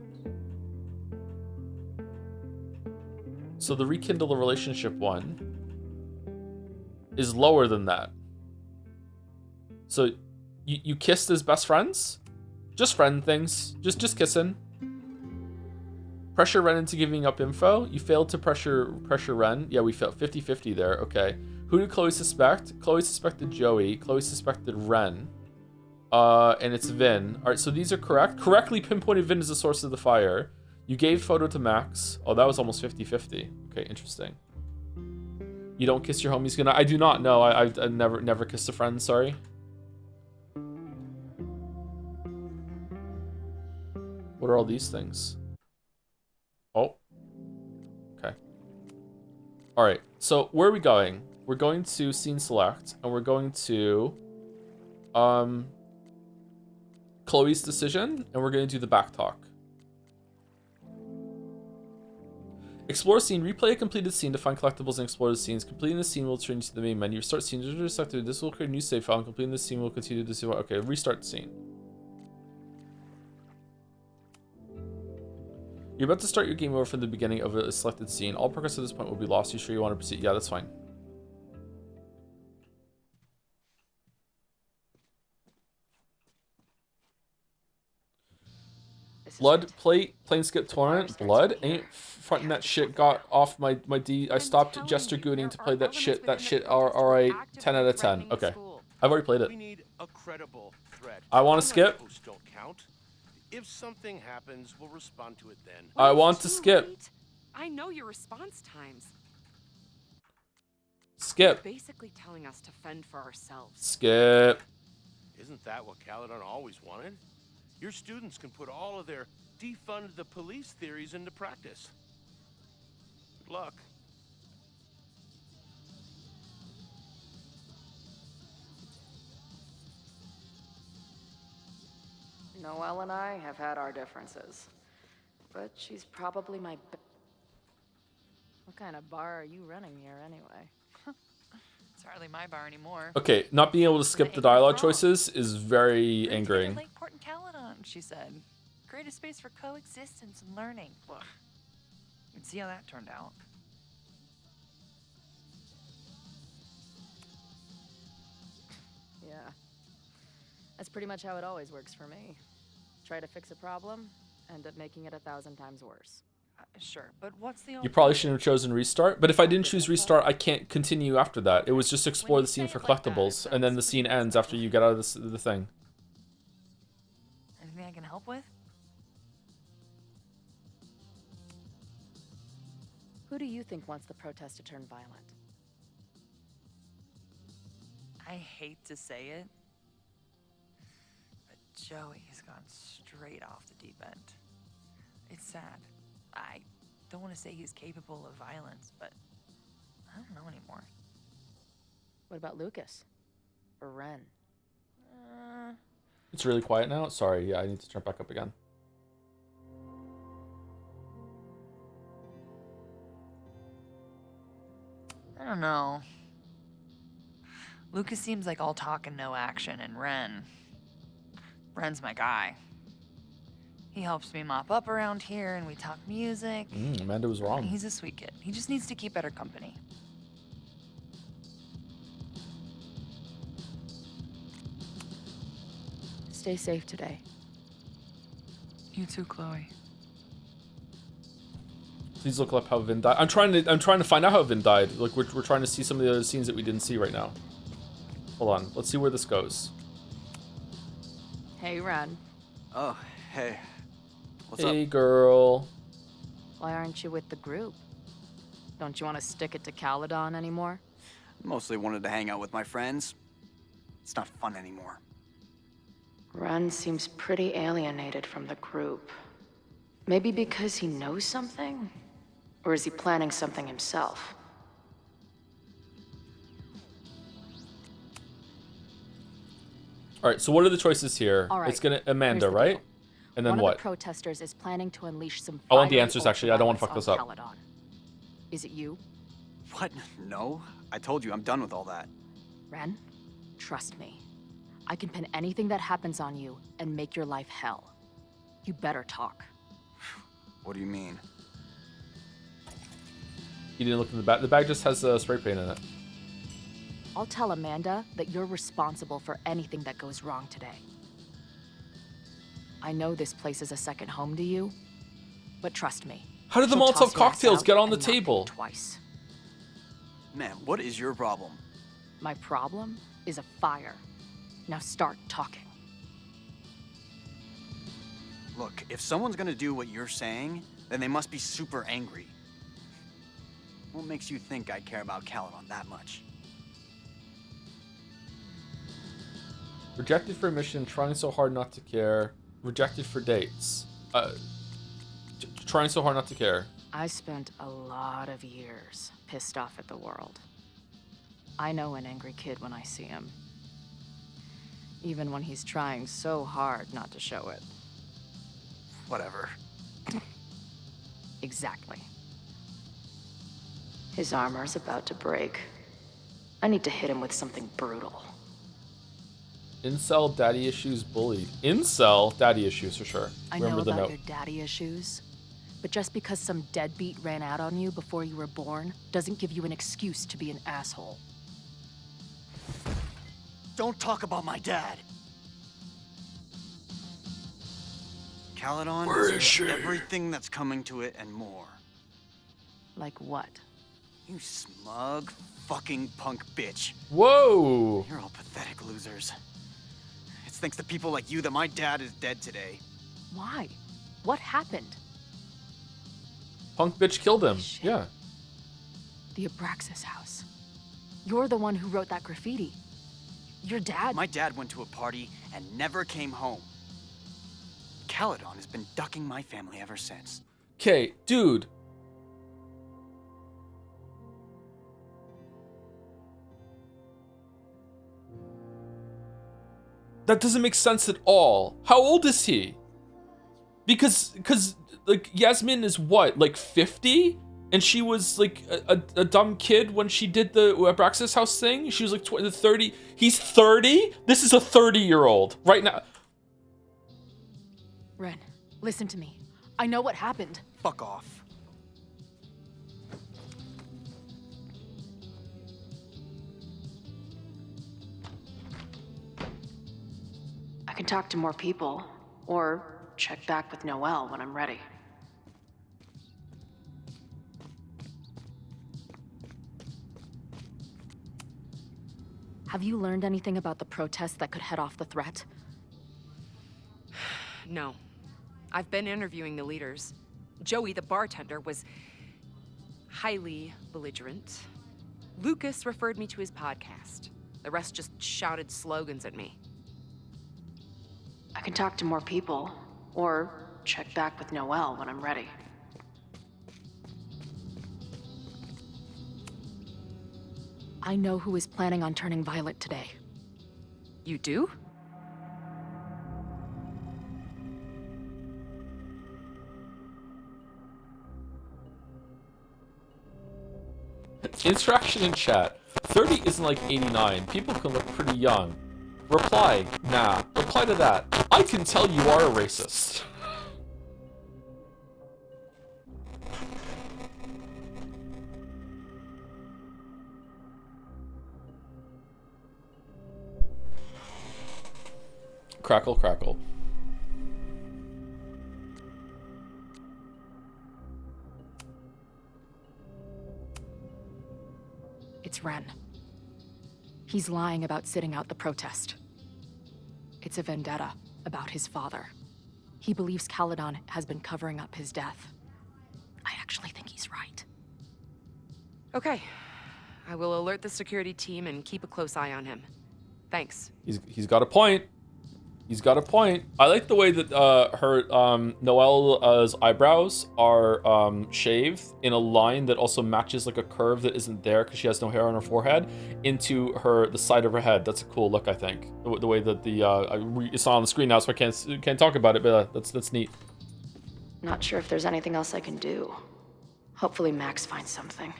[SPEAKER 1] So the rekindle the relationship one is lower than that. So you kissed as best friends? Just friend things. Just kissing. Pressure Ren into giving up info. You failed to pressure Ren. Yeah, we failed 50-50 there. Okay. Who did Chloe suspect? Chloe suspected Joey. Chloe suspected Ren. And it's Vin. Alright, so these are correct. Correctly pinpointed Vin as the source of the fire. You gave photo to Max. Oh, that was almost 50-50. Okay, interesting. You don't kiss your homies goodnight. I do not know. I've never kissed a friend, sorry. What are all these things? Oh. Okay. Alright, so where are we going? We're going to scene select, and we're going to Chloe's decision, and we're going to do the back talk. Explore scene. Replay a completed scene to find collectibles and explore the scenes. Completing the scene will turn you to the main menu. Restart scene. This will create a new save file. And completing the scene will continue to see what. Okay, restart the scene. You're about to start your game over from the beginning of a selected scene. All progress at this point will be lost. You sure you want to proceed? Yeah, that's fine. Blood plate plane skip tournament. Blood ain't fronting that shit. Got off my D. I stopped Jester Gooning to play that shit. That shit. All right. 10 out of 10. Okay, I've already played it.
[SPEAKER 13] We need a credible threat.
[SPEAKER 1] I want to skip.
[SPEAKER 13] Don't count. If something happens, we'll respond to it then.
[SPEAKER 1] I want to skip.
[SPEAKER 14] I know your response times.
[SPEAKER 1] Skip.
[SPEAKER 14] You're basically telling us to fend for ourselves.
[SPEAKER 1] Skip.
[SPEAKER 13] Isn't that what Caledon always wanted? Your students can put all of their defund the police theories into practice. Good luck.
[SPEAKER 3] Noelle and I have had our differences, but she's probably my What kind of bar are you running here anyway?
[SPEAKER 15] It's hardly my bar anymore.
[SPEAKER 1] Okay, not being able to skip the dialogue choices is very angering.
[SPEAKER 15] Lakeport and Caledon, she said. Create a space for coexistence and learning. Ugh. You can see how that turned out.
[SPEAKER 3] Yeah. That's pretty much how it always works for me. Try to fix a problem, end up making it 1,000 times worse.
[SPEAKER 15] Sure, but what's the
[SPEAKER 1] You probably shouldn't have chosen restart, but if I didn't choose restart, I can't continue after that. It was just explore the scene for collectibles, and then the scene ends after you get out of the thing.
[SPEAKER 15] Anything I can help with?
[SPEAKER 3] Who do you think wants the protest to turn violent?
[SPEAKER 15] I hate to say it, but Joey has gone straight off the deep end. It's sad. I don't want to say he's capable of violence, but I don't know anymore.
[SPEAKER 3] What about Lucas? Or Ren?
[SPEAKER 1] It's really quiet now. Sorry, yeah, I need to turn back up again.
[SPEAKER 15] I don't know. Lucas seems like all talk and no action, and Ren's my guy. He helps me mop up around here, and we talk music.
[SPEAKER 1] Amanda was wrong.
[SPEAKER 15] He's a sweet kid. He just needs to keep better company.
[SPEAKER 3] Stay safe today.
[SPEAKER 15] You too, Chloe.
[SPEAKER 1] Please look up how Vin died. I'm trying to find out how Vin died. Like we're trying to see some of the other scenes that we didn't see right now. Hold on. Let's see where this goes.
[SPEAKER 3] Hey, Ren.
[SPEAKER 22] Oh, hey. What's
[SPEAKER 1] Hey,
[SPEAKER 22] up?
[SPEAKER 1] girl.
[SPEAKER 3] Why aren't you with the group? Don't you want to stick it to Caledon anymore?
[SPEAKER 22] Mostly wanted to hang out with my friends. It's not fun anymore.
[SPEAKER 3] Ren seems pretty alienated from the group. Maybe because he knows something? Or is he planning something himself?
[SPEAKER 1] All right, so what are the choices here?
[SPEAKER 3] All right,
[SPEAKER 1] It's gonna Amanda,
[SPEAKER 3] here's the
[SPEAKER 1] right?
[SPEAKER 3] deal.
[SPEAKER 1] And then
[SPEAKER 3] One
[SPEAKER 1] what?
[SPEAKER 3] of the protesters is planning to unleash some
[SPEAKER 1] I want the
[SPEAKER 3] fiery
[SPEAKER 1] answers, actually. I don't want to fuck
[SPEAKER 3] ultra-violence
[SPEAKER 1] this up.
[SPEAKER 3] on Caledon. Is it you?
[SPEAKER 22] What? No. I told you, I'm done with all that.
[SPEAKER 3] Ren, trust me. I can pin anything that happens on you and make your life hell. You better talk.
[SPEAKER 22] What do you mean?
[SPEAKER 1] You didn't look in the bag. The bag just has spray paint in it.
[SPEAKER 3] I'll tell Amanda that you're responsible for anything that goes wrong today. I know this place is a second home to you, but trust me.
[SPEAKER 1] How did the
[SPEAKER 3] she'll toss
[SPEAKER 1] Molotov
[SPEAKER 3] your ass
[SPEAKER 1] cocktails
[SPEAKER 3] out
[SPEAKER 1] get on the
[SPEAKER 3] and not think
[SPEAKER 1] table?
[SPEAKER 3] Twice.
[SPEAKER 22] Man, what is your problem?
[SPEAKER 3] My problem is a fire. Now start talking.
[SPEAKER 22] Look, if someone's gonna do what you're saying, then they must be super angry. What makes you think I care about Caladon that much?
[SPEAKER 1] Rejected for a mission, trying so hard not to care. Rejected for dates. Trying so hard not to care.
[SPEAKER 3] I spent a lot of years pissed off at the world. I know an angry kid when I see him. Even when he's trying so hard not to show it.
[SPEAKER 22] Whatever.
[SPEAKER 3] Exactly. His armor's about to break. I need to hit him with something brutal.
[SPEAKER 1] Incel, daddy issues, bullied. Incel, daddy issues for sure.
[SPEAKER 3] I know about your daddy issues, but just because some deadbeat ran out on you before you were born doesn't give you an excuse to be an asshole.
[SPEAKER 22] Don't talk about my dad. Caladon deserves everything that's coming to it and more.
[SPEAKER 3] Like what?
[SPEAKER 22] You smug fucking punk bitch.
[SPEAKER 1] Whoa!
[SPEAKER 22] You're all pathetic losers. It's thanks to people like you that my dad is dead today.
[SPEAKER 3] Why? What happened?
[SPEAKER 1] Punk bitch killed him. Yeah.
[SPEAKER 3] The Abraxas house. You're the one who wrote that graffiti. Your dad...
[SPEAKER 22] My dad went to a party and never came home. Caladon has been ducking my family ever since.
[SPEAKER 1] Okay, dude. That doesn't make sense at all. How old is he? Because like Yasmin is what, like 50? And she was like a dumb kid when she did the Abraxas house thing? She was like 30. He's 30? This is a 30-year-old right now.
[SPEAKER 3] Ren, listen to me. I know what happened.
[SPEAKER 22] Fuck off.
[SPEAKER 3] I can talk to more people, or check back with Noelle when I'm ready. Have you learned anything about the protests that could head off the threat?
[SPEAKER 14] No. I've been interviewing the leaders. Joey, the bartender, was highly belligerent. Lucas referred me to his podcast. The rest just shouted slogans at me.
[SPEAKER 3] I can talk to more people, or check back with Noelle when I'm ready. I know who is planning on turning violent today.
[SPEAKER 14] You do?
[SPEAKER 1] Interaction in chat. 30 isn't like 89. People can look pretty young. Reply. Nah. Reply to that. I can tell you are a racist. Crackle, crackle.
[SPEAKER 3] It's Ren. He's lying about sitting out the protest. It's a vendetta about his father. He believes Caladon has been covering up his death. I actually think he's right.
[SPEAKER 14] Okay. I will alert the security team and keep a close eye on him. Thanks.
[SPEAKER 1] He's got a point. He's got a point. I like the way that Noelle's eyebrows are shaved in a line that also matches like a curve that isn't there because she has no hair on her forehead into the side of her head. That's a cool look, I think. The way that it's not on the screen now, so I can't talk about it, but that's neat.
[SPEAKER 3] Not sure if there's anything else I can do. Hopefully Max finds something.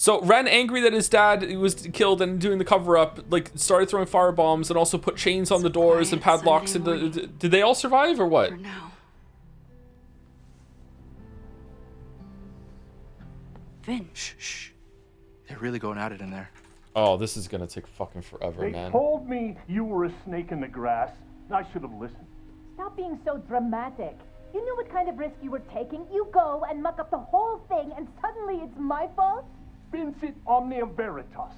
[SPEAKER 1] So Ren, angry that his dad was killed and doing the cover-up, like started throwing firebombs and also put chains on the doors and padlocks. Did they all survive or what?
[SPEAKER 4] For now.
[SPEAKER 20] Vin. Shh, shh. They're really going at it in there.
[SPEAKER 1] Oh, this is gonna take fucking forever,
[SPEAKER 16] They
[SPEAKER 1] man.
[SPEAKER 16] told me you were a snake in the grass. I should have listened.
[SPEAKER 19] Stop being so dramatic. You knew what kind of risk you were taking. You go and muck up the whole thing, and suddenly it's my fault?
[SPEAKER 16] Vincit omnia veritas.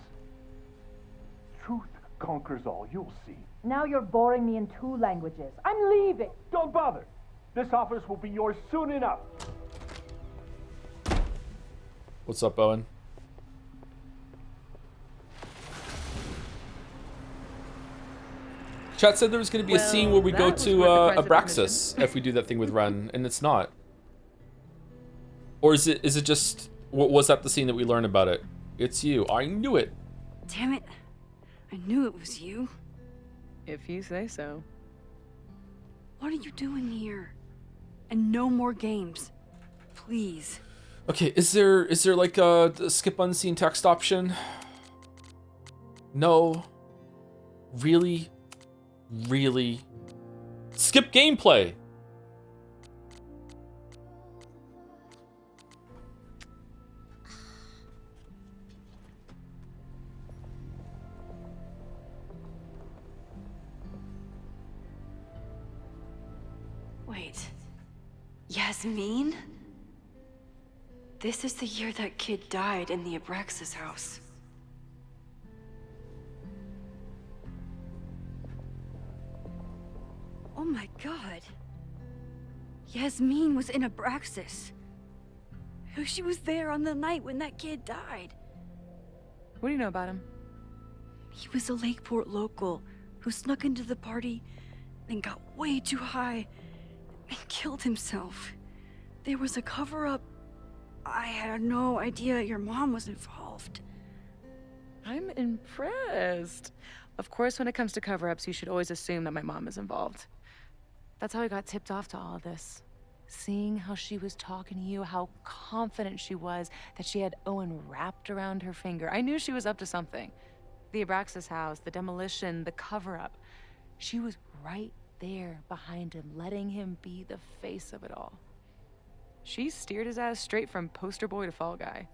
[SPEAKER 16] Truth conquers all, you'll see.
[SPEAKER 19] Now you're boring me in 2 languages. I'm leaving.
[SPEAKER 16] Don't bother. This office will be yours soon enough.
[SPEAKER 1] What's up, Owen? Chat said there was going to be a scene where we go to Abraxas if we do that thing with Ren, and it's not. Or is it just... What was that the scene that we learned about it? It's you. I knew it.
[SPEAKER 4] Damn it. I knew it was you.
[SPEAKER 12] If you say so.
[SPEAKER 4] What are you doing here? And no more games. Please.
[SPEAKER 1] Okay, is there like a skip unseen text option? No. Really? Really? Skip gameplay.
[SPEAKER 4] Wait. Yasmin? This is the year that kid died in the Abraxas house. Oh my god. Yasmin was in Abraxas. She was there on the night when that kid died.
[SPEAKER 12] What do you know about him?
[SPEAKER 4] He was a Lakeport local who snuck into the party, then got way too high and killed himself. There was a cover-up. I had no idea your mom was involved.
[SPEAKER 12] I'm impressed. Of course, when it comes to cover-ups, you should always assume that my mom is involved. That's how I got tipped off to all of this. Seeing how she was talking to you, how confident she was that she had Owen wrapped around her finger. I knew she was up to something. The Abraxas house, the demolition, the cover-up. She was right there behind him, letting him be the face of it all. She steered his ass straight from poster boy to fall guy.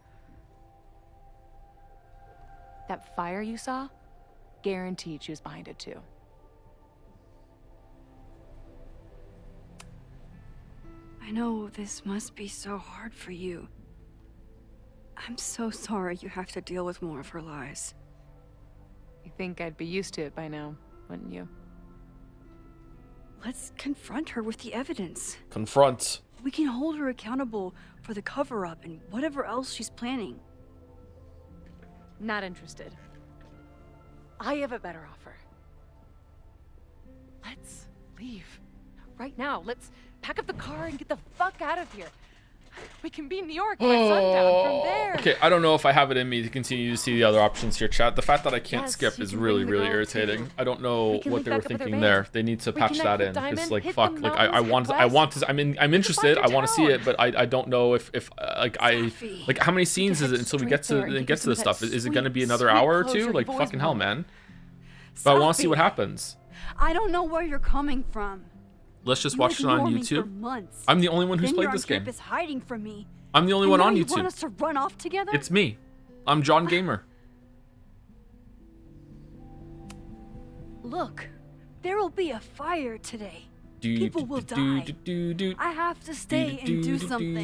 [SPEAKER 12] That fire you saw? Guaranteed she was behind it too.
[SPEAKER 4] I know this must be so hard for you. I'm so sorry you have to deal with more of her lies.
[SPEAKER 12] You think I'd be used to it by now, wouldn't you?
[SPEAKER 4] Let's confront her with the evidence.
[SPEAKER 1] Confront.
[SPEAKER 4] We can hold her accountable for the cover-up and whatever else she's planning.
[SPEAKER 12] Not interested. I have a better offer. Let's leave. Right now. Let's pack up the car and get the fuck out of here. We can be in New York by sundown from there.
[SPEAKER 1] Okay, I don't know if I have it in me to continue to see the other options here, chat. The fact that I can't skip is really, really irritating. I don't know what they were thinking there. They need to patch that in. It's like, fuck, like I want to, I'm interested. I want to see it, but I don't know if like how many scenes is it until we get to this stuff? Is it going to be another hour or two? Like fucking hell, man. But I want to see what happens.
[SPEAKER 4] I don't know where you're coming from.
[SPEAKER 1] Let's just watch it on YouTube. I'm the only one who's played this game.
[SPEAKER 4] Hiding from me.
[SPEAKER 1] I'm the only one on
[SPEAKER 4] You
[SPEAKER 1] YouTube.
[SPEAKER 4] want us to run off together?
[SPEAKER 1] It's me. I'm John Gamer.
[SPEAKER 4] Look, there will be a fire today. People will die. I have to stay and do something.
[SPEAKER 12] I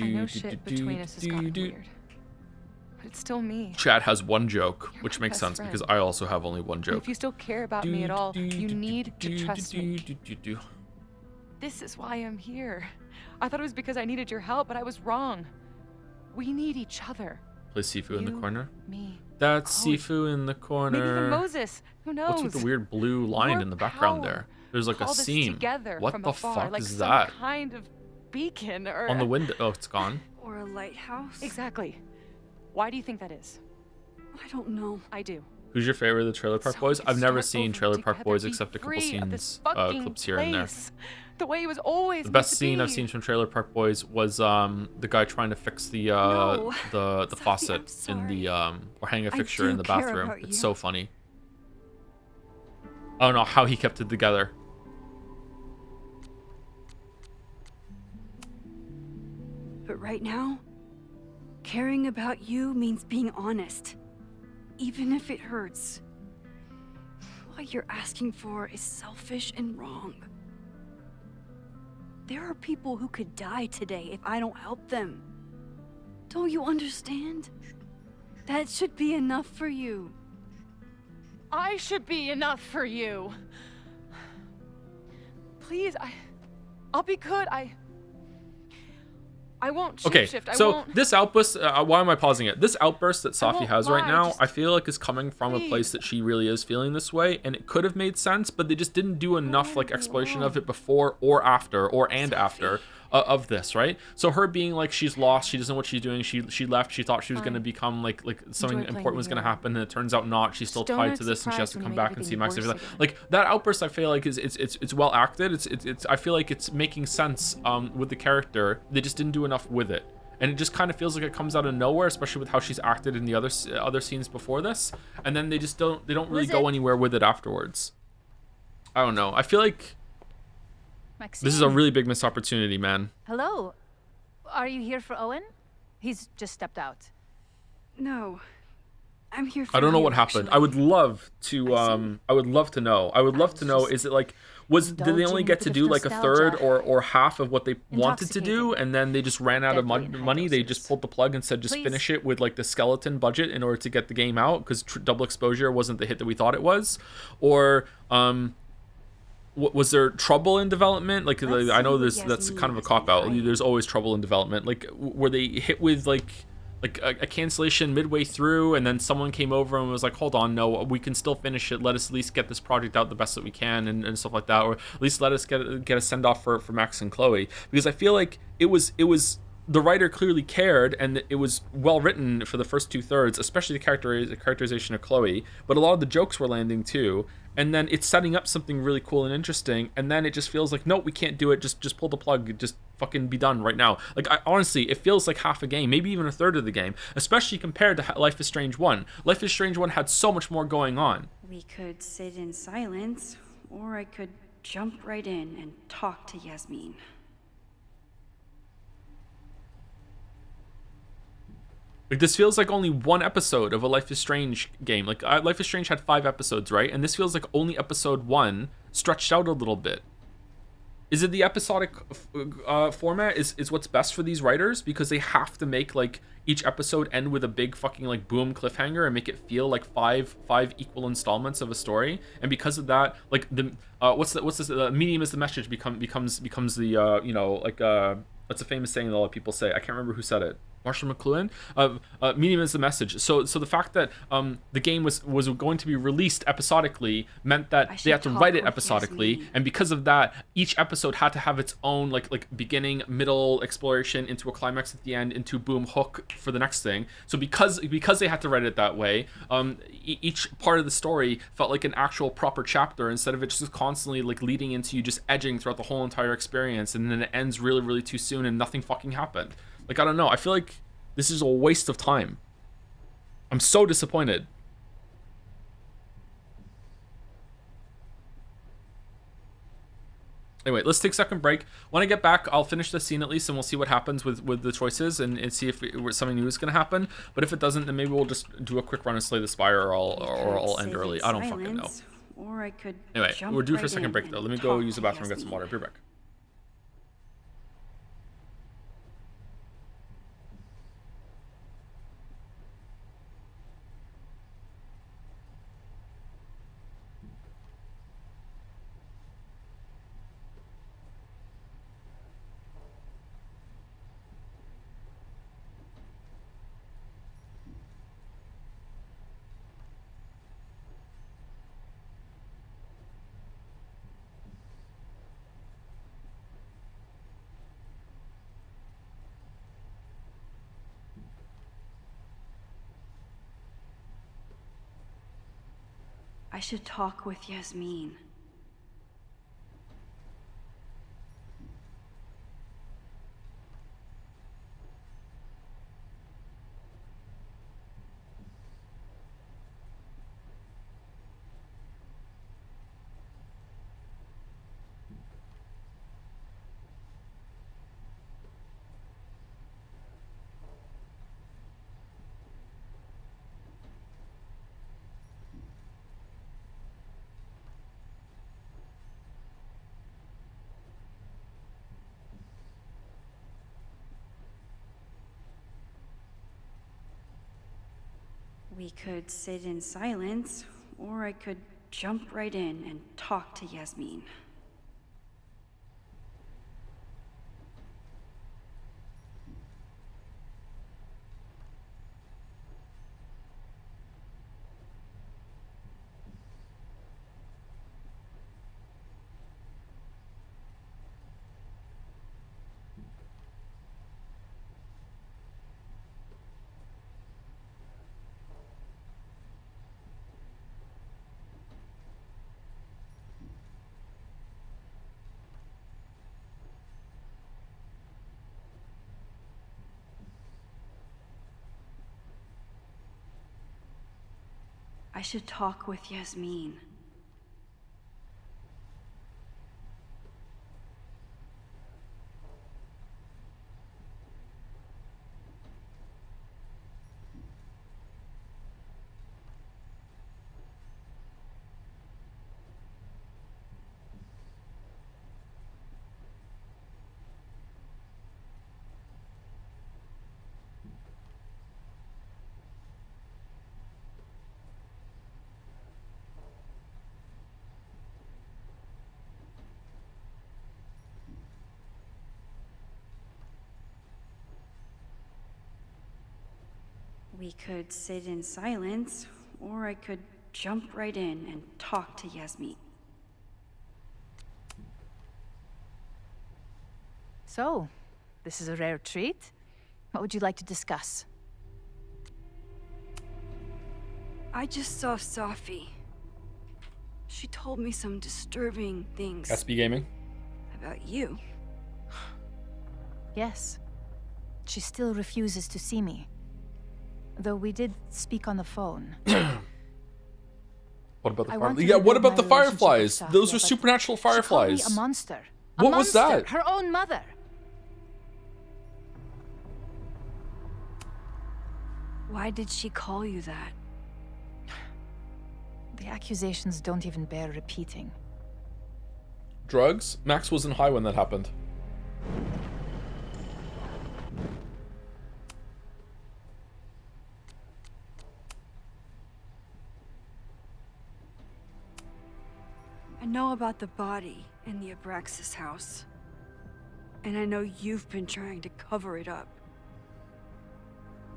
[SPEAKER 12] know shit between us has gotten weird. But it's still me.
[SPEAKER 1] Chad has one joke, which
[SPEAKER 12] my
[SPEAKER 1] makes
[SPEAKER 12] best
[SPEAKER 1] sense
[SPEAKER 12] friend.
[SPEAKER 1] because I also have only one
[SPEAKER 12] And
[SPEAKER 1] joke.
[SPEAKER 12] if you still care about me at all, you need to trust me. This is why I'm here. I thought it was because I needed your help, but I was wrong. We need each other.
[SPEAKER 1] Play Sifu in the corner.
[SPEAKER 12] Me.
[SPEAKER 1] That's Sifu in the corner.
[SPEAKER 12] Maybe even Moses. Who knows?
[SPEAKER 1] What's with the weird blue line in the background there? There's like a
[SPEAKER 12] Call this
[SPEAKER 1] seam.
[SPEAKER 12] together
[SPEAKER 1] What
[SPEAKER 12] from
[SPEAKER 1] the
[SPEAKER 12] afar,
[SPEAKER 1] fuck
[SPEAKER 12] like
[SPEAKER 1] is
[SPEAKER 12] some
[SPEAKER 1] that?
[SPEAKER 12] kind of beacon or
[SPEAKER 1] On the window. Oh, it's gone.
[SPEAKER 4] Or a lighthouse?
[SPEAKER 12] Exactly. Why do you think that is?
[SPEAKER 4] I don't know.
[SPEAKER 12] I do.
[SPEAKER 1] Who's your favorite of the Trailer Park Boys? I've never seen Trailer Park
[SPEAKER 12] together,
[SPEAKER 1] Boys
[SPEAKER 12] be
[SPEAKER 1] except a couple
[SPEAKER 12] free of this
[SPEAKER 1] scenes,
[SPEAKER 12] fucking
[SPEAKER 1] clips here and there.
[SPEAKER 12] place. The way it was always
[SPEAKER 1] The
[SPEAKER 12] meant
[SPEAKER 1] best
[SPEAKER 12] to
[SPEAKER 1] scene I've
[SPEAKER 12] be.
[SPEAKER 1] seen from Trailer Park Boys was the guy trying to fix the the faucet in the or hang a fixture in the bathroom. It's so funny. I don't know how he kept it together.
[SPEAKER 4] But right now, Caring about you means being honest, even if it hurts. What you're asking for is selfish and wrong. There are people who could die today if I don't help them. Don't you understand? That should be enough for you.
[SPEAKER 12] I should be enough for you. Please, I'll be good. I won't shapeshift. I
[SPEAKER 1] so
[SPEAKER 12] won't.
[SPEAKER 1] this outburst, why am I pausing it? This outburst that Safi
[SPEAKER 12] won't
[SPEAKER 1] has right
[SPEAKER 12] lie,
[SPEAKER 1] now,
[SPEAKER 12] just
[SPEAKER 1] I feel like is coming from a place that she really is feeling this way, and it could have made sense, but they just didn't do enough like exploration of it before or after or after of this, right? So her being like she's lost, she doesn't know what she's doing. She left. She thought she was gonna become like something important was gonna happen, and it turns out not. She's still tied to this, and she has to come back and see Max. Like that outburst, I feel like it's well acted. It's I feel like it's making sense with the character. They just didn't do enough with it. And it just kind of feels like it comes out of nowhere, especially with how she's acted in the other scenes before this. And then they don't really go anywhere with it afterwards. I don't know. I feel like
[SPEAKER 18] Maxine.
[SPEAKER 1] this is a really big missed opportunity, man.
[SPEAKER 18] Hello. Are you here for Owen? He's just stepped out.
[SPEAKER 4] No. I'm here for
[SPEAKER 1] I don't know
[SPEAKER 4] you,
[SPEAKER 1] what happened.
[SPEAKER 4] actually.
[SPEAKER 1] I would love to I would love to know. I would love to know, is it like did they only get to do like a third or half of what they wanted to do, and then they just ran out of money? They just pulled the plug and said just finish it with like the skeleton budget in order to get the game out because double exposure wasn't the hit that we thought it was, or was there trouble in development? Like I know that's kind of a cop out. There's always trouble in development. Like were they hit with like a cancellation midway through, and then someone came over and was like, hold on, no, we can still finish it, let us at least get this project out the best that we can, and stuff like that, or at least let us get a send-off for Max and Chloe, because I feel like it was the writer clearly cared, and it was well written for the first 2/3, especially the characterization of Chloe, but a lot of the jokes were landing too, and then it's setting up something really cool and interesting, and then it just feels like, no, we can't do it, just pull the plug, just fucking be done right now. Like, honestly, it feels like half a game, maybe even a third of the game, especially compared to Life is Strange 1. Life is Strange 1 had so much more going on.
[SPEAKER 4] We could sit in silence, or I could jump right in and talk to Yasmin.
[SPEAKER 1] Like, this feels like only one episode of a Life is Strange game. Like, Life is Strange had 5 episodes, right? And this feels like only episode 1 stretched out a little bit. Is it the episodic format is what's best for these writers? Because they have to make, like, each episode end with a big fucking, like, boom cliffhanger and make it feel like five equal installments of a story. And because of that, like, the what's this medium is the message becomes the you know, like, what's a famous saying that a lot of people say? I can't remember who said it. Marshall McLuhan. Medium is the message. So the fact that the game was going to be released episodically meant that they had to write it episodically, and because of that, each episode had to have its own like beginning, middle, exploration into a climax at the end, into boom hook for the next thing. So because they had to write it that way, each part of the story felt like an actual proper chapter instead of it just constantly like leading into you just edging throughout the whole entire experience, and then it ends really, really too soon and nothing fucking happened. Like, I don't know. I feel like this is a waste of time. I'm so disappointed. Anyway, let's take a second break. When I get back, I'll finish the scene at least, and we'll see what happens with the choices and see if something new is going to happen. But if it doesn't, then maybe we'll just do a quick run and Slay the Spire, or I'll end early. I don't fucking know.
[SPEAKER 4] Or I could
[SPEAKER 1] anyway, we're due for a second break, though. Let me go use the bathroom and get some water. Be right back.
[SPEAKER 4] I should talk with Yasmin. We could sit in silence, or I could jump right in and talk to Yasmin. I should talk with Yasmin. We could sit in silence, or I could jump right in and talk to Yasmin.
[SPEAKER 18] So, this is a rare treat. What would you like to discuss?
[SPEAKER 4] I just saw Safi. She told me some disturbing things.
[SPEAKER 1] SB Gaming.
[SPEAKER 4] About you.
[SPEAKER 18] Yes. She still refuses to see me. Though we did speak on the phone.
[SPEAKER 1] What about the
[SPEAKER 18] I want
[SPEAKER 1] fireflies?
[SPEAKER 18] to
[SPEAKER 1] Yeah, what
[SPEAKER 18] rebuild
[SPEAKER 1] about
[SPEAKER 18] my
[SPEAKER 1] the
[SPEAKER 18] relationship with
[SPEAKER 1] fireflies? Those
[SPEAKER 18] Safia,
[SPEAKER 1] were
[SPEAKER 18] but
[SPEAKER 1] supernatural
[SPEAKER 18] she called me
[SPEAKER 1] fireflies.
[SPEAKER 18] a monster.
[SPEAKER 1] What was that?
[SPEAKER 18] Her own mother.
[SPEAKER 4] Why did she call you that?
[SPEAKER 18] The accusations don't even bear repeating.
[SPEAKER 1] Drugs? Max wasn't high when that happened.
[SPEAKER 4] I know about the body in the Abraxas house. And I know you've been trying to cover it up.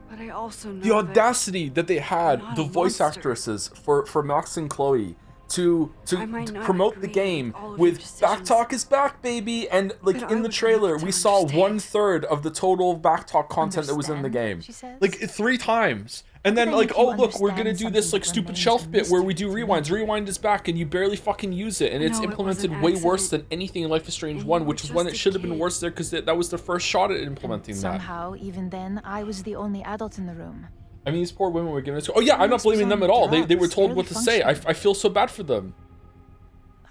[SPEAKER 4] But I also know
[SPEAKER 1] The audacity that they had, the voice actresses for Max and Chloe, to promote the game with Backtalk is back, baby, and like in the trailer we saw 1/3 of the total Backtalk content that was in the game, like 3 times. And then like, oh look, we're gonna do this like stupid shelf bit where we do rewinds. Rewind is back, and you barely fucking use it, and it's implemented way worse than anything in Life is Strange 1, which is when it should have been worse there because that was the first shot at implementing that.
[SPEAKER 18] Somehow, even then, I was the only adult in the room.
[SPEAKER 1] I mean, these poor women were given. Oh yeah, I'm not blaming them at all. They were told what to say. I feel so bad for them.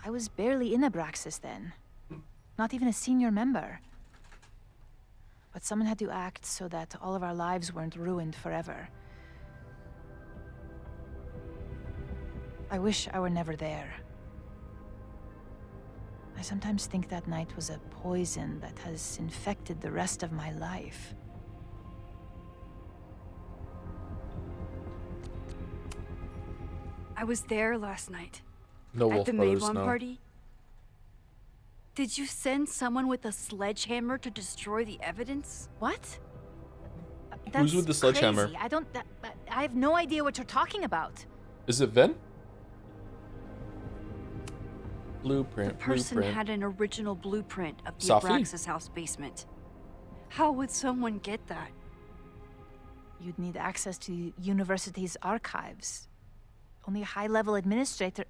[SPEAKER 18] I was barely in Abraxas then. Not even a senior member. But someone had to act so that all of our lives weren't ruined forever. I wish I were never there. I sometimes think that night was a poison that has infected the rest of my life.
[SPEAKER 4] I was there last night.
[SPEAKER 1] No
[SPEAKER 4] at
[SPEAKER 1] Wolf
[SPEAKER 4] the
[SPEAKER 1] Brothers,
[SPEAKER 4] Mabon
[SPEAKER 1] no.
[SPEAKER 4] party. Did you send someone with a sledgehammer to destroy the evidence?
[SPEAKER 18] What?
[SPEAKER 1] Who's with the sledgehammer?
[SPEAKER 18] Crazy. I have no idea what you're talking about.
[SPEAKER 1] Is it Vin? Blueprint.
[SPEAKER 4] The person
[SPEAKER 1] Blueprint.
[SPEAKER 4] had an original blueprint of the
[SPEAKER 1] Safi?
[SPEAKER 4] Abraxas house basement. How would someone get that?
[SPEAKER 18] You'd need access to the university's archives. Only a high-level administrator...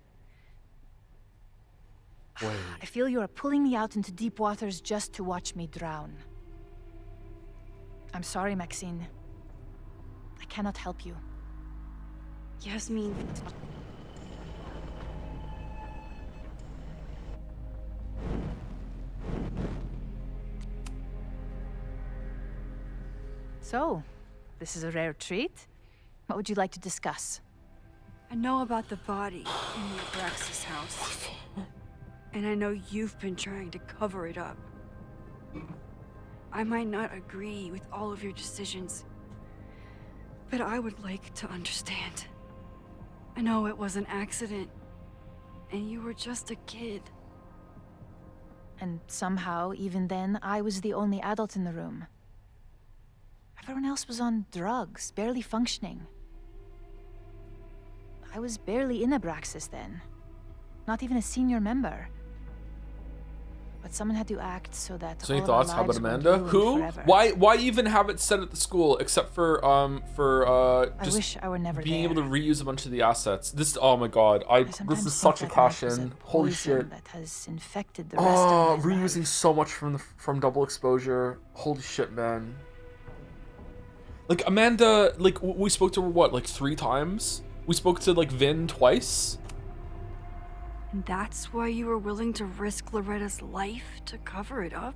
[SPEAKER 1] Wait.
[SPEAKER 18] I feel you are pulling me out into deep waters just to watch me drown. I'm sorry, Maxine. I cannot help you.
[SPEAKER 4] Yasmin.
[SPEAKER 18] So, this is a rare treat. What would you like to discuss?
[SPEAKER 4] I know about the body in the Abraxas house. And I know you've been trying to cover it up. I might not agree with all of your decisions, But I would like to understand. I know it was an accident, and you were just a kid.
[SPEAKER 18] And somehow, even then, I was the only adult in the room. Everyone else was on drugs, barely functioning. I was barely in Abraxas then. Not even a senior member. But someone had to act so that
[SPEAKER 1] So any
[SPEAKER 18] all of our
[SPEAKER 1] thoughts? How about
[SPEAKER 18] lives weren't
[SPEAKER 1] Amanda?
[SPEAKER 18] ruined
[SPEAKER 1] Who?
[SPEAKER 18] forever.
[SPEAKER 1] Why even have it set at the school except for just
[SPEAKER 18] I wish I were never
[SPEAKER 1] being
[SPEAKER 18] there.
[SPEAKER 1] able to reuse a bunch of the assets. This, oh my god, this
[SPEAKER 18] Sometimes
[SPEAKER 1] is such a
[SPEAKER 18] think that
[SPEAKER 1] cash
[SPEAKER 18] Mac was
[SPEAKER 1] in.
[SPEAKER 18] a
[SPEAKER 1] Holy
[SPEAKER 18] poison
[SPEAKER 1] shit.
[SPEAKER 18] that has infected the rest of my
[SPEAKER 1] reusing so much from double exposure. Holy shit, man. Like Amanda, like we spoke to her what, like 3 times? We spoke to like Vin twice.
[SPEAKER 4] And that's why you were willing to risk Loretta's life to cover it up?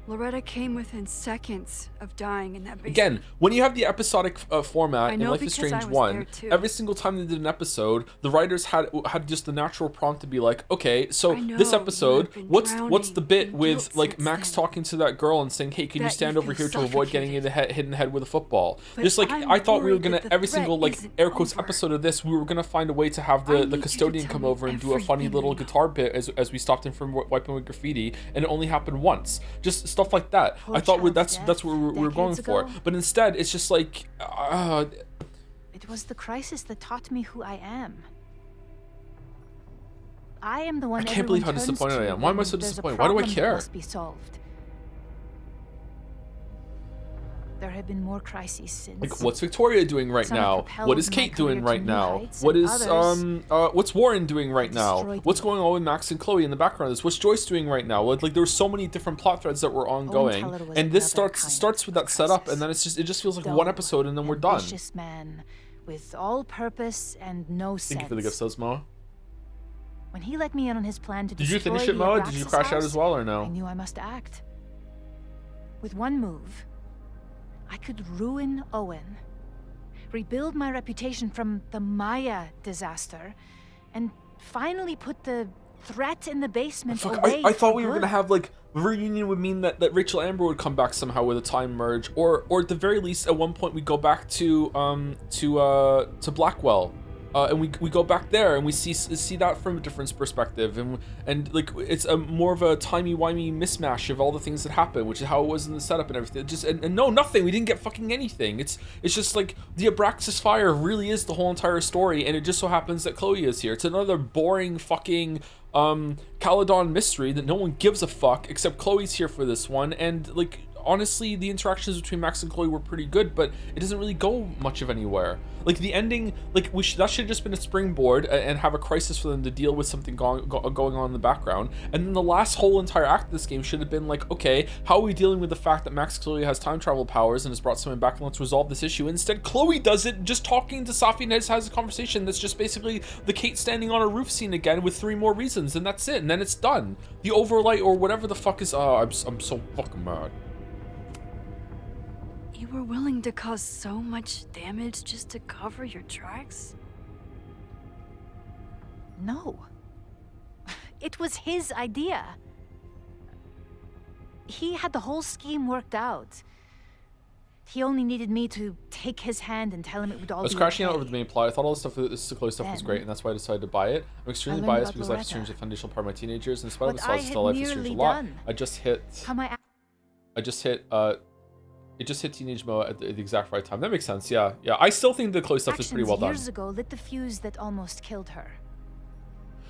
[SPEAKER 4] Loretta came within seconds of dying in that basement.
[SPEAKER 1] Again, when you have the episodic format
[SPEAKER 4] I
[SPEAKER 1] in
[SPEAKER 4] know
[SPEAKER 1] Life is
[SPEAKER 4] because I
[SPEAKER 1] Strange
[SPEAKER 4] was
[SPEAKER 1] 1,
[SPEAKER 4] there too.
[SPEAKER 1] every single time they did an episode, the writers had just the natural prompt to be like, okay, so
[SPEAKER 4] I know
[SPEAKER 1] this
[SPEAKER 4] you
[SPEAKER 1] episode,
[SPEAKER 4] have been
[SPEAKER 1] what's the bit with
[SPEAKER 4] guilt
[SPEAKER 1] like
[SPEAKER 4] since
[SPEAKER 1] Max talking to that girl and saying, hey, can you
[SPEAKER 4] That
[SPEAKER 1] stand
[SPEAKER 4] you
[SPEAKER 1] over
[SPEAKER 4] feel
[SPEAKER 1] here to avoid getting hit in the head with a football?
[SPEAKER 4] But
[SPEAKER 1] Just like
[SPEAKER 4] I'm
[SPEAKER 1] I thought we were
[SPEAKER 4] worried
[SPEAKER 1] gonna
[SPEAKER 4] that the
[SPEAKER 1] every
[SPEAKER 4] threat
[SPEAKER 1] single like
[SPEAKER 4] isn't
[SPEAKER 1] air quotes
[SPEAKER 4] over.
[SPEAKER 1] episode of this, we were gonna find a way to have
[SPEAKER 4] I
[SPEAKER 1] the
[SPEAKER 4] need you to
[SPEAKER 1] custodian
[SPEAKER 4] tell
[SPEAKER 1] come
[SPEAKER 4] me
[SPEAKER 1] over and do a funny
[SPEAKER 4] everything
[SPEAKER 1] little
[SPEAKER 4] you know.
[SPEAKER 1] guitar bit as we stopped him from wiping with graffiti, and it only happened once. Just stuff like that.
[SPEAKER 18] Poor
[SPEAKER 1] I thought
[SPEAKER 18] child's
[SPEAKER 1] that's what we were going
[SPEAKER 18] decades
[SPEAKER 1] for.
[SPEAKER 18] ago.
[SPEAKER 1] But instead, it's just like,
[SPEAKER 18] It was the crisis that taught me who I am. I am the one.
[SPEAKER 1] I can't believe how
[SPEAKER 18] everyone turns
[SPEAKER 1] disappointed I
[SPEAKER 18] to
[SPEAKER 1] am. Why am I
[SPEAKER 18] when
[SPEAKER 1] so
[SPEAKER 18] there's a
[SPEAKER 1] disappointed? Why do I
[SPEAKER 18] problem that
[SPEAKER 1] care?
[SPEAKER 18] Must be solved. There have been more crises since.
[SPEAKER 1] like, what's Victoria doing right
[SPEAKER 18] Some have
[SPEAKER 1] now?
[SPEAKER 18] propelled
[SPEAKER 1] What is
[SPEAKER 18] my
[SPEAKER 1] Kate
[SPEAKER 18] career
[SPEAKER 1] doing
[SPEAKER 18] to
[SPEAKER 1] right
[SPEAKER 18] new
[SPEAKER 1] now?
[SPEAKER 18] heights,
[SPEAKER 1] What
[SPEAKER 18] and
[SPEAKER 1] is
[SPEAKER 18] others
[SPEAKER 1] what's Warren doing right now?
[SPEAKER 18] destroyed
[SPEAKER 1] What's going on with Max and Chloe in the background of this? What's Joyce doing right now? Like there were so many different plot threads that were ongoing,
[SPEAKER 18] Teller was
[SPEAKER 1] and this
[SPEAKER 18] another
[SPEAKER 1] starts with that setup, and then it just feels like one episode, and then we're done.
[SPEAKER 18] Ambitious man with all purpose and no sense.
[SPEAKER 1] Thank you for the gifts, Moa.
[SPEAKER 18] When he let me in on his plan to
[SPEAKER 1] Did you
[SPEAKER 18] destroy
[SPEAKER 1] finish it,
[SPEAKER 18] the
[SPEAKER 1] Moa? Did you
[SPEAKER 18] Abraxas
[SPEAKER 1] crash out
[SPEAKER 18] house,
[SPEAKER 1] as well, or no?
[SPEAKER 18] I knew I must act. With one move, I could ruin Owen, rebuild my reputation from the Maya disaster, and finally put the threat in the basement
[SPEAKER 1] Fuck,
[SPEAKER 18] away
[SPEAKER 1] I thought
[SPEAKER 18] for
[SPEAKER 1] we were
[SPEAKER 18] good.
[SPEAKER 1] gonna have like the reunion would mean that Rachel Amber would come back somehow with a time merge, or at the very least at one point we go back to Blackwell, and we go back there and we see that from a different perspective, and like it's a more of a timey-wimey mismatch of all the things that happen, which is how it was in the setup and everything. Just and no, nothing. We didn't get fucking anything. It's just like the Abraxas fire really is the whole entire story, and it just so happens that Chloe is here. It's another boring fucking Caledon mystery that no one gives a fuck except Chloe's here for this one, and like honestly the interactions between Max and Chloe were pretty good, but it doesn't really go much of anywhere. Like the ending, like that should have just been a springboard and have a crisis for them to deal with something going on in the background, and then the last whole entire act of this game should have been like, okay, how are we dealing with the fact that Max clearly has time travel powers and has brought someone back, and let's resolve this issue. Instead, Chloe does it just talking to Safi and has a conversation that's just basically the Kate standing on a roof scene again with 3 more reasons, and that's it, and then it's done. The overlight or whatever the fuck is I'm so fucking mad.
[SPEAKER 4] You were willing to cause so much damage just to cover your tracks?
[SPEAKER 18] No. It was his idea. He had the whole scheme worked out. He only needed me to take his hand and tell him it would all
[SPEAKER 1] I was
[SPEAKER 18] be
[SPEAKER 1] crashing
[SPEAKER 18] okay.
[SPEAKER 1] out over the main plot. I thought all the stuff, this Chloe stuff was
[SPEAKER 18] Then,
[SPEAKER 1] great, and that's why I decided to buy it. I'm extremely
[SPEAKER 18] learned
[SPEAKER 1] biased
[SPEAKER 18] about
[SPEAKER 1] because Life is Strange
[SPEAKER 18] Loretta.
[SPEAKER 1] is a foundational part of my teenagers, and in spite of
[SPEAKER 18] What
[SPEAKER 1] its flaws,
[SPEAKER 18] I
[SPEAKER 1] still
[SPEAKER 18] had
[SPEAKER 1] Life is Strange a
[SPEAKER 18] nearly
[SPEAKER 1] lot.
[SPEAKER 18] done.
[SPEAKER 1] I just hit it just hit teenage mode at the exact right time. That makes sense. Yeah. I still think the Chloe stuff is pretty well done.
[SPEAKER 18] Years ago lit the fuse that almost killed her.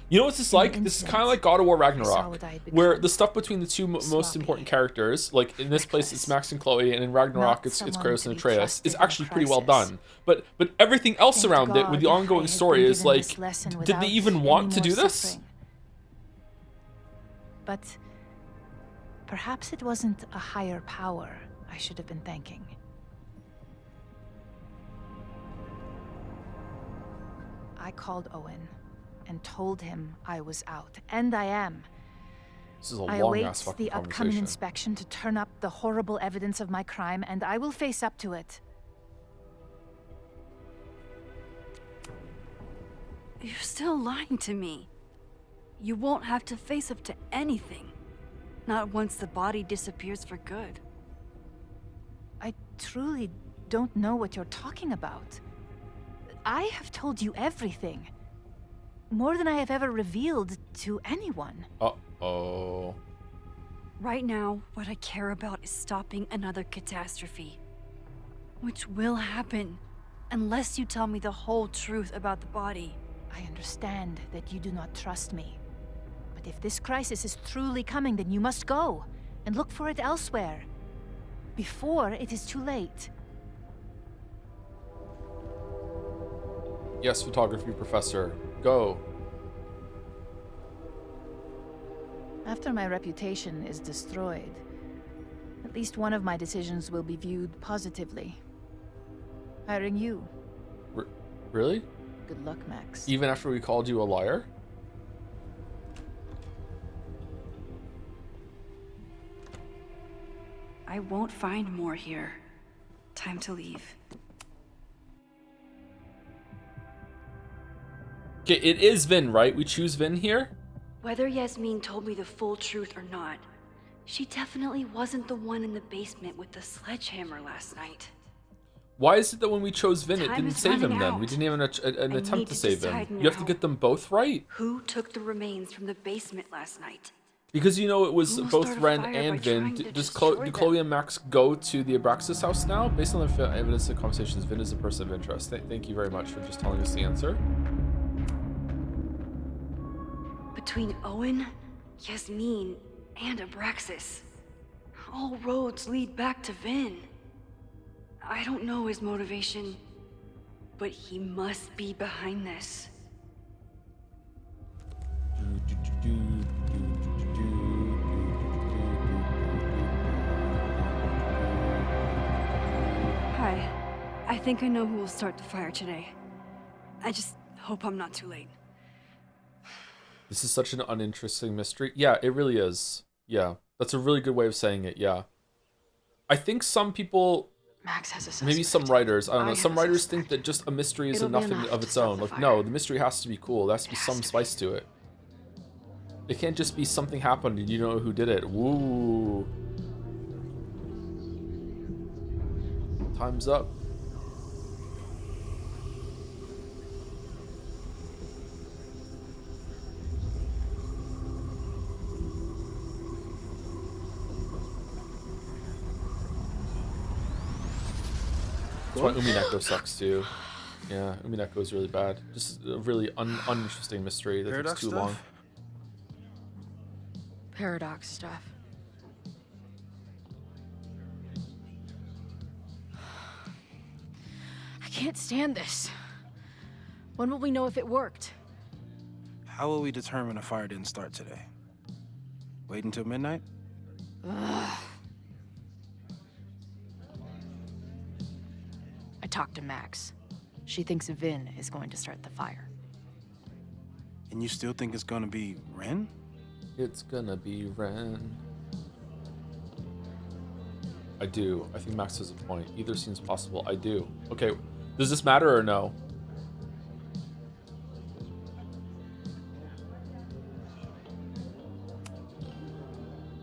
[SPEAKER 1] You know what this is like? This is kind of like God of War Ragnarok,
[SPEAKER 18] what I had
[SPEAKER 1] where the stuff between the two most important characters, like in this place it's Max and Chloe, and in Ragnarok it's Kratos and Atreus, is actually pretty well done. But everything else around it with the ongoing story is like, did they even want to do this?
[SPEAKER 18] But perhaps it wasn't a higher power I should have been thanking. I called Owen and told him I was out, and I am.
[SPEAKER 1] This is a
[SPEAKER 18] I
[SPEAKER 1] long
[SPEAKER 18] await
[SPEAKER 1] ass fucking
[SPEAKER 18] the upcoming
[SPEAKER 1] conversation.
[SPEAKER 18] inspection to turn up the horrible evidence of my crime, and I will face up to it.
[SPEAKER 4] You're still lying to me. You won't have to face up to anything. Not once the body disappears for good.
[SPEAKER 18] I truly don't know what you're talking about. I have told you everything. More than I have ever revealed to anyone.
[SPEAKER 1] Uh-oh.
[SPEAKER 4] Right now, what I care about is stopping another catastrophe. Which will happen, unless you tell me the whole truth about the body.
[SPEAKER 18] I understand that you do not trust me. But if this crisis is truly coming, then you must go and look for it elsewhere. Before it is too late.
[SPEAKER 1] Yes, photography professor. Go.
[SPEAKER 18] After my reputation is destroyed, at least one of my decisions will be viewed positively. Hiring you.
[SPEAKER 1] Really?
[SPEAKER 18] Good luck, Max.
[SPEAKER 1] Even after we called you a liar?
[SPEAKER 4] I won't find more here. Time to leave.
[SPEAKER 1] Okay, it is Vin, right? We choose Vin here?
[SPEAKER 4] Whether Yasmin told me the full truth or not, she definitely wasn't the one in the basement with the sledgehammer last night.
[SPEAKER 1] Why is it that when we chose Vin, it
[SPEAKER 4] Time
[SPEAKER 1] didn't
[SPEAKER 4] is
[SPEAKER 1] save him
[SPEAKER 4] running
[SPEAKER 1] then?
[SPEAKER 4] out.
[SPEAKER 1] We didn't even an
[SPEAKER 4] I
[SPEAKER 1] attempt
[SPEAKER 4] need
[SPEAKER 1] to
[SPEAKER 4] to
[SPEAKER 1] save him.
[SPEAKER 4] decide
[SPEAKER 1] You have to
[SPEAKER 4] now.
[SPEAKER 1] get them both right.
[SPEAKER 4] Who took the remains from the basement last night?
[SPEAKER 1] Because you know it was
[SPEAKER 4] Who will
[SPEAKER 1] both
[SPEAKER 4] start a
[SPEAKER 1] Ren
[SPEAKER 4] fire
[SPEAKER 1] and
[SPEAKER 4] by
[SPEAKER 1] Vin.
[SPEAKER 4] trying to
[SPEAKER 1] Do
[SPEAKER 4] destroy
[SPEAKER 1] Chloe and Max go to the Abraxas house now? Based on the evidence and conversations, Vin is a person of interest. Thank you very much for just telling us the answer.
[SPEAKER 4] Between Owen, Yasmin, and Abraxas, all roads lead back to Vin. I don't know his motivation, but he must be behind this. Hi. I think I know who will start the fire today. I just hope I'm not too late.
[SPEAKER 1] This is such an uninteresting mystery. Yeah, it really is. Yeah, that's a really good way of saying it. Yeah. I think some people,
[SPEAKER 11] Max has a suspect.
[SPEAKER 1] maybe some writers, I don't know,
[SPEAKER 11] I
[SPEAKER 1] some
[SPEAKER 11] have a
[SPEAKER 1] writers think that just a mystery is
[SPEAKER 11] It'll be
[SPEAKER 1] enough
[SPEAKER 11] enough
[SPEAKER 1] of
[SPEAKER 11] to
[SPEAKER 1] its
[SPEAKER 11] start
[SPEAKER 1] own.
[SPEAKER 11] the
[SPEAKER 1] Like,
[SPEAKER 11] fire.
[SPEAKER 1] no, the mystery has to be cool. There has to be some spice to it. It can't just be something happened and you know who did it. Woo. Time's up. That's why Umineko sucks too. Yeah, Umineko is really bad. Just a really uninteresting mystery that
[SPEAKER 8] Paradox
[SPEAKER 1] takes too
[SPEAKER 8] stuff?
[SPEAKER 1] long.
[SPEAKER 3] Paradox stuff. I can't stand this. When will we know if it worked?
[SPEAKER 8] How will we determine a fire didn't start today? Wait until midnight?
[SPEAKER 3] Ugh. I talked to Max. She thinks Vin is going to start the fire.
[SPEAKER 8] And you still think it's gonna be Ren?
[SPEAKER 1] It's gonna be Ren. I do. I think Max has a point. Either seems possible. I do. Okay, does this matter or no?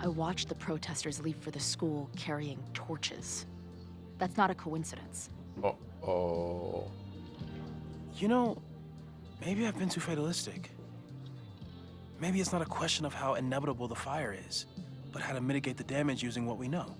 [SPEAKER 3] I watched the protesters leave for the school carrying torches. That's not a coincidence.
[SPEAKER 1] Oh.
[SPEAKER 8] You know, maybe I've been too fatalistic. Maybe it's not a question of how inevitable the fire is, but how to mitigate the damage using what we know.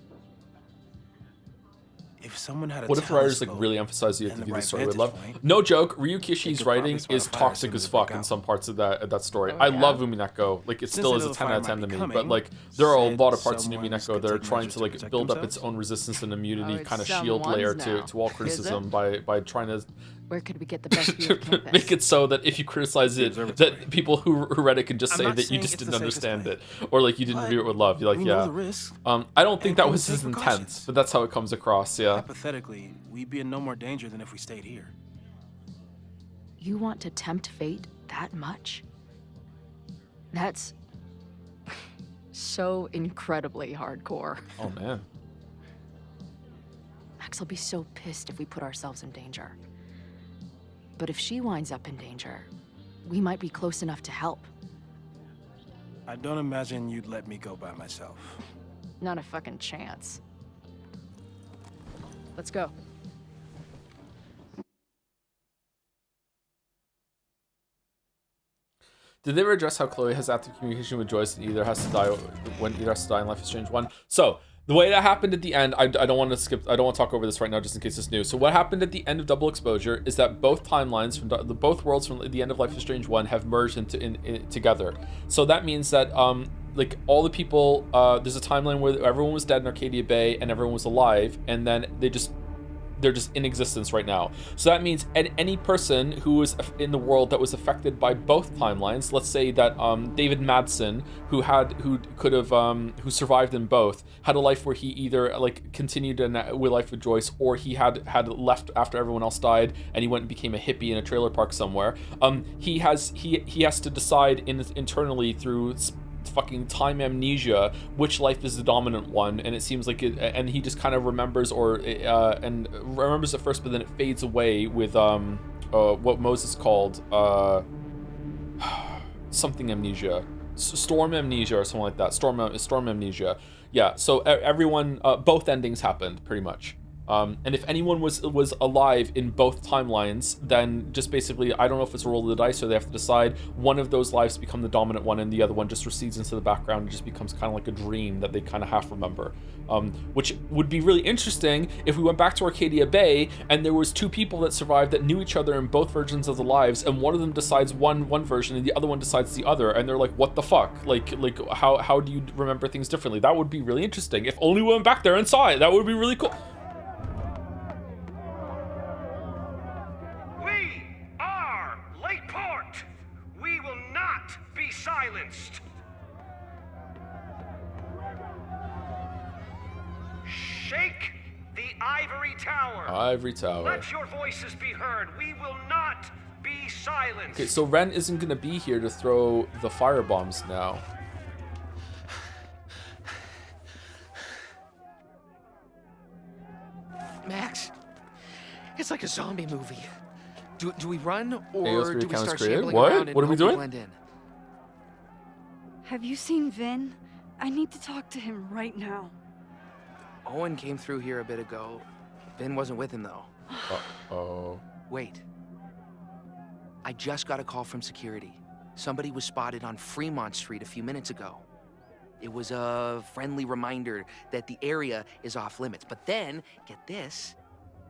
[SPEAKER 8] If someone had a
[SPEAKER 1] What if the writers like
[SPEAKER 8] telescope
[SPEAKER 1] really emphasize you have
[SPEAKER 8] and
[SPEAKER 1] to
[SPEAKER 8] the
[SPEAKER 1] do the
[SPEAKER 8] right
[SPEAKER 1] story with
[SPEAKER 8] vantage
[SPEAKER 1] love?
[SPEAKER 8] point,
[SPEAKER 1] No joke, Ryu
[SPEAKER 8] they
[SPEAKER 1] Kishi's
[SPEAKER 8] could probably
[SPEAKER 1] writing
[SPEAKER 8] spot a
[SPEAKER 1] is
[SPEAKER 8] fire as
[SPEAKER 1] toxic
[SPEAKER 8] soon
[SPEAKER 1] as
[SPEAKER 8] as it
[SPEAKER 1] fuck
[SPEAKER 8] broke
[SPEAKER 1] in
[SPEAKER 8] out.
[SPEAKER 1] some parts of that story.
[SPEAKER 8] Oh,
[SPEAKER 1] I
[SPEAKER 8] yeah?
[SPEAKER 1] love Umineko. Like it
[SPEAKER 8] Since
[SPEAKER 1] still
[SPEAKER 8] I
[SPEAKER 1] is
[SPEAKER 8] know
[SPEAKER 1] a
[SPEAKER 8] the
[SPEAKER 1] 10 out of
[SPEAKER 8] fire
[SPEAKER 1] 10 to
[SPEAKER 8] might
[SPEAKER 1] me.
[SPEAKER 8] be
[SPEAKER 1] But
[SPEAKER 8] coming,
[SPEAKER 1] like there are a
[SPEAKER 8] said
[SPEAKER 1] lot of parts in
[SPEAKER 8] someone's
[SPEAKER 1] Umineko
[SPEAKER 8] gonna
[SPEAKER 1] that are
[SPEAKER 8] take
[SPEAKER 1] trying
[SPEAKER 8] measures
[SPEAKER 1] to
[SPEAKER 8] to
[SPEAKER 1] like
[SPEAKER 8] protect
[SPEAKER 1] build up its
[SPEAKER 8] themselves?
[SPEAKER 1] own resistance and immunity,
[SPEAKER 11] it's
[SPEAKER 1] kind of shield layer
[SPEAKER 11] someone's
[SPEAKER 1] to all
[SPEAKER 11] now, is
[SPEAKER 1] criticism
[SPEAKER 11] it?
[SPEAKER 1] by trying to
[SPEAKER 3] Where could we get the best view of campus?
[SPEAKER 1] make it so that if you criticize it, that people who read it can just
[SPEAKER 8] I'm
[SPEAKER 1] say
[SPEAKER 8] not
[SPEAKER 1] that you
[SPEAKER 8] saying
[SPEAKER 1] just
[SPEAKER 8] it's
[SPEAKER 1] didn't
[SPEAKER 8] the safest
[SPEAKER 1] understand
[SPEAKER 8] way,
[SPEAKER 1] it, or like you didn't
[SPEAKER 8] but
[SPEAKER 1] review it with love. You're like,
[SPEAKER 8] we know
[SPEAKER 1] yeah.
[SPEAKER 8] the risks,
[SPEAKER 1] I don't think
[SPEAKER 8] and
[SPEAKER 1] that
[SPEAKER 8] can
[SPEAKER 1] was
[SPEAKER 8] take
[SPEAKER 1] his intent,
[SPEAKER 8] precautions.
[SPEAKER 1] but that's how it comes across. Yeah.
[SPEAKER 8] Hypothetically, we'd be in no more danger than if we stayed here.
[SPEAKER 3] You want to tempt fate that much? That's so incredibly hardcore.
[SPEAKER 1] Oh man.
[SPEAKER 3] Max will be so pissed if we put ourselves in danger. But if she winds up in danger, we might be close enough to help.
[SPEAKER 8] I don't imagine you'd let me go by myself.
[SPEAKER 3] Not a fucking chance. Let's go.
[SPEAKER 1] Did they ever address how Chloe has active communication with Joyce and either has to die in Life is Strange 1? So the way that happened at the end, I don't want to talk over this right now just in case it's new. So what happened at the end of Double Exposure is that both timelines from both worlds from the end of Life is Strange 1 have merged together. So that means that like all the people, there's a timeline where everyone was dead in Arcadia Bay and everyone was alive, and then they're just in existence right now. So that means any person who was in the world that was affected by both timelines, let's say that David Madsen, who survived in both, had a life where he either like continued with life with Joyce, or he had left after everyone else died and he went and became a hippie in a trailer park somewhere. He has to decide internally through fucking time amnesia which life is the dominant one, and it seems like it, and he just kind of remembers remembers at first, but then it fades away with what Moses called something amnesia, storm amnesia or something like that. Storm amnesia. Yeah, so everyone, both endings happened pretty much. And if anyone was alive in both timelines, then just basically, I don't know if it's a roll of the dice or they have to decide one of those lives become the dominant one and the other one just recedes into the background and just becomes kind of like a dream that they kind of half remember. Which would be really interesting if we went back to Arcadia Bay and there was two people that survived that knew each other in both versions of the lives, and one of them decides one version and the other one decides the other, and they're like, what the fuck? Like how do you remember things differently? That would be really interesting. If only we went back there and saw it, that would be really cool.
[SPEAKER 10] Silenced. Shake the ivory tower.
[SPEAKER 1] Ivory tower.
[SPEAKER 10] Let your voices be heard. We will not be silenced.
[SPEAKER 1] Okay, so Ren isn't gonna be here to throw the fire bombs now.
[SPEAKER 20] Max, it's like a zombie movie. Do we run or
[SPEAKER 1] AO3
[SPEAKER 20] do we start
[SPEAKER 1] created?
[SPEAKER 20] shambling
[SPEAKER 1] What?
[SPEAKER 20] around and
[SPEAKER 1] What are we
[SPEAKER 20] hope
[SPEAKER 1] doing?
[SPEAKER 20] blend in?
[SPEAKER 4] Have you seen Vin? I need to talk to him right now.
[SPEAKER 20] Owen came through here a bit ago. Vin wasn't with him though.
[SPEAKER 1] Uh-oh.
[SPEAKER 20] Wait. I just got a call from security. Somebody was spotted on Fremont Street a few minutes ago. It was a friendly reminder that the area is off limits. But then, get this,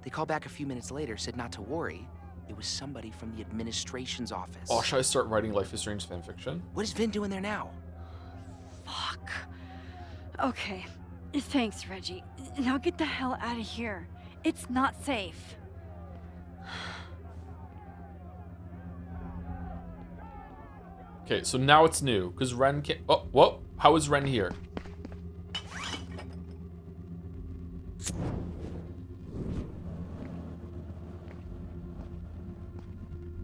[SPEAKER 20] they called back a few minutes later, said not to worry. It was somebody from the administration's office.
[SPEAKER 1] Oh, should I start writing Life is Strange fanfiction?
[SPEAKER 20] What is Vin doing there now?
[SPEAKER 4] Fuck. Okay. Thanks, Reggie. Now get the hell out of here. It's not safe.
[SPEAKER 1] Okay, so now it's new, because Ren can't... Oh, whoa! How is Ren here?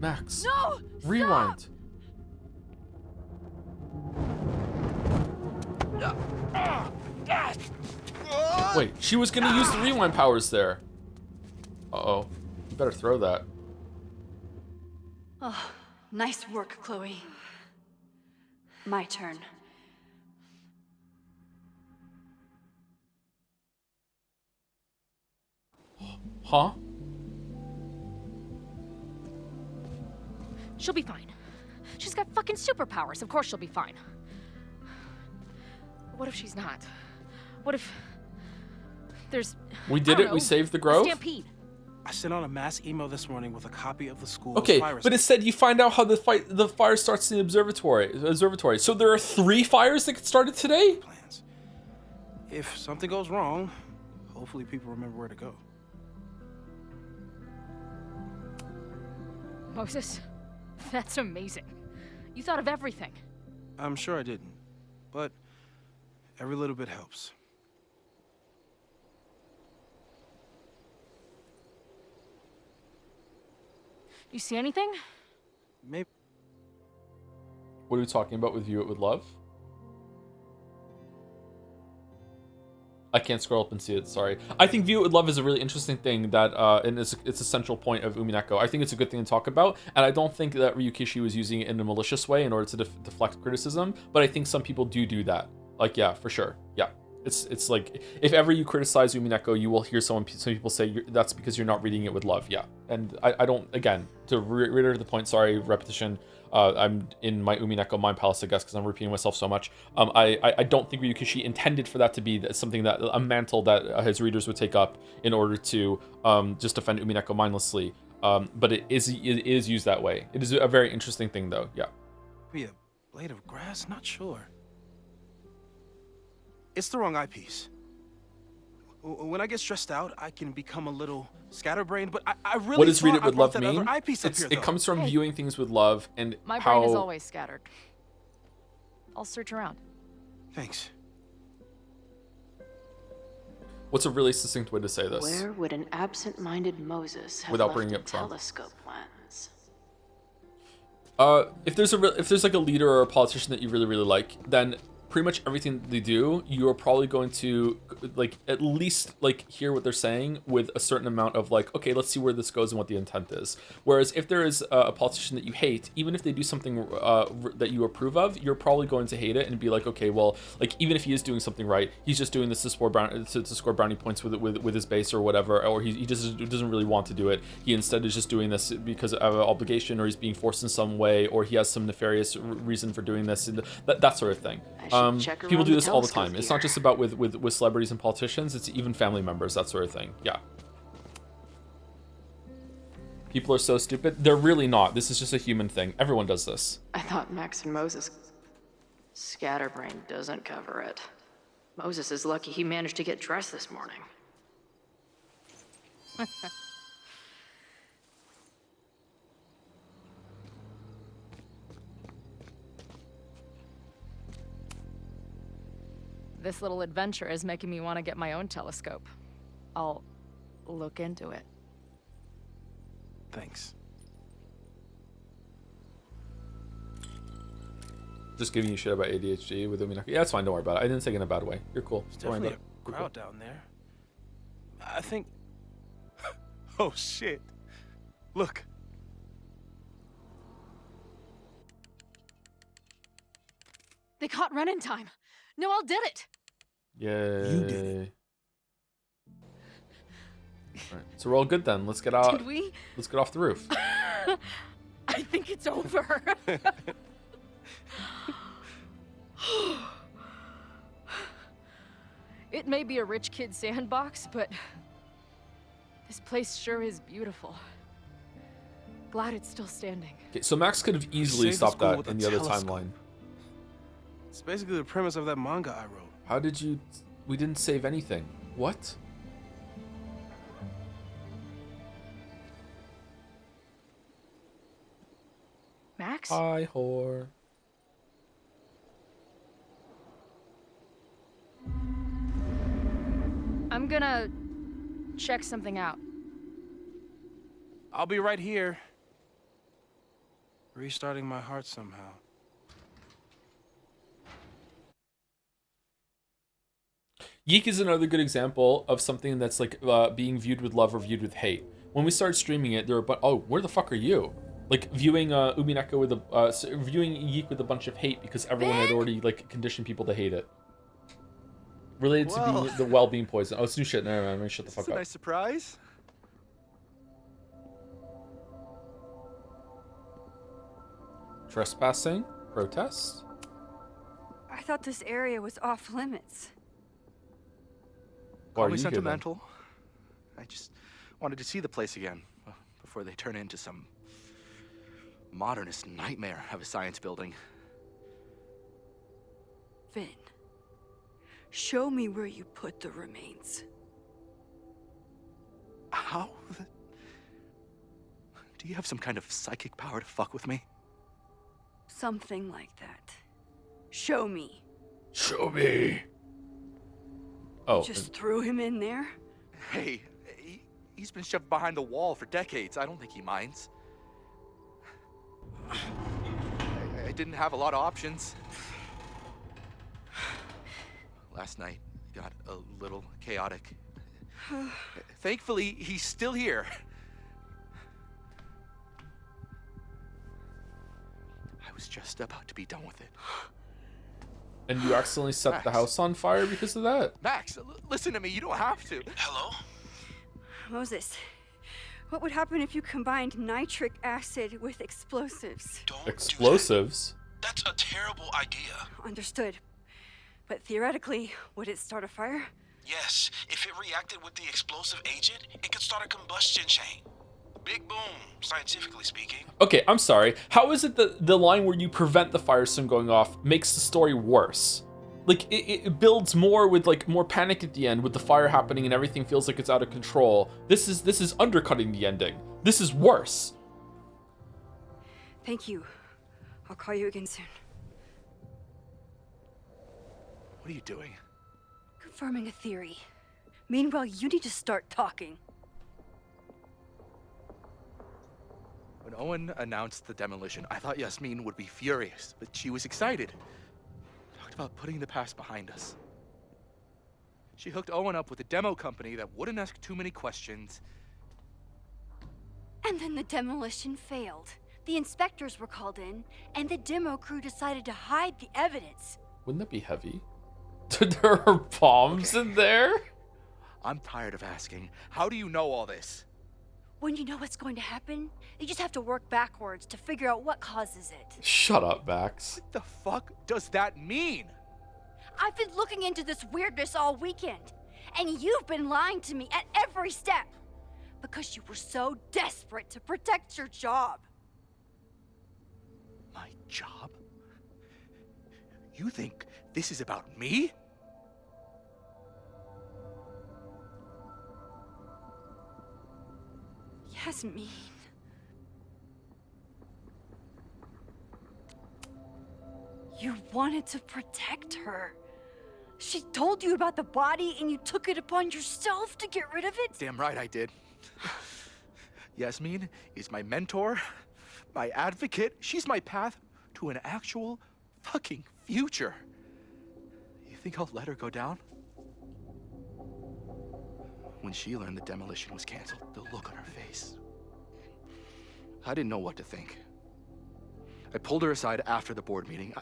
[SPEAKER 1] Max.
[SPEAKER 4] No!
[SPEAKER 1] Rewind. Wait, she was gonna use the rewind powers there. Uh-oh. You better throw that.
[SPEAKER 4] Oh, nice work, Chloe. My turn.
[SPEAKER 1] Huh?
[SPEAKER 3] She'll be fine. She's got fucking superpowers. Of course she'll be fine. What if she's not? What if there's...
[SPEAKER 1] We did it. We saved the grove.
[SPEAKER 3] Stampede.
[SPEAKER 8] I sent out a mass email this morning with a copy of the school's
[SPEAKER 1] Okay,
[SPEAKER 8] fire
[SPEAKER 1] but it said you find out how the fire starts in the observatory. So there are 3 fires that started today?
[SPEAKER 8] Plans. If something goes wrong, hopefully people remember where to go.
[SPEAKER 3] Moses, that's amazing. You thought of everything.
[SPEAKER 8] I'm sure I didn't, but every little bit helps.
[SPEAKER 3] You see anything?
[SPEAKER 8] Maybe.
[SPEAKER 1] What are we talking about with View It With Love? I can't scroll up and see it, sorry. I think View It With Love is a really interesting thing that, and it's a central point of Umineko. I think it's a good thing to talk about, and I don't think that Ryukishi was using it in a malicious way in order to deflect criticism, but I think some people do that. Like, yeah, for sure. Yeah. It's like, if ever you criticize Umineko, you will hear some people say that's because you're not reading it with love. Yeah, and I don't, again, to reiterate the point, sorry, repetition, I'm in my Umineko mind palace, I guess, because I'm repeating myself so much. I don't think Ryukishi intended for that to be something that, a mantle that his readers would take up in order to just defend Umineko mindlessly. But it is used that way. It is a very interesting thing, though. Yeah.
[SPEAKER 8] Be a blade of grass? Not sure. It's the wrong eyepiece. When I get stressed out, I can become a little scatterbrained, but I really
[SPEAKER 1] What does read it
[SPEAKER 8] thought
[SPEAKER 1] with
[SPEAKER 8] I
[SPEAKER 1] love
[SPEAKER 8] left that
[SPEAKER 1] mean?
[SPEAKER 8] other eyepiece up here,
[SPEAKER 1] It
[SPEAKER 8] though.
[SPEAKER 1] comes from
[SPEAKER 3] Hey.
[SPEAKER 1] viewing things with love and
[SPEAKER 3] My
[SPEAKER 1] how...
[SPEAKER 3] brain is always scattered. I'll search around.
[SPEAKER 8] Thanks.
[SPEAKER 1] What's a really succinct way to say this?
[SPEAKER 11] Where would an absent-minded Moses have
[SPEAKER 1] Without
[SPEAKER 11] left
[SPEAKER 1] bringing
[SPEAKER 11] a
[SPEAKER 1] up Trump.
[SPEAKER 11] telescope lens?
[SPEAKER 1] If there's like a leader or a politician that you really, really like, then pretty much everything they do, you are probably going to like at least like hear what they're saying with a certain amount of like, okay, let's see where this goes and what the intent is. Whereas if there is a politician that you hate, even if they do something that you approve of, you're probably going to hate it and be like, okay, well, like even if he is doing something right, he's just doing this to score brownie points with his base or whatever, or he just doesn't really want to do it. He instead is just doing this because of an obligation, or he's being forced in some way, or he has some nefarious reason for doing this, and that sort of thing. People do this all the time. It's not just about with celebrities and politicians, it's even family members, that sort of thing. Yeah. People are so stupid. They're really not. This is just a human thing. Everyone does this.
[SPEAKER 11] I thought Max and Moses... Scatterbrain doesn't cover it. Moses is lucky he managed to get dressed this morning.
[SPEAKER 3] This little adventure is making me want to get my own telescope. I'll look into it.
[SPEAKER 8] Thanks.
[SPEAKER 1] Just giving you shit about ADHD with Umineko. Yeah, that's fine. Don't worry about it. I didn't say it in a bad way. You're cool.
[SPEAKER 8] There's
[SPEAKER 1] Don't worry
[SPEAKER 8] definitely
[SPEAKER 1] about
[SPEAKER 8] a crowd down there. I think... Oh, shit. Look.
[SPEAKER 3] They caught Ren in time. Noel did it.
[SPEAKER 1] Yay.
[SPEAKER 8] You did it.
[SPEAKER 1] All right, so we're all good then. Let's get out.
[SPEAKER 3] Did we?
[SPEAKER 1] Let's get off the roof.
[SPEAKER 3] I think it's over. It may be a rich kid's sandbox, but this place sure is beautiful. Glad it's still standing.
[SPEAKER 1] Okay, so Max could have easily
[SPEAKER 8] Saved the
[SPEAKER 1] stopped
[SPEAKER 8] school
[SPEAKER 1] that
[SPEAKER 8] with
[SPEAKER 1] in
[SPEAKER 8] a
[SPEAKER 1] the other
[SPEAKER 8] telescope.
[SPEAKER 1] timeline.
[SPEAKER 8] It's basically the premise of that manga I wrote.
[SPEAKER 1] How did you... We didn't save anything. What?
[SPEAKER 3] Max?
[SPEAKER 1] Hi, whore.
[SPEAKER 3] I'm gonna check something out.
[SPEAKER 8] I'll be right here. Restarting my heart somehow.
[SPEAKER 1] Yeek is another good example of something that's like being viewed with love or viewed with hate. When we started streaming it, there were oh, where the fuck are you? Like viewing Umineko with a viewing Yeek with a bunch of hate because everyone had already like conditioned people to hate it. Related to being the well-being poison. Oh, it's new shit. Never mind. I'm gonna shut the fuck
[SPEAKER 22] That's a
[SPEAKER 1] up.
[SPEAKER 22] nice surprise.
[SPEAKER 1] Trespassing, protest.
[SPEAKER 4] I thought this area was off limits.
[SPEAKER 1] Why are
[SPEAKER 22] Call me
[SPEAKER 1] you here, then?
[SPEAKER 22] sentimental. I just wanted to see the place again before they turn into some modernist nightmare of a science building.
[SPEAKER 4] Finn, show me where you put the remains.
[SPEAKER 22] How? Do you have some kind of psychic power to fuck with me?
[SPEAKER 4] Something like that. Show me.
[SPEAKER 1] Show me. Oh.
[SPEAKER 4] Just threw him in there?
[SPEAKER 22] Hey, he's been shoved behind the wall for decades. I don't think he minds. I didn't have a lot of options. Last night got a little chaotic. Thankfully, he's still here. I was just about to be done with it.
[SPEAKER 1] And you accidentally set the house on fire because of that?
[SPEAKER 20] Max, listen to me. You don't have to.
[SPEAKER 4] Hello? Moses, what would happen if you combined nitric acid with explosives?
[SPEAKER 1] Explosives?
[SPEAKER 17] That's a terrible idea.
[SPEAKER 4] Understood. But theoretically, would it start a fire?
[SPEAKER 17] Yes, if it reacted with the explosive agent, it could start a combustion chain. Big boom, scientifically speaking.
[SPEAKER 1] Okay, I'm sorry. How is it that the line where you prevent the fires from going off makes the story worse? Like, it builds more with, like, more panic at the end with the fire happening and everything feels like it's out of control. This is undercutting the ending. This is worse.
[SPEAKER 4] Thank you. I'll call you again soon.
[SPEAKER 20] What are you doing?
[SPEAKER 4] Confirming a theory. Meanwhile, you need to start talking.
[SPEAKER 20] When Owen announced the demolition, I thought Yasmin would be furious, but she was excited. Talked about putting the past behind us. She hooked Owen up with a demo company that wouldn't ask too many questions.
[SPEAKER 4] And then the demolition failed. The inspectors were called in, and the demo crew decided to hide the evidence.
[SPEAKER 1] Wouldn't that be heavy? There are bombs in there?
[SPEAKER 20] I'm tired of asking. How do you know all this?
[SPEAKER 4] When you know what's going to happen, you just have to work backwards to figure out what causes it.
[SPEAKER 1] Shut up, Max.
[SPEAKER 20] What the fuck does that mean?
[SPEAKER 4] I've been looking into this weirdness all weekend, and you've been lying to me at every step because you were so desperate to protect your job.
[SPEAKER 20] My job? You think this is about me?
[SPEAKER 4] Yasmin. You wanted to protect her. She told you about the body and you took it upon yourself to get rid of it?
[SPEAKER 20] Damn right I did. Yasmin is my mentor, my advocate. She's my path to an actual fucking future. You think I'll let her go down? When she learned the demolition was canceled, the look on her face. I didn't know what to think. I pulled her aside after the board meeting.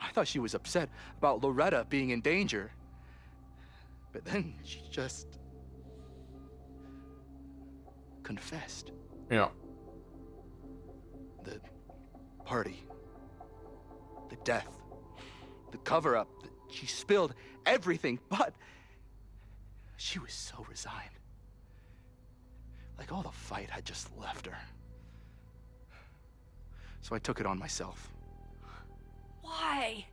[SPEAKER 20] I thought she was upset about Loretta being in danger. But then she just confessed.
[SPEAKER 1] Yeah.
[SPEAKER 20] The party, the death, the cover-up. She spilled everything, but she was so resigned. Like all the fight had just left her. So I took it on myself.
[SPEAKER 4] Why?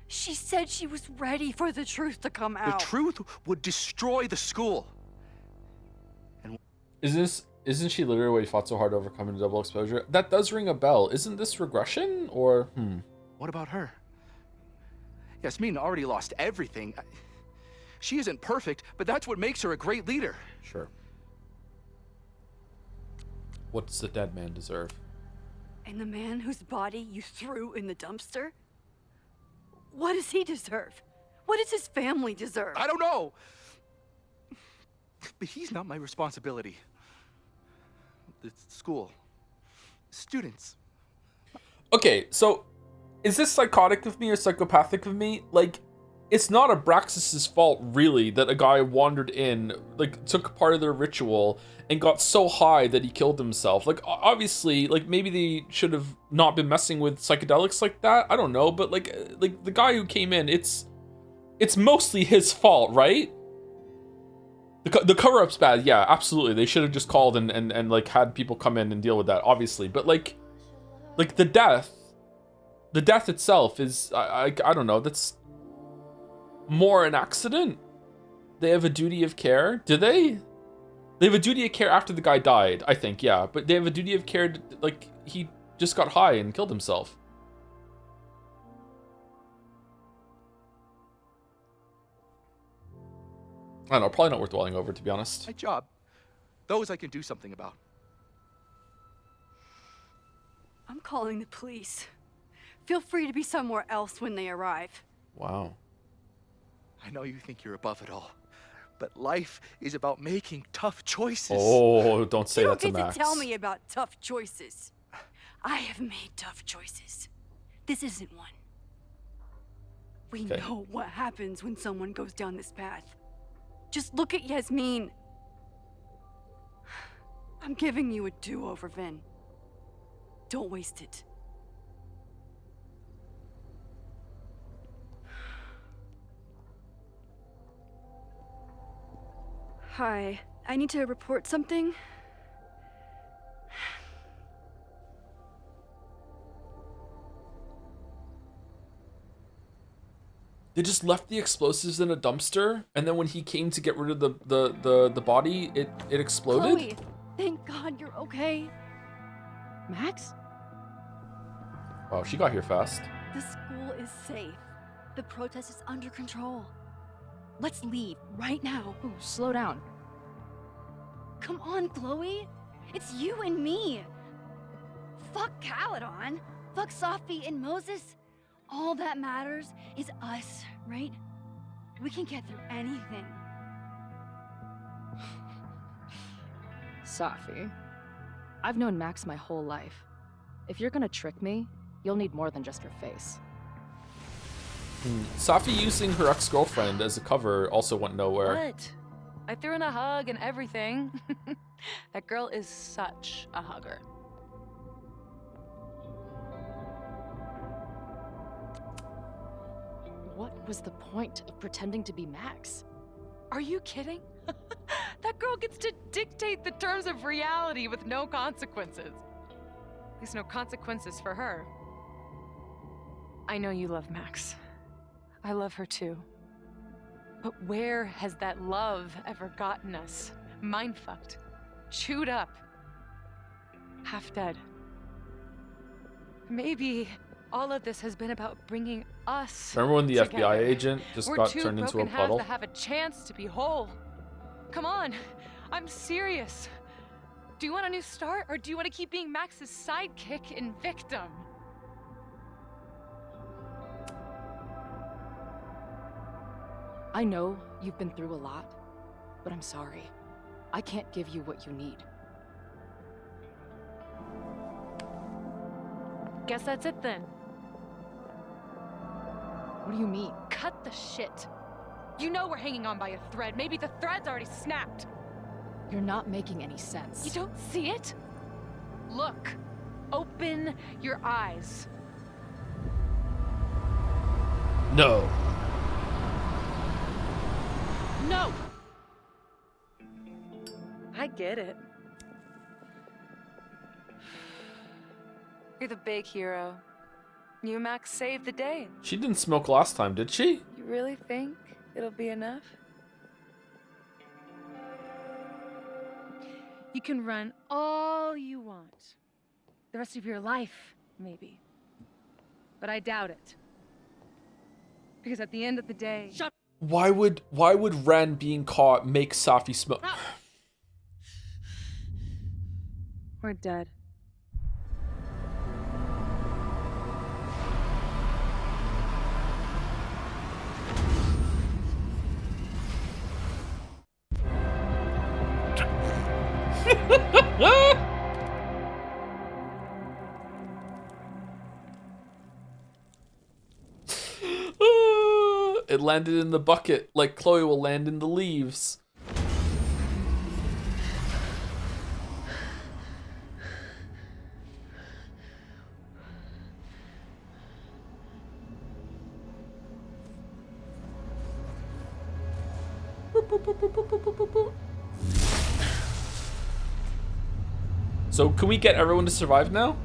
[SPEAKER 4] She said she was ready for the truth to come out.
[SPEAKER 20] The truth would destroy the school. And
[SPEAKER 1] Isn't she literally what he fought so hard to overcome in double exposure? That does ring a bell. Isn't this regression or
[SPEAKER 20] What about her? Yasmin already lost everything. She isn't perfect, but that's what makes her a great leader.
[SPEAKER 1] Sure. What does the dead man deserve?
[SPEAKER 4] And the man whose body you threw in the dumpster? What does he deserve? What does his family deserve?
[SPEAKER 20] I don't know. But he's not my responsibility. The school. Students.
[SPEAKER 1] Okay, so is this psychotic of me or psychopathic of me? Like, it's not Abraxas's fault, really, that a guy wandered in, like, took part of their ritual and got so high that he killed himself. Like, obviously, like, maybe they should have not been messing with psychedelics like that. I don't know, but, like the guy who came in, it's mostly his fault, right? The cover-up's bad, yeah, absolutely. They should have just called and like, had people come in and deal with that, obviously. But, like the death itself is, I don't know, that's more an accident. They have a duty of care. Do they? They have a duty of care after the guy died, I think, yeah. But they have a duty of care, like, he just got high and killed himself. I don't know, probably not worth dwelling over, to be honest.
[SPEAKER 20] My job. Those I can do something about.
[SPEAKER 4] I'm calling the police. Feel free to be somewhere else when they arrive.
[SPEAKER 1] Wow.
[SPEAKER 20] I know you think you're above it all, but life is about making tough choices.
[SPEAKER 1] Oh, don't say that to
[SPEAKER 4] You don't get
[SPEAKER 1] Max.
[SPEAKER 4] to tell me about tough choices. I have made tough choices. This isn't one. We
[SPEAKER 1] Okay.
[SPEAKER 4] know what happens when someone goes down this path. Just look at Yasmin. I'm giving you a do-over, Vin. Don't waste it. Hi, I need to report something.
[SPEAKER 1] They just left the explosives in a dumpster, and then when he came to get rid of the body, it exploded?
[SPEAKER 4] Chloe, thank God you're okay.
[SPEAKER 3] Max?
[SPEAKER 1] Wow, she got here fast.
[SPEAKER 4] The school is safe. The protest is under control. Let's leave right now.
[SPEAKER 3] Ooh, slow down.
[SPEAKER 4] Come on, Chloe. It's you and me. Fuck Caledon. Fuck Sophie and Moses. All that matters is us, right? We can get through anything.
[SPEAKER 3] Sophie, I've known Max my whole life. If you're gonna trick me, you'll need more than just her face.
[SPEAKER 1] Sophie using her ex-girlfriend as a cover also went nowhere.
[SPEAKER 12] What? I threw in a hug and everything. That girl is such a hugger.
[SPEAKER 3] What was the point of pretending to be Max?
[SPEAKER 12] Are you kidding? That girl gets to dictate the terms of reality with no consequences. At least no consequences for her. I know you love Max. I love her too. But where has that love ever gotten us? Mind-fucked. Chewed up. Half dead. Maybe all of this has been about bringing us
[SPEAKER 1] Remember when the
[SPEAKER 12] together.
[SPEAKER 1] FBI agent just
[SPEAKER 12] We're
[SPEAKER 1] got
[SPEAKER 12] two
[SPEAKER 1] turned into a
[SPEAKER 12] broken halves
[SPEAKER 1] puddle?
[SPEAKER 12] that have a chance to be whole. Come on, I'm serious. Do you want a new start, or do you want to keep being Max's sidekick and victim?
[SPEAKER 3] I know you've been through a lot, but I'm sorry. I can't give you what you need.
[SPEAKER 12] Guess that's it then.
[SPEAKER 3] What do you mean?
[SPEAKER 12] Cut the shit. You know we're hanging on by a thread. Maybe the thread's already snapped.
[SPEAKER 3] You're not making any sense.
[SPEAKER 12] You don't see it? Look. Open your eyes.
[SPEAKER 1] No.
[SPEAKER 12] No! I get it. You're the big hero. You, Max, saved the day.
[SPEAKER 1] She didn't smoke last time, did she?
[SPEAKER 12] You really think it'll be enough? You can run all you want. The rest of your life, maybe. But I doubt it. Because at the end of the day... Shut
[SPEAKER 1] Why would Ren being caught make Sophie smoke?
[SPEAKER 12] We're dead.
[SPEAKER 1] It landed in the bucket like Chloe will land in the leaves. So can we get everyone to survive now?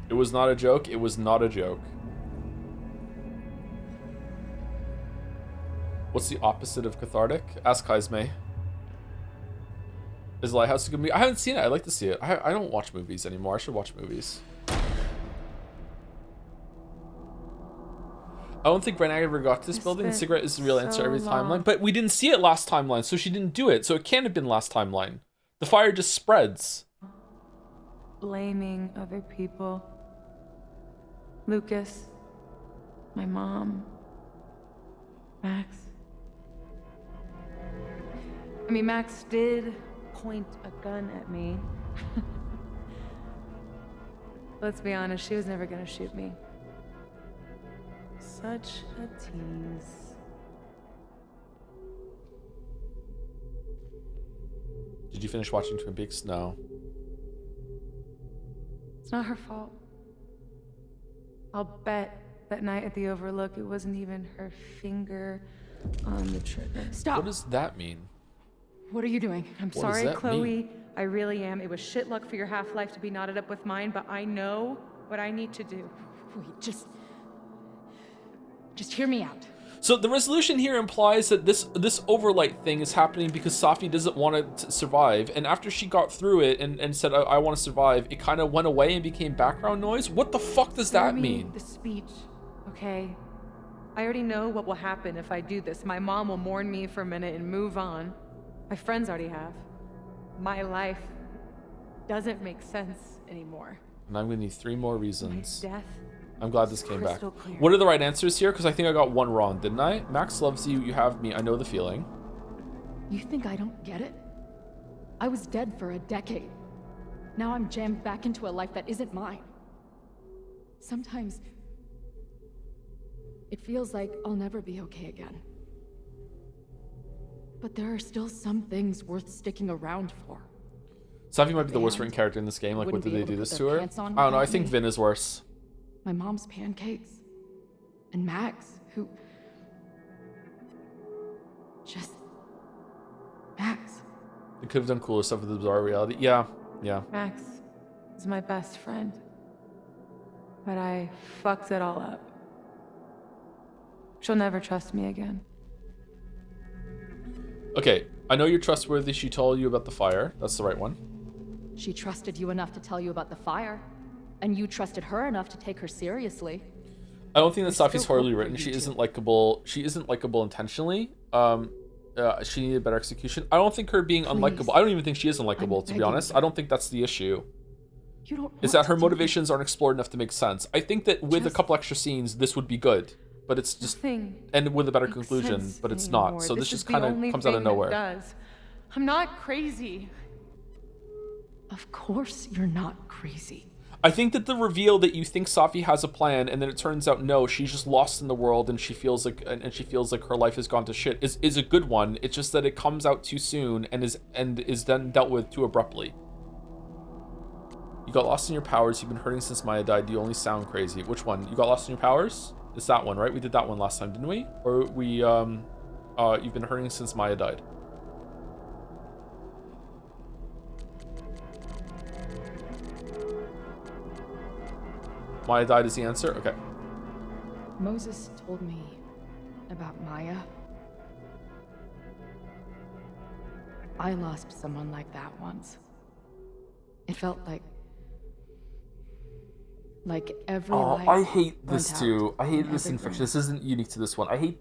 [SPEAKER 1] It was not a joke. It was not a joke. What's the opposite of cathartic? Ask Kaizme. Is Lighthouse a good movie? I haven't seen it. I'd like to see it. I don't watch movies anymore. I should watch movies. I don't think Ren ever got to this building. The cigarette is the real answer every timeline. But we didn't see it last timeline, so she didn't do it. So it can't have been last timeline. The fire just spreads.
[SPEAKER 12] Blaming other people. Lucas. My mom. Max. I mean, Max did point a gun at me. let's be honest, she was never gonna shoot me. Such a tease.
[SPEAKER 1] Did you finish watching Twin Peaks? No.
[SPEAKER 12] It's not her fault. I'll bet that night at the Overlook it wasn't even her finger on the trigger.
[SPEAKER 3] Stop!
[SPEAKER 1] What does that mean?
[SPEAKER 3] What are you doing?
[SPEAKER 12] I'm
[SPEAKER 1] What
[SPEAKER 12] sorry,
[SPEAKER 1] does that
[SPEAKER 12] Chloe.
[SPEAKER 1] mean?
[SPEAKER 12] I really am. It was shit luck for your half-life to be knotted up with mine, but I know what I need to do.
[SPEAKER 3] Wait, just hear me out.
[SPEAKER 1] So the resolution here implies that this overlight thing is happening because Safi doesn't want to survive, and after she got through it and said, I want to survive, it kind of went away and became background noise? What the fuck does
[SPEAKER 12] Hear
[SPEAKER 1] that
[SPEAKER 12] me,
[SPEAKER 1] mean?
[SPEAKER 12] The speech, okay? I already know what will happen if I do this. My mom will mourn me for a minute and move on. My friends already have. My life doesn't make sense anymore.
[SPEAKER 1] And I'm gonna need 3 more reasons.
[SPEAKER 12] My death.
[SPEAKER 1] I'm glad this came back.
[SPEAKER 12] Crystal clear.
[SPEAKER 1] What are the right answers here? Because I think I got one wrong, didn't I? Max loves you, you have me, I know the feeling.
[SPEAKER 3] You think I don't get it? I was dead for a decade. Now I'm jammed back into a life that isn't mine. Sometimes it feels like I'll never be okay again. But there are still some things worth sticking around for.
[SPEAKER 1] Safi might be the worst written character in this game. Like, what
[SPEAKER 3] Wouldn't
[SPEAKER 1] did
[SPEAKER 3] be
[SPEAKER 1] they
[SPEAKER 3] able
[SPEAKER 1] do
[SPEAKER 3] to
[SPEAKER 1] this
[SPEAKER 3] put
[SPEAKER 1] to
[SPEAKER 3] their
[SPEAKER 1] her?
[SPEAKER 3] pants on
[SPEAKER 1] I don't know, I
[SPEAKER 3] without
[SPEAKER 1] think
[SPEAKER 3] me.
[SPEAKER 1] Vin is worse.
[SPEAKER 3] My mom's pancakes. And Max, who... Just... Max.
[SPEAKER 1] They could have done cooler stuff with the bizarre reality. Yeah, yeah.
[SPEAKER 12] Max is my best friend. But I fucked it all up. She'll never trust me again.
[SPEAKER 1] Okay, I know you're trustworthy. She told you about the fire. That's the right one.
[SPEAKER 3] She trusted you enough to tell you about the fire. And you trusted her enough to take her seriously.
[SPEAKER 1] I don't think that
[SPEAKER 3] There's
[SPEAKER 1] Safi's
[SPEAKER 3] still
[SPEAKER 1] horribly
[SPEAKER 3] hope for
[SPEAKER 1] written.
[SPEAKER 3] you
[SPEAKER 1] She
[SPEAKER 3] two.
[SPEAKER 1] isn't likable. She isn't likable intentionally. She needed better execution. I don't think her being unlikable. I don't even think she is unlikable, to be
[SPEAKER 3] begging
[SPEAKER 1] honest.
[SPEAKER 3] you.
[SPEAKER 1] I don't think that's the issue.
[SPEAKER 3] You don't
[SPEAKER 1] Is
[SPEAKER 3] want
[SPEAKER 1] that her
[SPEAKER 3] to do
[SPEAKER 1] motivations aren't explored enough to make sense. I think that with a couple extra scenes, this would be good. But it's just
[SPEAKER 12] Nothing
[SPEAKER 1] end with a better
[SPEAKER 12] makes
[SPEAKER 1] conclusion,
[SPEAKER 12] sense
[SPEAKER 1] but it's
[SPEAKER 12] anymore.
[SPEAKER 1] not. So this
[SPEAKER 12] is
[SPEAKER 1] just
[SPEAKER 12] the
[SPEAKER 1] kind
[SPEAKER 12] only
[SPEAKER 1] of comes out of
[SPEAKER 12] thing that
[SPEAKER 1] nowhere.
[SPEAKER 12] does. I'm not crazy.
[SPEAKER 3] Of course you're not crazy.
[SPEAKER 1] I think that the reveal that you think Safi has a plan and then it turns out no, she's just lost in the world and she feels like her life has gone to shit is a good one. It's just that it comes out too soon and is then dealt with too abruptly. You got lost in your powers. You've been hurting since Maya died. You only sound crazy. Which one? You got lost in your powers? It's that one, right? We did that one last time, didn't we? Or we you've been hurting since Maya died. Maya died is the answer? Okay.
[SPEAKER 3] Moses told me about Maya. I lost someone like that once. It felt like every life
[SPEAKER 1] I hate this
[SPEAKER 3] burnt
[SPEAKER 1] too.
[SPEAKER 3] out
[SPEAKER 1] I hate
[SPEAKER 3] in
[SPEAKER 1] this
[SPEAKER 3] every
[SPEAKER 1] infection.
[SPEAKER 3] room.
[SPEAKER 1] This isn't unique to this one. I hate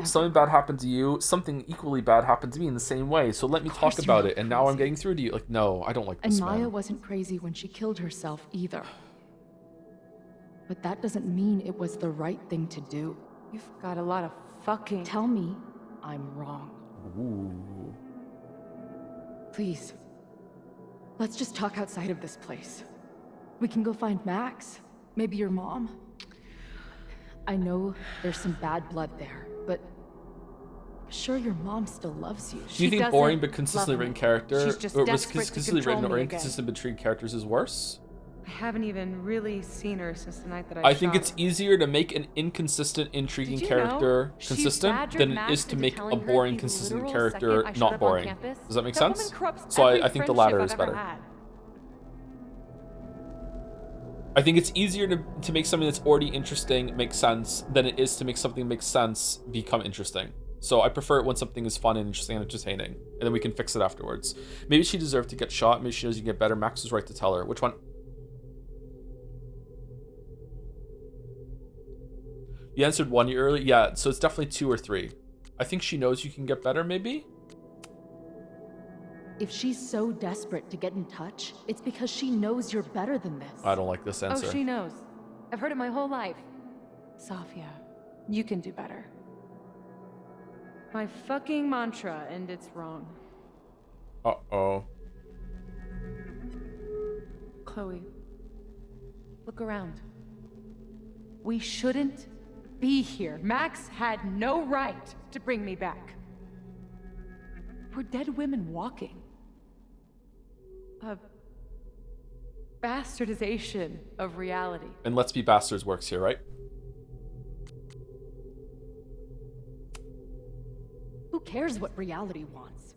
[SPEAKER 1] something bad happened to you, something equally bad happened to me in the same way. So let me talk
[SPEAKER 3] course you're
[SPEAKER 1] about
[SPEAKER 3] not
[SPEAKER 1] it. And now I'm getting through to you. Like, no, I don't like
[SPEAKER 3] And
[SPEAKER 1] this
[SPEAKER 3] Maya
[SPEAKER 1] man.
[SPEAKER 3] wasn't crazy when she killed herself either. But that doesn't mean it was the right thing to do.
[SPEAKER 12] You've got a lot of fucking...
[SPEAKER 3] Tell me I'm wrong.
[SPEAKER 1] Ooh.
[SPEAKER 3] Please. Let's just talk outside of this place. We can go find Max. Maybe your mom. I know there's some bad blood there, but sure your mom still loves you.
[SPEAKER 1] Do you think boring but consistently
[SPEAKER 12] love
[SPEAKER 1] written
[SPEAKER 12] me.
[SPEAKER 1] character,
[SPEAKER 12] She's just
[SPEAKER 1] or was
[SPEAKER 12] desperate to
[SPEAKER 1] consistently
[SPEAKER 12] control
[SPEAKER 1] written or
[SPEAKER 12] me again.
[SPEAKER 1] inconsistent but treated characters is worse?
[SPEAKER 12] I haven't even really seen her since the night that
[SPEAKER 1] I think
[SPEAKER 12] shot
[SPEAKER 1] it's
[SPEAKER 12] her.
[SPEAKER 1] easier to make an inconsistent, intriguing
[SPEAKER 12] Did you
[SPEAKER 1] character
[SPEAKER 12] know she
[SPEAKER 1] consistent
[SPEAKER 12] badgered
[SPEAKER 1] than it
[SPEAKER 12] Max
[SPEAKER 1] is to
[SPEAKER 12] into
[SPEAKER 1] make a
[SPEAKER 12] telling her
[SPEAKER 1] boring,
[SPEAKER 12] the
[SPEAKER 1] consistent
[SPEAKER 12] literal
[SPEAKER 1] character
[SPEAKER 12] second I showed
[SPEAKER 1] not
[SPEAKER 12] up on
[SPEAKER 1] boring.
[SPEAKER 12] campus?
[SPEAKER 1] Does that make
[SPEAKER 12] That
[SPEAKER 1] sense?
[SPEAKER 12] woman corrupts
[SPEAKER 1] So
[SPEAKER 12] every
[SPEAKER 1] I think the
[SPEAKER 12] friendship
[SPEAKER 1] latter
[SPEAKER 12] I've
[SPEAKER 1] is
[SPEAKER 12] ever
[SPEAKER 1] better.
[SPEAKER 12] had.
[SPEAKER 1] I think it's easier to make something that's already interesting make sense than it is to make something that makes sense become interesting. So I prefer it when something is fun and interesting and entertaining, and then we can fix it afterwards. Maybe she deserved to get shot. Maybe she knows you can get better. Max was right to tell her. Which one? You answered one early. Yeah, so it's definitely 2 or 3. I think she knows you can get better, maybe?
[SPEAKER 3] If she's so desperate to get in touch, it's because she knows you're better than this.
[SPEAKER 1] I don't like this answer.
[SPEAKER 12] Oh, she knows. I've heard it my whole life. Safia, you can do better. My fucking mantra, and it's wrong.
[SPEAKER 1] Uh-oh.
[SPEAKER 12] Chloe, Look around. We shouldn't be here. Max had no right to bring me back. We're dead women walking. A bastardization of reality.
[SPEAKER 1] And Let's Be Bastards works here, right?
[SPEAKER 7] Who cares what reality wants?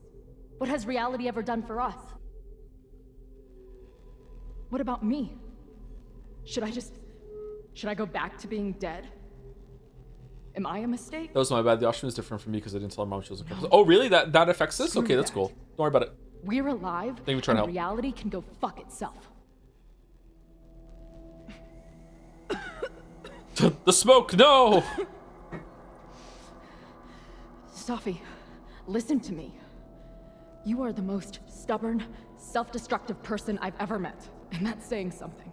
[SPEAKER 7] What has reality ever done for us? What about me? Should I go back to being dead? Am I a mistake?
[SPEAKER 1] That was my bad. The Austrian was different from me because I didn't tell her mom she was a no. Oh, really? That affects this?
[SPEAKER 7] Screw
[SPEAKER 1] okay, that's
[SPEAKER 7] that.
[SPEAKER 1] cool. Don't worry about it.
[SPEAKER 7] We're alive,
[SPEAKER 1] Thank you for trying to help.
[SPEAKER 7] reality can go fuck itself.
[SPEAKER 1] The smoke, no!
[SPEAKER 7] Sophie, listen to me. You are the most stubborn, self-destructive person I've ever met, and that's saying something.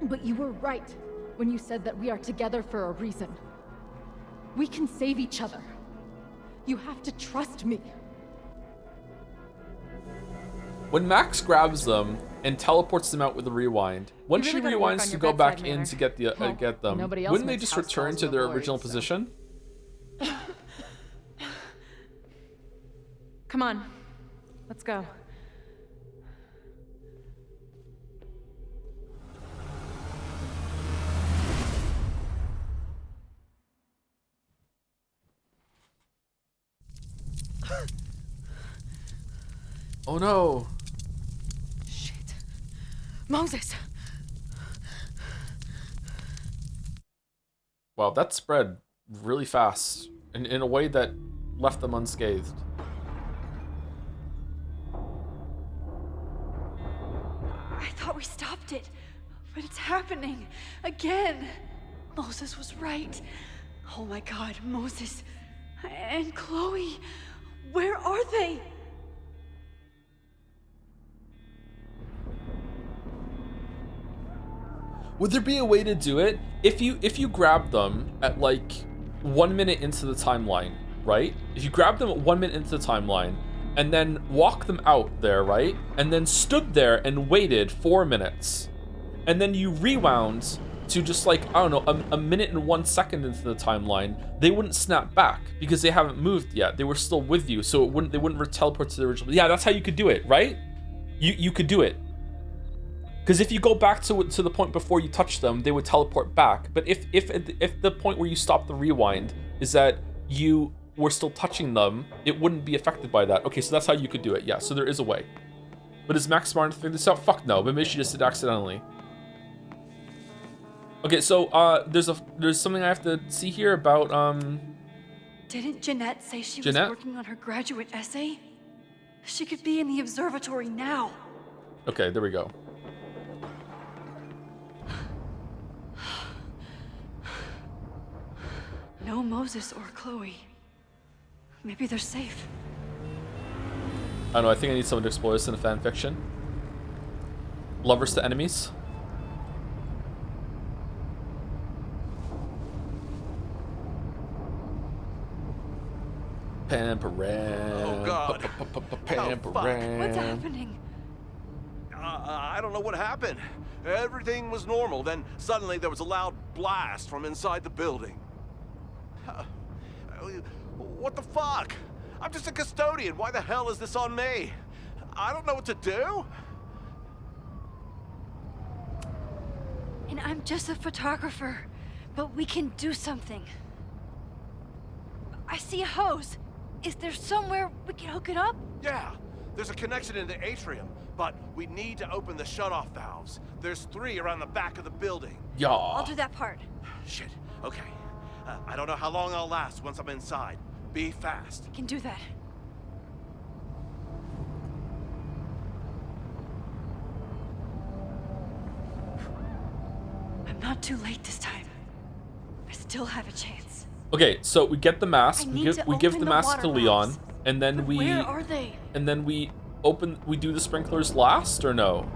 [SPEAKER 7] But you were right when you said that we are together for a reason. We can save each other. You have to trust me.
[SPEAKER 1] When Max grabs them and teleports them out with a rewind, when she rewinds to go back in to get the get them, wouldn't they just return to their original position?
[SPEAKER 12] Come on, let's go.
[SPEAKER 1] Oh no.
[SPEAKER 7] Shit. Moses!
[SPEAKER 1] Wow, that spread really fast in a way that left them unscathed.
[SPEAKER 4] I thought we stopped it, but it's happening again. Moses was right. Oh my God, Moses and Chloe, where are they?
[SPEAKER 1] Would there be a way to do it if you grab them at like 1 minute into the timeline, right? If you grab them at 1 minute into the timeline and then walk them out there, right? And then stood there and waited 4 minutes. And then you rewound to just like, I don't know, a minute and 1 second into the timeline, they wouldn't snap back because they haven't moved yet. They were still with you, so they wouldn't teleport to the original. Yeah, that's how you could do it, right? You could do it. Because if you go back to the point before you touch them, they would teleport back. But if the point where you stop the rewind is that you were still touching them, it wouldn't be affected by that. Okay, so that's how you could do it. Yeah, so there is a way. But is Max smart to figure this out? Fuck no. But maybe she just did accidentally. Okay, so there's something I have to see here about
[SPEAKER 4] Didn't Jeanette say she
[SPEAKER 1] Jeanette?
[SPEAKER 4] was working on her graduate essay? She could be in the observatory now.
[SPEAKER 1] Okay, there we go.
[SPEAKER 4] No Moses or Chloe. Maybe they're safe.
[SPEAKER 1] I don't know, I think I need someone to explore this in a fan fiction. Lovers to enemies. Pamperam.
[SPEAKER 13] Oh God.
[SPEAKER 1] Pamperam.
[SPEAKER 4] What's happening?
[SPEAKER 13] I don't know what happened. Everything was normal. Then suddenly there was a loud blast from inside the building. What the fuck? I'm just a custodian. Why the hell is this on me? I don't know what to do.
[SPEAKER 4] And I'm just a photographer, but we can do something. I see a hose. Is there somewhere we can hook it up?
[SPEAKER 13] Yeah, there's a connection in the atrium, but we need to open the shutoff valves. There's 3 around the back of the building.
[SPEAKER 1] Yeah.
[SPEAKER 4] I'll do that part.
[SPEAKER 13] Shit, okay. I don't know how long I'll last once I'm inside. Be fast.
[SPEAKER 4] I can do that. I'm not too late this time. I still have a chance.
[SPEAKER 1] Okay, so we get the mask.
[SPEAKER 4] I
[SPEAKER 1] We
[SPEAKER 4] need
[SPEAKER 1] give
[SPEAKER 4] to
[SPEAKER 1] we give
[SPEAKER 4] open
[SPEAKER 1] the
[SPEAKER 4] the
[SPEAKER 1] mask
[SPEAKER 4] water
[SPEAKER 1] to Leon,
[SPEAKER 4] valves.
[SPEAKER 1] and then
[SPEAKER 4] But
[SPEAKER 1] we
[SPEAKER 4] where are they?
[SPEAKER 1] and then we do the sprinklers last or no?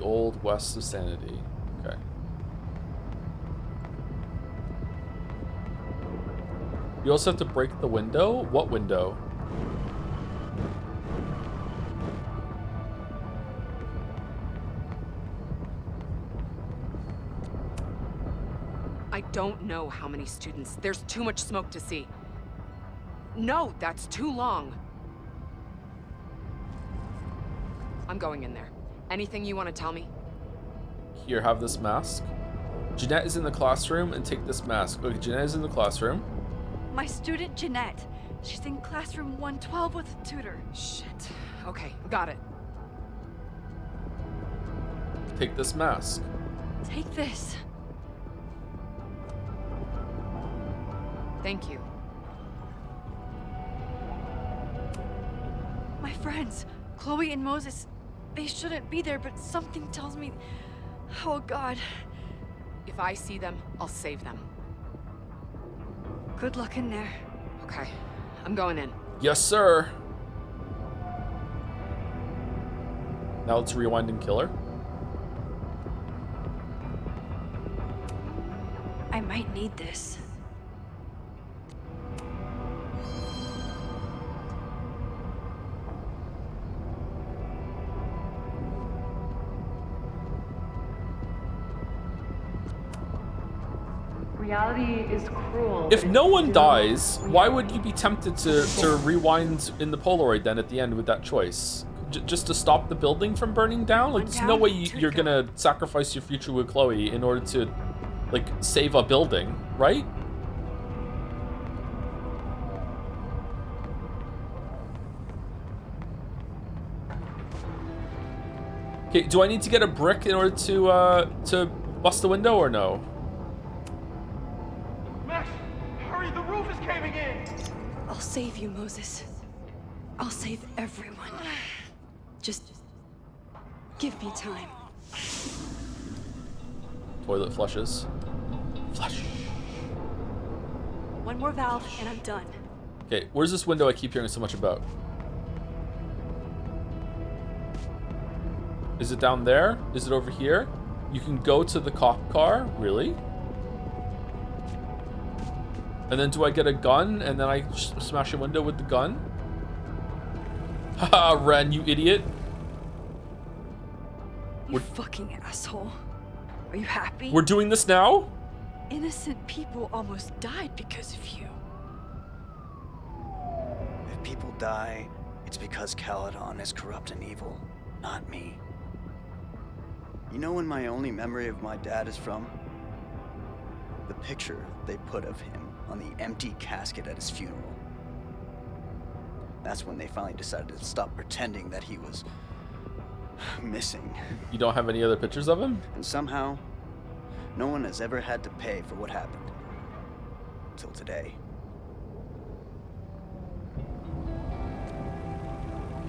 [SPEAKER 1] old west of sanity. Okay. You also have to break the window? What window?
[SPEAKER 14] I don't know how many students. There's too much smoke to see. No, that's too long. I'm going in there. Anything you want to tell me?
[SPEAKER 1] Here, have this mask. Jeanette is in the classroom, and take this mask. Okay, Jeanette is in the classroom.
[SPEAKER 4] My student Jeanette. She's in classroom 112 with a tutor.
[SPEAKER 14] Shit. Okay, got it.
[SPEAKER 1] Take this mask.
[SPEAKER 4] Take this.
[SPEAKER 14] Thank you.
[SPEAKER 4] My friends, Chloe and Moses, they shouldn't be there, but something tells me... Oh, God.
[SPEAKER 14] If I see them, I'll save them.
[SPEAKER 4] Good luck in there.
[SPEAKER 14] Okay, I'm going in.
[SPEAKER 1] Yes, sir. Now let's rewind and kill her.
[SPEAKER 4] I might need this.
[SPEAKER 11] Reality is cruel.
[SPEAKER 1] If no one dies, why would you be tempted to rewind in the Polaroid then at the end with that choice? Just to stop the building from burning down? Like, there's no way you're gonna sacrifice your future with Chloe in order to, like, save a building, right? Okay, do I need to get a brick in order to bust the window or no?
[SPEAKER 10] Max, hurry, the roof is caving in!
[SPEAKER 4] I'll save you, Moses. I'll save everyone. Just give me time.
[SPEAKER 1] Toilet flushes. Flush.
[SPEAKER 4] One more valve and I'm done.
[SPEAKER 1] Okay, where's this window I keep hearing so much about? Is it down there? Is it over here? You can go to the cop car? Really? And then do I get a gun and then I smash a window with the gun? Haha, Ren, you idiot.
[SPEAKER 4] You fucking asshole. Are you happy?
[SPEAKER 1] We're doing this now?
[SPEAKER 4] Innocent people almost died because of you.
[SPEAKER 22] If people die, it's because Caledon is corrupt and evil, not me. You know when my only memory of my dad is from? The picture they put of him on the empty casket at his funeral. That's when they finally decided to stop pretending that he was missing.
[SPEAKER 1] You don't have any other pictures of him?
[SPEAKER 22] And somehow, no one has ever had to pay for what happened. Till today.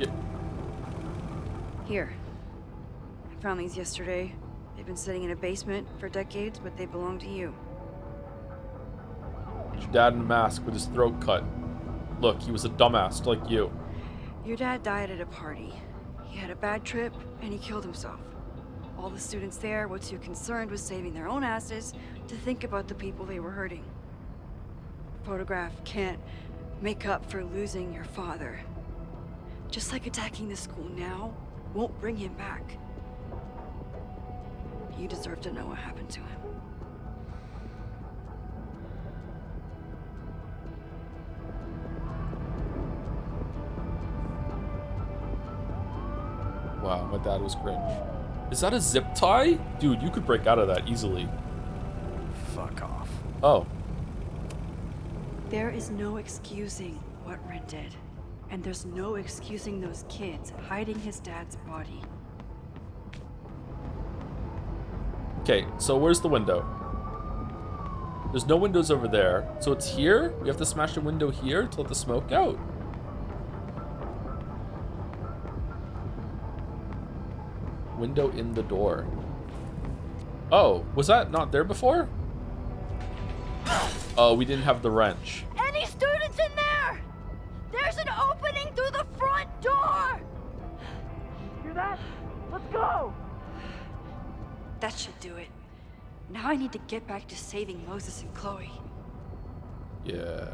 [SPEAKER 1] Yep.
[SPEAKER 4] Here. I found these yesterday. They've been sitting in a basement for decades, but they belong to you.
[SPEAKER 1] Your dad in a mask with his throat cut. Look, he was a dumbass like you.
[SPEAKER 4] Your dad died at a party. He had a bad trip, and he killed himself. All the students there were too concerned with saving their own asses to think about the people they were hurting. The photograph can't make up for losing your father. Just like attacking the school now won't bring him back. You deserve to know what happened to him.
[SPEAKER 1] Wow, my dad was cringe. Is that a zip tie? Dude, you could break out of that easily.
[SPEAKER 22] Fuck off.
[SPEAKER 1] Oh.
[SPEAKER 4] There is no excusing what Ren did. And there's no excusing those kids hiding his dad's body.
[SPEAKER 1] Okay, so where's the window? There's no windows over there. So it's here? We have to smash a window here to let the smoke out. Window in the door. Oh, was that not there before? Oh, we didn't have the wrench.
[SPEAKER 19] Any students in there? There's an opening through the front door!
[SPEAKER 10] Hear that? Let's go!
[SPEAKER 4] That should do it. Now I need to get back to saving Moses and Chloe.
[SPEAKER 1] Yeah.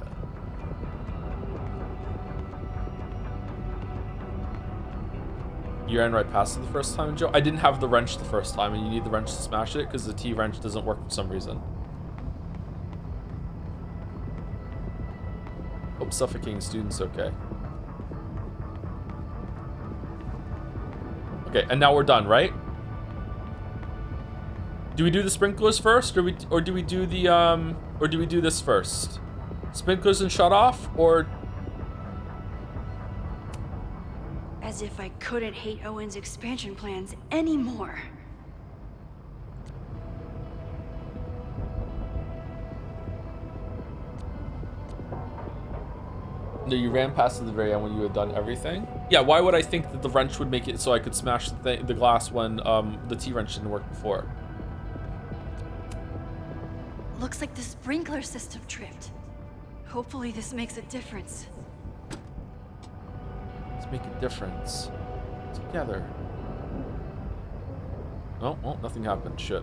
[SPEAKER 1] You ran right past it the first time, Joe? I didn't have the wrench the first time, and you need the wrench to smash it because the T-wrench doesn't work for some reason. Hope suffocating students okay. Okay, and now we're done, right? Do we do the sprinklers first, or do we do this first? Sprinklers and shut off, or?
[SPEAKER 4] As if I couldn't hate Owen's expansion plans anymore.
[SPEAKER 1] No, you ran past at the very end when you had done everything? Yeah, why would I think that the wrench would make it so I could smash the glass when the T-wrench didn't work before?
[SPEAKER 4] Looks like the sprinkler system tripped. Hopefully this makes a difference.
[SPEAKER 1] Let's make a difference. Together. Oh, well, nothing happened. Shit.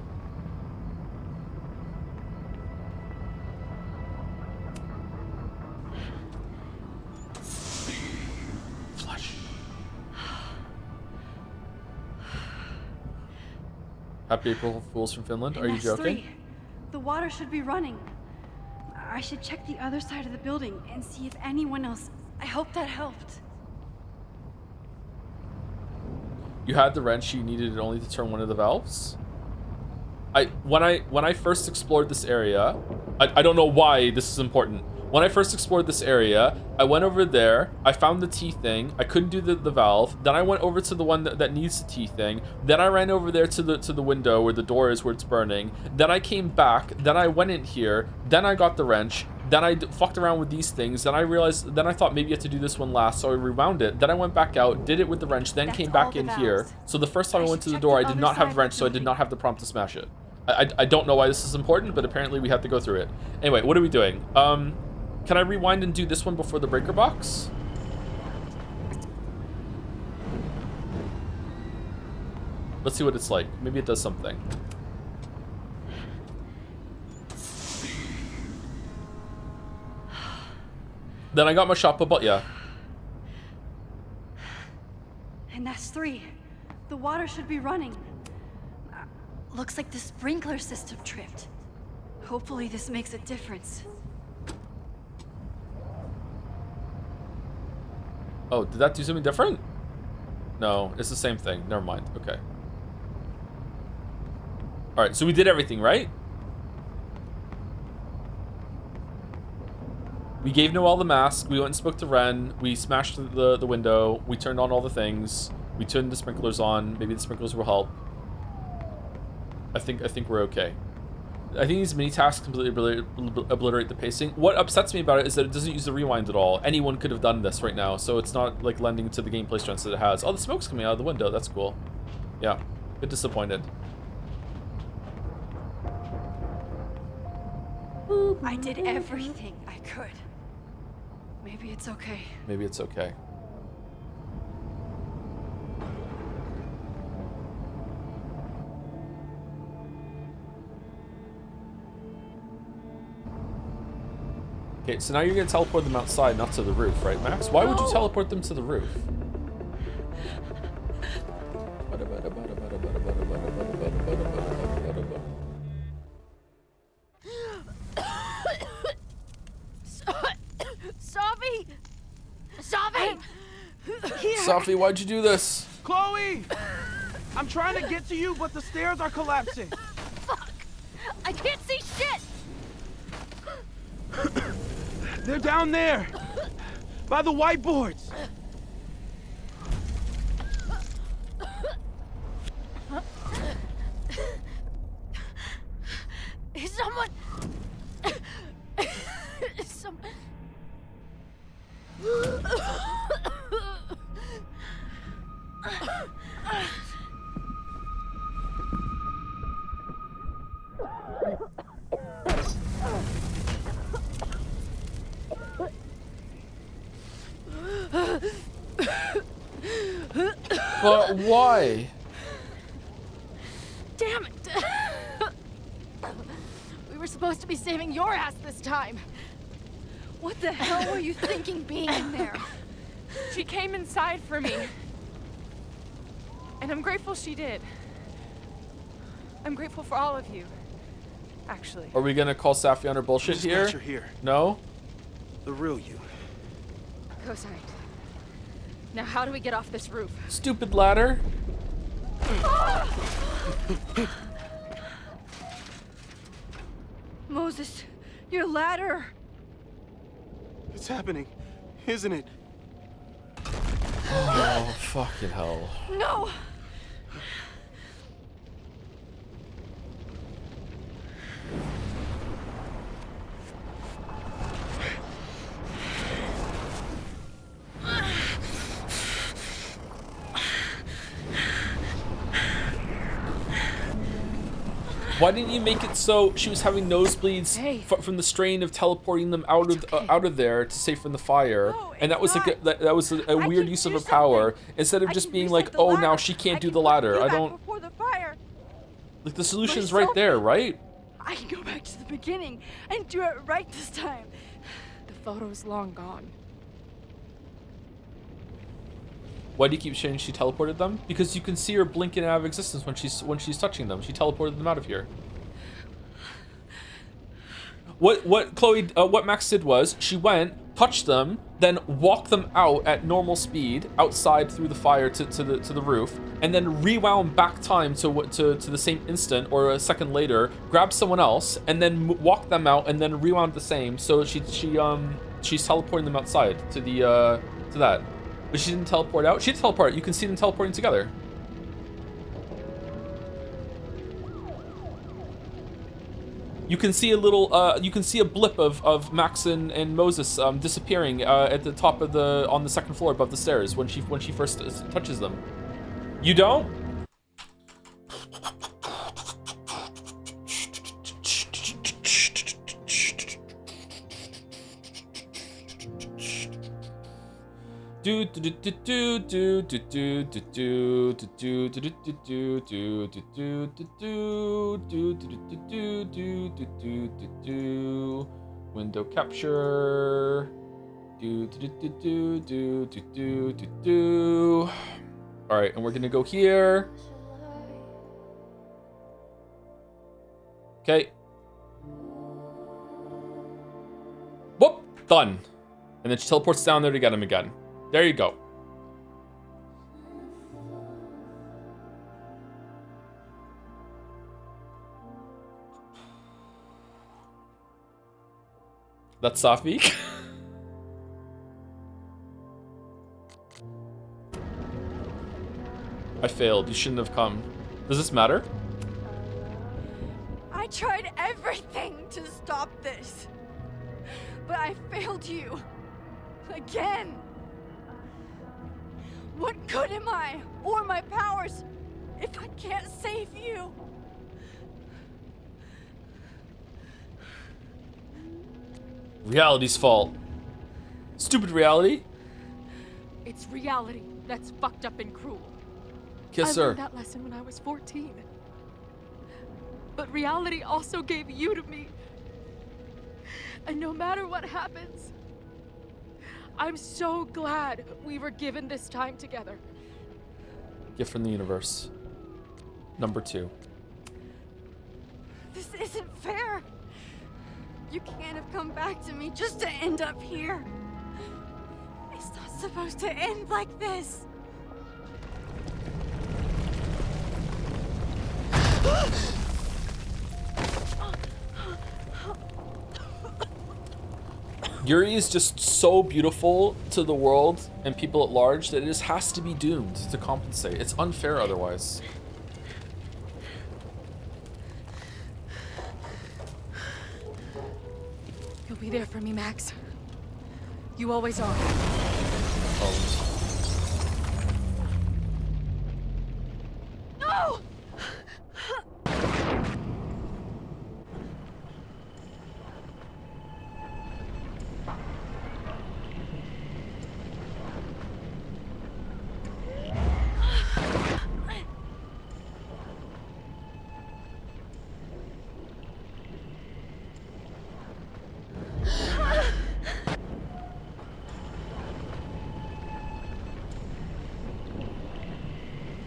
[SPEAKER 1] Flush. Happy April Fools from Finland? Are you joking?
[SPEAKER 4] 3. The water should be running. I should check the other side of the building and see if anyone else... I hope that helped.
[SPEAKER 1] You had the wrench, you needed it only to turn one of the valves? When I first explored this area, I don't know why this is important. When I first explored this area, I went over there, I found the T thing, I couldn't do the valve, then I went over to the one that needs the T thing, then I ran over there to the window where the door is where it's burning, then I came back, then I went in here, then I got the wrench, then I fucked around with these things, then I realized, then I thought maybe you had to do this one last, so I rewound it, then I went back out, did it with the wrench, then came back in here. So the first time I went to the door, I did not have the wrench, so I did not have the prompt to smash it. I don't know why this is important, but apparently we have to go through it. Anyway, what are we doing? Can I rewind and do this one before the breaker box? Let's see what it's like. Maybe it does something. Then I got my shot, but yeah.
[SPEAKER 4] And that's 3. The water should be running. Looks like the sprinkler system tripped. Hopefully this makes a difference.
[SPEAKER 1] Oh, did that do something different? No, it's the same thing. Never mind. Okay. All right, so we did everything, right? We gave Noelle the mask. We went and spoke to Ren. We smashed the window. We turned on all the things. We turned the sprinklers on. Maybe the sprinklers will help. I think we're okay. I think these mini tasks completely obliterate the pacing. What upsets me about it is that it doesn't use the rewind at all. Anyone could have done this right now, so it's not like lending to the gameplay strengths that it has. Oh, the smoke's coming out of the window. That's cool. Yeah, a bit disappointed.
[SPEAKER 4] I did everything I could. Maybe it's okay.
[SPEAKER 1] Maybe it's okay. Okay, so now you're gonna teleport them outside, not to the roof, right, Max? Why would you teleport them to the roof?
[SPEAKER 2] Sophie! Sophie!
[SPEAKER 1] Sophie, why'd you do this?
[SPEAKER 8] Chloe! I'm trying to get to you, but the stairs are collapsing.
[SPEAKER 2] Fuck! I can't see shit!
[SPEAKER 8] They're down there, by the whiteboards.
[SPEAKER 2] Is someone... Someone...
[SPEAKER 1] But why?
[SPEAKER 2] Damn
[SPEAKER 7] Damn it! We were supposed to be saving your ass this time.
[SPEAKER 12] What the hell were you thinking being in there? She came inside for me. And I'm grateful she did. I'm grateful for all of you. Actually.
[SPEAKER 1] Are we gonna call Safi on her bullshit
[SPEAKER 8] Just
[SPEAKER 1] here?
[SPEAKER 8] glad you're here.
[SPEAKER 1] No?
[SPEAKER 8] The real you.
[SPEAKER 7] Co-signed. Now how do we get off this roof?
[SPEAKER 1] Stupid ladder.
[SPEAKER 4] Moses, your ladder.
[SPEAKER 8] It's happening, isn't it?
[SPEAKER 1] Oh, fucking hell.
[SPEAKER 4] No!
[SPEAKER 1] Why didn't you make it so she was having nosebleeds from the strain of teleporting them out of there to save from the fire? And that was like that was a weird use of her power instead of just being like, oh, now she can't do the ladder. I don't.
[SPEAKER 4] Before the fire.
[SPEAKER 1] Like the solution's right there, right?
[SPEAKER 4] I can go back to the beginning and do it right this time.
[SPEAKER 7] The photo's long gone.
[SPEAKER 1] Why do you keep saying she teleported them? Because you can see her blinking out of existence when she's touching them. She teleported them out of here. What Chloe, what Max did was she went, touched them, then walked them out at normal speed outside through the fire to the roof, and then rewound back time to the same instant or a second later, grabbed someone else, and then walked them out, and then rewound the same. So she's teleporting them outside to that. But she didn't teleport out. She did teleport. You can see them teleporting together. You can see a little. You can see a blip of Max and Moses disappearing at the top of on the second floor above the stairs when she first touches them. You don't? Do do do do do do do do do do do do do do do do window capture. Do do do do do do do do. All right, and we're gonna go here. Okay. Whoop, done. And then she teleports down there to get him again. There you go. That's Safi. I failed. You shouldn't have come. Does this matter?
[SPEAKER 4] I tried everything to stop this, but I failed you. Again. What good am I, or my powers, if I can't save you?
[SPEAKER 1] Reality's fault. Stupid reality.
[SPEAKER 7] It's reality that's fucked up and cruel.
[SPEAKER 1] Yes,
[SPEAKER 7] I
[SPEAKER 1] sir.
[SPEAKER 7] learned that lesson when I was 14. But reality also gave you to me. And no matter what happens, I'm so glad we were given this time together.
[SPEAKER 1] Gift from the universe. Number 2.
[SPEAKER 4] This isn't fair. You can't have come back to me just to end up here. It's not supposed to end like this.
[SPEAKER 1] Yuri is just so beautiful to the world and people at large that it just has to be doomed to compensate. It's unfair otherwise.
[SPEAKER 7] You'll be there for me, Max. You always are. No!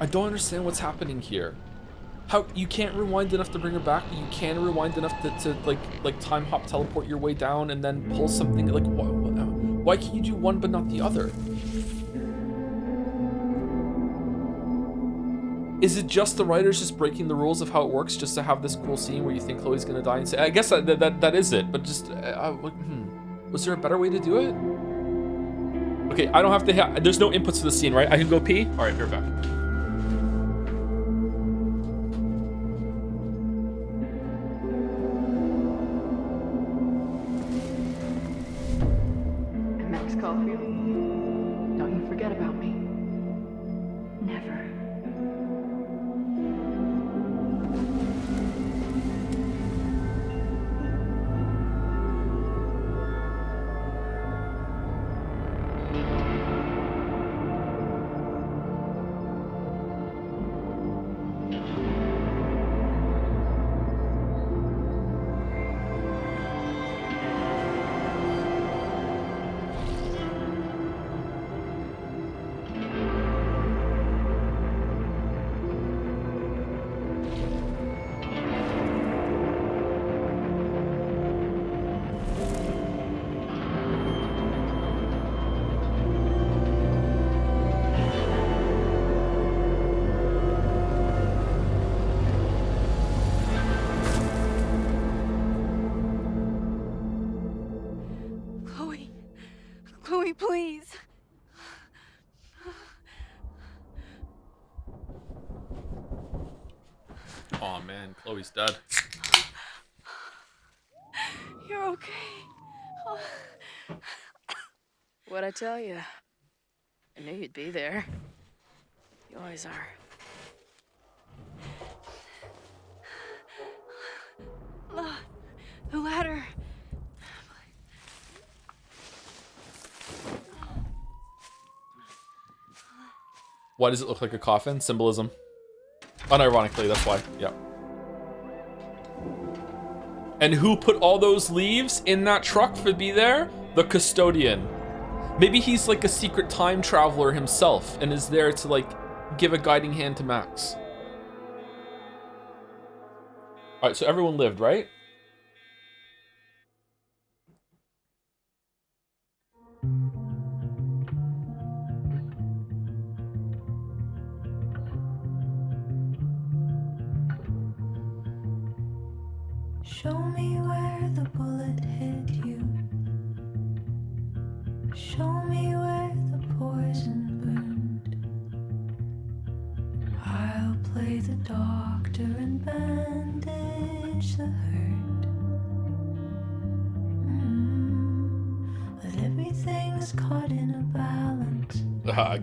[SPEAKER 1] I don't understand what's happening here. How you can't rewind enough to bring her back, but you can rewind enough to like time hop teleport your way down and then pull something like why can you do one but not the other? Is it just the writers just breaking the rules of how it works just to have this cool scene where you think Chloe's gonna die and say, I guess that is it, but just was there a better way to do it? Okay, I don't have to there's no inputs to the scene, right? I can go pee? All right, you're back.
[SPEAKER 11] And Max Caulfield, don't you forget about me. Never.
[SPEAKER 4] Chloe, please.
[SPEAKER 1] Oh man, Chloe's dead.
[SPEAKER 4] You're okay. Oh.
[SPEAKER 3] What'd I tell you? I knew you'd be there. You always are.
[SPEAKER 4] The ladder.
[SPEAKER 1] Why does it look like a coffin? Symbolism. Unironically, that's why. Yeah. And who put all those leaves in that truck to be there? The custodian. Maybe he's like a secret time traveler himself and is there to like give a guiding hand to Max. All right, so everyone lived, right?
[SPEAKER 2] Show me where the bullet hit you. Show me where the poison burned. I'll play the doctor and bandage the hurt. But everything's caught in a balance.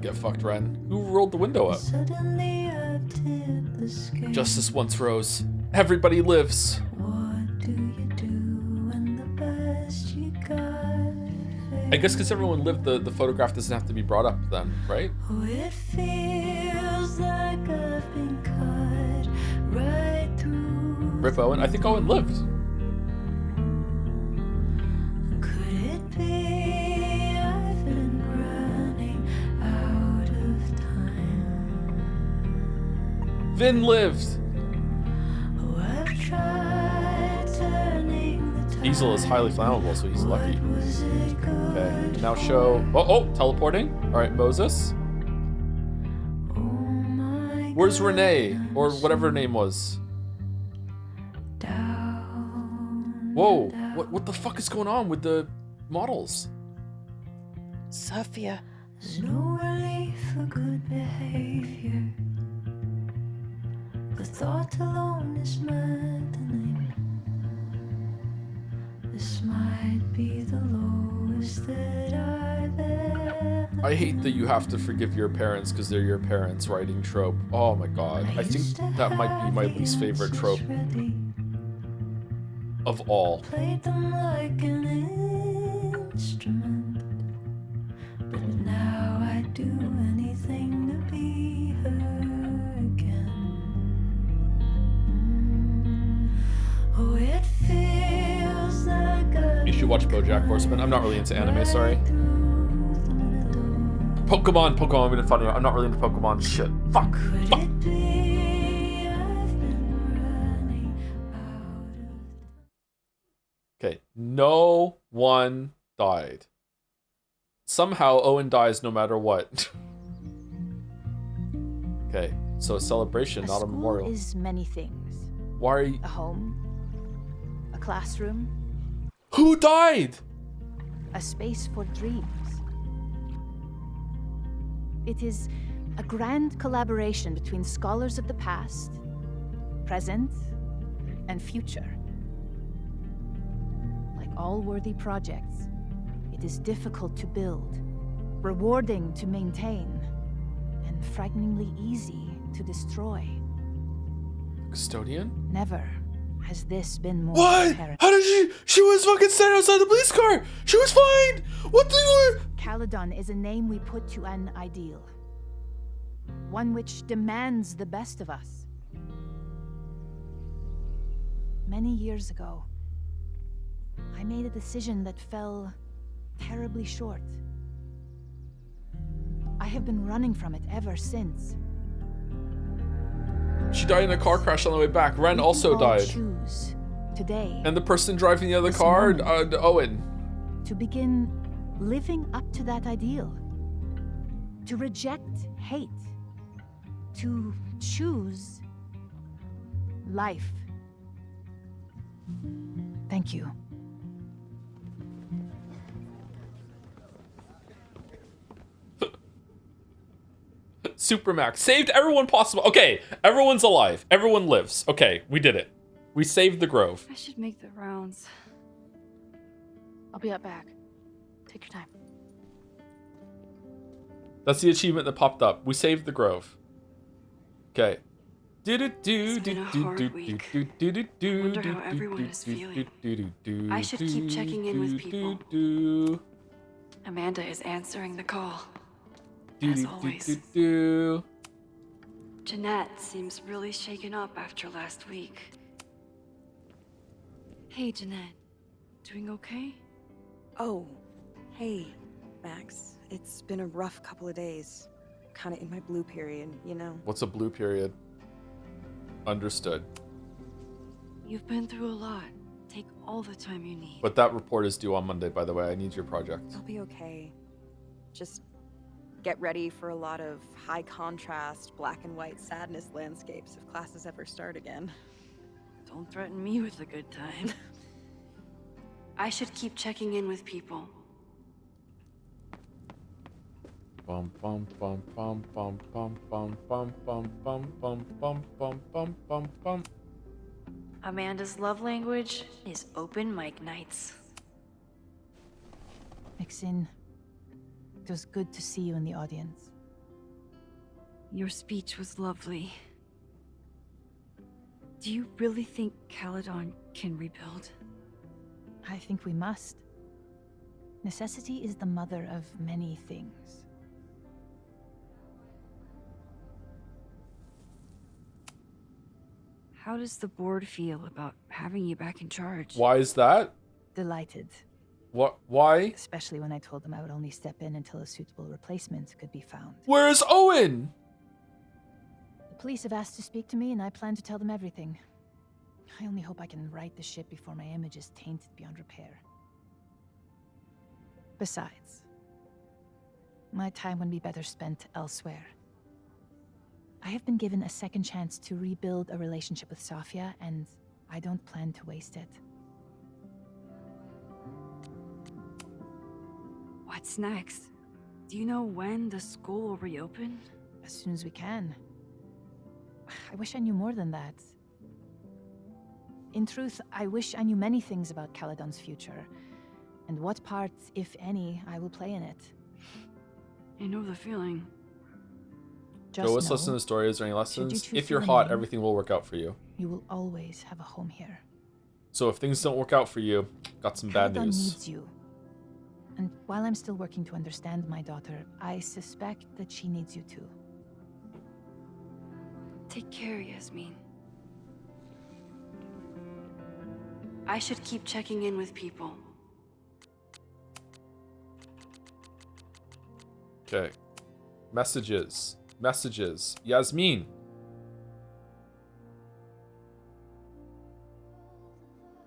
[SPEAKER 1] Get fucked, Ren. Who rolled the window up?
[SPEAKER 2] Suddenly I've tipped the scale.
[SPEAKER 1] Justice once rose. Everybody lives.
[SPEAKER 2] What do you do when the best you got?
[SPEAKER 1] I guess because everyone lived, the photograph doesn't have to be brought up then, right?
[SPEAKER 2] Oh, it feels like I've been cut right through.
[SPEAKER 1] Rip Owen. I think Owen lived.
[SPEAKER 2] Could it be I've been running out of time?
[SPEAKER 1] Vin lived.
[SPEAKER 2] Oh, I've tried turning the tide.
[SPEAKER 1] Easel is highly flammable, so he's lucky. Okay, now show. Oh, teleporting. All right, Moses. Where's Renee, or whatever her name was? Whoa! What the fuck is going on with the models?
[SPEAKER 18] Sophia.
[SPEAKER 2] There's no relief for good behavior. The thought alone is maddening. This might be the lowest that I've ever.
[SPEAKER 1] I hate that you have to forgive your parents because they're your parents writing trope. Oh my god. I think that might be my least favorite trope of all.
[SPEAKER 2] Played them like an instrument, but now I do anything to be her again. Oh, it feels like
[SPEAKER 1] You should watch BoJack Horseman. I'm not really into anime, sorry. Pokemon would have been funnier. I'm not really into Pokemon. Shit. Fuck. Fuck. Okay. No one died. Somehow Owen dies no matter what. Okay. So a celebration, not a memorial.
[SPEAKER 18] School is many things.
[SPEAKER 1] Why are you...
[SPEAKER 18] A home. A classroom.
[SPEAKER 1] Who died?
[SPEAKER 18] A space for dreams. It is a grand collaboration between scholars of the past, present, and future. Like all worthy projects, it is difficult to build, rewarding to maintain, and frighteningly easy to destroy.
[SPEAKER 1] Custodian?
[SPEAKER 18] Never has this been more
[SPEAKER 1] What?
[SPEAKER 18] apparent.
[SPEAKER 1] How did she was fucking standing outside the police car! She was fine! What the...
[SPEAKER 18] Caledon is a name we put to an ideal. One which demands the best of us. Many years ago, I made a decision that fell terribly short. I have been running from it ever since.
[SPEAKER 1] She died in a car crash on the way back. Ren also died.
[SPEAKER 18] Choose today.
[SPEAKER 1] And the person driving the other car, Owen.
[SPEAKER 18] To begin living up to that ideal. To reject hate. To choose life. Thank you.
[SPEAKER 1] Supermax saved everyone possible. Okay, everyone's alive. Everyone lives. Okay, we did it. We saved the Grove.
[SPEAKER 4] I should make the rounds.
[SPEAKER 7] I'll be up back. Take your time.
[SPEAKER 1] That's the achievement that popped up. We saved the Grove. Okay.
[SPEAKER 4] Wonder how everyone is feeling. I should keep checking in with people. Amanda is answering the call. As always. Jeanette seems really shaken up after last week. Hey, Jeanette. Doing okay?
[SPEAKER 6] Oh, hey, Max. It's been a rough couple of days. Kinda in my blue period, you know?
[SPEAKER 1] What's a blue period? Understood.
[SPEAKER 4] You've been through a lot. Take all the time you need.
[SPEAKER 1] But that report is due on Monday, by the way. I need your project.
[SPEAKER 6] I'll be okay. Just get ready for a lot of high contrast, black and white sadness landscapes if classes ever start again.
[SPEAKER 4] Don't threaten me with a good time. I should keep checking in with people.
[SPEAKER 1] Bum bum bum bum bum bum bum bum bum bum bum bum bum bum bum bum.
[SPEAKER 4] Amanda's love language is open mic nights.
[SPEAKER 18] Maxine, it was good to see you in the audience.
[SPEAKER 4] Your speech was lovely. Do you really think Caledon can rebuild?
[SPEAKER 18] I think we must. Necessity is the mother of many things.
[SPEAKER 4] How does the board feel about having you back in charge?
[SPEAKER 1] Why is that?
[SPEAKER 18] Delighted.
[SPEAKER 1] What? Why?
[SPEAKER 18] Especially when I told them I would only step in until a suitable replacement could be found.
[SPEAKER 1] Where is Owen?
[SPEAKER 18] The police have asked to speak to me, and I plan to tell them everything. I only hope I can right the ship before my image is tainted beyond repair. Besides, my time would be better spent elsewhere. I have been given a second chance to rebuild a relationship with Safia, and I don't plan to waste it.
[SPEAKER 4] What's next? Do you know when the school will reopen?
[SPEAKER 18] As soon as we can. I wish I knew more than that. In truth, I wish I knew many things about Caledon's future, and what part, if any, I will play in it.
[SPEAKER 4] I know the feeling.
[SPEAKER 1] Joe, let's listen to the story. Is there any lessons?
[SPEAKER 18] choose
[SPEAKER 1] If you're
[SPEAKER 18] to
[SPEAKER 1] hot,
[SPEAKER 18] remain,
[SPEAKER 1] everything will work out for you.
[SPEAKER 18] You will always have a home here.
[SPEAKER 1] So if things don't work out for you, got some bad
[SPEAKER 18] Caledon
[SPEAKER 1] news.
[SPEAKER 18] needs you. And while I'm still working to understand my daughter, I suspect that she needs you too.
[SPEAKER 4] Take care, Yasmin. I should keep checking in with people.
[SPEAKER 1] Okay. Messages. Yasmin.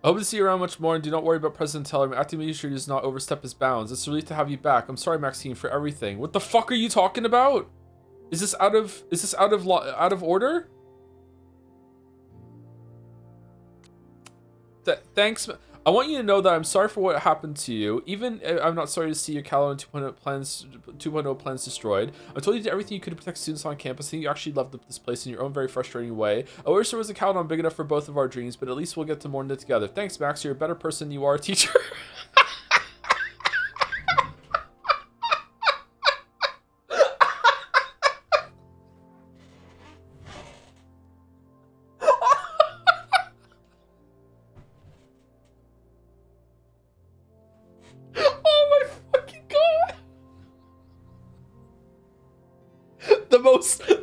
[SPEAKER 1] I hope to see you around much more, and do not worry about President Teller. I'm acting to make sure he does not overstep his bounds. It's a relief to have you back. I'm sorry, Maxine, for everything. What the fuck are you talking about? Is this out of order? Thanks. I want you to know that I'm sorry for what happened to you. Even I'm not sorry to see your Caliban 2.0 plans destroyed. I told you to do everything you could to protect students on campus. I think you actually loved this place in your own very frustrating way. I wish there was a Caliban big enough for both of our dreams, but at least we'll get to mourn it together. Thanks, Max. You're a better person than you are a teacher.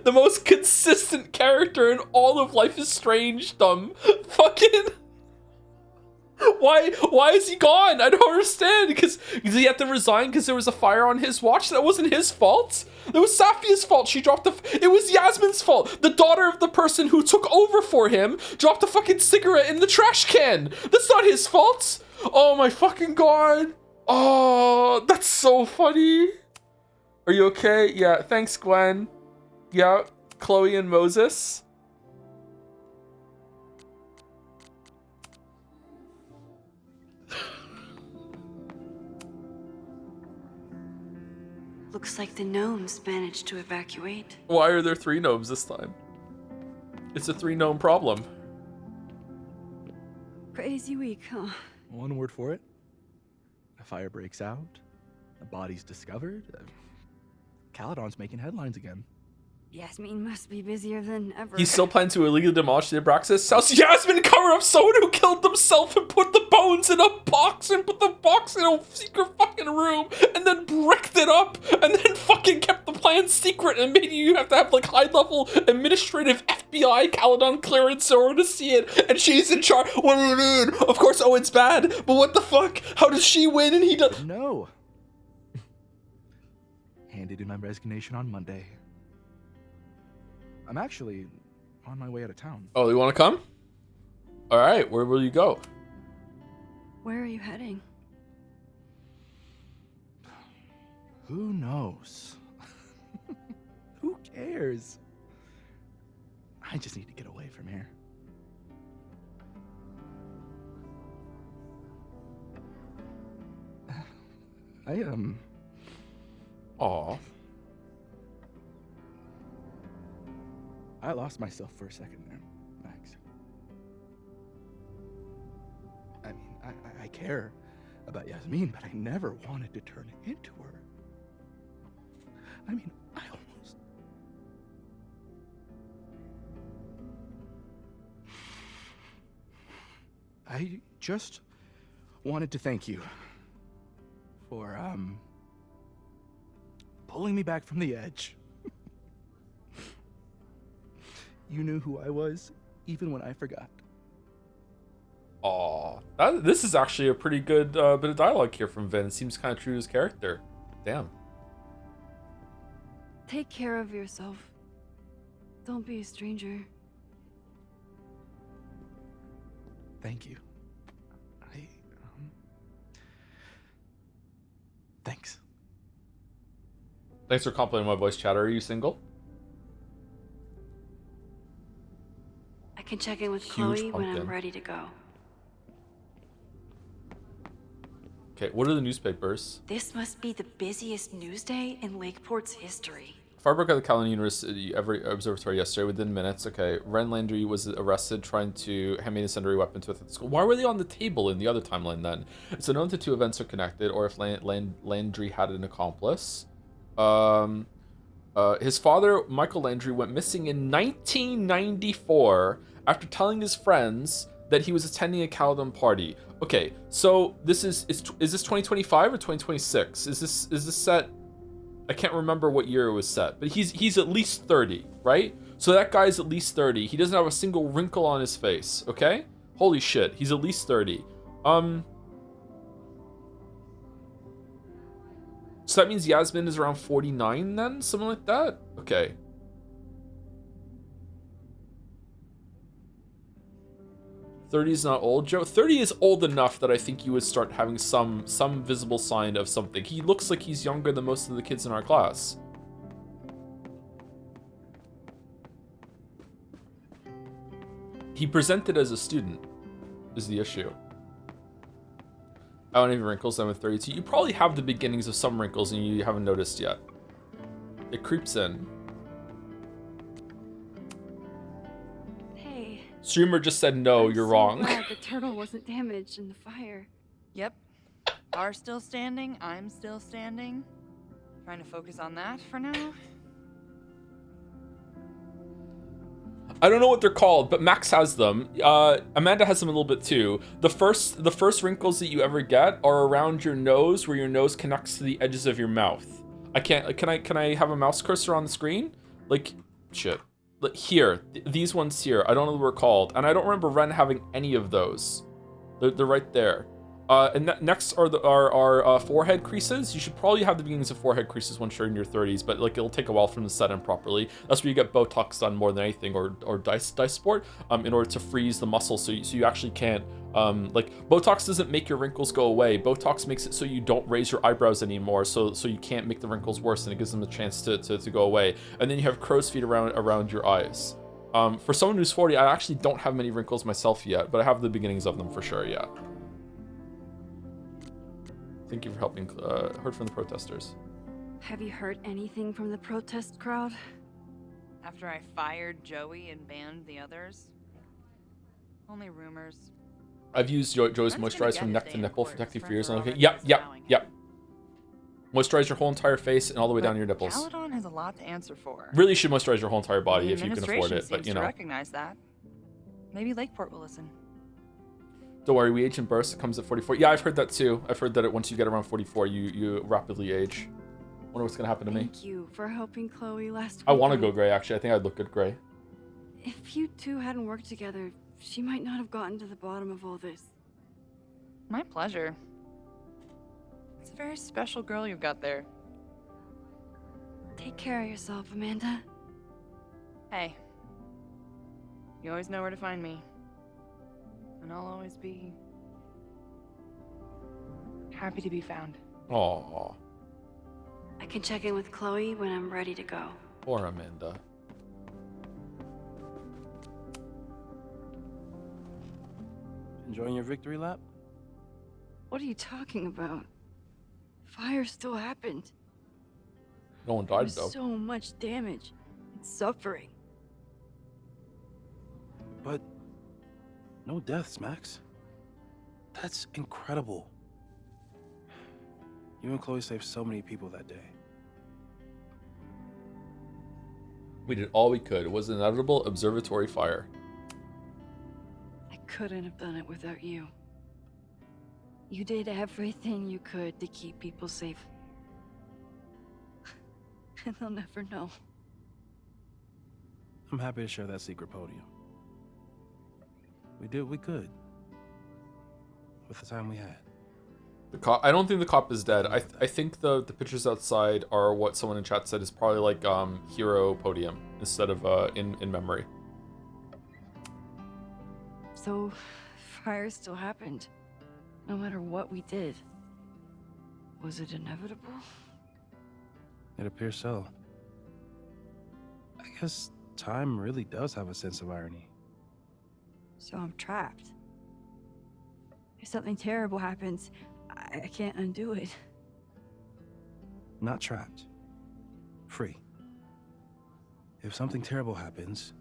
[SPEAKER 1] The most consistent character in all of Life is Strange, fucking why is he gone? I don't understand. Because he had to resign because there was a fire on his watch. That wasn't his fault. It was Safia's fault. She dropped it was Yasmin's fault. The daughter of the person who took over for him dropped a fucking cigarette in the trash can. That's not his fault. Oh my fucking god. Oh, that's so funny. Are you okay? Yeah, thanks, Gwen. Yeah, Chloe and Moses.
[SPEAKER 4] Looks like the gnomes managed to evacuate.
[SPEAKER 1] Why are there 3 gnomes this time? It's a 3 gnome problem.
[SPEAKER 4] Crazy week, huh?
[SPEAKER 5] One word for it. A fire breaks out. A body's discovered. Caledon's making headlines again.
[SPEAKER 4] Yasmin must be busier than ever.
[SPEAKER 1] He still planned to illegally demolish the Abraxas house. Yasmin covered up someone who killed themselves and put the bones in a box and put the box in a secret fucking room and then bricked it up and then fucking kept the plan secret and made you have to have like high level administrative FBI Caledon clearance in order to see it, and she's in charge. What do you mean? Of course Owen's bad, but what the fuck? How does she win and he does?
[SPEAKER 5] No. Handed in my resignation on Monday. I'm actually on my way out of town.
[SPEAKER 1] Oh, you want to come? All right, where will you go?
[SPEAKER 4] Where are you heading?
[SPEAKER 5] Who knows? Who cares? I just need to get away from here.
[SPEAKER 1] Aw.
[SPEAKER 5] I lost myself for a second there, Max. I mean, I care about Yasmin, but I never wanted to turn it into her. I mean, I just wanted to thank you for, pulling me back from the edge. You knew who I was, even when I forgot.
[SPEAKER 1] Aw. This is actually a pretty good bit of dialogue here from Vin. It seems kind of true to his character. Damn.
[SPEAKER 4] Take care of yourself. Don't be a stranger.
[SPEAKER 5] Thank you. Thanks.
[SPEAKER 1] Thanks for complimenting my voice chatter. Are you single?
[SPEAKER 4] I can check in with
[SPEAKER 1] Huge
[SPEAKER 4] Chloe when I'm
[SPEAKER 1] pumpkin.
[SPEAKER 4] ready to go.
[SPEAKER 1] Okay, what are the newspapers?
[SPEAKER 4] This must be the busiest news day in Lakeport's history.
[SPEAKER 1] Fire broke out of the Caledon University Observatory yesterday within minutes. Okay, Ren Landry was arrested trying to hand an incendiary weapon to the school. Why were they on the table in the other timeline then? It's unknown if the 2 events are connected or if Landry had an accomplice. His father, Michael Landry, went missing in 1994 after telling his friends that he was attending a Caledon party. Okay, so is this 2025 or 2026? Is this set? I can't remember what year it was set, but he's at least 30, right? So that guy's at least 30. He doesn't have a single wrinkle on his face, okay? Holy shit, he's at least 30. So that means Yasmin is around 49 then? Something like that? Okay. '30 is not old, Joe. 30 is old enough that I think you would start having some visible sign of something. He looks like he's younger than most of the kids in our class. He presented as a student, is the issue. I don't have any wrinkles, I'm at 32. You probably have the beginnings of some wrinkles and you haven't noticed yet. It creeps in.
[SPEAKER 4] Hey.
[SPEAKER 1] Streamer just said no, you're wrong.
[SPEAKER 4] Glad the turtle wasn't damaged in the fire.
[SPEAKER 15] Yep. Are still standing. I'm still standing. Trying to focus on that for now.
[SPEAKER 1] I don't know what they're called, but Max has them. Amanda has them a little bit too. The first wrinkles that you ever get are around your nose, where your nose connects to the edges of your mouth. Can I have a mouse cursor on the screen? Like, shit. Like here, these ones here. I don't know what they're called, and I don't remember Ren having any of those. They're right there. And next are our forehead creases. You should probably have the beginnings of forehead creases once you're in your 30s, but like it'll take a while for them to set in properly. That's where you get Botox done more than anything, or dice sport, in order to freeze the muscle, so you actually can't. Like Botox doesn't make your wrinkles go away. Botox makes it so you don't raise your eyebrows anymore, so you can't make the wrinkles worse, and it gives them a chance to go away. And then you have crow's feet around your eyes. For someone who's 40, I actually don't have many wrinkles myself yet, but I have the beginnings of them for sure. Yeah. Thank you for helping. Heard from the protesters.
[SPEAKER 4] Have you heard anything from the protest crowd?
[SPEAKER 15] After I fired Joey and banned the others? Only rumors.
[SPEAKER 1] I've used Joe's moisturizer from neck to nipple, protecting for years. Okay. Yep. Moisturize your whole entire face and all the way down to your nipples.
[SPEAKER 15] Caledon has a lot to answer for.
[SPEAKER 1] Really should moisturize your whole entire body
[SPEAKER 15] The
[SPEAKER 1] if you can afford it, but you know.
[SPEAKER 15] To recognize that. Maybe Lakeport will listen.
[SPEAKER 1] Don't worry, we age in bursts. It comes at 44. Yeah, I've heard that too. I've heard that once you get around 44, you rapidly age. Wonder what's gonna happen to me.
[SPEAKER 4] Thank you for helping Chloe last week.
[SPEAKER 1] I want to go gray, actually. I think I'd look good gray.
[SPEAKER 4] If you two hadn't worked together, she might not have gotten to the bottom of all this.
[SPEAKER 15] My pleasure. It's a very special girl you've got there.
[SPEAKER 4] Take care of yourself, Amanda.
[SPEAKER 15] Hey. You always know where to find me. And I'll always be happy to be found.
[SPEAKER 1] Aww.
[SPEAKER 4] I can check in with Chloe when I'm ready to go.
[SPEAKER 1] Poor Amanda.
[SPEAKER 8] Enjoying your victory lap?
[SPEAKER 4] What are you talking about? Fire still happened.
[SPEAKER 1] No one
[SPEAKER 4] There
[SPEAKER 1] died
[SPEAKER 4] was
[SPEAKER 1] though.
[SPEAKER 4] so much damage and suffering.
[SPEAKER 8] But no deaths, Max. That's incredible. You and Chloe saved so many people that day.
[SPEAKER 1] We did all we could. It was an inevitable observatory fire.
[SPEAKER 4] I couldn't have done it without you. You did everything you could to keep people safe. And they'll never know.
[SPEAKER 8] I'm happy to share that secret podium. We did what we could with the time we had.
[SPEAKER 1] The cop. I don't think the cop is dead. I think the pictures outside are what someone in chat said is probably like hero podium instead of in memory.
[SPEAKER 4] So, fire still happened, no matter what we did. Was it inevitable?
[SPEAKER 8] It appears so. I guess time really does have a sense of irony.
[SPEAKER 4] So I'm trapped. If something terrible happens, I can't undo it.
[SPEAKER 8] Not trapped. Free. If something terrible happens,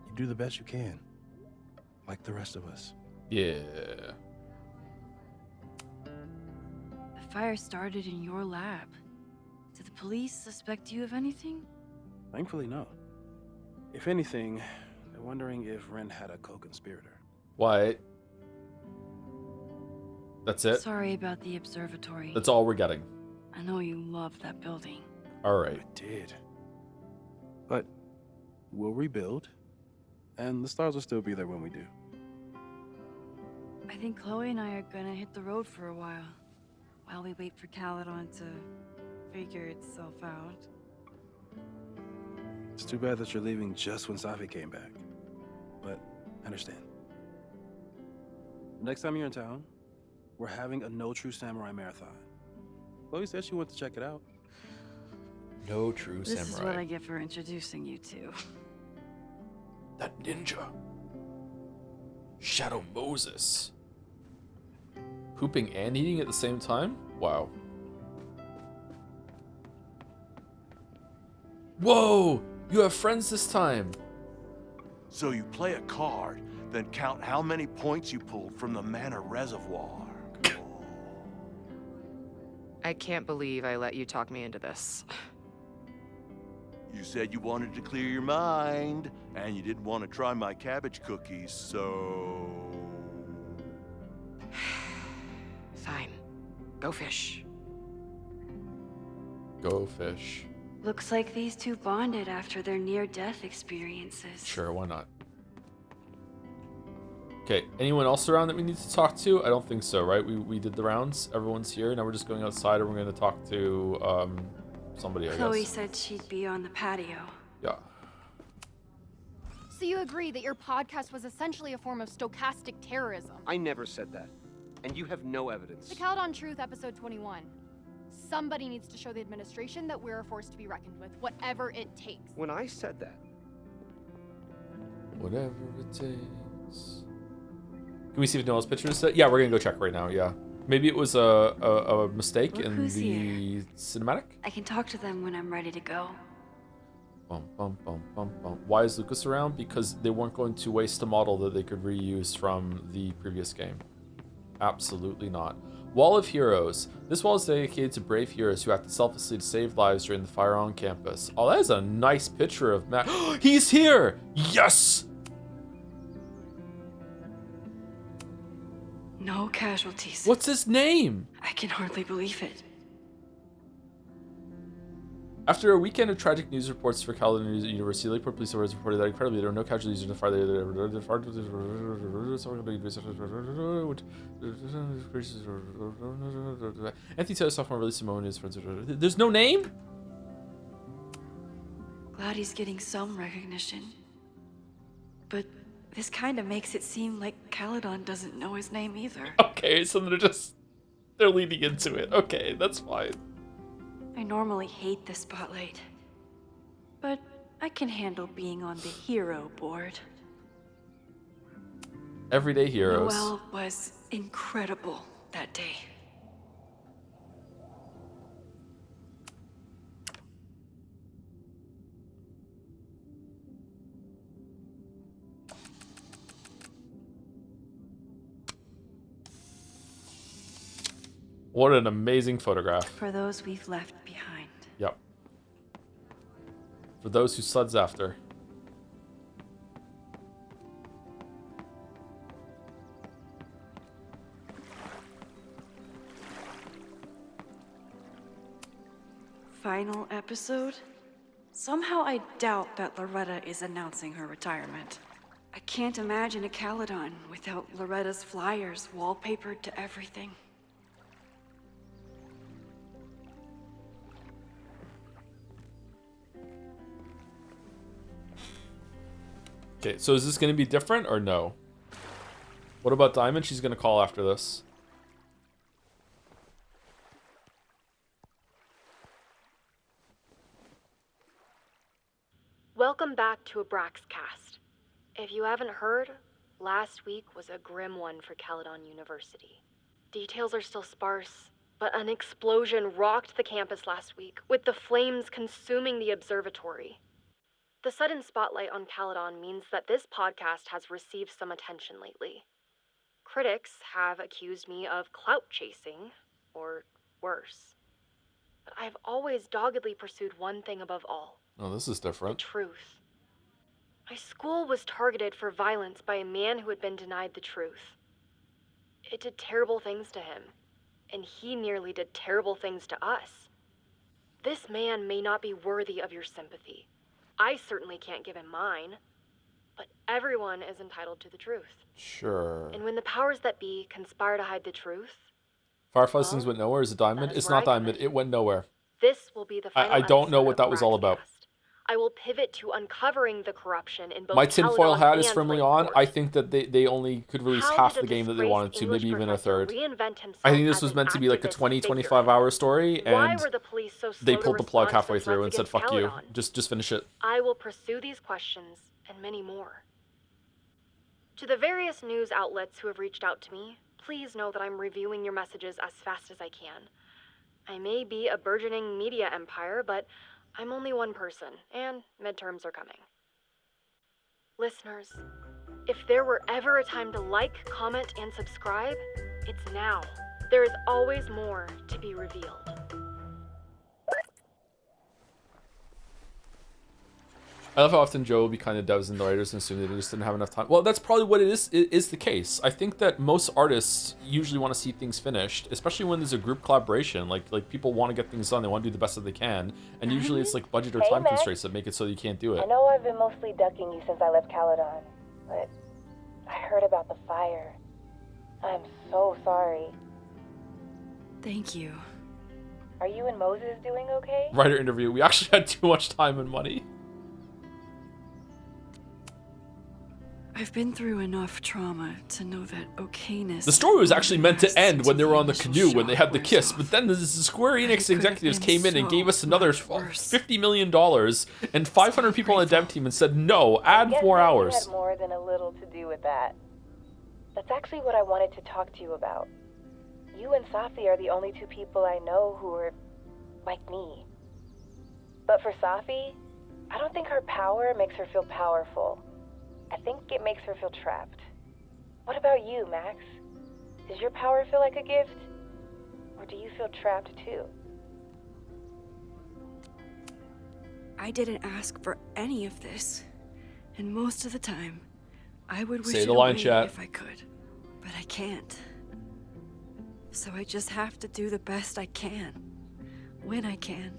[SPEAKER 8] you do the best you can. Like the rest of us.
[SPEAKER 1] Yeah.
[SPEAKER 4] The fire started in your lab. Did the police suspect you of anything?
[SPEAKER 8] Thankfully, no. If anything, they're wondering if Ren had a co-conspirator.
[SPEAKER 1] What? That's it?
[SPEAKER 4] Sorry about the observatory.
[SPEAKER 1] That's all we're getting.
[SPEAKER 4] I know you love that building.
[SPEAKER 1] All right.
[SPEAKER 8] I did. But we'll rebuild, and the stars will still be there when we do.
[SPEAKER 4] I think Chloe and I are gonna hit the road for a while. while we wait for Caledon to figure itself out.
[SPEAKER 8] It's too bad that you're leaving just when Safi came back. But I understand. Next time you're in town, we're having a No True Samurai marathon. Chloe said she wanted to check it out.
[SPEAKER 1] No True
[SPEAKER 4] This
[SPEAKER 1] Samurai.
[SPEAKER 4] is what I get for introducing you to.
[SPEAKER 1] That ninja. Shadow Moses. Pooping and eating at the same time? Wow. Whoa! You have friends this time.
[SPEAKER 13] So you play a card, then count how many points you pulled from the mana reservoir.
[SPEAKER 14] I can't believe I let you talk me into this.
[SPEAKER 13] You said you wanted to clear your mind, and you didn't want to try my cabbage cookies, so...
[SPEAKER 14] Fine. Go fish.
[SPEAKER 1] Go fish.
[SPEAKER 4] Looks like these two bonded after their near-death experiences.
[SPEAKER 1] Sure, why not? Okay, anyone else around that we need to talk to? I don't think so, right? We did the rounds. Everyone's here. Now we're just going outside and we're going to talk to somebody, I
[SPEAKER 4] Chloe
[SPEAKER 1] guess.
[SPEAKER 4] said she'd be on the patio.
[SPEAKER 1] Yeah.
[SPEAKER 7] So you agree that your podcast was essentially a form of stochastic terrorism?
[SPEAKER 9] I never said that. And you have no evidence.
[SPEAKER 7] The Caledon Truth, episode 21. Somebody needs to show the administration that we're a force to be reckoned with, whatever it takes.
[SPEAKER 9] When I said that.
[SPEAKER 1] Whatever it takes. Can we see if Noel's picture is set? Yeah, we're gonna go check right now. Yeah, maybe it was a mistake
[SPEAKER 4] Look
[SPEAKER 1] in
[SPEAKER 4] who's
[SPEAKER 1] the cinematic.
[SPEAKER 4] I can talk to them when I'm ready to go.
[SPEAKER 1] Bum, bum, bum, bum, bum. Why is Lucas around? Because they weren't going to waste a model that they could reuse from the previous game. Absolutely not. Wall of Heroes. This wall is dedicated to brave heroes who acted selflessly to save lives during the fire on campus. Oh, that is a nice picture of Matt. He's here! Yes!
[SPEAKER 4] No casualties.
[SPEAKER 1] What's his name?
[SPEAKER 4] I can hardly believe it.
[SPEAKER 1] After a weekend of tragic news reports for Caledon University, Lakeport Police Department reported that incredibly there were no casualties in the fire. Anthony Taylor sophomore released Simone and his friends. There's no name?
[SPEAKER 4] Glad he's getting some recognition. But this kind of makes it seem like Caledon doesn't know his name either.
[SPEAKER 1] Okay, so they're leading into it. Okay, that's fine.
[SPEAKER 4] I normally hate the spotlight, but I can handle being on the hero board.
[SPEAKER 1] Everyday heroes.
[SPEAKER 4] Noel was incredible that day.
[SPEAKER 1] What an amazing photograph.
[SPEAKER 4] For those we've left behind.
[SPEAKER 1] Yep. For those who suds after.
[SPEAKER 4] Final episode? Somehow I doubt that Loretta is announcing her retirement. I can't imagine a Caledon without Loretta's flyers wallpapered to everything.
[SPEAKER 1] Okay, so is this going to be different or no? What about Diamond? She's going to call after this.
[SPEAKER 3] Welcome back to Abraxcast. If you haven't heard, last week was a grim one for Caledon University. Details are still sparse, but an explosion rocked the campus last week, with the flames consuming the observatory. The sudden spotlight on Caledon means that this podcast has received some attention lately. Critics have accused me of clout chasing, or worse. But I've always doggedly pursued one thing above all.
[SPEAKER 1] Oh, this is different.
[SPEAKER 3] Truth. My school was targeted for violence by a man who had been denied the truth. It did terrible things to him, and he nearly did terrible things to us. This man may not be worthy of your sympathy. I certainly can't give him mine, but everyone is entitled to the truth.
[SPEAKER 1] Sure.
[SPEAKER 3] And when the powers that be conspire to hide the truth,
[SPEAKER 1] Firefly's things went nowhere. Is it Diamond? It's not Diamond. It went nowhere.
[SPEAKER 7] This will be the final
[SPEAKER 1] I don't know
[SPEAKER 7] episode
[SPEAKER 1] what
[SPEAKER 7] of
[SPEAKER 1] that was all about.
[SPEAKER 7] Braxcast. I will pivot to uncovering the corruption in both
[SPEAKER 1] My tinfoil
[SPEAKER 7] Caledon
[SPEAKER 1] hat is
[SPEAKER 7] and
[SPEAKER 1] firmly
[SPEAKER 7] Lakeport.
[SPEAKER 1] on. I think that they only could release
[SPEAKER 7] How
[SPEAKER 1] half
[SPEAKER 7] did
[SPEAKER 1] the
[SPEAKER 7] a
[SPEAKER 1] game that they
[SPEAKER 7] disgraced
[SPEAKER 1] wanted to,
[SPEAKER 7] English
[SPEAKER 1] maybe even a
[SPEAKER 7] professor
[SPEAKER 1] third.
[SPEAKER 7] reinvent himself
[SPEAKER 1] I think this
[SPEAKER 7] as
[SPEAKER 1] was
[SPEAKER 7] an
[SPEAKER 1] meant to be like a
[SPEAKER 7] activist
[SPEAKER 1] 20,
[SPEAKER 7] figurehead?
[SPEAKER 1] 25-hour story,
[SPEAKER 7] Why
[SPEAKER 1] and
[SPEAKER 7] were the police so slow
[SPEAKER 1] they
[SPEAKER 7] to
[SPEAKER 1] pulled the plug
[SPEAKER 7] respond to
[SPEAKER 1] halfway
[SPEAKER 7] the
[SPEAKER 1] through
[SPEAKER 7] threats
[SPEAKER 1] and said,
[SPEAKER 7] against
[SPEAKER 1] fuck you.
[SPEAKER 7] Caledon?
[SPEAKER 1] Just finish it.
[SPEAKER 7] I will pursue these questions and many more. To the various news outlets who have reached out to me, please know that I'm reviewing your messages as fast as I can. I may be a burgeoning media empire, but I'm only one person, and midterms are coming. Listeners, if there were ever a time to like, comment, and subscribe, it's now. There is always more to be revealed.
[SPEAKER 1] I love how often Joe will be kind of devs and the writers and assume they just didn't have enough time. Well, that's probably what it is the case. I think that most artists usually want to see things finished, especially when there's a group collaboration. Like people want to get things done, they want to do the best that they can, and usually it's like budget or
[SPEAKER 19] Hey,
[SPEAKER 1] time
[SPEAKER 19] Max.
[SPEAKER 1] constraints that make it so you can't do
[SPEAKER 19] I
[SPEAKER 1] it.
[SPEAKER 19] know I've been mostly ducking you since I left Caledon, but I heard about the fire. I'm so sorry.
[SPEAKER 4] Thank you.
[SPEAKER 19] Are you and Moses doing okay?
[SPEAKER 1] Writer interview. We actually had too much time and money.
[SPEAKER 4] I've been through enough trauma to know that okayness.
[SPEAKER 1] The story was actually meant to end when they were on the canoe, when they had the
[SPEAKER 4] shock
[SPEAKER 1] kiss, but then the Square Enix executives came in and gave us another $50 million and 500 people on the dev team and said, no, add
[SPEAKER 19] Guess
[SPEAKER 1] 4
[SPEAKER 19] maybe
[SPEAKER 1] hours.
[SPEAKER 19] You had more than a little to do with that. That's actually what I wanted to talk to you about. You and Safi are the only two people I know who are like me. But for Safi, I don't think her power makes her feel powerful. I think it makes her feel trapped. What about you, Max? Does your power feel like a gift? Or do you feel trapped too?
[SPEAKER 4] I didn't ask for any of this, and most of the time, I would wish
[SPEAKER 1] Say
[SPEAKER 4] it
[SPEAKER 1] the line,
[SPEAKER 4] away
[SPEAKER 1] chat.
[SPEAKER 4] if I could, but I can't. So I just have to do the best I can, when I can,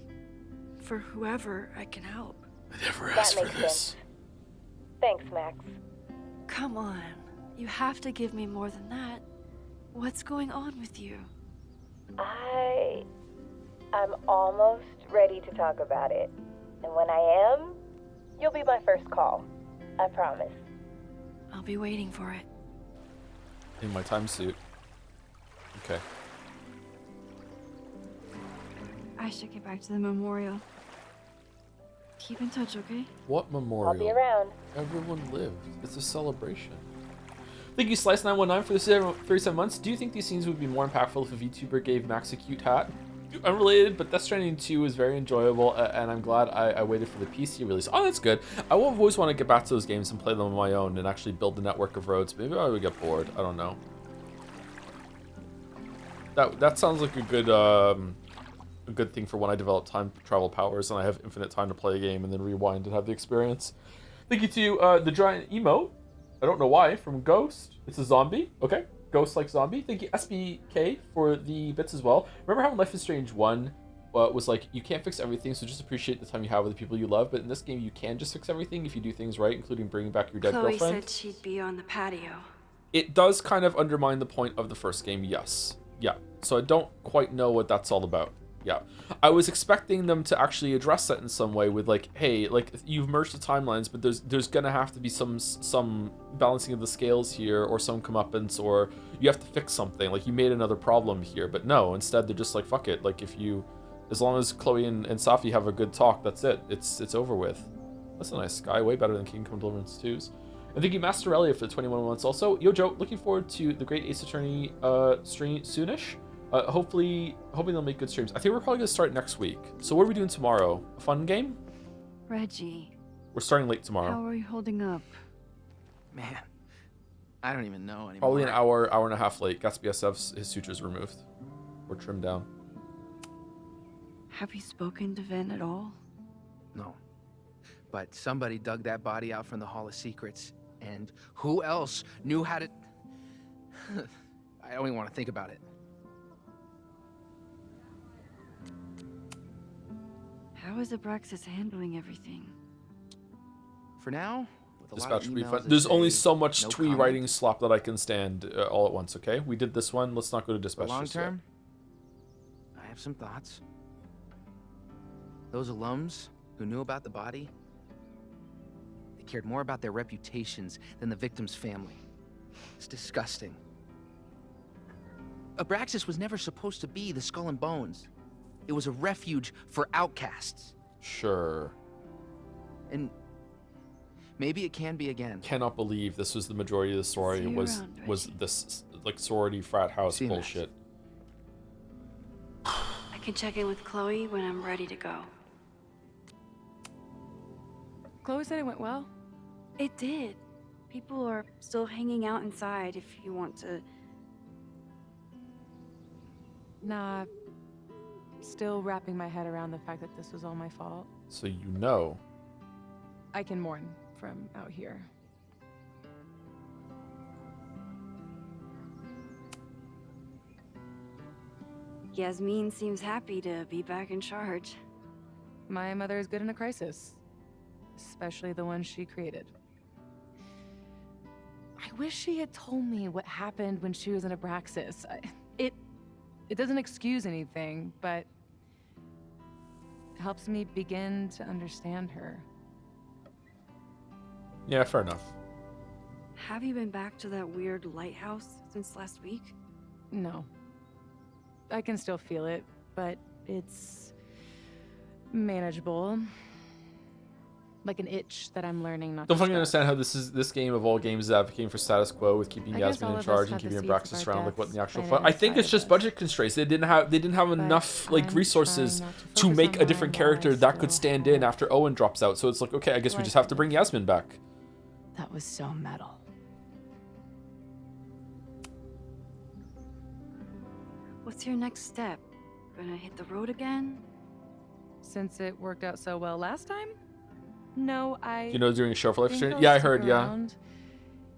[SPEAKER 4] for whoever I can help.
[SPEAKER 1] I never
[SPEAKER 19] That makes sense. Thanks, Max.
[SPEAKER 4] Come on, you have to give me more than that. What's going on with you?
[SPEAKER 19] I'm almost ready to talk about it. And when I am, you'll be my first call. I promise.
[SPEAKER 4] I'll be waiting for it.
[SPEAKER 1] In my time suit. Okay.
[SPEAKER 4] I should get back to the memorial. Keep in touch, okay?
[SPEAKER 1] What memorial?
[SPEAKER 19] I'll be around.
[SPEAKER 1] Everyone lived. It's a celebration. Thank you, Slice919, for the 37 months. Do you think these scenes would be more impactful if a VTuber gave Max a cute hat? Unrelated, but Death Stranding 2 is very enjoyable, and I'm glad I waited for the PC release. Oh, that's good. I will always want to get back to those games and play them on my own and actually build a network of roads. Maybe I would get bored. I don't know. That sounds like a good thing for when I develop time travel powers and I have infinite time to play a game and then rewind and have the experience. Thank you to the giant emote. I don't know why, from Ghost. It's a zombie. Okay. Ghost like zombie. Thank you, SBK, for the bits as well. Remember how in Life is Strange 1 was like, you can't fix everything, so just appreciate the time you have with the people you love. But in this game, you can just fix everything if you do things right, including bringing back your dead
[SPEAKER 4] Chloe
[SPEAKER 1] girlfriend.
[SPEAKER 4] said she'd be on the patio.
[SPEAKER 1] It does kind of undermine the point of the first game, yes. Yeah. So I don't quite know what that's all about. Yeah. I was expecting them to actually address that in some way with like, hey, like you've merged the timelines, but there's gonna have to be some balancing of the scales here, or some comeuppance, or you have to fix something. Like you made another problem here, but no, instead they're just like, fuck it. Like as long as Chloe and Safi have a good talk, that's it. It's over with. That's a nice sky, way better than Kingdom Come Deliverance 2's. And thank you, Master Elia, for the 21 months also. Yo, Joe, looking forward to the Great Ace Attorney stream soonish. Hopefully they'll make good streams. I think we're probably gonna start next week. So what are we doing tomorrow? A fun game?
[SPEAKER 4] Reggie.
[SPEAKER 1] We're starting late tomorrow.
[SPEAKER 4] How are you holding up?
[SPEAKER 20] Man, I don't even know anymore.
[SPEAKER 1] Probably an hour and a half late. Gatsby SF's his sutures removed or trimmed down.
[SPEAKER 4] Have you spoken to Ven at all?
[SPEAKER 20] No. But somebody dug that body out from the Hall of Secrets, and who else knew how to... I don't even want to think about it.
[SPEAKER 4] How is Abraxas handling everything?
[SPEAKER 20] For now, with a
[SPEAKER 1] Dispatch
[SPEAKER 20] lot of
[SPEAKER 1] will be
[SPEAKER 20] emails
[SPEAKER 1] fun.
[SPEAKER 20] that
[SPEAKER 1] There's only
[SPEAKER 20] say
[SPEAKER 1] so much
[SPEAKER 20] no
[SPEAKER 1] twee
[SPEAKER 20] comment.
[SPEAKER 1] writing slop that I can stand all at once, okay? We did this one. Let's not go to
[SPEAKER 20] For
[SPEAKER 1] dispatch
[SPEAKER 20] long
[SPEAKER 1] just yet.
[SPEAKER 20] term, have some thoughts. Those alums who knew about the body, they cared more about their reputations than the victim's family. It's disgusting. Abraxas was never supposed to be the Skull and Bones. It was a refuge for outcasts.
[SPEAKER 1] Sure.
[SPEAKER 20] And maybe it can be again.
[SPEAKER 1] Cannot believe this was the majority of the sorority was this like sorority frat house bullshit.
[SPEAKER 4] I can check in with Chloe when I'm ready to go.
[SPEAKER 12] Chloe said it went well.
[SPEAKER 4] It did. People are still hanging out inside if you want to.
[SPEAKER 12] Nah, still wrapping my head around the fact that this was all my fault.
[SPEAKER 1] So you know.
[SPEAKER 12] I can mourn from out here.
[SPEAKER 4] Yasmin seems happy to be back in charge.
[SPEAKER 12] My mother is good in a crisis, especially the one she created. I wish she had told me what happened when she was in Abraxas. It doesn't excuse anything, but helps me begin to understand her.
[SPEAKER 1] Yeah, fair enough.
[SPEAKER 4] Have you been back to that weird lighthouse since last week?
[SPEAKER 12] No. I can still feel it, but it's manageable. Like an itch that I'm learning not to
[SPEAKER 1] Don't fucking
[SPEAKER 12] scratch.
[SPEAKER 1] understand how this game of all games is advocating for status quo with keeping
[SPEAKER 12] I guess
[SPEAKER 1] Yasmin
[SPEAKER 12] all
[SPEAKER 1] in
[SPEAKER 12] of
[SPEAKER 1] charge
[SPEAKER 12] us
[SPEAKER 1] and
[SPEAKER 12] have
[SPEAKER 1] keeping
[SPEAKER 12] the seeds
[SPEAKER 1] Abraxas
[SPEAKER 12] of our
[SPEAKER 1] around like what in the
[SPEAKER 12] deaths
[SPEAKER 1] actual
[SPEAKER 12] planted
[SPEAKER 1] fun. I think
[SPEAKER 12] inside
[SPEAKER 1] it's
[SPEAKER 12] of
[SPEAKER 1] just
[SPEAKER 12] us.
[SPEAKER 1] budget constraints. They didn't have enough like
[SPEAKER 12] I'm
[SPEAKER 1] resources
[SPEAKER 12] trying not
[SPEAKER 1] to
[SPEAKER 12] focus
[SPEAKER 1] make
[SPEAKER 12] on
[SPEAKER 1] a different
[SPEAKER 12] mine while I
[SPEAKER 1] character that could
[SPEAKER 12] still
[SPEAKER 1] stand in after Owen drops out. So it's like, okay, I guess we just have to bring Yasmin back.
[SPEAKER 3] That was so metal.
[SPEAKER 4] What's your next step? Gonna hit the road again?
[SPEAKER 12] Since it worked out so well last time? No,
[SPEAKER 1] You know, doing a show for life
[SPEAKER 12] think
[SPEAKER 1] stream?
[SPEAKER 12] I'll
[SPEAKER 1] Yeah, I
[SPEAKER 12] stick
[SPEAKER 1] heard, yeah.
[SPEAKER 12] around,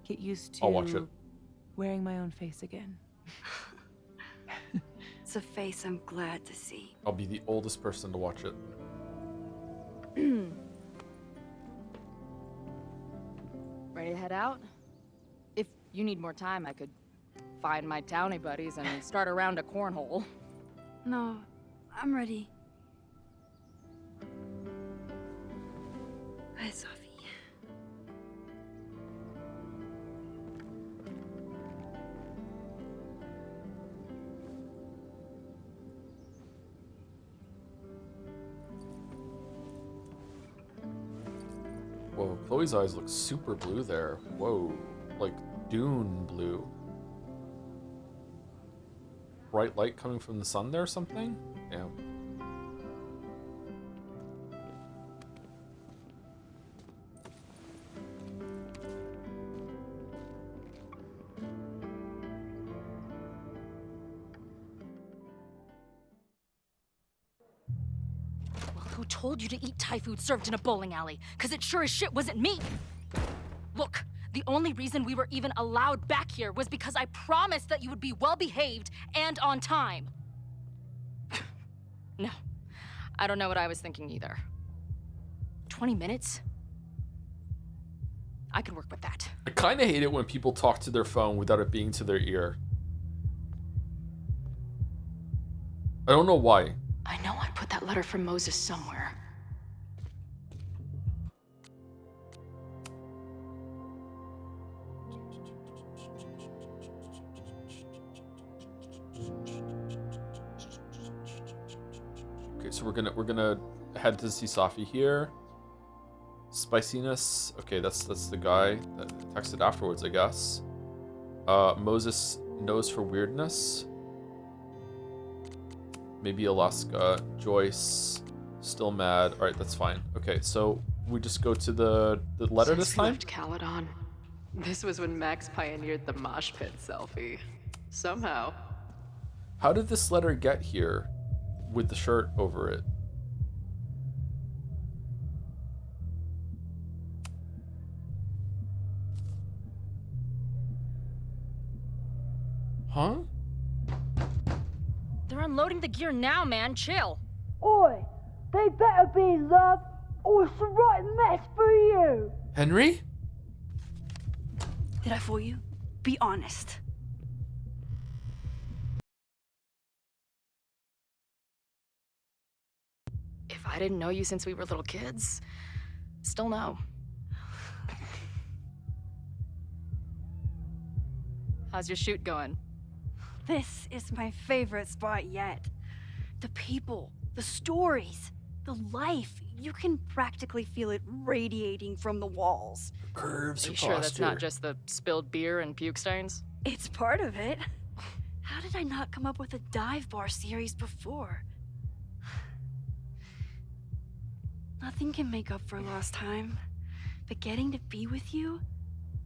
[SPEAKER 12] get used to
[SPEAKER 1] I'll watch it.
[SPEAKER 12] wearing my own face again.
[SPEAKER 4] It's a face I'm glad to see.
[SPEAKER 1] I'll be the oldest person to watch it.
[SPEAKER 3] Ready to head out? If you need more time, I could find my townie buddies and start a round of cornhole.
[SPEAKER 4] No, I'm ready. Bye, Sophie.
[SPEAKER 1] Whoa, Chloe's eyes look super blue there. Whoa, like Dune blue. Bright light coming from the sun there or something? Damn.
[SPEAKER 3] Well, who told you to eat Thai food served in a bowling alley? Because it sure as shit wasn't me. Look, the only reason we were even allowed back here was because I promised that you would be well behaved and on time. No, I don't know what I was thinking either. 20 minutes? I can work with that.
[SPEAKER 1] I kind of hate it when people talk to their phone without it being to their ear. I don't know why.
[SPEAKER 3] I know I put that letter from Moses somewhere.
[SPEAKER 1] Okay, so we're gonna head to see Safi here. Spiciness. Okay, that's the guy that texted afterwards, I guess. Moses knows for weirdness. Maybe Alaska. Joyce. Still mad. Alright, that's fine. Okay, so we just go to the letter
[SPEAKER 11] Since
[SPEAKER 1] this
[SPEAKER 11] we
[SPEAKER 1] time?
[SPEAKER 11] left Caledon, this was when Max pioneered the mosh pit selfie. Somehow.
[SPEAKER 1] How did this letter get here with the shirt over it? Huh?
[SPEAKER 3] They're unloading the gear now, man. Chill.
[SPEAKER 2] Oi, they better be love, or it's the right mess for you.
[SPEAKER 1] Henry?
[SPEAKER 4] Did I fool you? Be honest.
[SPEAKER 3] I didn't know you since we were little kids. Still no. How's your shoot going?
[SPEAKER 4] This is my favorite spot yet. The people, the stories, the life. You can practically feel it radiating from the walls.
[SPEAKER 1] Curves.
[SPEAKER 3] Are you sure that's not just the spilled beer and puke stains?
[SPEAKER 4] It's part of it. How did I not come up with a dive bar series before? Nothing can make up for lost time, but getting to be with you,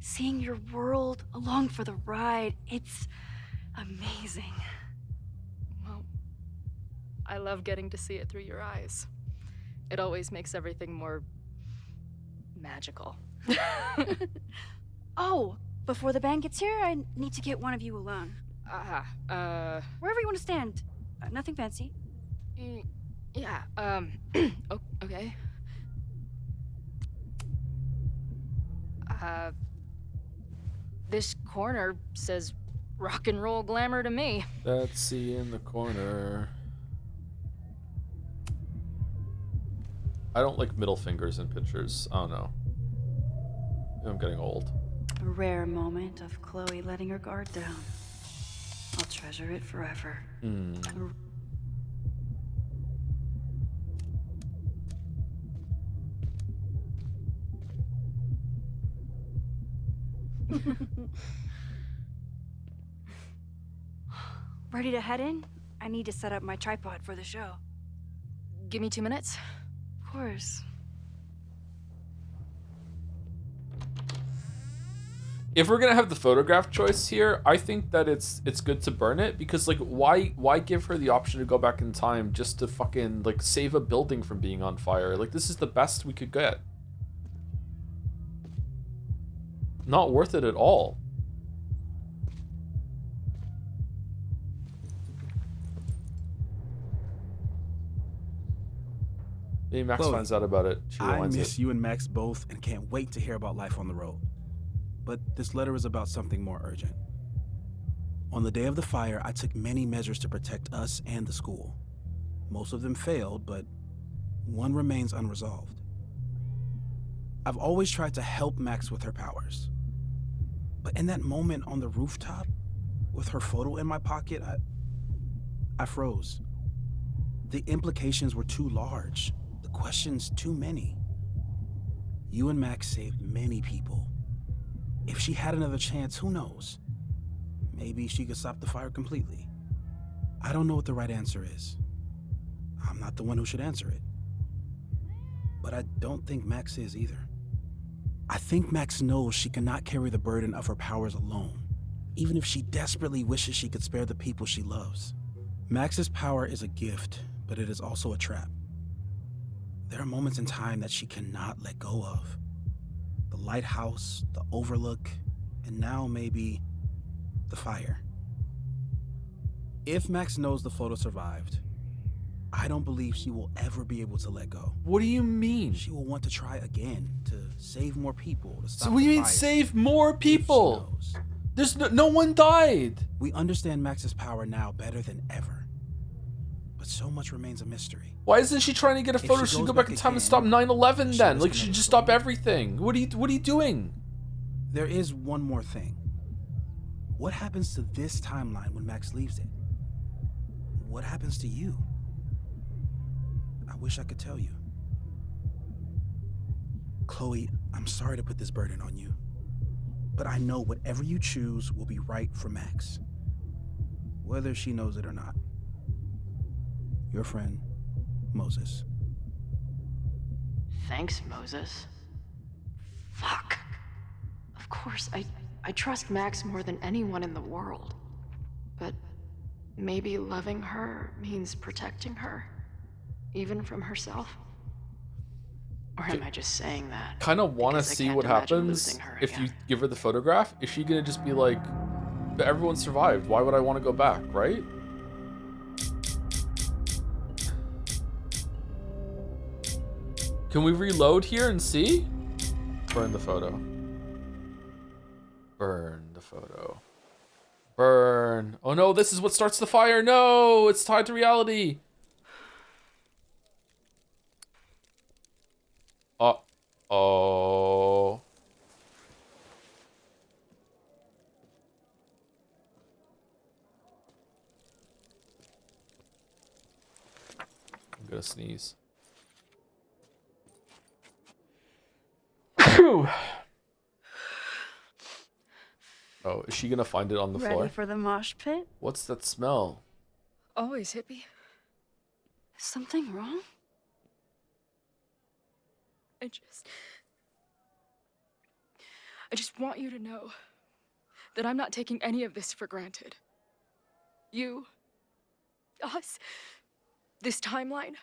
[SPEAKER 4] seeing your world along for the ride, it's amazing.
[SPEAKER 3] Well, I love getting to see it through your eyes. It always makes everything more magical.
[SPEAKER 4] Oh, before the band gets here, I need to get one of you alone. Wherever you want to stand. Nothing fancy.
[SPEAKER 3] Yeah, okay. This corner says rock and roll glamour to me.
[SPEAKER 1] Let's see in the corner. I don't like middle fingers in pictures. I don't know. I'm getting old.
[SPEAKER 4] A rare moment of Chloe letting her guard down. I'll treasure it forever. Ready to head in? I need to set up my tripod for the show.
[SPEAKER 3] Give me 2 minutes.
[SPEAKER 4] Of course.
[SPEAKER 1] If we're gonna have the photograph choice here, I think that it's good to burn it, because like why give her the option to go back in time just to fucking like save a building from being on fire? Like, this is the best we could get. Not worth it at all. Maybe Max
[SPEAKER 8] Chloe,
[SPEAKER 1] finds out about it. She
[SPEAKER 8] I
[SPEAKER 1] rewinds
[SPEAKER 8] miss
[SPEAKER 1] it.
[SPEAKER 8] you and Max both and can't wait to hear about life on the road. But this letter is about something more urgent. On the day of the fire, I took many measures to protect us and the school. Most of them failed, but one remains unresolved. I've always tried to help Max with her powers. But in that moment on the rooftop, with her photo in my pocket, I froze. The implications were too large, the questions too many. You and Max saved many people. If she had another chance, who knows? Maybe she could stop the fire completely. I don't know what the right answer is. I'm not the one who should answer it. But I don't think Max is either. I think Max knows she cannot carry the burden of her powers alone, even if she desperately wishes she could spare the people she loves. Max's power is a gift, but it is also a trap. There are moments in time that she cannot let go of. The lighthouse, the overlook, and now maybe the fire. If Max knows the photo survived, I don't believe she will ever be able to let go.
[SPEAKER 1] What do you mean?
[SPEAKER 8] She will want to try again, to save more people, to stop
[SPEAKER 1] So what do you
[SPEAKER 8] the
[SPEAKER 1] mean
[SPEAKER 8] fire.
[SPEAKER 1] save more
[SPEAKER 8] If she
[SPEAKER 1] people?
[SPEAKER 8] knows.
[SPEAKER 1] There's no one died.
[SPEAKER 8] We understand Max's power now better than ever. But so much remains a mystery.
[SPEAKER 1] Why isn't she trying to get a
[SPEAKER 8] If
[SPEAKER 1] photo?
[SPEAKER 8] she
[SPEAKER 1] She should
[SPEAKER 8] goes
[SPEAKER 1] go back
[SPEAKER 8] back
[SPEAKER 1] in time and
[SPEAKER 8] again,
[SPEAKER 1] stop 9/11
[SPEAKER 8] she
[SPEAKER 1] then.
[SPEAKER 8] was
[SPEAKER 1] Like, she
[SPEAKER 8] gonna
[SPEAKER 1] just stop everything. What are you doing?
[SPEAKER 8] There is one more thing. What happens to this timeline when Max leaves it? What happens to you? I wish I could tell you. Chloe, I'm sorry to put this burden on you, but I know whatever you choose will be right for Max, whether she knows it or not. Your friend, Moses.
[SPEAKER 11] Thanks, Moses. Fuck. Of course, I trust Max more than anyone in the world. But maybe loving her means protecting her, even from herself? Or am I just saying that?
[SPEAKER 1] Kind of want to
[SPEAKER 11] because I
[SPEAKER 1] see
[SPEAKER 11] can't
[SPEAKER 1] what
[SPEAKER 11] imagine
[SPEAKER 1] happens
[SPEAKER 11] losing her
[SPEAKER 1] if
[SPEAKER 11] again?
[SPEAKER 1] you give her the photograph. Is she gonna just be like, "But everyone survived. Why would I want to go back?" Right? Can we reload here and see? Burn the photo. Burn the photo. Burn. Oh no, this is what starts the fire. No, it's tied to reality. Uh-oh. I'm gonna sneeze. Phew. Oh, is she gonna find it on the
[SPEAKER 4] Ready
[SPEAKER 1] floor?
[SPEAKER 4] for the mosh pit?
[SPEAKER 1] What's that smell?
[SPEAKER 4] Always hippie. Is something wrong?
[SPEAKER 7] I just want you to know that I'm not taking any of this for granted. You, us, this timeline,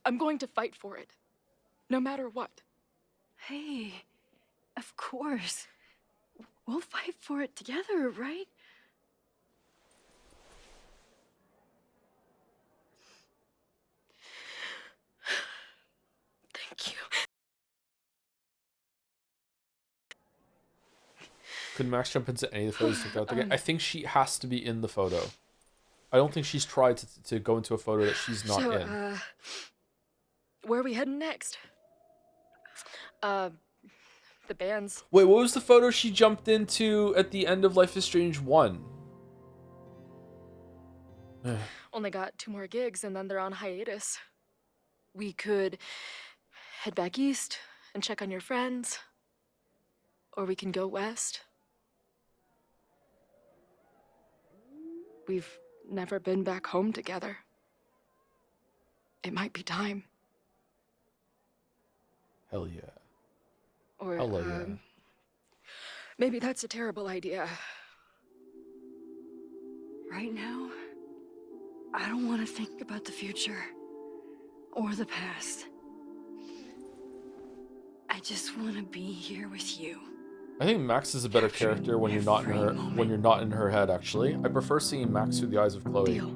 [SPEAKER 7] I'm going to fight for it, no matter what.
[SPEAKER 4] Hey, of course. We'll fight for it together, right?
[SPEAKER 7] Thank you.
[SPEAKER 1] Could Max jump into any of the photos taken out again? I think she has to be in the photo. I don't think she's tried to go into a photo that she's not in.
[SPEAKER 7] Where are we heading next? The band's.
[SPEAKER 1] Wait, what was the photo she jumped into at the end of Life is Strange 1?
[SPEAKER 7] Only got 2 more gigs and then they're on hiatus. We could head back east and check on your friends. Or we can go west. We've never been back home together. It might be time.
[SPEAKER 1] Hell yeah.
[SPEAKER 7] Or,
[SPEAKER 1] Hell yeah.
[SPEAKER 7] maybe that's a terrible idea.
[SPEAKER 4] Right now, I don't want to think about the future or the past. I just want to be here with you.
[SPEAKER 1] I think Max is a better character when you're not in her head, actually. I prefer seeing Max through the eyes of Chloe.
[SPEAKER 7] Deal.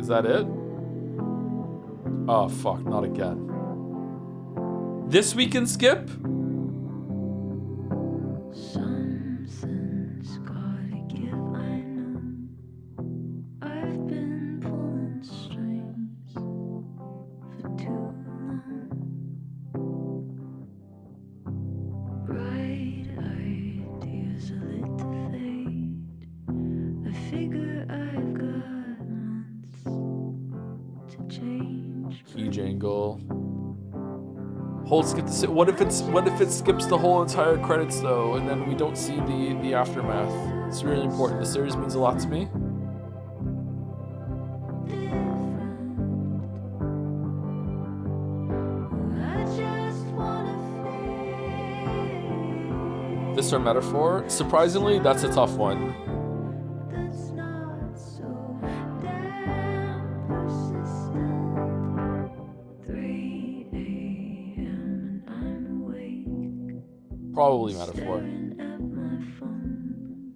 [SPEAKER 1] Is that it? Oh, fuck, not again. This weekend skip?
[SPEAKER 2] Something's gotta give, I know. I've been pulling strings for too long. Bright ideas are lit to fade. I figure I've got months to change.
[SPEAKER 1] Key jangle. Hold skip the what if it skips the whole entire credits though, and then we don't see the aftermath? It's really important. The series means a lot to me. This our metaphor? Surprisingly, that's a tough one.
[SPEAKER 2] That's not so damn persistent. 3 a.m. and I'm awake.
[SPEAKER 1] Probably metaphor.
[SPEAKER 2] Staring at my phone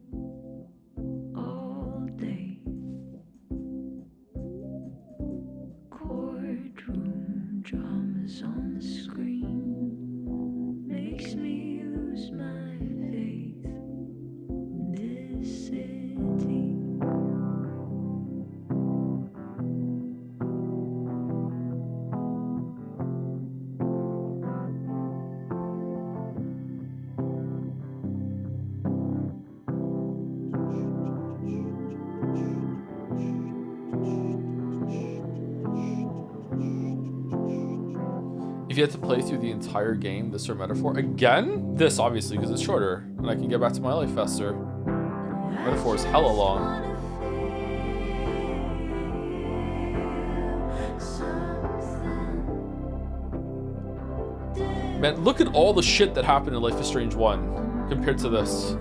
[SPEAKER 2] all day. Courtroom dramas on the screen makes me lose my faith in this city.
[SPEAKER 1] If you had to play through the entire game, this or metaphor again? This obviously because it's shorter, and I can get back to my life faster. Metaphor is hella long. Man, look at all the shit that happened in Life is Strange 1 compared to this.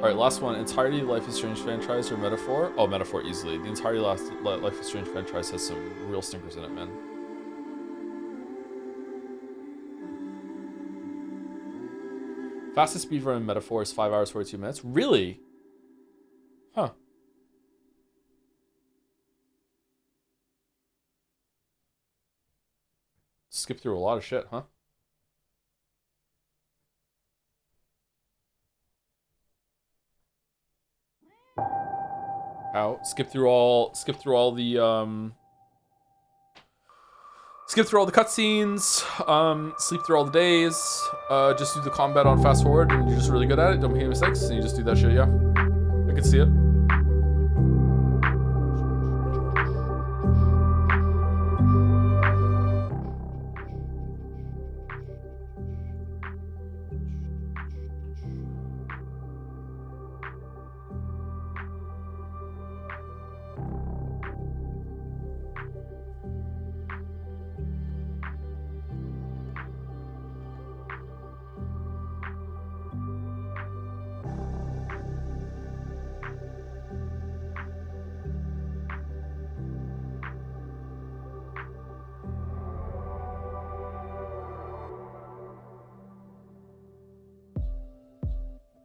[SPEAKER 1] All right, last one. Entirety Life is Strange franchise or Metaphor? Oh, Metaphor easily. The entirety last Life is Strange franchise has some real stinkers in it, man. Fastest speedrun in Metaphor is 5 hours 42 minutes. Really? Huh. Skip through a lot of shit, huh? How? Skip through all the skip through all the cutscenes, sleep through all the days, just do the combat on fast forward and you're just really good at it, don't make any mistakes, and you just do that shit, yeah. I can see it.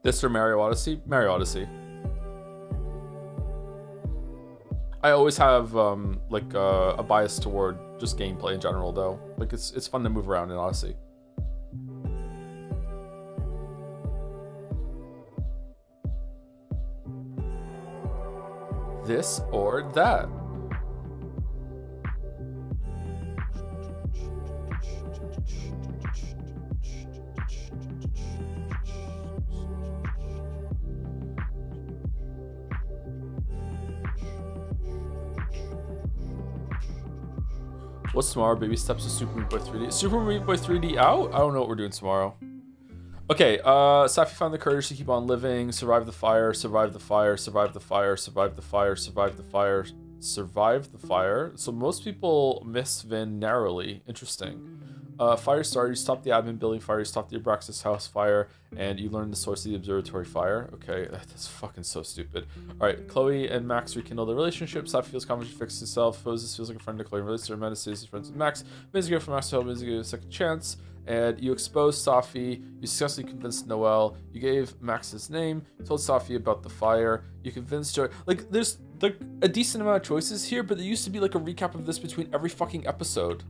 [SPEAKER 1] This or Mario Odyssey? Mario Odyssey. I always have like a bias toward just gameplay in general, though. Like it's fun to move around in Odyssey. This or that. What's tomorrow? Baby steps to Super Meat Boy 3D. Super Meat Boy 3D out? I don't know what we're doing tomorrow. Okay, Safi found the courage to keep on living, survive the fire, survive the fire, survive the fire, survive the fire, survive the fire, survive the fire. So most people miss Vin narrowly. Interesting. Fire started, you stop the admin building fire, you stop the Abraxas house fire, and you learn the source of the observatory fire. Okay, that's fucking so stupid. Alright, Chloe and Max rekindle their relationship. Safi feels confident to fix himself. Moses feels like a friend to Chloe, relates to her, Amanda stays friends with Max. Mizuki from Max to help Mizuki a second chance. And you exposed Safi, you successfully convinced Noelle, you gave Max his name, you told Safi about the fire, you convinced Joy. Like, there's like a decent amount of choices here, but there used to be like a recap of this between every fucking episode.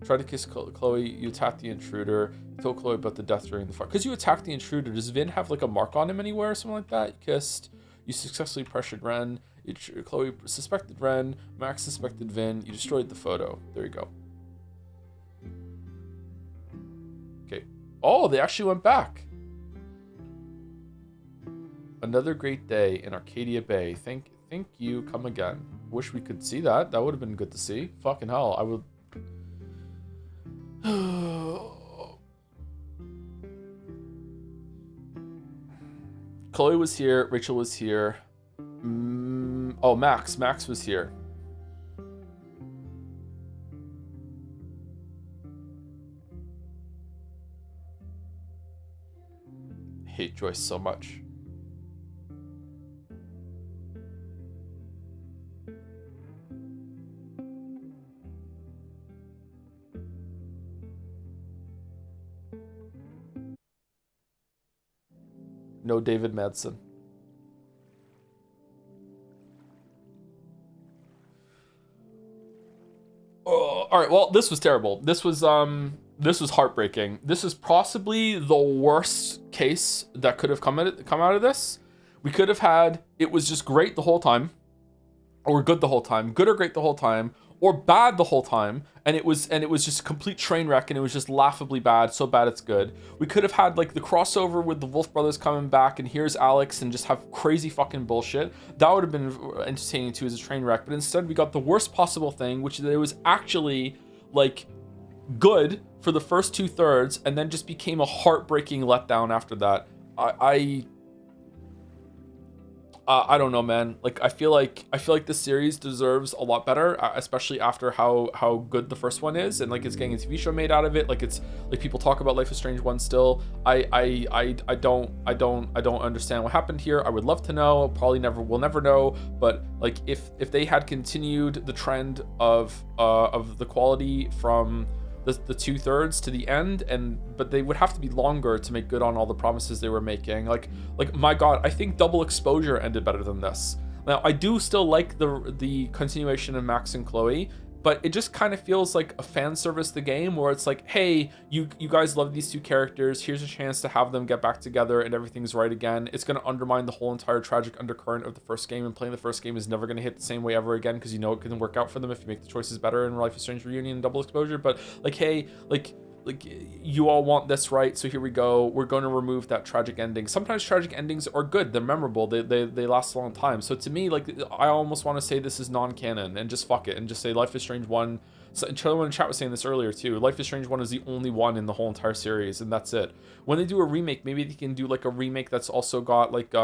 [SPEAKER 1] Try to kiss Chloe, you attacked the intruder, you told Chloe about the death during the fire. Because you attacked the intruder, does Vin have like a mark on him anywhere or something like that? You kissed, you successfully pressured Ren, Chloe suspected Ren, Max suspected Vin, you destroyed the photo. There you go. Okay. Oh, they actually went back. Another great day in Arcadia Bay. Thank you, come again. Wish we could see that. That would have been good to see. Fucking hell, I would... Chloe was here, Rachel was here. Oh, Max was here. I hate Joyce so much. No David Madsen. Oh, all right. Well, this was terrible. This was heartbreaking. This is possibly the worst case that could have come out of this. We could have had it was just great the whole time, or good the whole time, good or great the whole time, or bad the whole time, and it was just a complete train wreck, and it was just laughably bad, so bad it's good. We could have had like the crossover with the Wolf brothers coming back, and here's Alex, and just have crazy fucking bullshit. That would have been entertaining too as a train wreck, but instead we got the worst possible thing, which is that it was actually like good for the first 2/3, and then just became a heartbreaking letdown after that. I don't know, man. Like I feel like this series deserves a lot better, especially after how good the first one is, and like it's getting a TV show made out of it. Like it's like people talk about Life is Strange 1 still. I don't understand what happened here. I would love to know. Probably we'll never know. But like if they had continued the trend of the quality from the 2/3 to the end, but they would have to be longer to make good on all the promises they were making. Like my god, I think Double Exposure ended better than this. Now I do still like the continuation of Max and Chloe, but it just kind of feels like a fan service the game, where it's like, hey, you guys love these two characters, here's a chance to have them get back together and everything's right again. It's going to undermine the whole entire tragic undercurrent of the first game, and playing the first game is never going to hit the same way ever again, because you know it can work out for them if you make the choices better in Life is Strange Reunion and Double Exposure. But like, hey, like you all want this, right? So here we go. We're going to remove that tragic ending. Sometimes tragic endings are good. They're memorable. They last a long time. So to me, like, I almost want to say this is non-canon and just fuck it and just say Life is Strange 1. So someone in chat was saying this earlier too. Life is Strange 1 is the only one in the whole entire series, and that's it. When they do a remake, maybe they can do like a remake that's also got like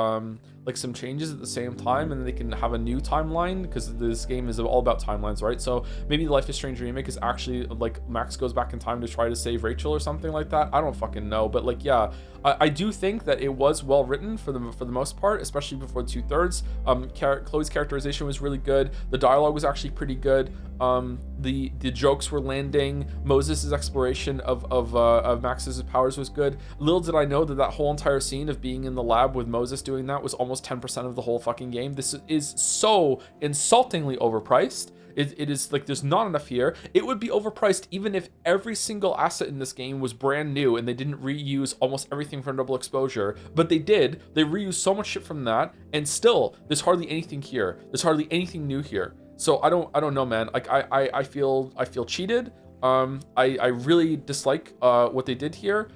[SPEAKER 1] some changes at the same time, and they can have a new timeline, because this game is all about timelines, right? So maybe the Life is Strange remake is actually like Max goes back in time to try to save Rachel or something like that. I don't fucking know, but like, yeah, I do think that it was well written for the most part, especially before 2/3. Chloe's characterization was really good. The dialogue was actually pretty good. The jokes were landing. Moses' exploration of Max's powers was good. Little did I know that whole entire scene of being in the lab with Moses doing that was almost 10% of the whole fucking game. This is so insultingly overpriced. It is like there's not enough here. It would be overpriced even if every single asset in this game was brand new and they didn't reuse almost everything from Double Exposure, but they did. They reused so much shit from that, and still there's hardly anything here. There's hardly anything new here. So I don't know, man. Like I feel cheated. I really dislike what they did here.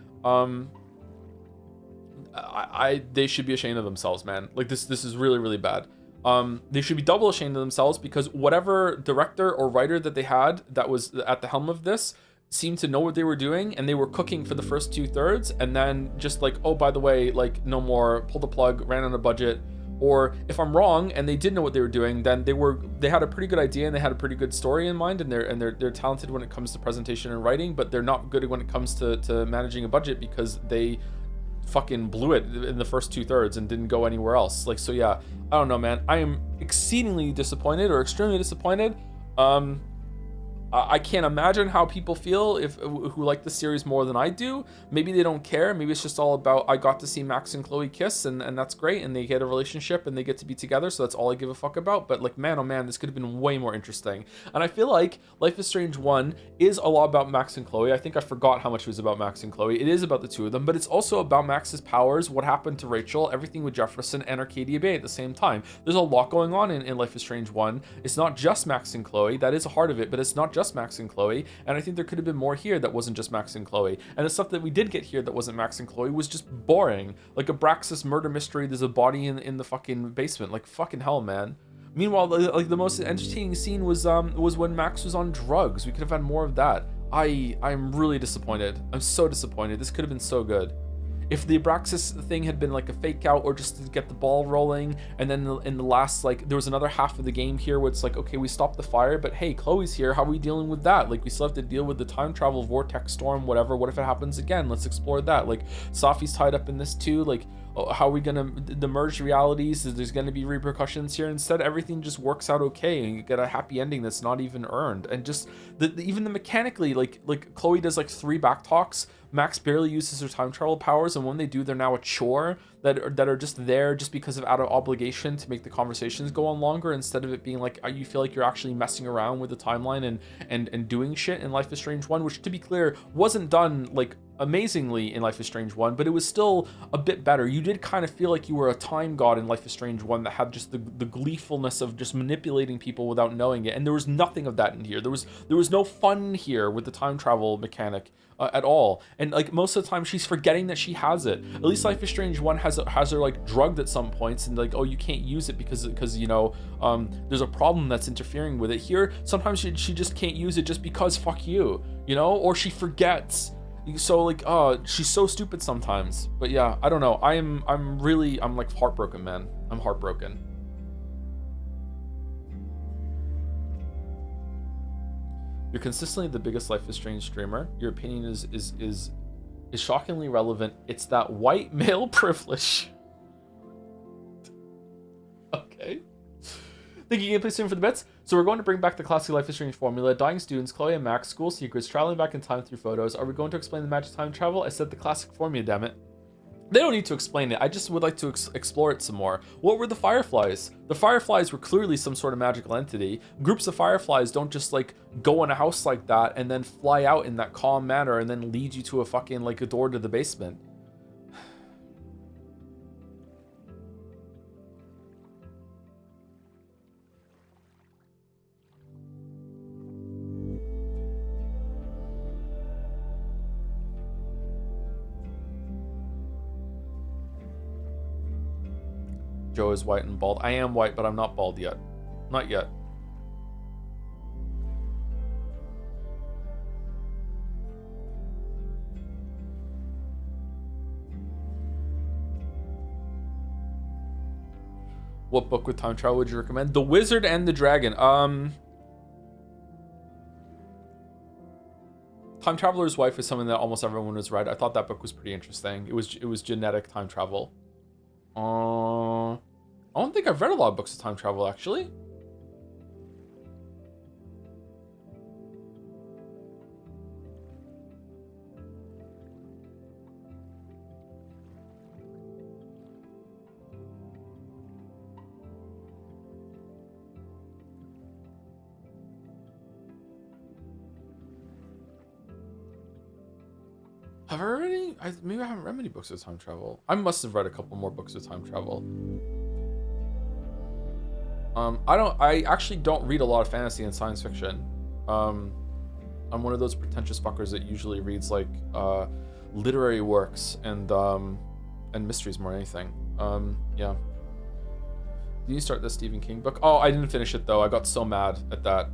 [SPEAKER 1] They should be ashamed of themselves, man. Like this is really, really bad. They should be double ashamed of themselves, because whatever director or writer that they had that was at the helm of this seemed to know what they were doing, and they were cooking for the first 2/3, and then just like, oh, by the way, like no more, pull the plug, ran on a budget. Or if I'm wrong and they did know what they were doing, then they had a pretty good idea and they had a pretty good story in mind, and they're talented when it comes to presentation and writing, but they're not good when it comes to managing a budget, because they fucking blew it in the first 2/3 and didn't go anywhere else. Like, so yeah, I don't know, man. I am exceedingly disappointed, or extremely disappointed. I can't imagine how people feel who like the series more than I do. Maybe they don't care. Maybe it's just all about, I got to see Max and Chloe kiss, and that's great, and they get a relationship and they get to be together, so that's all I give a fuck about. But like, man, oh man, this could have been way more interesting. And I feel like Life is Strange 1 is a lot about Max and Chloe. I think I forgot how much it was about Max and Chloe. It is about the two of them, but it's also about Max's powers, what happened to Rachel, everything with Jefferson and Arcadia Bay at the same time. There's a lot going on in Life is Strange 1. It's not just Max and Chloe. That is a heart of it, but it's not just Max and Chloe. And I think there could have been more here that wasn't just Max and Chloe. And the stuff that we did get here that wasn't Max and Chloe was just boring. Like Abraxas murder mystery, there's a body in the fucking basement. Like, fucking hell, man. Meanwhile, like the most entertaining scene was when Max was on drugs. We could have had more of that. I'm really disappointed. I'm so disappointed. This could have been so good. If the Abraxas thing had been like a fake out, or just to get the ball rolling, and then in the last, like, there was another half of the game here where it's like, okay, we stopped the fire, but hey, Chloe's here, how are we dealing with that? Like, we still have to deal with the time travel vortex storm, whatever. What if it happens again? Let's explore that. Like, Safi's tied up in this too. Like, how are we gonna, the merged realities, there's gonna be repercussions here. Instead, everything just works out okay, and you get a happy ending that's not even earned. And just even the mechanically, like Chloe does like 3 back talks. Max barely uses her time travel powers, and when they do, they're now a chore that are just there just because of out of obligation to make the conversations go on longer, instead of it being like, you feel like you're actually messing around with the timeline and doing shit in Life is Strange 1, which, to be clear, wasn't done like amazingly in Life is Strange 1, but it was still a bit better. You did kind of feel like you were a time god in Life is Strange 1 that had just the gleefulness of just manipulating people without knowing it, and there was nothing of that in here. There was no fun here with the time travel mechanic at all, and like most of the time she's forgetting that she has it. At least Life is Strange 1 has her like drugged at some points, and like, oh, you can't use it because you know, there's a problem that's interfering with it. Here sometimes she just can't use it just because fuck you, you know, or she forgets. So like, she's so stupid sometimes. But yeah, I don't know. I'm like heartbroken, man. I'm heartbroken. You're consistently the biggest Life is Strange streamer. Your opinion is shockingly relevant. It's that white male privilege. Okay. Thank you, Gameplay Stream, for the bits. So we're going to bring back the classic Life is Strange formula. Dying students, Chloe and Max, school secrets, traveling back in time through photos. Are we going to explain the magic time travel? I said the classic formula, damn it. They don't need to explain it. I just would like to explore it some more. What were the Fireflies? The Fireflies were clearly some sort of magical entity. Groups of Fireflies don't just like go in a house like that and then fly out in that calm manner and then lead you to a fucking like a door to the basement. Joe is white and bald. I am white, but I'm not bald yet. Not yet. What book with time travel would you recommend? The Wizard and the Dragon. Time Traveler's Wife is something that almost everyone has read. I thought that book was pretty interesting. It was genetic time travel. I don't think I've read a lot of books of time travel, actually. Have I read any? Maybe I haven't read many books of time travel. I must have read a couple more books of time travel. I actually don't read a lot of fantasy and science fiction. I'm one of those pretentious fuckers that usually reads like literary works and mysteries more than anything. Yeah. Did you start the Stephen King book? Oh, I didn't finish it though. I got so mad at that.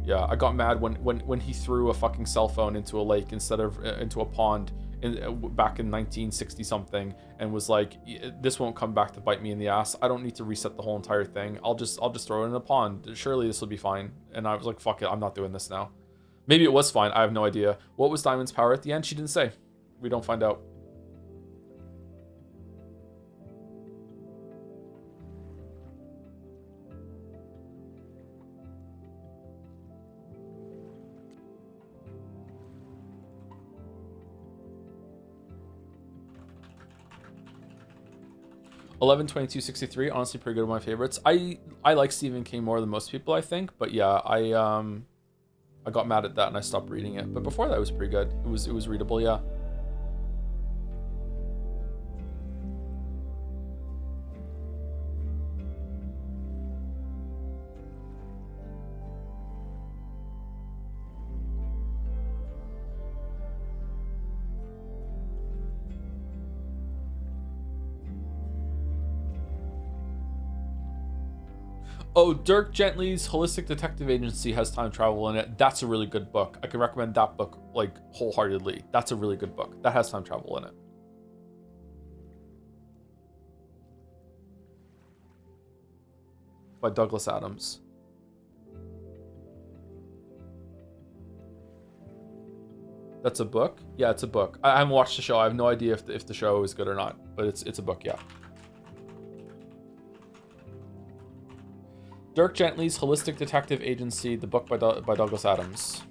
[SPEAKER 1] Yeah, I got mad when he threw a fucking cell phone into a lake instead of into a pond back in 1960 something, and was like, this won't come back to bite me in the ass. I don't need to reset the whole entire thing. I'll just throw it in a pond. Surely this will be fine. And I was like, fuck it, I'm not doing this now. Maybe it was fine. I have no idea. What was Diamond's power at the end? She didn't say. We don't find out. $11.22.63, honestly pretty good, one of my favorites. I like Stephen King more than most people, I think, but yeah, I got mad at that and I stopped reading it. But before that, it was pretty good. It was readable, yeah. Oh, Dirk Gently's Holistic Detective Agency has time travel in it. That's a really good book. I can recommend that book, like, wholeheartedly. That's a really good book. That has time travel in it. By Douglas Adams. That's a book? Yeah, it's a book. I haven't watched the show. I have no idea if the show is good or not, but it's a book, yeah. Dirk Gently's Holistic Detective Agency, the book by Douglas Adams.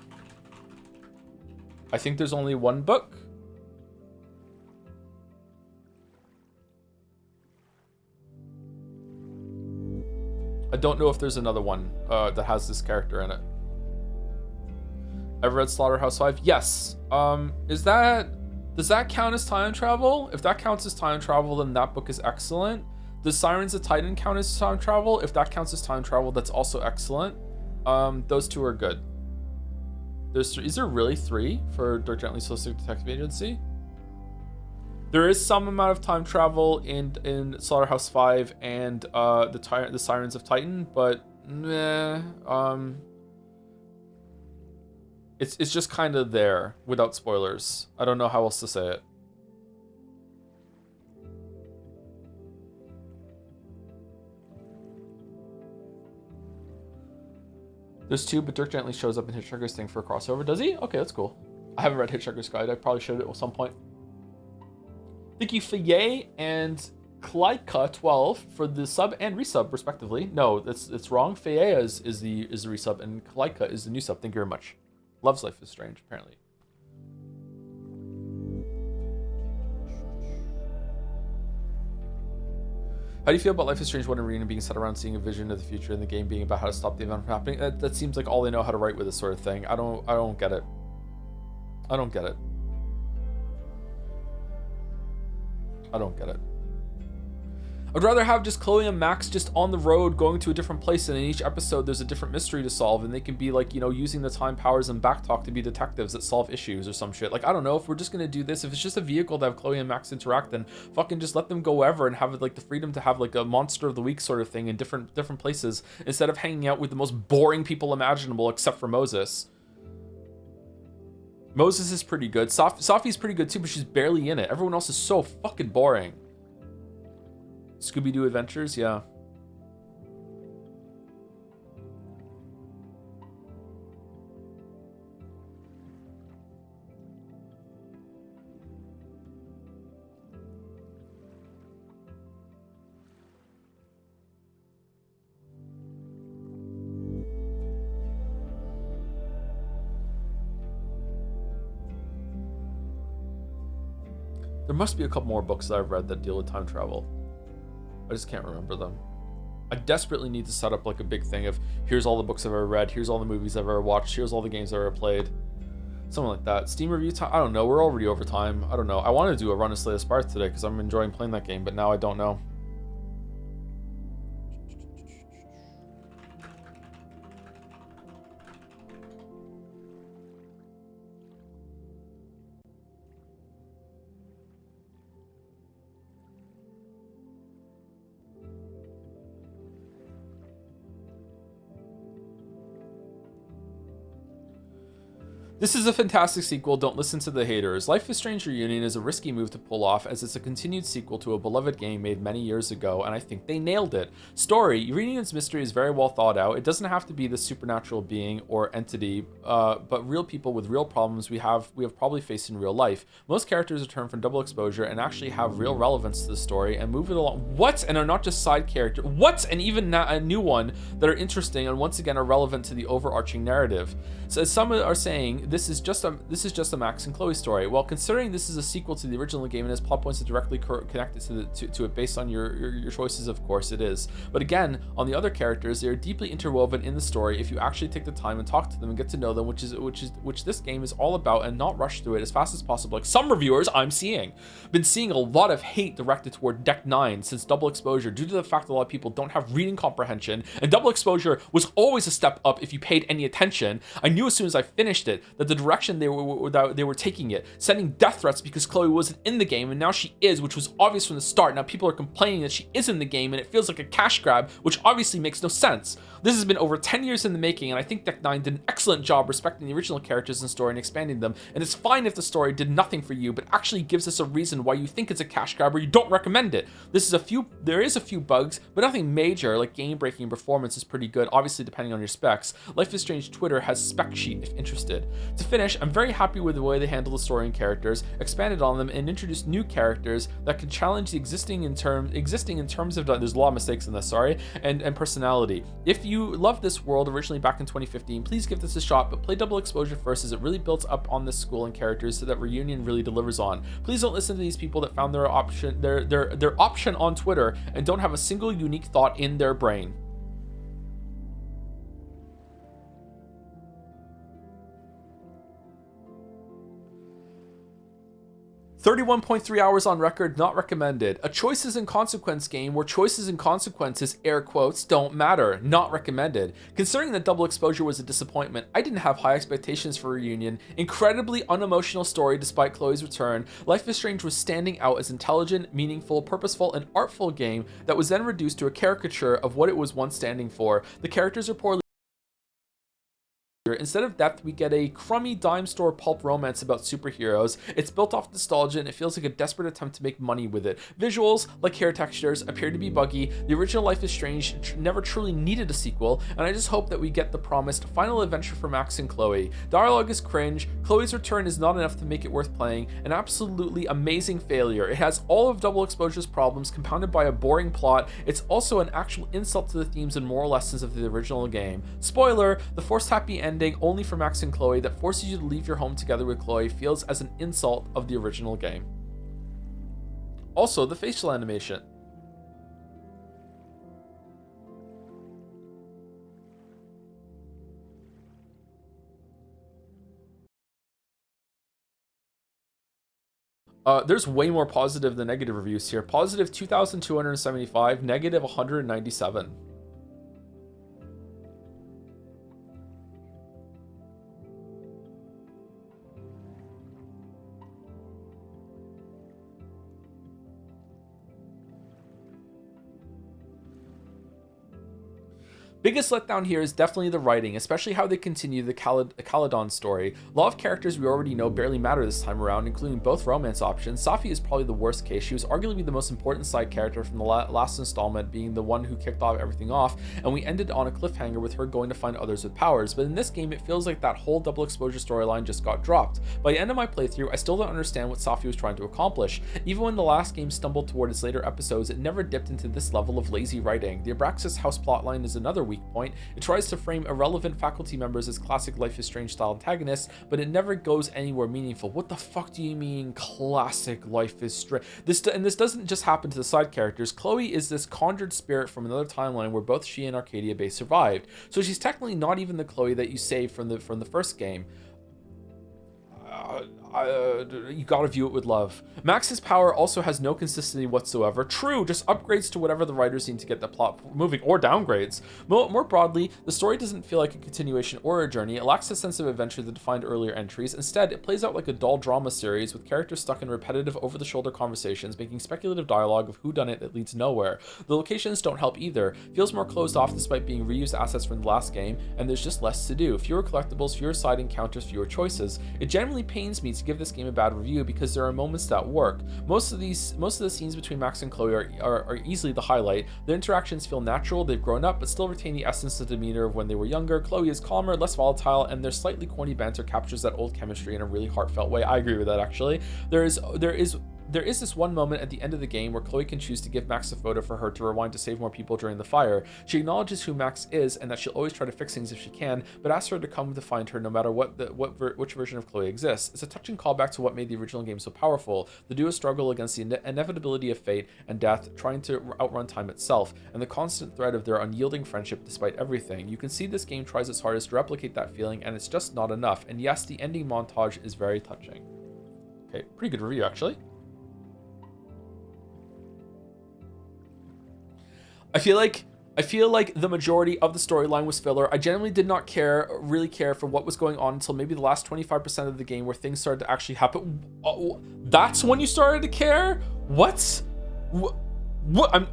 [SPEAKER 1] I think there's only one book. I don't know if there's another one that has this character in it. I've read Slaughterhouse-Five. Yes. Does that count as time travel? If that counts as time travel, then that book is excellent. Does Sirens of Titan count as time travel? If that counts as time travel, that's also excellent. Those two are good. There's three. Is there really three for Dirk Gently's Holistic Detective Agency? There is some amount of time travel in Slaughterhouse-Five and the Sirens of Titan, but meh. It's just kind of there without spoilers. I don't know how else to say it. There's 2, but Dirk gently shows up in Hitchhiker's thing for a crossover. Does he? Okay, that's cool. I haven't read Hitchhiker's Guide. I probably should at some point. Thank you, Faye and Kleika12 for the sub and resub, respectively. No, it's wrong. Faye is the resub, and Kleika is the new sub. Thank you very much. Loves Life is Strange, apparently. How do you feel about Life is Strange 1 and Reunion being set around seeing a vision of the future and the game being about how to stop the event from happening? That seems like all they know how to write with this sort of thing. I don't get it. I don't get it. I don't get it. I'd rather have just Chloe and Max just on the road going to a different place, and in each episode there's a different mystery to solve, and they can be like, you know, using the time powers and backtalk to be detectives that solve issues or some shit. Like, I don't know, if we're just gonna do this, if it's just a vehicle to have Chloe and Max interact, then fucking just let them go ever and have like the freedom to have like a monster of the week sort of thing in different places, instead of hanging out with the most boring people imaginable except for Moses. Moses is pretty good. Sophie's pretty good too, but she's barely in it. Everyone else is so fucking boring. Scooby-Doo Adventures, yeah. There must be a couple more books that I've read that deal with time travel. I just can't remember them. I desperately need to set up like a big thing of here's all the books I've ever read, here's all the movies I've ever watched, here's all the games I've ever played. Something like that. Steam review time? I don't know. We're already over time. I don't know. I wanted to do a run of Slay the Spire today because I'm enjoying playing that game, but now I don't know. This is a fantastic sequel, don't listen to the haters. Life is Strange Reunion is a risky move to pull off as it's a continued sequel to a beloved game made many years ago, and I think they nailed it. Story, Reunion's mystery is very well thought out. It doesn't have to be the supernatural being or entity, but real people with real problems we have probably faced in real life. Most characters return from double exposure and actually have real relevance to the story and move it along. What? And are not just side characters. What? And even a new one that are interesting and once again are relevant to the overarching narrative. So as some are saying, this is just a Max and Chloe story. Well, considering this is a sequel to the original game and has plot points that directly connected to it based on your choices, of course it is. But again, on the other characters, they are deeply interwoven in the story if you actually take the time and talk to them and get to know them, which this game is all about, and not rush through it as fast as possible. Like some reviewers I'm been seeing a lot of hate directed toward Deck 9 since Double Exposure due to the fact that a lot of people don't have reading comprehension, and Double Exposure was always a step up if you paid any attention. I knew as soon as I finished it that the direction they were taking it, sending death threats because Chloe wasn't in the game and now she is, which was obvious from the start. Now people are complaining that she is in the game and it feels like a cash grab, which obviously makes no sense. This has been over 10 years in the making, and I think Deck 9 did an excellent job respecting the original characters and story and expanding them, and it's fine if the story did nothing for you but actually gives us a reason why you think it's a cash grab or you don't recommend it. There is a few bugs, but nothing major, like game-breaking performance is pretty good, obviously depending on your specs. Life is Strange Twitter has spec sheet if interested. To finish, I'm very happy with the way they handle the story and characters, expanded on them, and introduced new characters that can challenge the existing in terms of, there's a lot of mistakes in this, sorry, and personality. If you love this world originally back in 2015, please give this a shot, but play Double Exposure first as it really builds up on this school and characters so that Reunion really delivers on. Please don't listen to these people that found their option on Twitter and don't have a single unique thought in their brain. 31.3 hours on record, not recommended. A choices and consequence game where choices and consequences, air quotes, don't matter, not recommended. Considering that Double Exposure was a disappointment, I didn't have high expectations for Reunion. Incredibly unemotional story despite Chloe's return, Life is Strange was standing out as intelligent, meaningful, purposeful, and artful game that was then reduced to a caricature of what it was once standing for. The characters are poorly Instead of depth, we get a crummy dime store pulp romance about superheroes. It's built off nostalgia and it feels like a desperate attempt to make money with it. Visuals, like hair textures, appear to be buggy. The original Life is Strange never truly needed a sequel, and I just hope that we get the promised final adventure for Max and Chloe. Dialogue is cringe, Chloe's return is not enough to make it worth playing, an absolutely amazing failure. It has all of Double Exposure's problems compounded by a boring plot. It's also an actual insult to the themes and moral lessons of the original game. Spoiler, the forced happy ending only for Max and Chloe that forces you to leave your home together with Chloe feels as an insult of the original game. Also, the facial animation. There's way more positive than negative reviews here. Positive 2,275, negative 197. Biggest letdown here is definitely the writing, especially how they continue the Caledon story. A lot of characters we already know barely matter this time around, including both romance options. Safi is probably the worst case. She was arguably the most important side character from the last installment, being the one who kicked everything off, and we ended on a cliffhanger with her going to find others with powers. But in this game, it feels like that whole Double Exposure storyline just got dropped. By the end of my playthrough, I still don't understand what Safi was trying to accomplish. Even when the last game stumbled toward its later episodes, it never dipped into this level of lazy writing. The Abraxas house plotline is another weak point. It tries to frame irrelevant faculty members as classic Life is Strange style antagonists, but it never goes anywhere meaningful. What the fuck do you mean classic Life is Strange? This doesn't just happen to the side characters. Chloe is this conjured spirit from another timeline where both she and Arcadia Bay survived. So she's technically not even the Chloe that you saved from the first game. You gotta view it with love. Max's power also has no consistency whatsoever. True, just upgrades to whatever the writers need to get the plot moving, or downgrades. More broadly, the story doesn't feel like a continuation or a journey. It lacks a sense of adventure that defined earlier entries. Instead, it plays out like a dull drama series with characters stuck in repetitive, over-the-shoulder conversations, making speculative dialogue of whodunit that leads nowhere. The locations don't help either. Feels more closed off despite being reused assets from the last game, and there's just less to do. Fewer collectibles, fewer side encounters, fewer choices. It genuinely pains me to give this game a bad review because there are moments that work. Most of the scenes between Max and Chloe are easily the highlight. The interactions feel natural, they've grown up, but still retain the essence of the demeanor of when they were younger. Chloe is calmer, less volatile, and their slightly corny banter captures that old chemistry in a really heartfelt way. I agree with that, actually. There is this one moment at the end of the game where Chloe can choose to give Max a photo for her to rewind to save more people during the fire. She acknowledges who Max is and that she'll always try to fix things if she can, but asks her to come to find her no matter which version of Chloe exists. It's a touching callback to what made the original game so powerful. The duo struggle against the inevitability of fate and death, trying to outrun time itself, and the constant thread of their unyielding friendship despite everything. You can see this game tries its hardest to replicate that feeling, and it's just not enough. And yes, the ending montage is very touching. Okay, pretty good review, actually. I feel like the majority of the storyline was filler. I genuinely did not really care for what was going on until maybe the last 25% of the game where things started to actually happen. That's when you started to care? What? I'm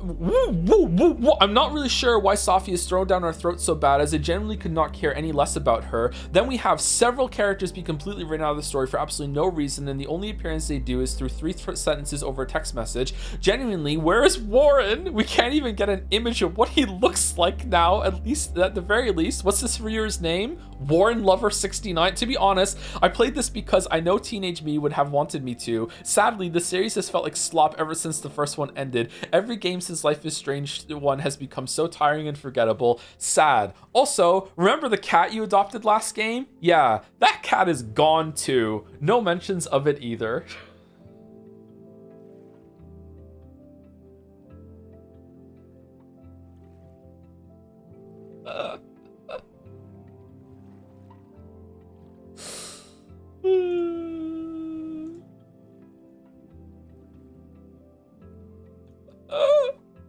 [SPEAKER 1] not really sure why Safi is thrown down our throats so bad, as I genuinely could not care any less about her. Then we have several characters be completely written out of the story for absolutely no reason, and the only appearance they do is through 3 sentences over a text message. Genuinely, where is Warren? We can't even get an image of what he looks like now, at the very least. What's this viewer's name? Warren Lover 69. To be honest, I played this because I know teenage me would have wanted me to. Sadly, the series has felt like slop ever since the first one ended. Every game since Life is Strange 1 has become so tiring and forgettable. Sad. Also, remember the cat you adopted last game? Yeah, that cat is gone too. No mentions of it either.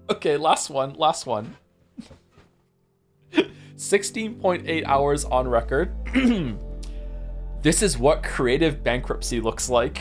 [SPEAKER 1] Okay, last one. 16.8 hours on record. This is what creative bankruptcy looks like.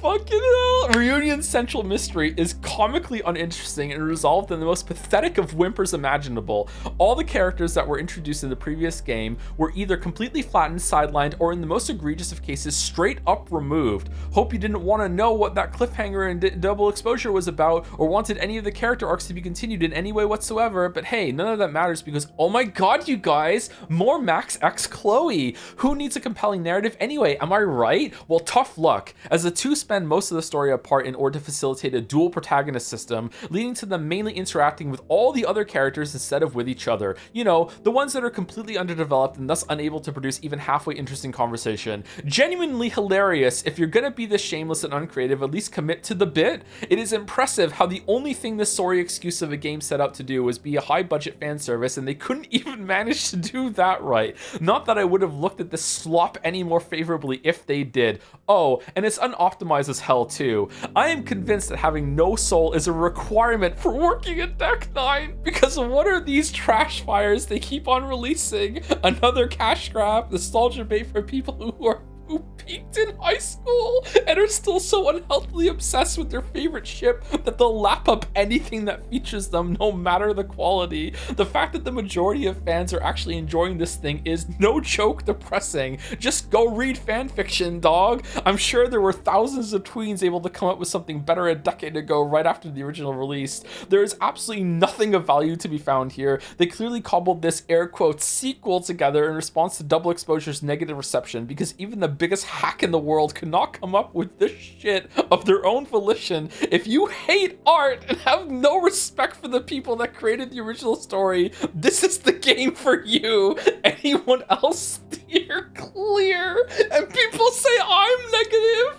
[SPEAKER 1] Fucking hell. Reunion's central mystery is comically uninteresting and resolved in the most pathetic of whimpers imaginable. All the characters that were introduced in the previous game were either completely flattened, sidelined, or in the most egregious of cases, straight up removed. Hope you didn't want to know what that cliffhanger in Double Exposure was about, or wanted any of the character arcs to be continued in any way whatsoever, but hey, none of that matters because, oh my god, you guys, more Max X Chloe. Who needs a compelling narrative anyway, am I right? Well, tough luck, as the two spend most of the story apart in order to facilitate a dual protagonist system, leading to them mainly interacting with all the other characters instead of with each other. You know, the ones that are completely underdeveloped and thus unable to produce even halfway interesting conversation. Genuinely hilarious. If you're gonna be this shameless and uncreative, at least commit to the bit. It is impressive how the only thing this sorry excuse of a game set out to do was be a high budget fan service, and they couldn't even manage to do that right. Not that I would have looked at this slop any more favorably if they did. Oh, and it's unoptimized as hell too. I am convinced that having no soul is a requirement for working at Deck 9, because what are these trash fires they keep on releasing? Another cash grab, nostalgia bait for people who peaked in high school and are still so unhealthily obsessed with their favorite ship that they'll lap up anything that features them, no matter the quality. The fact that the majority of fans are actually enjoying this thing is no joke depressing. Just go read fanfiction, dog. I'm sure there were thousands of tweens able to come up with something better a decade ago right after the original release. There is absolutely nothing of value to be found here. They clearly cobbled this air quotes sequel together in response to Double Exposure's negative reception, because even the biggest hack in the world could not come up with this shit of their own volition. If you hate art and have no respect for the people that created the original story, this is the game for you. Anyone else steer clear. And people say I'm negative.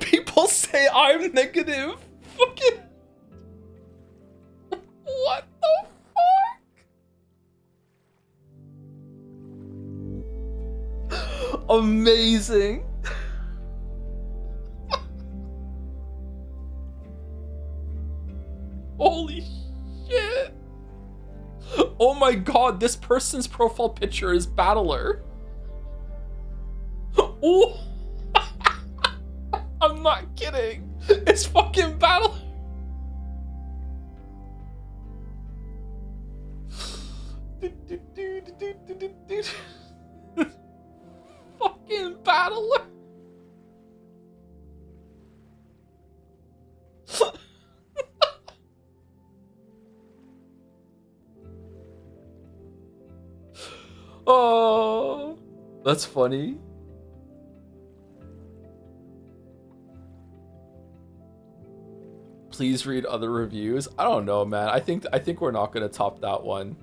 [SPEAKER 1] People say I'm negative. Fucking what the fuck? Amazing. Holy shit. Oh my god, this person's profile picture is Battler. Oh. I'm not kidding. It's fucking Battler. Fucking Battler. Oh, that's funny. Please read other reviews. I don't know, man. I think we're not gonna top that one.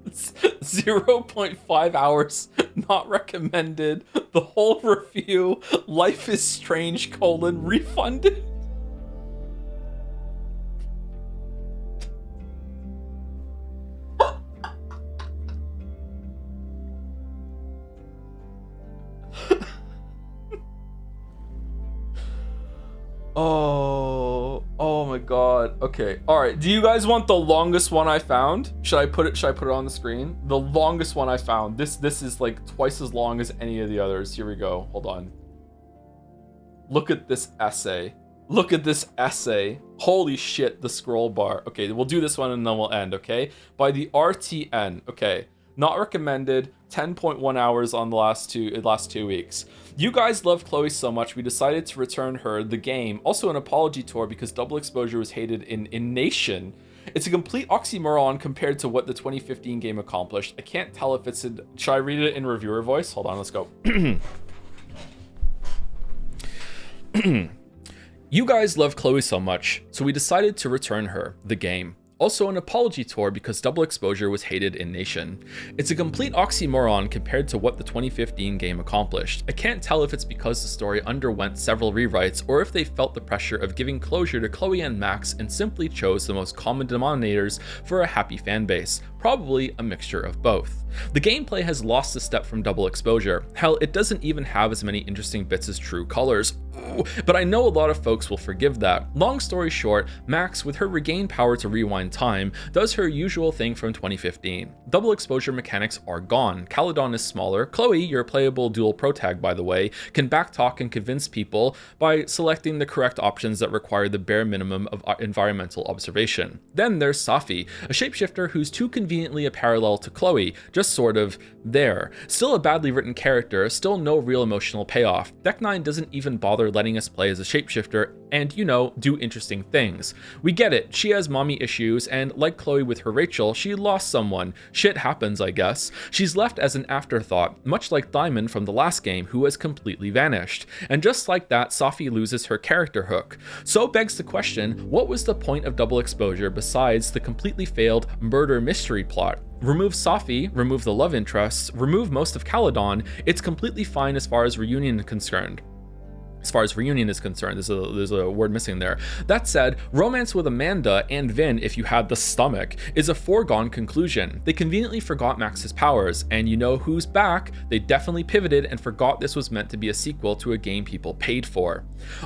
[SPEAKER 1] 0.5 hours, not recommended. The whole review, Life is Strange, refunded. Oh my god. Okay. All right. Do you guys want the longest one I found? Should I put it on the screen? The longest one I found. This is like twice as long as any of the others. Here we go. Hold on. Look at this essay. Look at this essay. Holy shit, the scroll bar. Okay, we'll do this one and then we'll end, okay? By the RTN. Okay. Not recommended. 10.1 hours on the last 2 weeks. You guys love Chloe so much, we decided to return her the game. Also an apology tour because Double Exposure was hated in Nation. It's a complete oxymoron compared to what the 2015 game accomplished. I can't tell if it's in... Should I read it in reviewer voice? Hold on, let's go. You guys love Chloe so much, so we decided to return her the game. Also an apology tour because Double Exposure was hated in Nation. It's a complete oxymoron compared to what the 2015 game accomplished. I can't tell if it's because the story underwent several rewrites or if they felt the pressure of giving closure to Chloe and Max and simply chose the most common denominators for a happy fanbase. Probably a mixture of both. The gameplay has lost a step from Double Exposure. Hell, it doesn't even have as many interesting bits as True Colors. Ooh, but I know a lot of folks will forgive that. Long story short, Max, with her regained power to rewind rewind time, does her usual thing from 2015. Double exposure mechanics are gone. Caledon is smaller. Chloe, your playable dual protag by the way, can backtalk and convince people by selecting the correct options that require the bare minimum of environmental observation. Then there's Safi, a shapeshifter who's too conveniently a parallel to Chloe, just sort of there. Still a badly written character, still no real emotional payoff. Deck 9 doesn't even bother letting us play as a shapeshifter and, you know, do interesting things. We get it, she has mommy issues, and like Chloe with her Rachel, she lost someone. Shit happens, I guess. She's left as an afterthought, much like Diamond from the last game, who has completely vanished. And just like that, Safi loses her character hook. So begs the question, what was the point of double exposure besides the completely failed murder mystery plot? Remove Safi, remove the love interests, remove most of Caledon, it's completely fine as far as Reunion is concerned. There's a word missing there. That said, romance with Amanda and Vin, if you had the stomach, is a foregone conclusion. They conveniently forgot Max's powers, and you know who's back? They definitely pivoted and forgot this was meant to be a sequel to a game people paid for.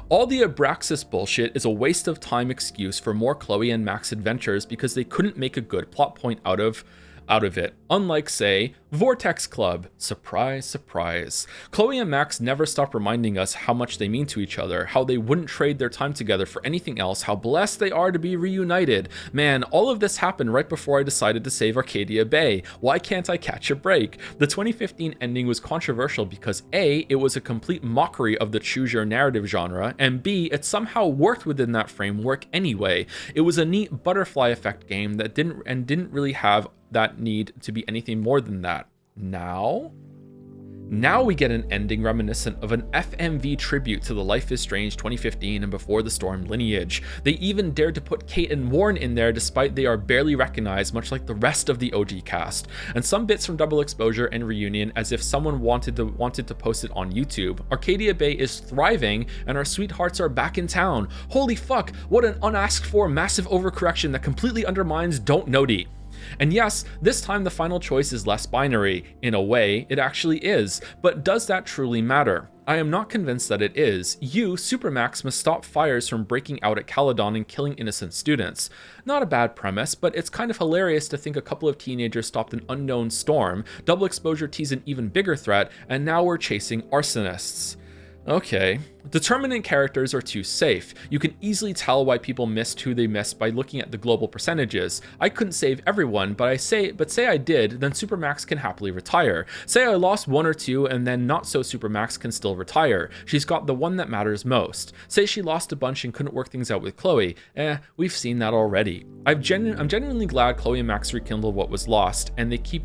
[SPEAKER 1] All the Abraxas bullshit is a waste of time excuse for more Chloe and Max adventures because they couldn't make a good plot point out of it. Unlike, say, Vortex Club. Surprise, surprise. Chloe and Max never stop reminding us how much they mean to each other, how they wouldn't trade their time together for anything else, how blessed they are to be reunited. Man, all of this happened right before I decided to save Arcadia Bay. Why can't I catch a break? The 2015 ending was controversial because A, it was a complete mockery of the choose your narrative genre, and B, it somehow worked within that framework anyway. It was a neat butterfly effect game that didn't really have that need to be anything more than that. Now we get an ending reminiscent of an FMV tribute to the Life is Strange 2015 and Before the Storm lineage. They even dared to put Kate and Warren in there despite they are barely recognized, much like the rest of the OG cast. And some bits from Double Exposure and Reunion as if someone wanted to post it on YouTube. Arcadia Bay is thriving and our sweethearts are back in town. Holy fuck, what an unasked for massive overcorrection that completely undermines Don't Noti. And yes, this time the final choice is less binary. In a way, it actually is. But does that truly matter? I am not convinced that it is. You, Supermax, must stop fires from breaking out at Caledon and killing innocent students. Not a bad premise, but it's kind of hilarious to think a couple of teenagers stopped an unknown storm, Double Exposure teased an even bigger threat, and now we're chasing arsonists. Okay. Determinant characters are too safe. You can easily tell why people missed who they missed by looking at the global percentages. I couldn't save everyone, but say I did, then Supermax can happily retire. Say I lost one or two, and then not so Supermax can still retire. She's got the one that matters most. Say she lost a bunch and couldn't work things out with Chloe. We've seen that already. I'm genuinely glad Chloe and Max rekindled what was lost, and they keep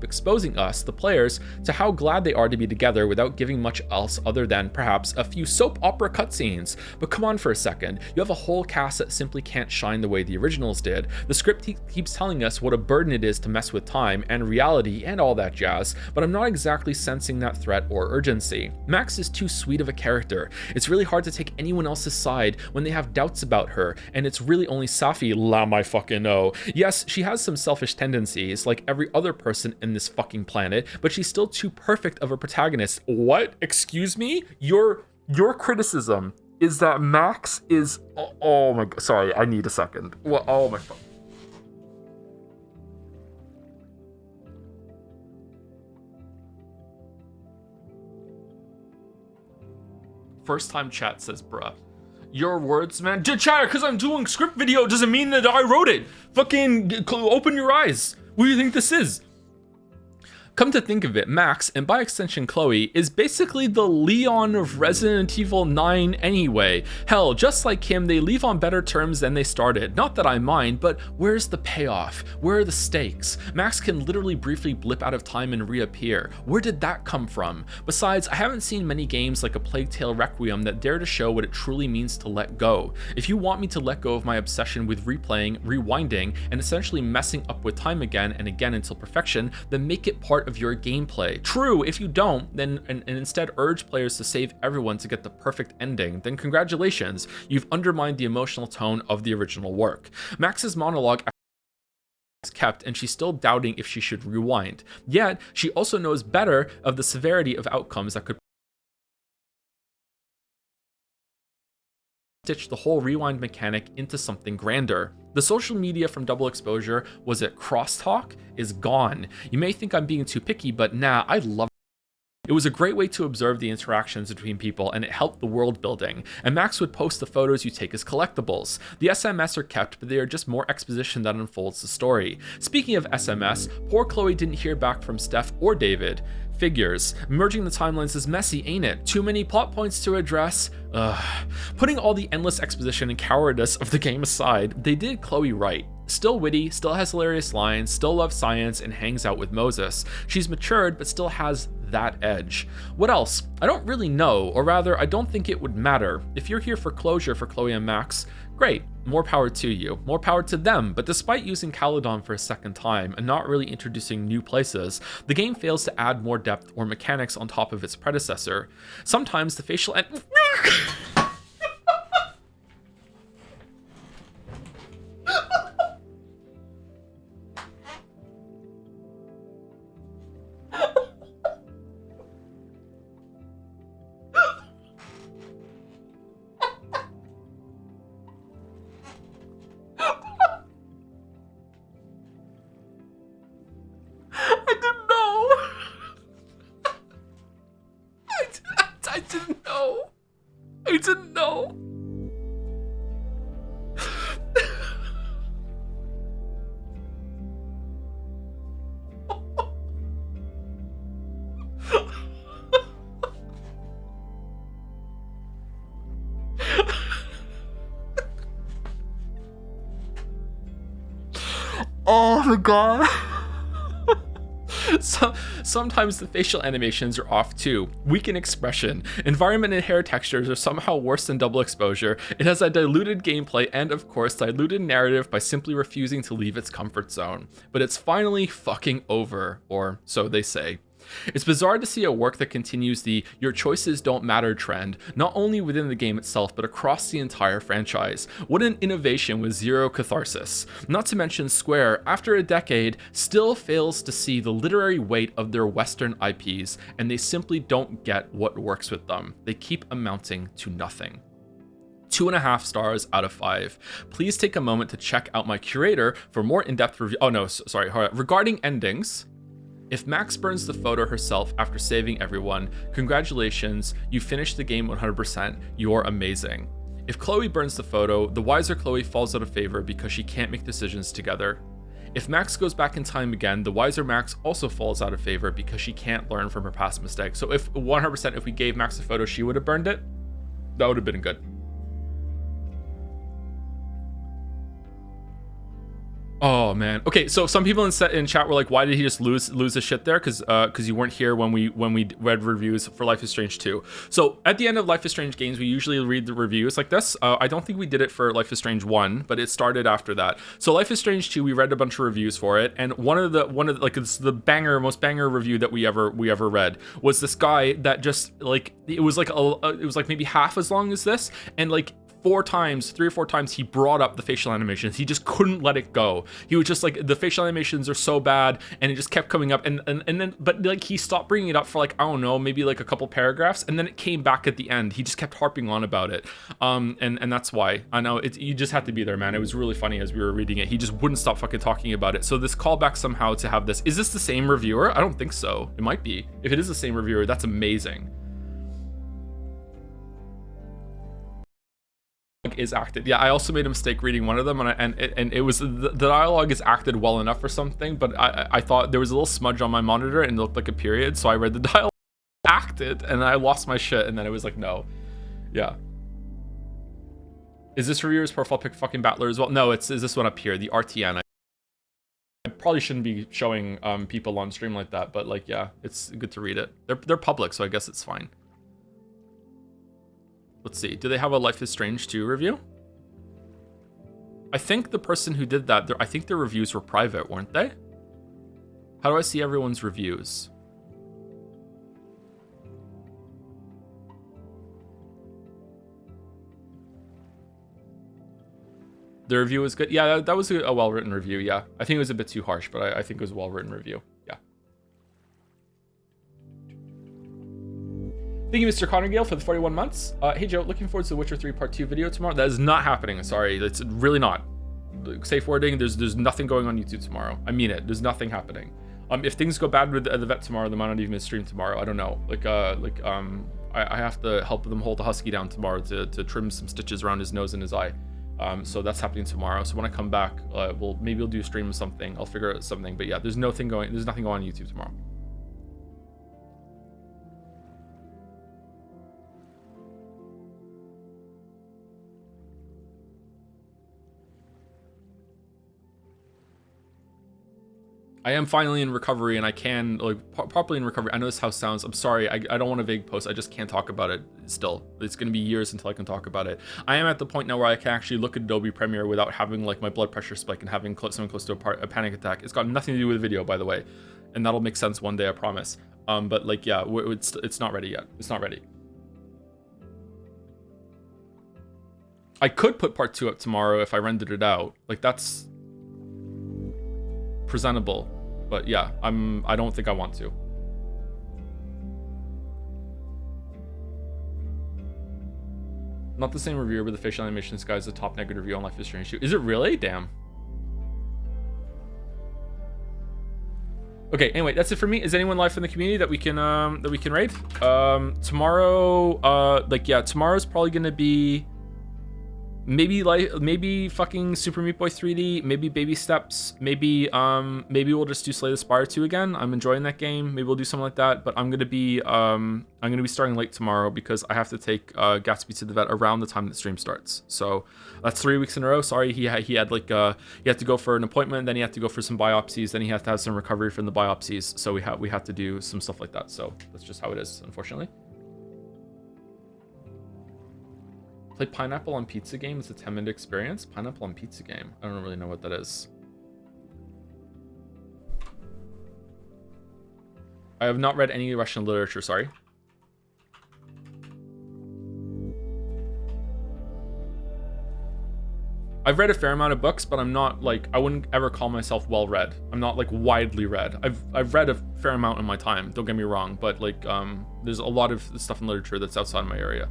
[SPEAKER 1] exposing us, the players, to how glad they are to be together without giving much else other than perhaps a few soap opera cutscenes. But come on for a second, you have a whole cast that simply can't shine the way the originals did. The script keeps telling us what a burden it is to mess with time and reality and all that jazz, but I'm not exactly sensing that threat or urgency. Max is too sweet of a character. It's really hard to take anyone else's side when they have doubts about her, and it's really only Safi, my fucking know. Yes, she has some selfish tendencies, like every other person in this fucking planet, but she's still too perfect of a protagonist. What? Excuse me? Your criticism is that Max is... Oh my god. Sorry, I need a second. Well, oh my fuck. First time chat says bruh. Your words, man. Chat, because I'm doing script video doesn't mean that I wrote it. Fucking open your eyes. What do you think this is? Come to think of it, Max, and by extension Chloe, is basically the Leon of Resident Evil 9 anyway. Hell, just like him, they leave on better terms than they started. Not that I mind, but where's the payoff? Where are the stakes? Max can literally briefly blip out of time and reappear. Where did that come from? Besides, I haven't seen many games like A Plague Tale Requiem that dare to show what it truly means to let go. If you want me to let go of my obsession with replaying, rewinding, and essentially messing up with time again and again until perfection, then make it part of your gameplay. True, if you don't, then and instead urge players to save everyone to get the perfect ending, then congratulations, you've undermined the emotional tone of the original work. Max's monologue is kept, and she's still doubting if she should rewind. Yet, she also knows better of the severity of outcomes that could stitch the whole rewind mechanic into something grander. The social media from Double Exposure, was it crosstalk, is gone. You may think I'm being too picky, but nah, I love it. It was a great way to observe the interactions between people, and it helped the world building. And Max would post the photos you take as collectibles. The SMS are kept, but they are just more exposition that unfolds the story. Speaking of SMS, poor Chloe didn't hear back from Steph or David. Figures. Merging the timelines is messy, ain't it? Too many plot points to address? Ugh. Putting all the endless exposition and cowardice of the game aside, they did Chloe right. Still witty, still has hilarious lines, still loves science, and hangs out with Moses. She's matured, but still has that edge. What else? I don't really know, or rather, I don't think it would matter. If you're here for closure for Chloe and Max, great, more power to you, more power to them, but despite using Caledon for a second time and not really introducing new places, the game fails to add more depth or mechanics on top of its predecessor. Sometimes the facial I didn't know. Oh my god. Sometimes the facial animations are off too. Weak in expression. Environment and hair textures are somehow worse than Double Exposure. It has a diluted gameplay and, of course, diluted narrative by simply refusing to leave its comfort zone. But it's finally fucking over, or so they say. It's bizarre to see a work that continues the "your choices don't matter" trend, not only within the game itself, but across the entire franchise. What an innovation with zero catharsis. Not to mention Square, after a decade, still fails to see the literary weight of their Western IPs, and they simply don't get what works with them. They keep amounting to nothing. 2.5 stars out of 5. Please take a moment to check out my curator for more in-depth review. Oh no, sorry. Regarding endings, if Max burns the photo herself after saving everyone, congratulations, you finished the game 100%, you're amazing. If Chloe burns the photo, the wiser Chloe falls out of favor because she can't make decisions together. If Max goes back in time again, the wiser Max also falls out of favor because she can't learn from her past mistakes. So if 100%, if we gave Max a photo, she would have burned it, that would have been good. Oh man. Okay, so some people in chat were like, "Why did he just lose his shit there?" Because you weren't here when we read reviews for Life is Strange 2. So at the end of Life is Strange games, we usually read the reviews like this. I don't think we did it for Life is Strange 1, but it started after that. So Life is Strange 2, we read a bunch of reviews for it, and one of the like, it's the most banger review that we ever read was this guy that just like it was like maybe half as long as this, and like 3 or 4 times he brought up the facial animations. He just couldn't let it go. He was just like, the facial animations are so bad, and it just kept coming up, and then but like he stopped bringing it up for like, I don't know, maybe like a couple paragraphs, and then it came back at the end. He just kept harping on about it, and that's why. I know you just had to be there, man. It was really funny as we were reading it. He just wouldn't stop fucking talking about it. So this callback somehow to have this, is this the same reviewer? I don't think so. It might be. If it is the same reviewer, that's amazing. Is acted. Yeah, I also made a mistake reading one of them, and it was the dialogue is acted well enough for something, but I thought there was a little smudge on my monitor and it looked like a period, so I read the dialogue acted and I lost my shit, and then it was like, no. Yeah. Is this reviewer's profile pic fucking Battler as well? No, is this one up here, the RTN. I probably shouldn't be showing people on stream like that, but like, yeah, it's good to read it. They're public, so I guess it's fine. Let's see, do they have a Life is Strange 2 review? I think the person who did that, I think their reviews were private, weren't they? How do I see everyone's reviews? The review was good. Yeah, that was a well-written review, yeah. I think it was a bit too harsh, but I think it was a well-written review, yeah. Thank you, Mr. Connor Gale, for the 41 months. Hey, Joe, looking forward to the Witcher 3 Part 2 video tomorrow. That is not happening. Sorry, it's really not. Safe wording, there's nothing going on YouTube tomorrow. I mean it. There's nothing happening. If things go bad with the vet tomorrow, they might not even stream tomorrow. I don't know. I have to help them hold the husky down tomorrow to trim some stitches around his nose and his eye. So that's happening tomorrow. So when I come back, maybe we'll do a stream of something. I'll figure out something. But yeah, there's nothing going on YouTube tomorrow. I am finally in recovery, and I can, properly in recovery. I know this house sounds, I'm sorry, I don't want a vague post. I just can't talk about it still. It's going to be years until I can talk about it. I am at the point now where I can actually look at Adobe Premiere without having, my blood pressure spike and having something close to a panic attack. It's got nothing to do with video, by the way. And that'll make sense one day, I promise. But, yeah, it's not ready yet. It's not ready. I could put part 2 up tomorrow if I rendered it out. That's presentable. But yeah, I don't think I want to. Not the same reviewer, but the facial animation. This guy's the top negative review on Life is Strange 2. Is it really? Damn. Okay, anyway, that's it for me. Is anyone live in the community that we can raid? Tomorrow, tomorrow's probably gonna be maybe fucking Super Meat Boy 3D, maybe Baby Steps, maybe we'll just do Slay the Spire 2 again. I'm enjoying that game. Maybe we'll do something like that. But I'm gonna be starting late tomorrow because I have to take Gatsby to the vet around the time that stream starts. So that's 3 weeks in a row. Sorry, he had he had to go for an appointment, then he had to go for some biopsies, then he had to have some recovery from the biopsies. So we had to do some stuff like that. So that's just how it is, unfortunately. Play Pineapple on Pizza game. It's a 10-minute experience. Pineapple on Pizza game. I don't really know what that is. I have not read any Russian literature, sorry. I've read a fair amount of books, but I'm not I wouldn't ever call myself well read. I'm not widely read. I've read a fair amount in my time, don't get me wrong, but there's a lot of stuff in literature that's outside my area.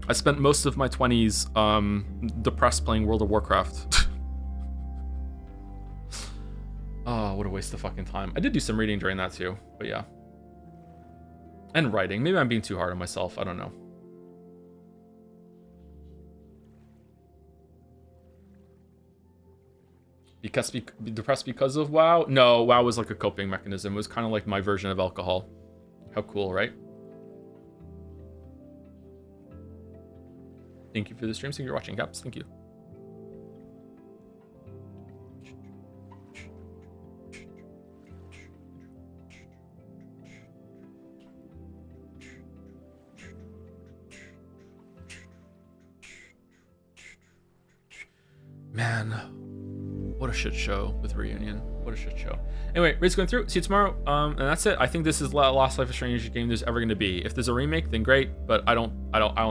[SPEAKER 1] I spent most of my 20s depressed playing World of Warcraft. Oh, what a waste of fucking time. I did do some reading during that too, but yeah. And writing. Maybe I'm being too hard on myself. I don't know. Depressed because of WoW? No, WoW was like a coping mechanism. It was kind of like my version of alcohol. How cool, right? Thank you for the stream. Thank you for watching, Caps. Thank you. Man, what a shit show with Reunion. What a shit show. Anyway, raid's going through. See you tomorrow. And that's it. I think this is the last Life is Strange game there's ever going to be. If there's a remake, then great. But I don't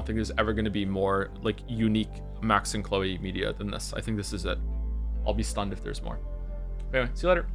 [SPEAKER 1] think there's ever going to be more unique Max and Chloe media than this. I think this is it. I'll be stunned if there's more. But anyway, see you later.